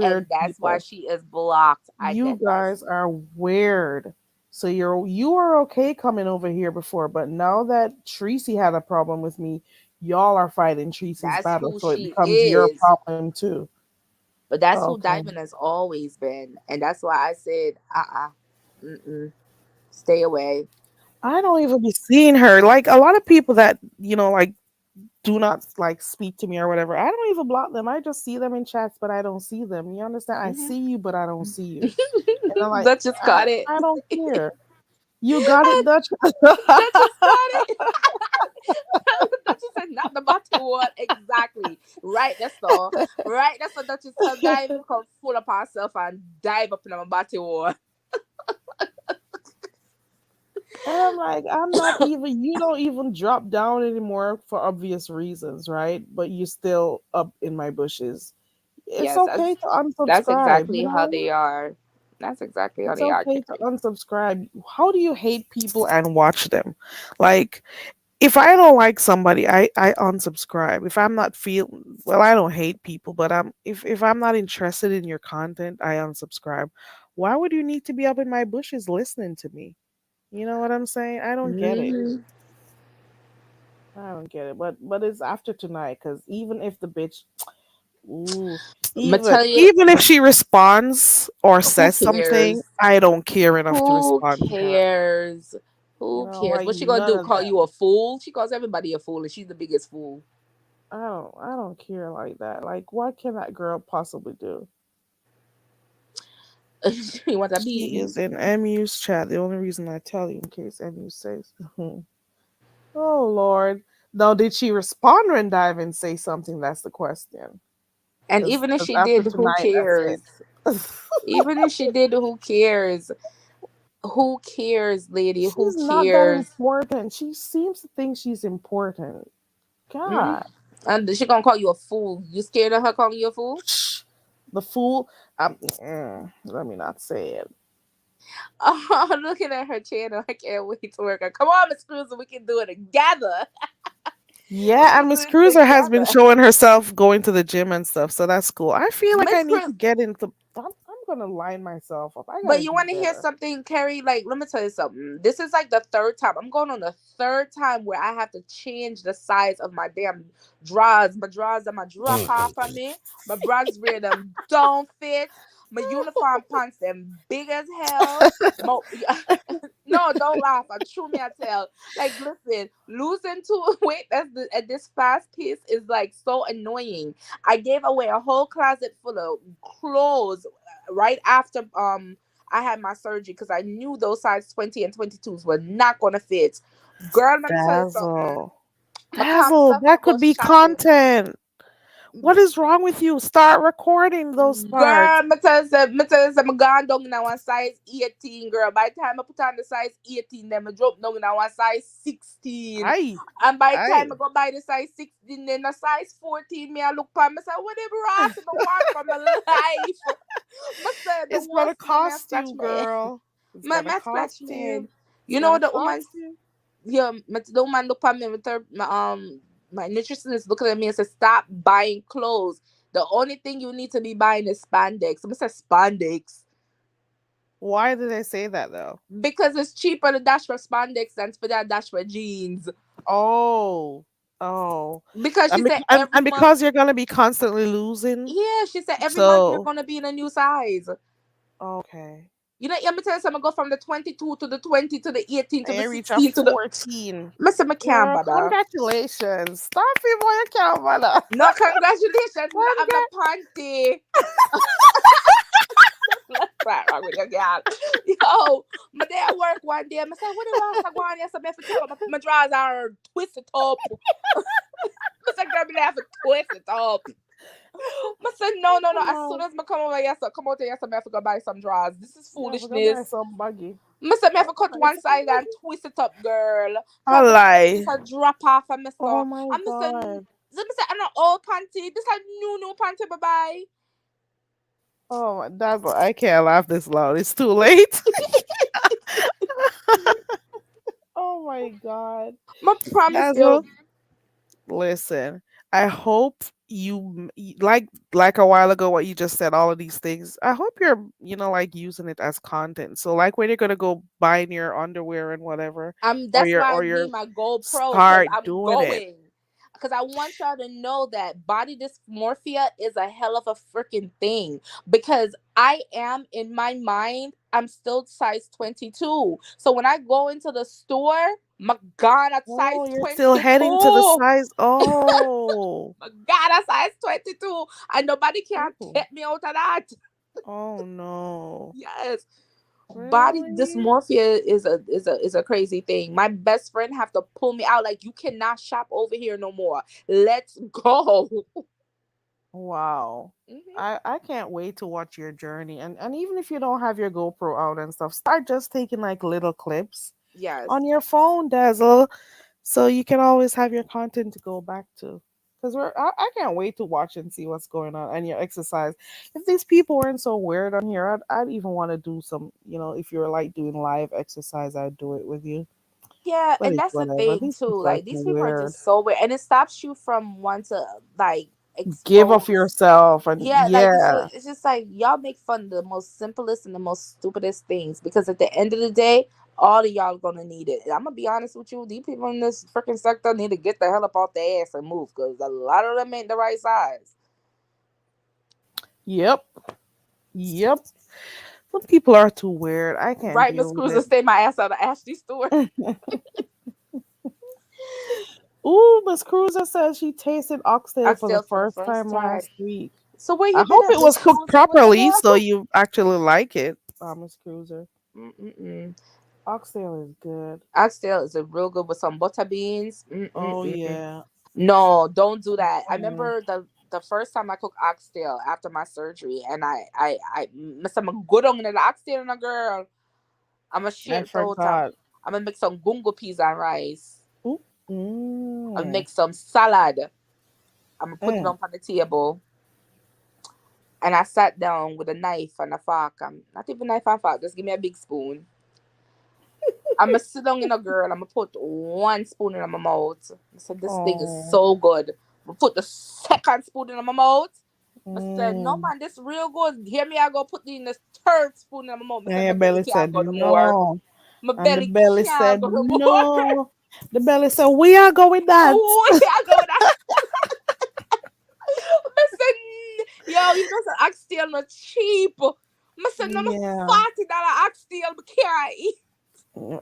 And that's why people. she is blocked. I You get that. guys are weird. So you were okay coming over here before, but now that Tracy had a problem with me, y'all are fighting Tracy's That's battle, who so it she becomes your is. problem too. But that's who Okay. Diamond has always been. And that's why I said, mm-mm, stay away. I don't even be seeing her. Like a lot of people that, like do not like speak to me or whatever. I don't even block them. I just see them in chats, but I don't see them. You understand? I Hmm. see you, but I don't see you. And I'm like, Duchess got it. I don't care. You got it, Dutch. Duchess got it. Duchess said, not the body wall. Exactly. Right, that's all. Right, that's what Duchess said. Dive come full of herself and dive up in my body wall. And I'm like, I'm not even, you don't even drop down anymore for obvious reasons, right? But you still up in my bushes. It's Yes, okay to that's unsubscribe, exactly you how know? they are. That's exactly how It's they are, okay to Carrie. unsubscribe. How do you hate people and watch them? Like, if I don't like somebody, I unsubscribe. If I'm not well, I don't hate people, but if I'm not interested in your content, I unsubscribe. Why would you need to be up in my bushes listening to me? You know what I'm saying? I don't get it. Mhm. I don't get it. But it's after tonight because even if the bitch, ooh, I'ma even tell you, even if she responds or who says something, cares? I don't care enough to Who respond to her. cares? Who cares? Like What she gonna none do? of Call that. you a fool? She calls everybody a fool, and she's the biggest fool. I don't care like that. Like what can that girl possibly do? You want that She beaten? is in MU's chat. The only reason I tell you in case MU says, oh Lord. Now, did she respond when Dive and say something? That's the question. And Because even if she after did, who tonight, that's cares? it. Even if she did, who cares? Who cares, lady? Who She's not that cares? important. She seems to think she's important. Mm? God. And she gonna call you a fool. You scared of her calling you a fool? Shh. The fool. Let me not say it. Oh, I'm looking at her channel. I can't wait to work. Come on, Miss Cruz, we can do it together. We Yeah, and can do Miss it Cruiser has been together. showing herself going to the gym and stuff, so that's cool. I feel like I Miss need Cruz, to get into. I'm gonna line myself up. I but gotta you do want to hear better. something, Carrie? Like, let me tell you something. This is like the third time. I'm going on the third time where I have to change the size of my damn drawers. My drawers are my drop off on me. My bras wear them don't fit. My uniform pants them big as hell. No, don't laugh. I'm true me I tell. Like, listen, losing to weight at this fast pace is like so annoying. I gave away a whole closet full of clothes right after I had my surgery because I knew those size 20 and 22s were not gonna fit. Girl, let me tell you something. Dazzle, I call Dazzle, myself I that go could be shopping. content. What is wrong with you? Start recording those parts. Girl, me tell you, I'm gone down in one size 18, girl. By the time I put on the size 18, then I drop down in one size 16. Aye, And by the time aye. I go buy the size 16, then the size 14, me I look for me say, whatever else I want from my life. Must say the It's gonna worst thing may cost scratch you, me. girl. It's My gonna my scratch cost me. you. It's You know gonna the cost woman, you. yeah, the woman look at me with her My nutritionist looking at me and said, "Stop buying clothes. The only thing you need to be buying is spandex." I said, "Spandex." Why did they say that though? Because it's cheaper to dash for spandex than for that dash for jeans. Oh, Because she said and every month, because you're gonna be constantly losing, yeah, she said every month you're so gonna be in a new size. okay. You know, let me tell you something. I go from the 22 to the 20 to the 18 to And the you reach a 16 to the. 14. Mr. McCann, Girl, brother. congratulations. Stop it, boy, you can't, brother. No, congratulations. Me not have no Congra- panty. What's that wrong with you, girl? Yo, my day at work one day, I said, "What the Rasta go on here? So I have to tell my drawers are twisted up." I said, "Girl, me have to twist it up." I said, "No. As soon as I come over here, so come out here, so I have to go buy some drawers. This is Yeah, we're gonna buy foolishness." some buggy. I said, "I have to cut Buy one some side and buggy. twist it up, girl. I Cause lie. it's a drop off of my Oh stuff." my I'm saying, god. I'm not old panty. This is new panty, bye-bye. Oh, that's why I can't laugh this loud. It's too late. Oh my god. I promise Dazzle, you. listen. I hope like a while ago what you just said, all of these things. I hope you're, like using it as content. So like when you're gonna go buying your underwear and whatever, or That's your why I or need your my GoPro, because start I'm doing it. going. Because I want y'all to know that body dysmorphia is a hell of a freaking thing. Because I am, in my mind, I'm still size 22. So when I go into the store, my God, at size Oh, you're still heading to the 22. size. Oh. My God, at size 22. And nobody can Oh. get me out of that. Oh no. Yes. Body Really? dysmorphia is a crazy thing. My best friend have to pull me out like, "You cannot shop over here no more. Let's go." Wow. Mhm. I can't wait to watch your journey. And even if you don't have your GoPro out and stuff, start just taking like little clips Yes. on your phone, Dazzle, so you can always have your content to go back to. Because I can't wait to watch and see what's going on and your exercise. If these people weren't so weird on here, I'd even want to do some, if you're like doing live exercise, I'd do it with you. Yeah, But and it's that's the whatever. thing These too. people are Like, so these people are weird. just so weird, and it stops you from wanting to like Give of expose. yourself and Yeah, like yeah. it's just like y'all make fun of the most simplest and the most stupidest things, because at the end of the day, all of y'all gonna need it. And I'm gonna be honest with you, these people in this freaking sector need to get the hell up off their ass and move, because a lot of them ain't the right size. Yep. Yep. Some people are too weird. I can't Right, Miss deal with Cruiser, it. stay my ass out of Ashley Stewart. Ooh, Miss Cruiser says she tasted oxtail for the Oxtail for the first first time time. last week. So where I you been hope at, it Miss was cooked Cruiser? What the properly hell? so you actually like it, Miss Cruiser. Mm-mm-mm. Oxtail is good. Oxtail is a real good with some butter beans. Oh Mm-mm-mm. yeah. No, don't do that. I Mm, remember the first time I cooked oxtail after my surgery, and I missed some good on the oxtail and a girl. I'm gonna I share it out. forgot. I'm gonna make some gungo peas and rice. Ooh. I'm Mm, make some salad. I'm gonna put it mm. on the table. And I sat down with a knife and a fork. Not even knife and fork. Just give me a big spoon. I'm gonna sit down in a girl. I'm gonna put one spoon in my mouth. I said, "This thing is Oh. so good." I put the second spoon in my mouth. I said, "No Mm. man, this real good." Hear me, I go put in the third spoon in my mouth. I And said, your "My belly belly can't said go no more. no. My And the belly belly can't said go no more." no. The belly said, we are going that. Oh, I go with that. I said, "Yo, you know, some oxtail not cheap." I said, "No, my Yeah. $40 oxtail, but can't eat."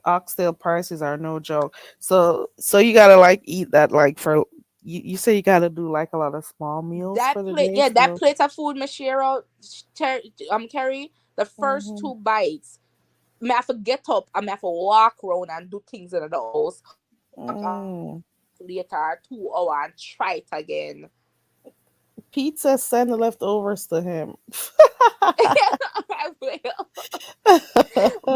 Oxtail prices are no joke. So you gotta like eat that like for you say you gotta do like a lot of small meals That for the plate, day. yeah, that So plate of food, Mashiro, carry the first mhm. 2 bites. I have to get up. I have to walk around and do things in the house. Mm. Later, 2 hours, and try it again. Pizza, send the leftovers to him. I will.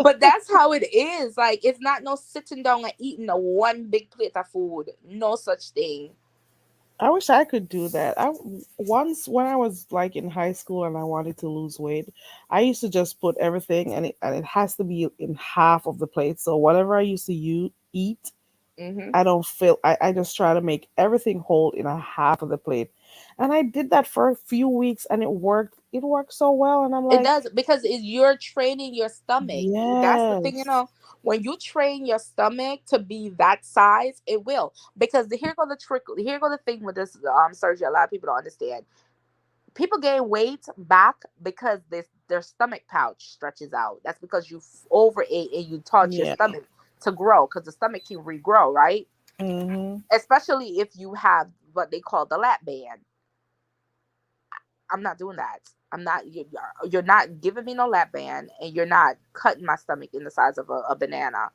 But that's how it is. Like, it's not no sitting down and eating a one big plate of food. No such thing. I wish I could do that. I once when I was like in high school and I wanted to lose weight, I used to just put everything and it has to be in half of the plate. So whatever I used to eat Mm-hmm. I don't feel I just try to make everything hold in a half of the plate. And I did that for a few weeks and it worked. It worked so well. And I'm It like, does because you're training your stomach. That's the thing, yes. when you train your stomach to be that size, it will. Because here go the trick. Here go the thing with this surgery. A lot of people don't understand. People gain weight back because their stomach pouch stretches out. That's because you overate and you taught your Yeah. stomach to grow because the stomach can regrow, right? Mm-hmm. Especially if you have what they call the lap band. I'm not doing that. I'm not. You're not giving me no lap band, and you're not cutting my stomach in the size of a banana.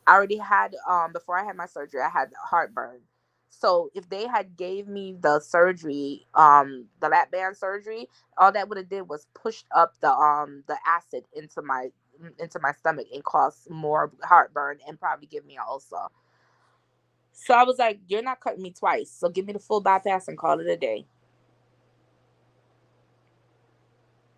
I already had before I had my surgery, I had heartburn. So if they had gave me the surgery, the lap band surgery, all that would have did was pushed up the acid into my stomach and caused more heartburn and probably give me an ulcer. So I was like, you're not cutting me twice. So give me the full bypass and call it a day.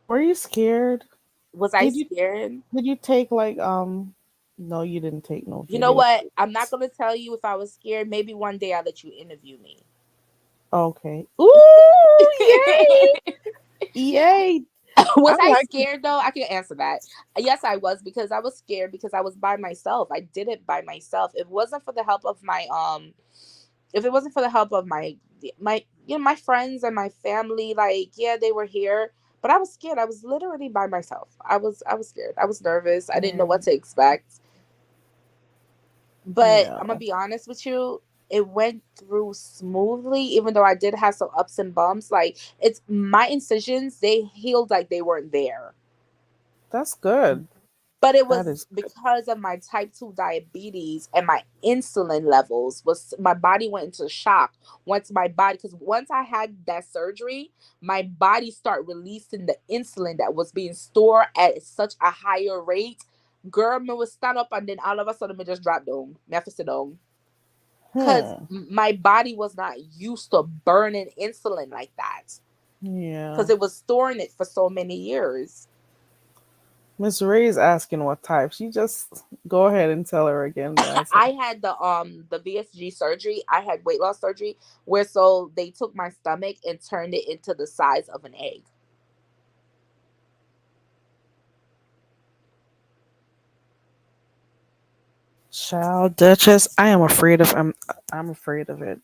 Were you scared? Was I Did you scared? did you take like no, you didn't take no You know video. what? I'm not gonna tell you if I was scared. Maybe one day I'll let you interview me. Okay. Ooh, yay! Yay. I Was I like scared though? I can answer that. Yes, I was because I was scared because I was by myself. I did it by myself. If it wasn't for the help of if it wasn't for the help of my my friends and my family, like yeah, they were here, but I was scared. I was literally by myself. I was scared. I was nervous. I didn't know what mm, to expect. But yeah. I'm gonna be honest with you, it went through smoothly, even though I did have some ups and bumps. Like it's my incisions, they healed like they weren't there. That's good. But it That was is good. because of my type 2 diabetes and my insulin levels was my body went into shock once my body because once I had that surgery, my body started releasing the insulin that was being stored at such a higher rate. Girl, me would stand up and then all of a sudden me just drop down. Me have to sit down. Because Hmm. my body was not used to burning insulin like that Yeah. because it was storing it for so many years. Miss Ray's asking what type. She just go ahead and tell her again the answer. I had the VSG surgery. I had weight loss surgery where so they took my stomach and turned it into the size of an egg. Child Duchess, I am afraid of I'm afraid of it.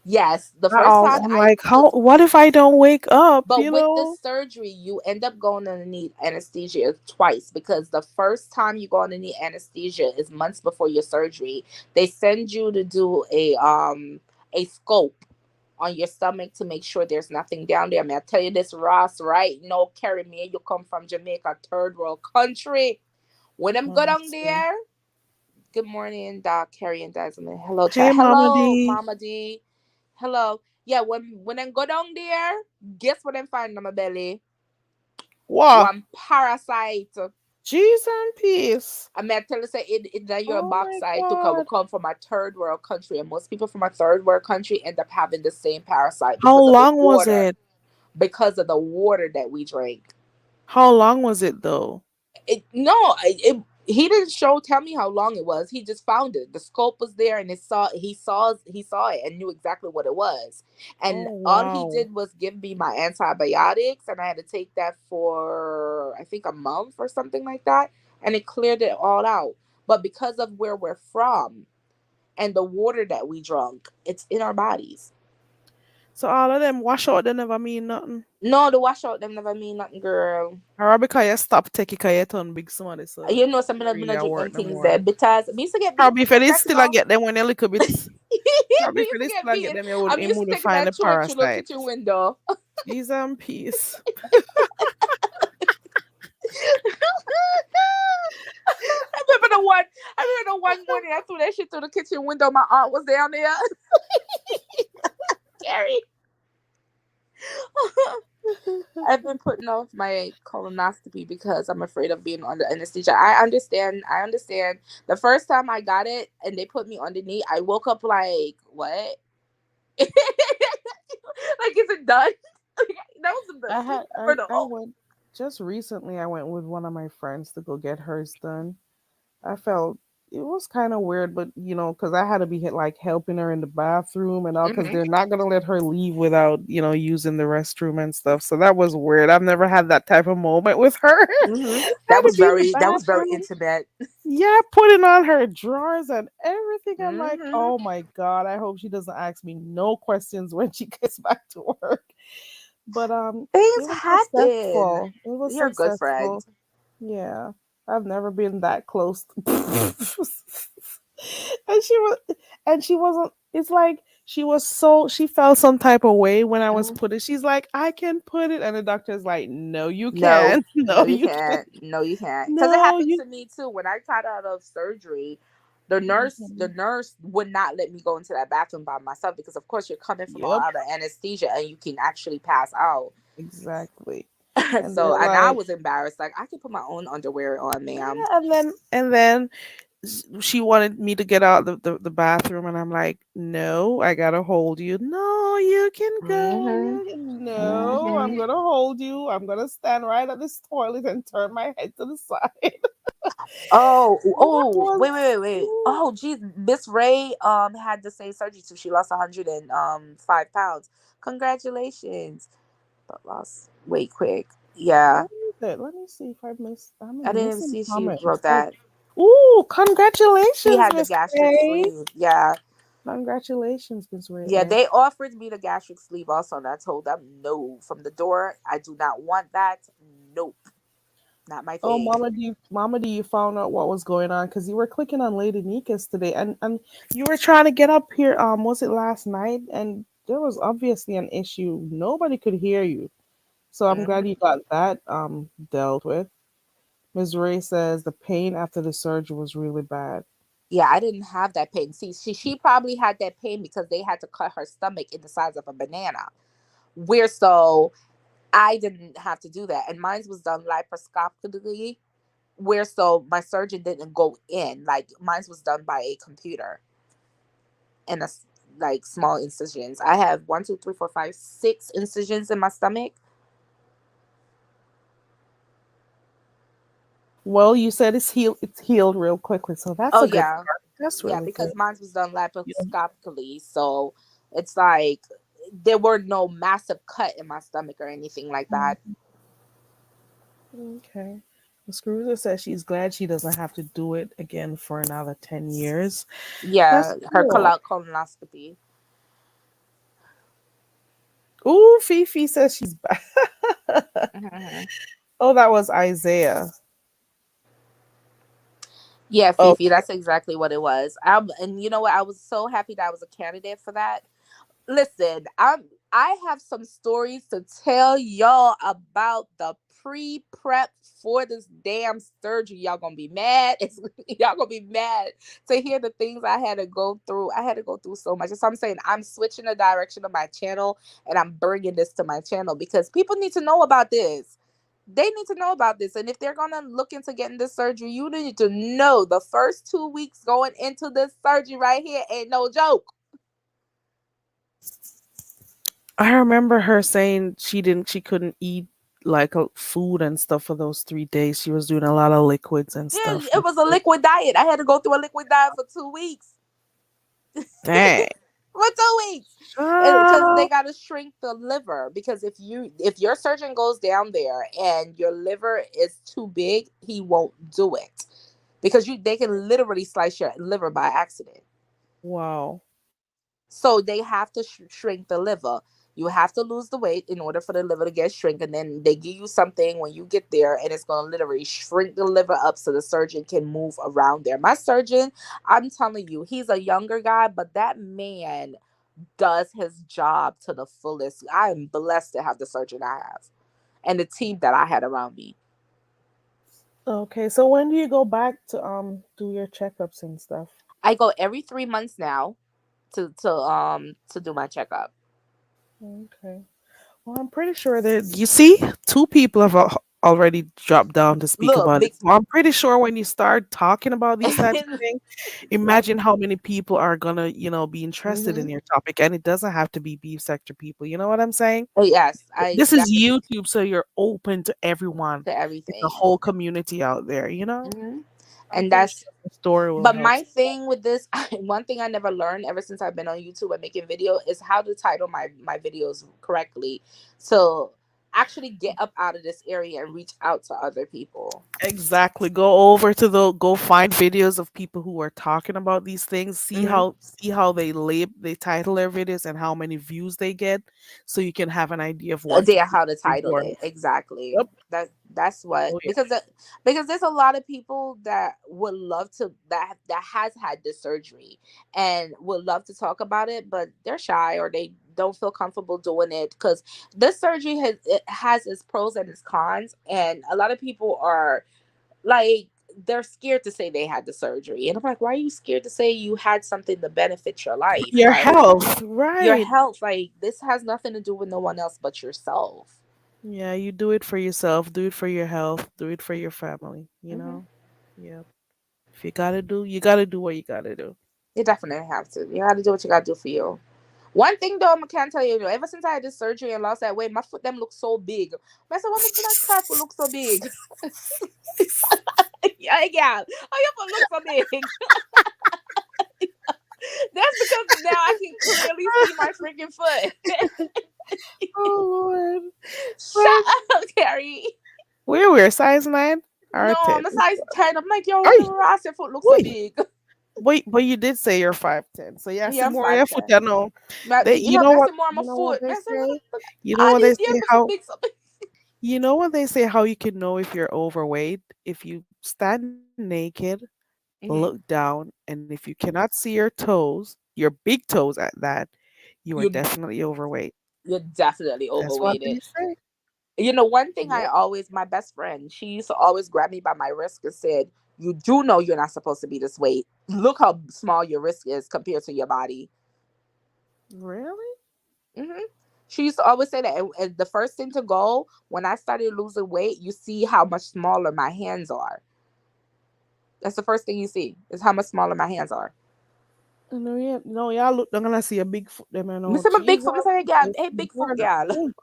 Yes, the first Oh, time I'm I like, how what if I don't wake up, but you with this know? surgery, you end up going to need anesthesia twice because the first time you go to need anesthesia is months before your surgery. They send you to do a scope on your stomach to make sure there's nothing down there. I mean, I tell you this, Ross, right? No, Carrie, me, you come from Jamaica, third world country. When them go Let's down see. there, good morning, Doc, Carrie, and Desmond. Hello, Hey chat. Mama Hello, D. Mama D. Hello. Yeah, when them go down there, guess what them find in my belly? What? One parasite. Cheese and peace. I mean, I tell you, say it that your Oh my backside took will god. come from a third world country, and most people from a third world country end up having the same parasite How because of the long was water, it? that we drink. How long was it though? He didn't tell me how long it was. He just found it. The scope was there, and he saw it and knew exactly what it was. And Oh all he wow. did was give me my antibiotics, and I had to take that for I think a month or something like that, and it cleared it all out. But because of where we're from and the water that we drunk, it's in our bodies. So all of them wash out they never mean nothing. No, the washout them never mean nothing, girl. Or because you stop taking cause you turn big somebody so You know, some not of them really not a drink work them no things more. there because me used to get beaten Probably for if it doing is that, still I no. get them when a little bit probably Me if it used to is get still I get beaten. them you would I'm you used to would taking find the that through through the parasite. kitchen window. Cheese and peace. I remember the one. I remember the one morning I threw that shit through the kitchen window. My aunt was down there. Scary. I've been putting off my colonoscopy because I'm afraid of being under anesthesia. I understand. I understand. The first time I got it and they put me underneath, I woke up like, what? Like, is it done? That was the best I thing had ever, I though. went just recently I went with one of my friends to go get hers done. I felt it was kind of weird, but because I had to be like helping her in the bathroom and all, because Hmm. they're not gonna let her leave without using the restroom and stuff. So that was weird. I've never had that type of moment with her. Hmm. Had to be in the That was very bathroom. intimate. Yeah, putting on her drawers and everything. I'm like, Hmm. oh my god, I hope she doesn't ask me no questions when she gets back to work. But Things it was happen. successful. It was You're a good friend. successful. Yeah, I've never been that close. and she was, and she wasn't. It's like she felt some type of way when I was Mhm. putting. She's like, I can put it, and the doctor's like, no, you No, can't. No, no, you you can't. can't. No, you can't. Because it No, happened you. to me too. When I got out of surgery, the Mhm. nurse would not let me go into that bathroom by myself because, of course, you're coming from Yep, out of anesthesia and you can actually pass out. exactly. And So, they're and I like, was embarrassed. Like, I can put my own underwear on, ma'am. yeah, and then she wanted me to get out the bathroom, and I'm like, no, I gotta hold you. No, you can go. Hmm. No, I'm Hmm. gonna hold you. I'm gonna stand right at this toilet and turn my head to the side. Oh, That oh, was wait. Oh, geez, Miss Ray had the same surgery too. She lost 105 pounds. Congratulations, but lost weight quick. Yeah, what is it? Let me see if I I'm didn't even missing see she comments. wrote Oh, that. ooh, She congratulations, had the Miss gastric Ray. sleeve. Yeah, Congratulations, Miss Ray. yeah. They offered me the gastric sleeve also, and I told them no from the door. I do not want that. Nope, not my Oh, thing. Mama, do you found out what was going on? Because you were clicking on Lady Nika's today, and you were trying to get up here. Was it last night? And there was obviously an issue. Nobody could hear you. So I'm glad Hmm. you got that dealt with. Ms. Ray says the pain after the surgery was really bad. Yeah, I didn't have that pain. See, she probably had that pain because they had to cut her stomach in the size of a banana. Where so I didn't have to do that, and mine was done laparoscopically. Where so my surgeon didn't go in, like mine was done by a computer and like small incisions. I have one, two, three, four, five, 6 incisions in my stomach. Well, you said it's healed. It's healed real quickly, so that's Oh a good yeah, part. That's yeah, really good. because mine was done Yeah. laparoscopically, so it's like there were no massive cut in my stomach or anything like that. Okay. Miss Cruiser says she's glad she doesn't have to do it again for another 10 years. That's Yeah, her cool. colonoscopy. Ooh, Fifi says she's back. Hmm. Oh, that was Isaiah. Yeah, Fifi, Okay. that's exactly what it was. And you know what? I was so happy that I was a candidate for that. Listen, I have some stories to tell y'all about the pre-prep for this damn surgery. Y'all gonna be mad. Y'all gonna be mad to hear the things I had to go through. I had to go through so much. So I'm saying I'm switching the direction of my channel and I'm bringing this to my channel because people need to know about this. They need to know about this. And if they're gonna look into getting this surgery, you need to know the first 2 weeks going into this surgery right here ain't no joke. I remember her saying she couldn't eat like food and stuff for those 3 days. She was doing a lot of liquids and Yeah, stuff. it was a liquid diet. I had to go through a liquid diet for 2 weeks. Dang. For 2 weeks, because they Child. got to shrink the liver. Because if your surgeon goes down there and your liver is too big, he won't do it because they can literally slice your liver by accident. Wow. So they have to shrink the liver. You have to lose the weight in order for the liver to get shrink, and then they give you something when you get there, and it's gonna literally shrink the liver up so the surgeon can move around there. My surgeon, I'm telling you, he's a younger guy, but that man does his job to the fullest. I am blessed to have the surgeon I have and the team that I had around me. Okay, so when do you go back to do your checkups and stuff? I go every 3 months now to do my checkup. Okay. Well, I'm pretty sure that you see, two people have already dropped down to speak Look, about it. big. So I'm pretty sure when you start talking about these types of things, imagine how many people are gonna, be interested in Hmm. your topic, and it doesn't have to be beef sector people. You know what I'm saying? Yes, I This is definitely YouTube, so you're open to everyone. to It's a everything. whole community out there. You know? Hmm. I And think that's the story will but help. my thing with this, one thing I never learned ever since I've been on YouTube and making video is how to title my videos correctly. So actually get up out of this area and reach out to other people. Exactly. Go find videos of people who are talking about these things. Hmm. See how they title their videos and how many views they get, so you can have an idea of what to Idea how to title report. it exactly. Yep. That's what Oh yeah. because there's a lot of people that would love to that has had this surgery and would love to talk about it, but they're shy or they don't feel comfortable doing it because this surgery has its pros and its cons, and a lot of people are like they're scared to say they had the surgery, and I'm like, why are you scared to say you had something to benefit your For life? your Like health, your right? health, like this has nothing to do with no one else but yourself. Yeah, you do it for yourself. Do it for your health. Do it for your family. You Hmm. know. Yeah. If you gotta do, you gotta do what you gotta do. You definitely have to. You got to do what you got to do for you. One thing though, I can tell you, ever since I had this surgery and lost that weight, my foot them look so big. I said, "What my black car foot look so big?" Yeah, yeah. Oh, your foot look so big. That's because now I can clearly see my freaking foot. Oh Lord. Well, Shut up, Carrie. we're size 9 or No, 10. I'm a size 10. I'm like, yo, Ay, Ross, your foot looks so uy. big. Wait, but you did say you're 5'10". So yeah, Yeah, see I'm more yeah, 5'10". foot, you know. They You know, that's more on my you know what foot. they Man, I said, what say? the fuck? You know I what need they to see say your foot so how big. So big. you know what they say how you can know if you're overweight? If you stand naked, look Hmm. down, and if you cannot see your toes, your big toes at that, you are You, definitely overweight. you're definitely That's what overweighted. they say. You know, one thing I Yep. always, my best friend, she used to always grab me by my wrist and said, "You do know you're not supposed to be this weight. Look how small your wrist is compared to your body." Really? Hmm. She used to always say that. And the first thing to go when I started losing weight, you see how much smaller my hands are. That's the first thing you see is how much smaller my hands are. No, yeah, no, y'all look. They're gonna see a big foot. Them, you know. Miss, I'm a big Jesus, foot. Miss, hey, girl. this Hey, is big foot good. girl. Mm.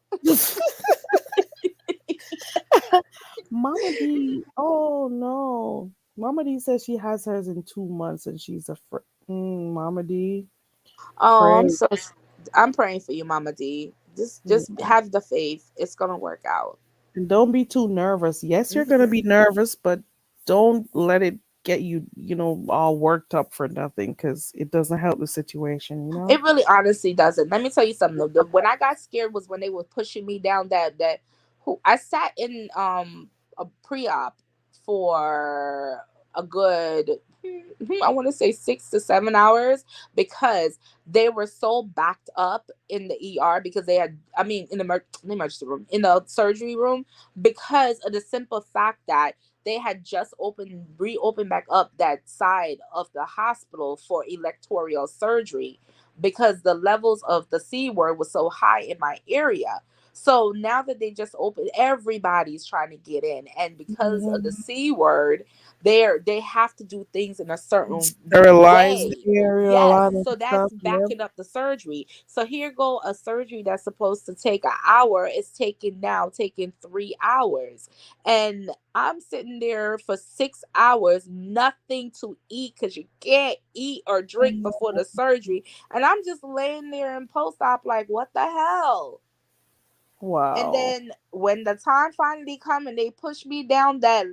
Mama D. Oh no. Mama D says she has hers in 2 months and she's Mama D. Oh, Pray. I'm praying for you, Mama D. Just Yeah. have the faith. It's gonna work out. And don't be too nervous. Yes, you're gonna Mhm. be nervous, but don't let it get you, all worked up for nothing because it doesn't help the situation, you know? It really honestly doesn't. Let me tell you something though. When I got scared was when they were pushing me down that who I sat in a pre-op for a good I want to say 6 to 7 hours because they were so backed up in the ER because they had I mean in the emergency room in the surgery room because of the simple fact that they had just reopened back up that side of the hospital for electoral surgery because the levels of the C word was so high in my area. So now that they just opened, everybody's trying to get in, and because of the Mhm. C word, they have to do things in a certain Sterilize the way. area, a Yes, lot of so that's stuff. Yep. backing up the surgery. So here go a surgery that's supposed to take an hour is taking 3 hours, and I'm sitting there for 6 hours, nothing to eat because you can't eat or drink before the surgery. And I'm just laying there in post op, like, what the hell? And Wow. then when the time finally come and they push me down that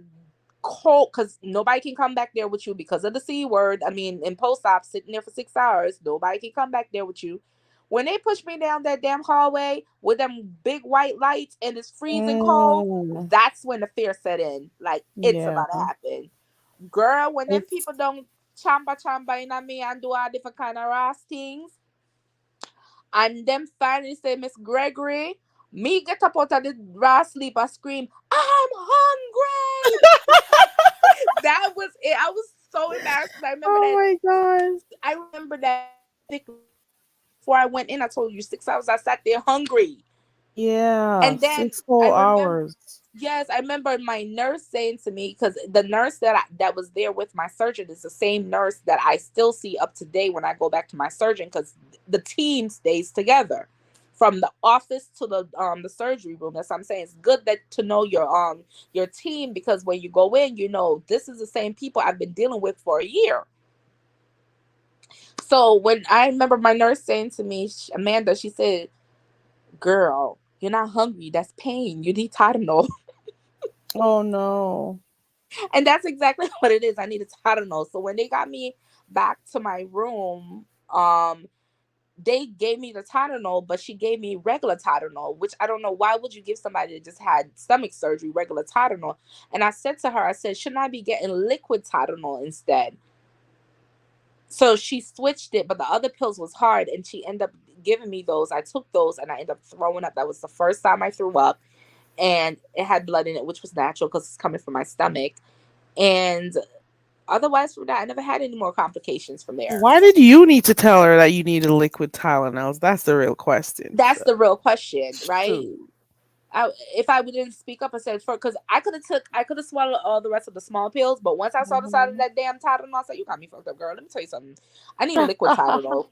cold, because nobody can come back there with you because of the C word. I mean, in post op, sitting there for 6 hours, nobody can come back there with you. When they push me down that damn hallway with them big white lights and it's freezing cold, Mm, that's when the fear set in. Like it's yeah. about to happen. Girl, when them It's people don't chamba in me and do all different kind of Ross things, and them finally say, Miss Gregory, me get up out of the Ross sleep, I scream, I'm hungry. That was it. I was so embarrassed because I remember oh that. my god. I remember that before I went in. I told you 6 hours. I sat there hungry, Yeah, and then six I whole remember. hours. Yes, I remember my nurse saying to me because the nurse that was there with my surgeon is the same nurse that I still see up to date when I go back to my surgeon because the team stays together. from the office to the surgery room. That's what I'm saying. It's good that to know your team, because when you go in, this is the same people I've been dealing with for a year. So when I remember my nurse saying to me, Amanda, she said, "Girl, you're not hungry. That's pain. You need Tylenol." Oh no. And that's exactly what it is. I needed Tylenol. So when they got me back to my room, they gave me the Tylenol, but she gave me regular Tylenol, which I don't know. Why would you give somebody that just had stomach surgery regular Tylenol? And I said to her, I said, shouldn't I be getting liquid Tylenol instead? So she switched it, but the other pills was hard, and she ended up giving me those. I took those, and I ended up throwing up. That was the first time I threw up, and it had blood in it, which was natural because it's coming from my stomach. And otherwise, from that, I never had any more complications from there. Why did you need to tell her that you needed liquid Tylenols? That's the real question. That's the real question, right? Shoot. If I didn't speak up and said, because I could have swallowed all the rest of the small pills, but once I saw the side of that damn Tylenol, I said, "You got me fucked up, girl. Let me tell you something. I need liquid Tylenol.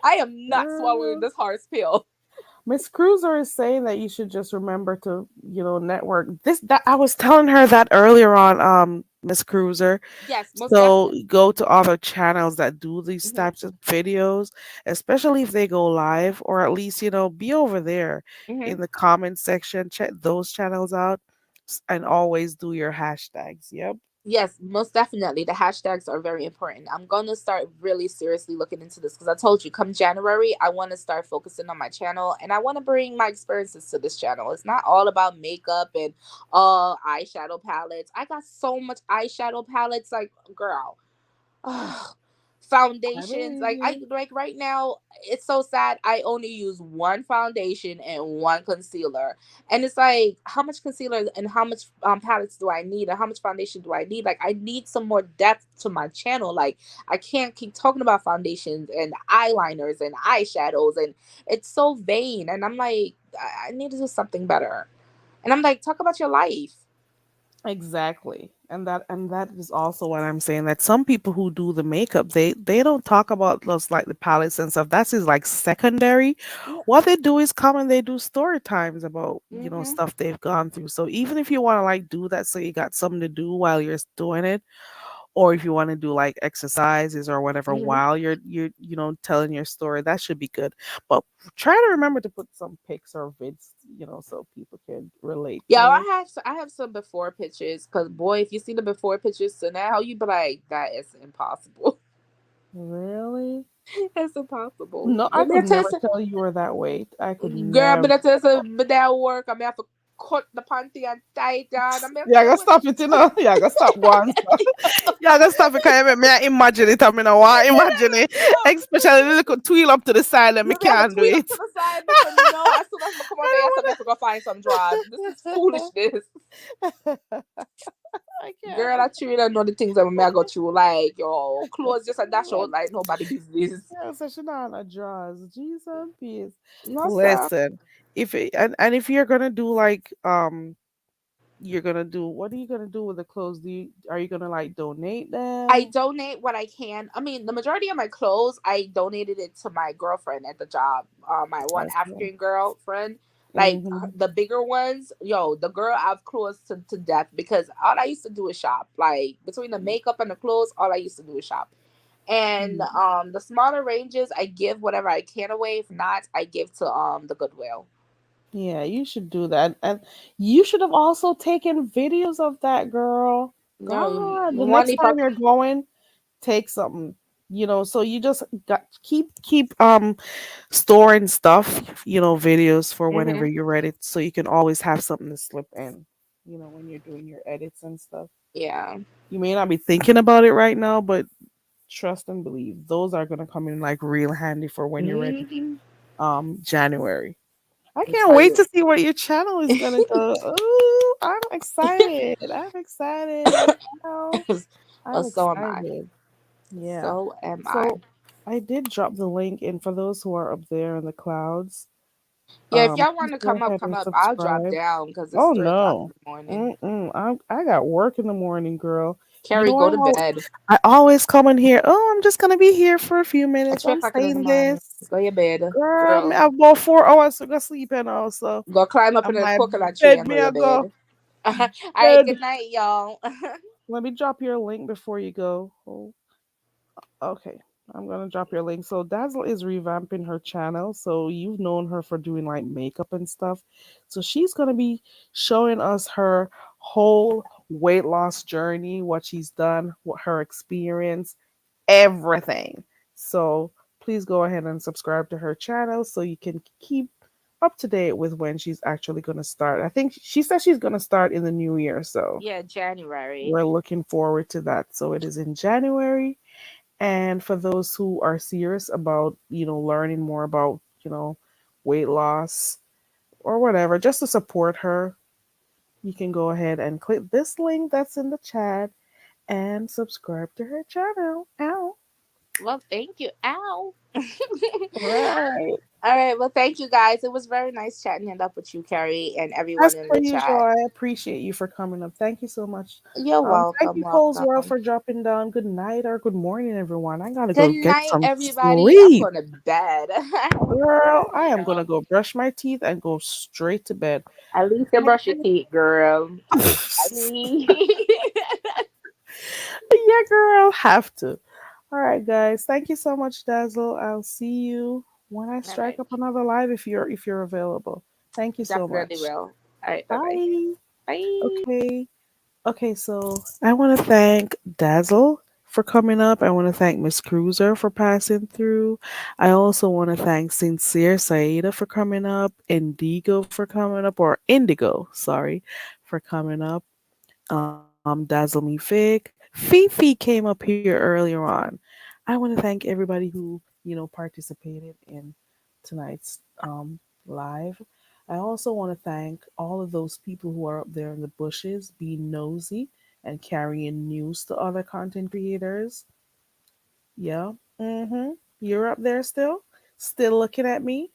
I am not swallowing this horse pill." Miss Cruiser is saying that you should just remember to, network this. That I was telling her that earlier on, Miss Cruiser. Yes, most So definitely. go to other channels that do these Mhm. types of videos, especially if they go live, or at least be over there Mhm. in the comment section. Check those channels out, and always do your hashtags. Yep. Yes, most definitely. The hashtags are very important. I'm going to start really seriously looking into this, because I told you, come January, I want to start focusing on my channel, and I want to bring my experiences to this channel. It's not all about makeup and eyeshadow palettes. I got so much eyeshadow palettes, like, girl. I Foundations, believe you. like right now, it's so sad. I only use one foundation and one concealer, and it's like, how much concealer and how much palettes do I need, and how much foundation do I need? Like, I need some more depth to my channel. Like, I can't keep talking about foundations and eyeliners and eyeshadows, and it's so vain. And I'm like, I need to do something better. And I'm like, talk about your life. Exactly. And that is also what I'm saying, that some people who do the makeup, they don't talk about those, like the palettes and stuff. That's is like secondary. What they do is come and they do story times about, Mm-hmm. stuff they've gone through. So even if you want to like do that, so you got something to do while you're doing it, or if you want to do like exercises or whatever Mm-hmm. while you're telling your story, that should be good. But try to remember to put some pics or vids, so people can relate Yeah, to it. I have some before pictures, because boy, if you see the before pictures to now, you be like, that is impossible. Really? It's impossible. No, I But me could tell never you tell you were that weight. I could some- girl, never. but I tell you some, but that work, I'm gonna have to cut the panty and tie it down. I'm gonna Yeah, I do gotta stop it, Yeah, I gotta stop once. Yeah, I gotta stop it, because I imagine it. I mean, I want to imagine it. Especially the little tweel up to the side, and me You have to can't do tweet up it. to the side, because no, as soon as I come out there, I have to go find some drawers. This is foolishness. I can't. Girl, I truly don't know the things that I go through. Like, yo, clothes just a dash out like nobody business. Yeah, so she not on draws. Jesus, peace. No, sir. Listen, and if you're gonna do like you're gonna do, what are you gonna do with the clothes? Are you gonna like donate I them? donate what I can. I mean, the majority of my clothes, I donated it to my girlfriend at the job. My one Okay. African girlfriend. Like, Mm-hmm. the bigger ones, yo, the girl I've clothes to death, because all I used to do is shop. Like, between the makeup and the clothes, all I used to do is shop. And the smaller ranges, I give whatever I can away. If not, I give to the Goodwill. Yeah, you should do that. And you should have also taken videos of that, girl. No, God, the next money time for you're going, take something. So you just got keep storing stuff, videos for whenever hmm you're ready, so you can always have something to slip in, when you're doing your edits and stuff. yeah. You may not be thinking about it right now, but trust and believe those are gonna come in like real handy for when you're ready. hmm January. I I can't tell wait you. to see where your channel is gonna go. Ooh, I'm excited. I'm excited right now. Well, I'm so am I. excited. Yeah. So am I. So I did drop the link in for those who are up there in the clouds. Yeah, if y'all Please want to go come up, ahead come and up. I'll drop subscribe. down because it's Oh 3 o'clock in no. the morning. Mm-mm. I got work in the morning, girl. You Carrie, know, go to bed. I always come in here. Oh, I'm just gonna be here for a few At minutes. three I'm o'clock in the saying morning. this. Go to your bed, Girl, me girl. have about 4 hours to go sleep and also. Go climb up in And a my coconut tree bed, and go me to I your go. bed. All right, Bed. good night, y'all. Let me drop your link before you go. Oh, okay. I'm gonna drop your link. So Dazzle is revamping her channel. So you've known her for doing like makeup and stuff. So she's gonna be showing us her whole weight loss journey, what she's done, what her experience, everything. So please go ahead and subscribe to her channel so you can keep up to date with when she's actually gonna start. I think she says she's gonna start in the new year. So Yeah, January. we're looking forward to that. So it is in January, and for those who are serious about, learning more about, weight loss or whatever, just to support her, you can go ahead and click this link that's in the chat and subscribe to her channel. Ow. Well, thank you. Ow. Right. All right. Well, thank you guys. It was very nice chatting it up with you, Carrie, and As everyone in per the usual, chat. I appreciate you for coming up. Thank you so much. You're Thank welcome. you, Cole's World, Welcome. for dropping down. Good night or good morning, everyone. I gotta Good go get night, some everybody. I'm sleep. going to bed. Girl, I am Yeah. gonna go brush my teeth and go straight to bed. At least you Night, brush your teeth, girl. I night. mean, Yeah, girl, have to. All right, guys. Thank you so much, Dazzle. I'll see you when I all strike right. up another live if you're available. Thank you so Definitely much. will. All right. Bye bye. Bye. Bye. Okay. Okay, so I want to thank Dazzle for coming up. I want to thank Miss Cruiser for passing through. I also want to thank Sincere Saida for coming up, Indigo for coming up, or Indigo, sorry, for coming up. Dazzle Me Fig. Fifi came up here earlier on. I want to thank everybody who, participated in tonight's live. I also want to thank all of those people who are up there in the bushes being nosy and carrying news to other content creators. Yeah. Mm-hmm. You're up there still? Still looking at me?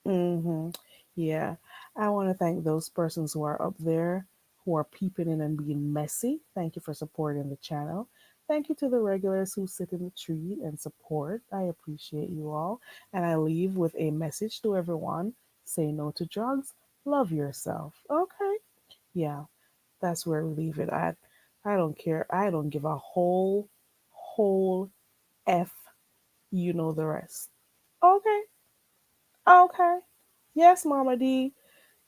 Mm-hmm. Yeah. I want to thank those persons who are up there, who are peeping in and being messy. Thank you for supporting the channel. Thank you to the regulars who sit in the tree and support. I appreciate you all. And I leave with a message to everyone: say no to drugs, love yourself. Okay. Yeah, that's where we leave it at. I don't care. I don't give a whole F. You know the rest. Okay. Okay. Yes, Mama D.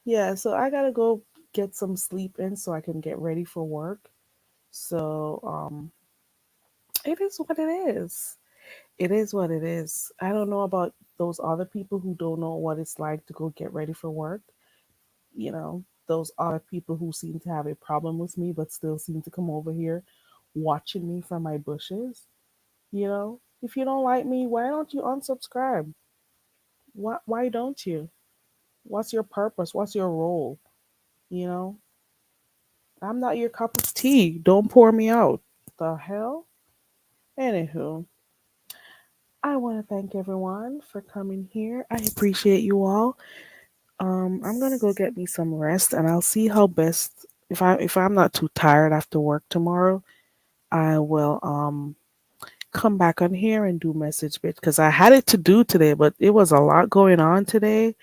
Yeah, so I gotta go get some sleep in so I can get ready for work. So, it is what it is. It is what it is. I don't know about those other people who don't know what it's like to go get ready for work. Those other people who seem to have a problem with me but still seem to come over here watching me from my bushes. If you don't like me, why don't you unsubscribe? Why don't you? What's your purpose? What's your role? You know, I'm not your cup of tea. Don't pour me out. The hell? Anywho, I want to thank everyone for coming here. I appreciate you all. I'm gonna go get me some rest, and I'll see how best. If I'm not too tired after work tomorrow, I will come back on here and do message bit because I had it to do today, but it was a lot going on today,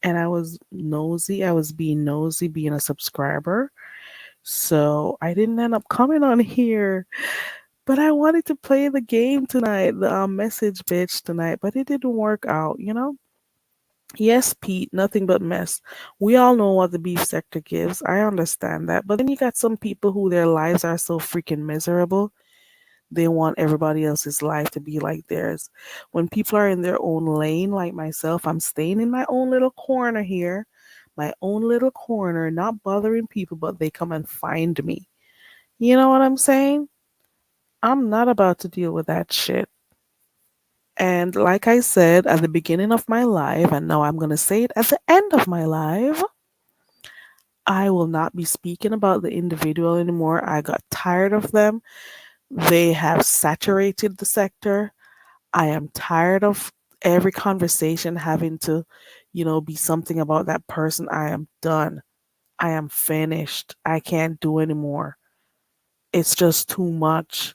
and I was nosy. I was being nosy, being a subscriber. So I didn't end up coming on here. But I wanted to play the game tonight, the message bitch tonight, but it didn't work out. Yes, Pete, nothing but mess. We all know what the beef sector gives. I understand that. But then you got some people who their lives are so freaking miserable. They want everybody else's life to be like theirs. When people are in their own lane, like myself, I'm staying in my own little corner here, my own little corner, not bothering people, but they come and find me. You know what I'm saying? I'm not about to deal with that shit. And like I said at the beginning of my live, and now I'm going to say it at the end of my live, I will not be speaking about the individual anymore. I got tired of them. They have saturated the sector. I am tired of every conversation having to, be something about that person. I am done. I am finished. I can't do anymore. It's just too much.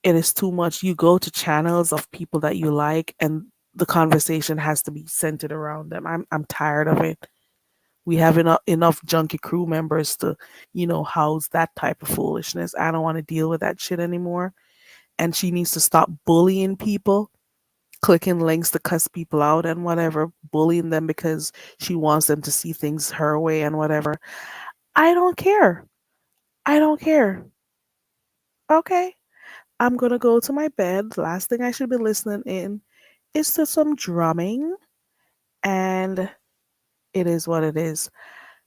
It is too much. You go to channels of people that you like, and the conversation has to be centered around them. I'm tired of it. We have enough junkie crew members to, house that type of foolishness. I don't want to deal with that shit anymore. And she needs to stop bullying people, clicking links to cuss people out and whatever, bullying them because she wants them to see things her way and whatever. I don't care. I don't care. Okay. I'm gonna go to my bed. Last thing I should be listening in is to some drumming, and it is what it is.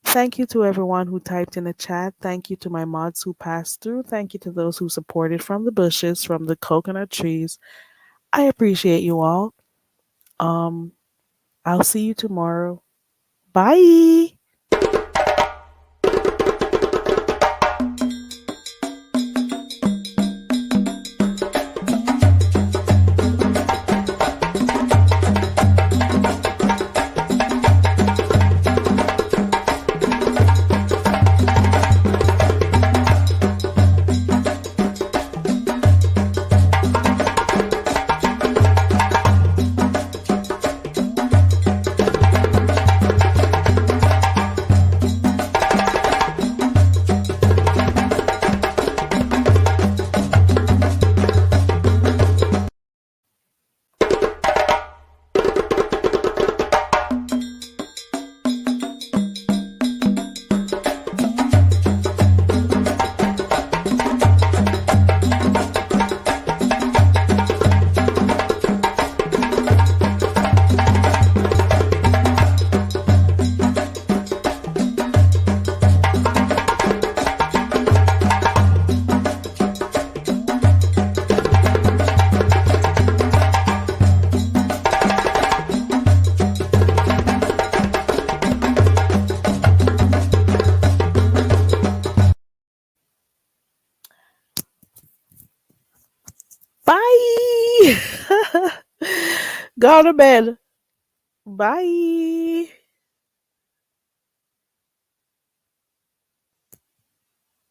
Thank you to everyone who typed in the chat. Thank you to my mods who passed through. Thank you to those who supported from the bushes, from the coconut trees. I appreciate you all. Um, I'll see you tomorrow. Bye. Bye. Go to bed. Bye.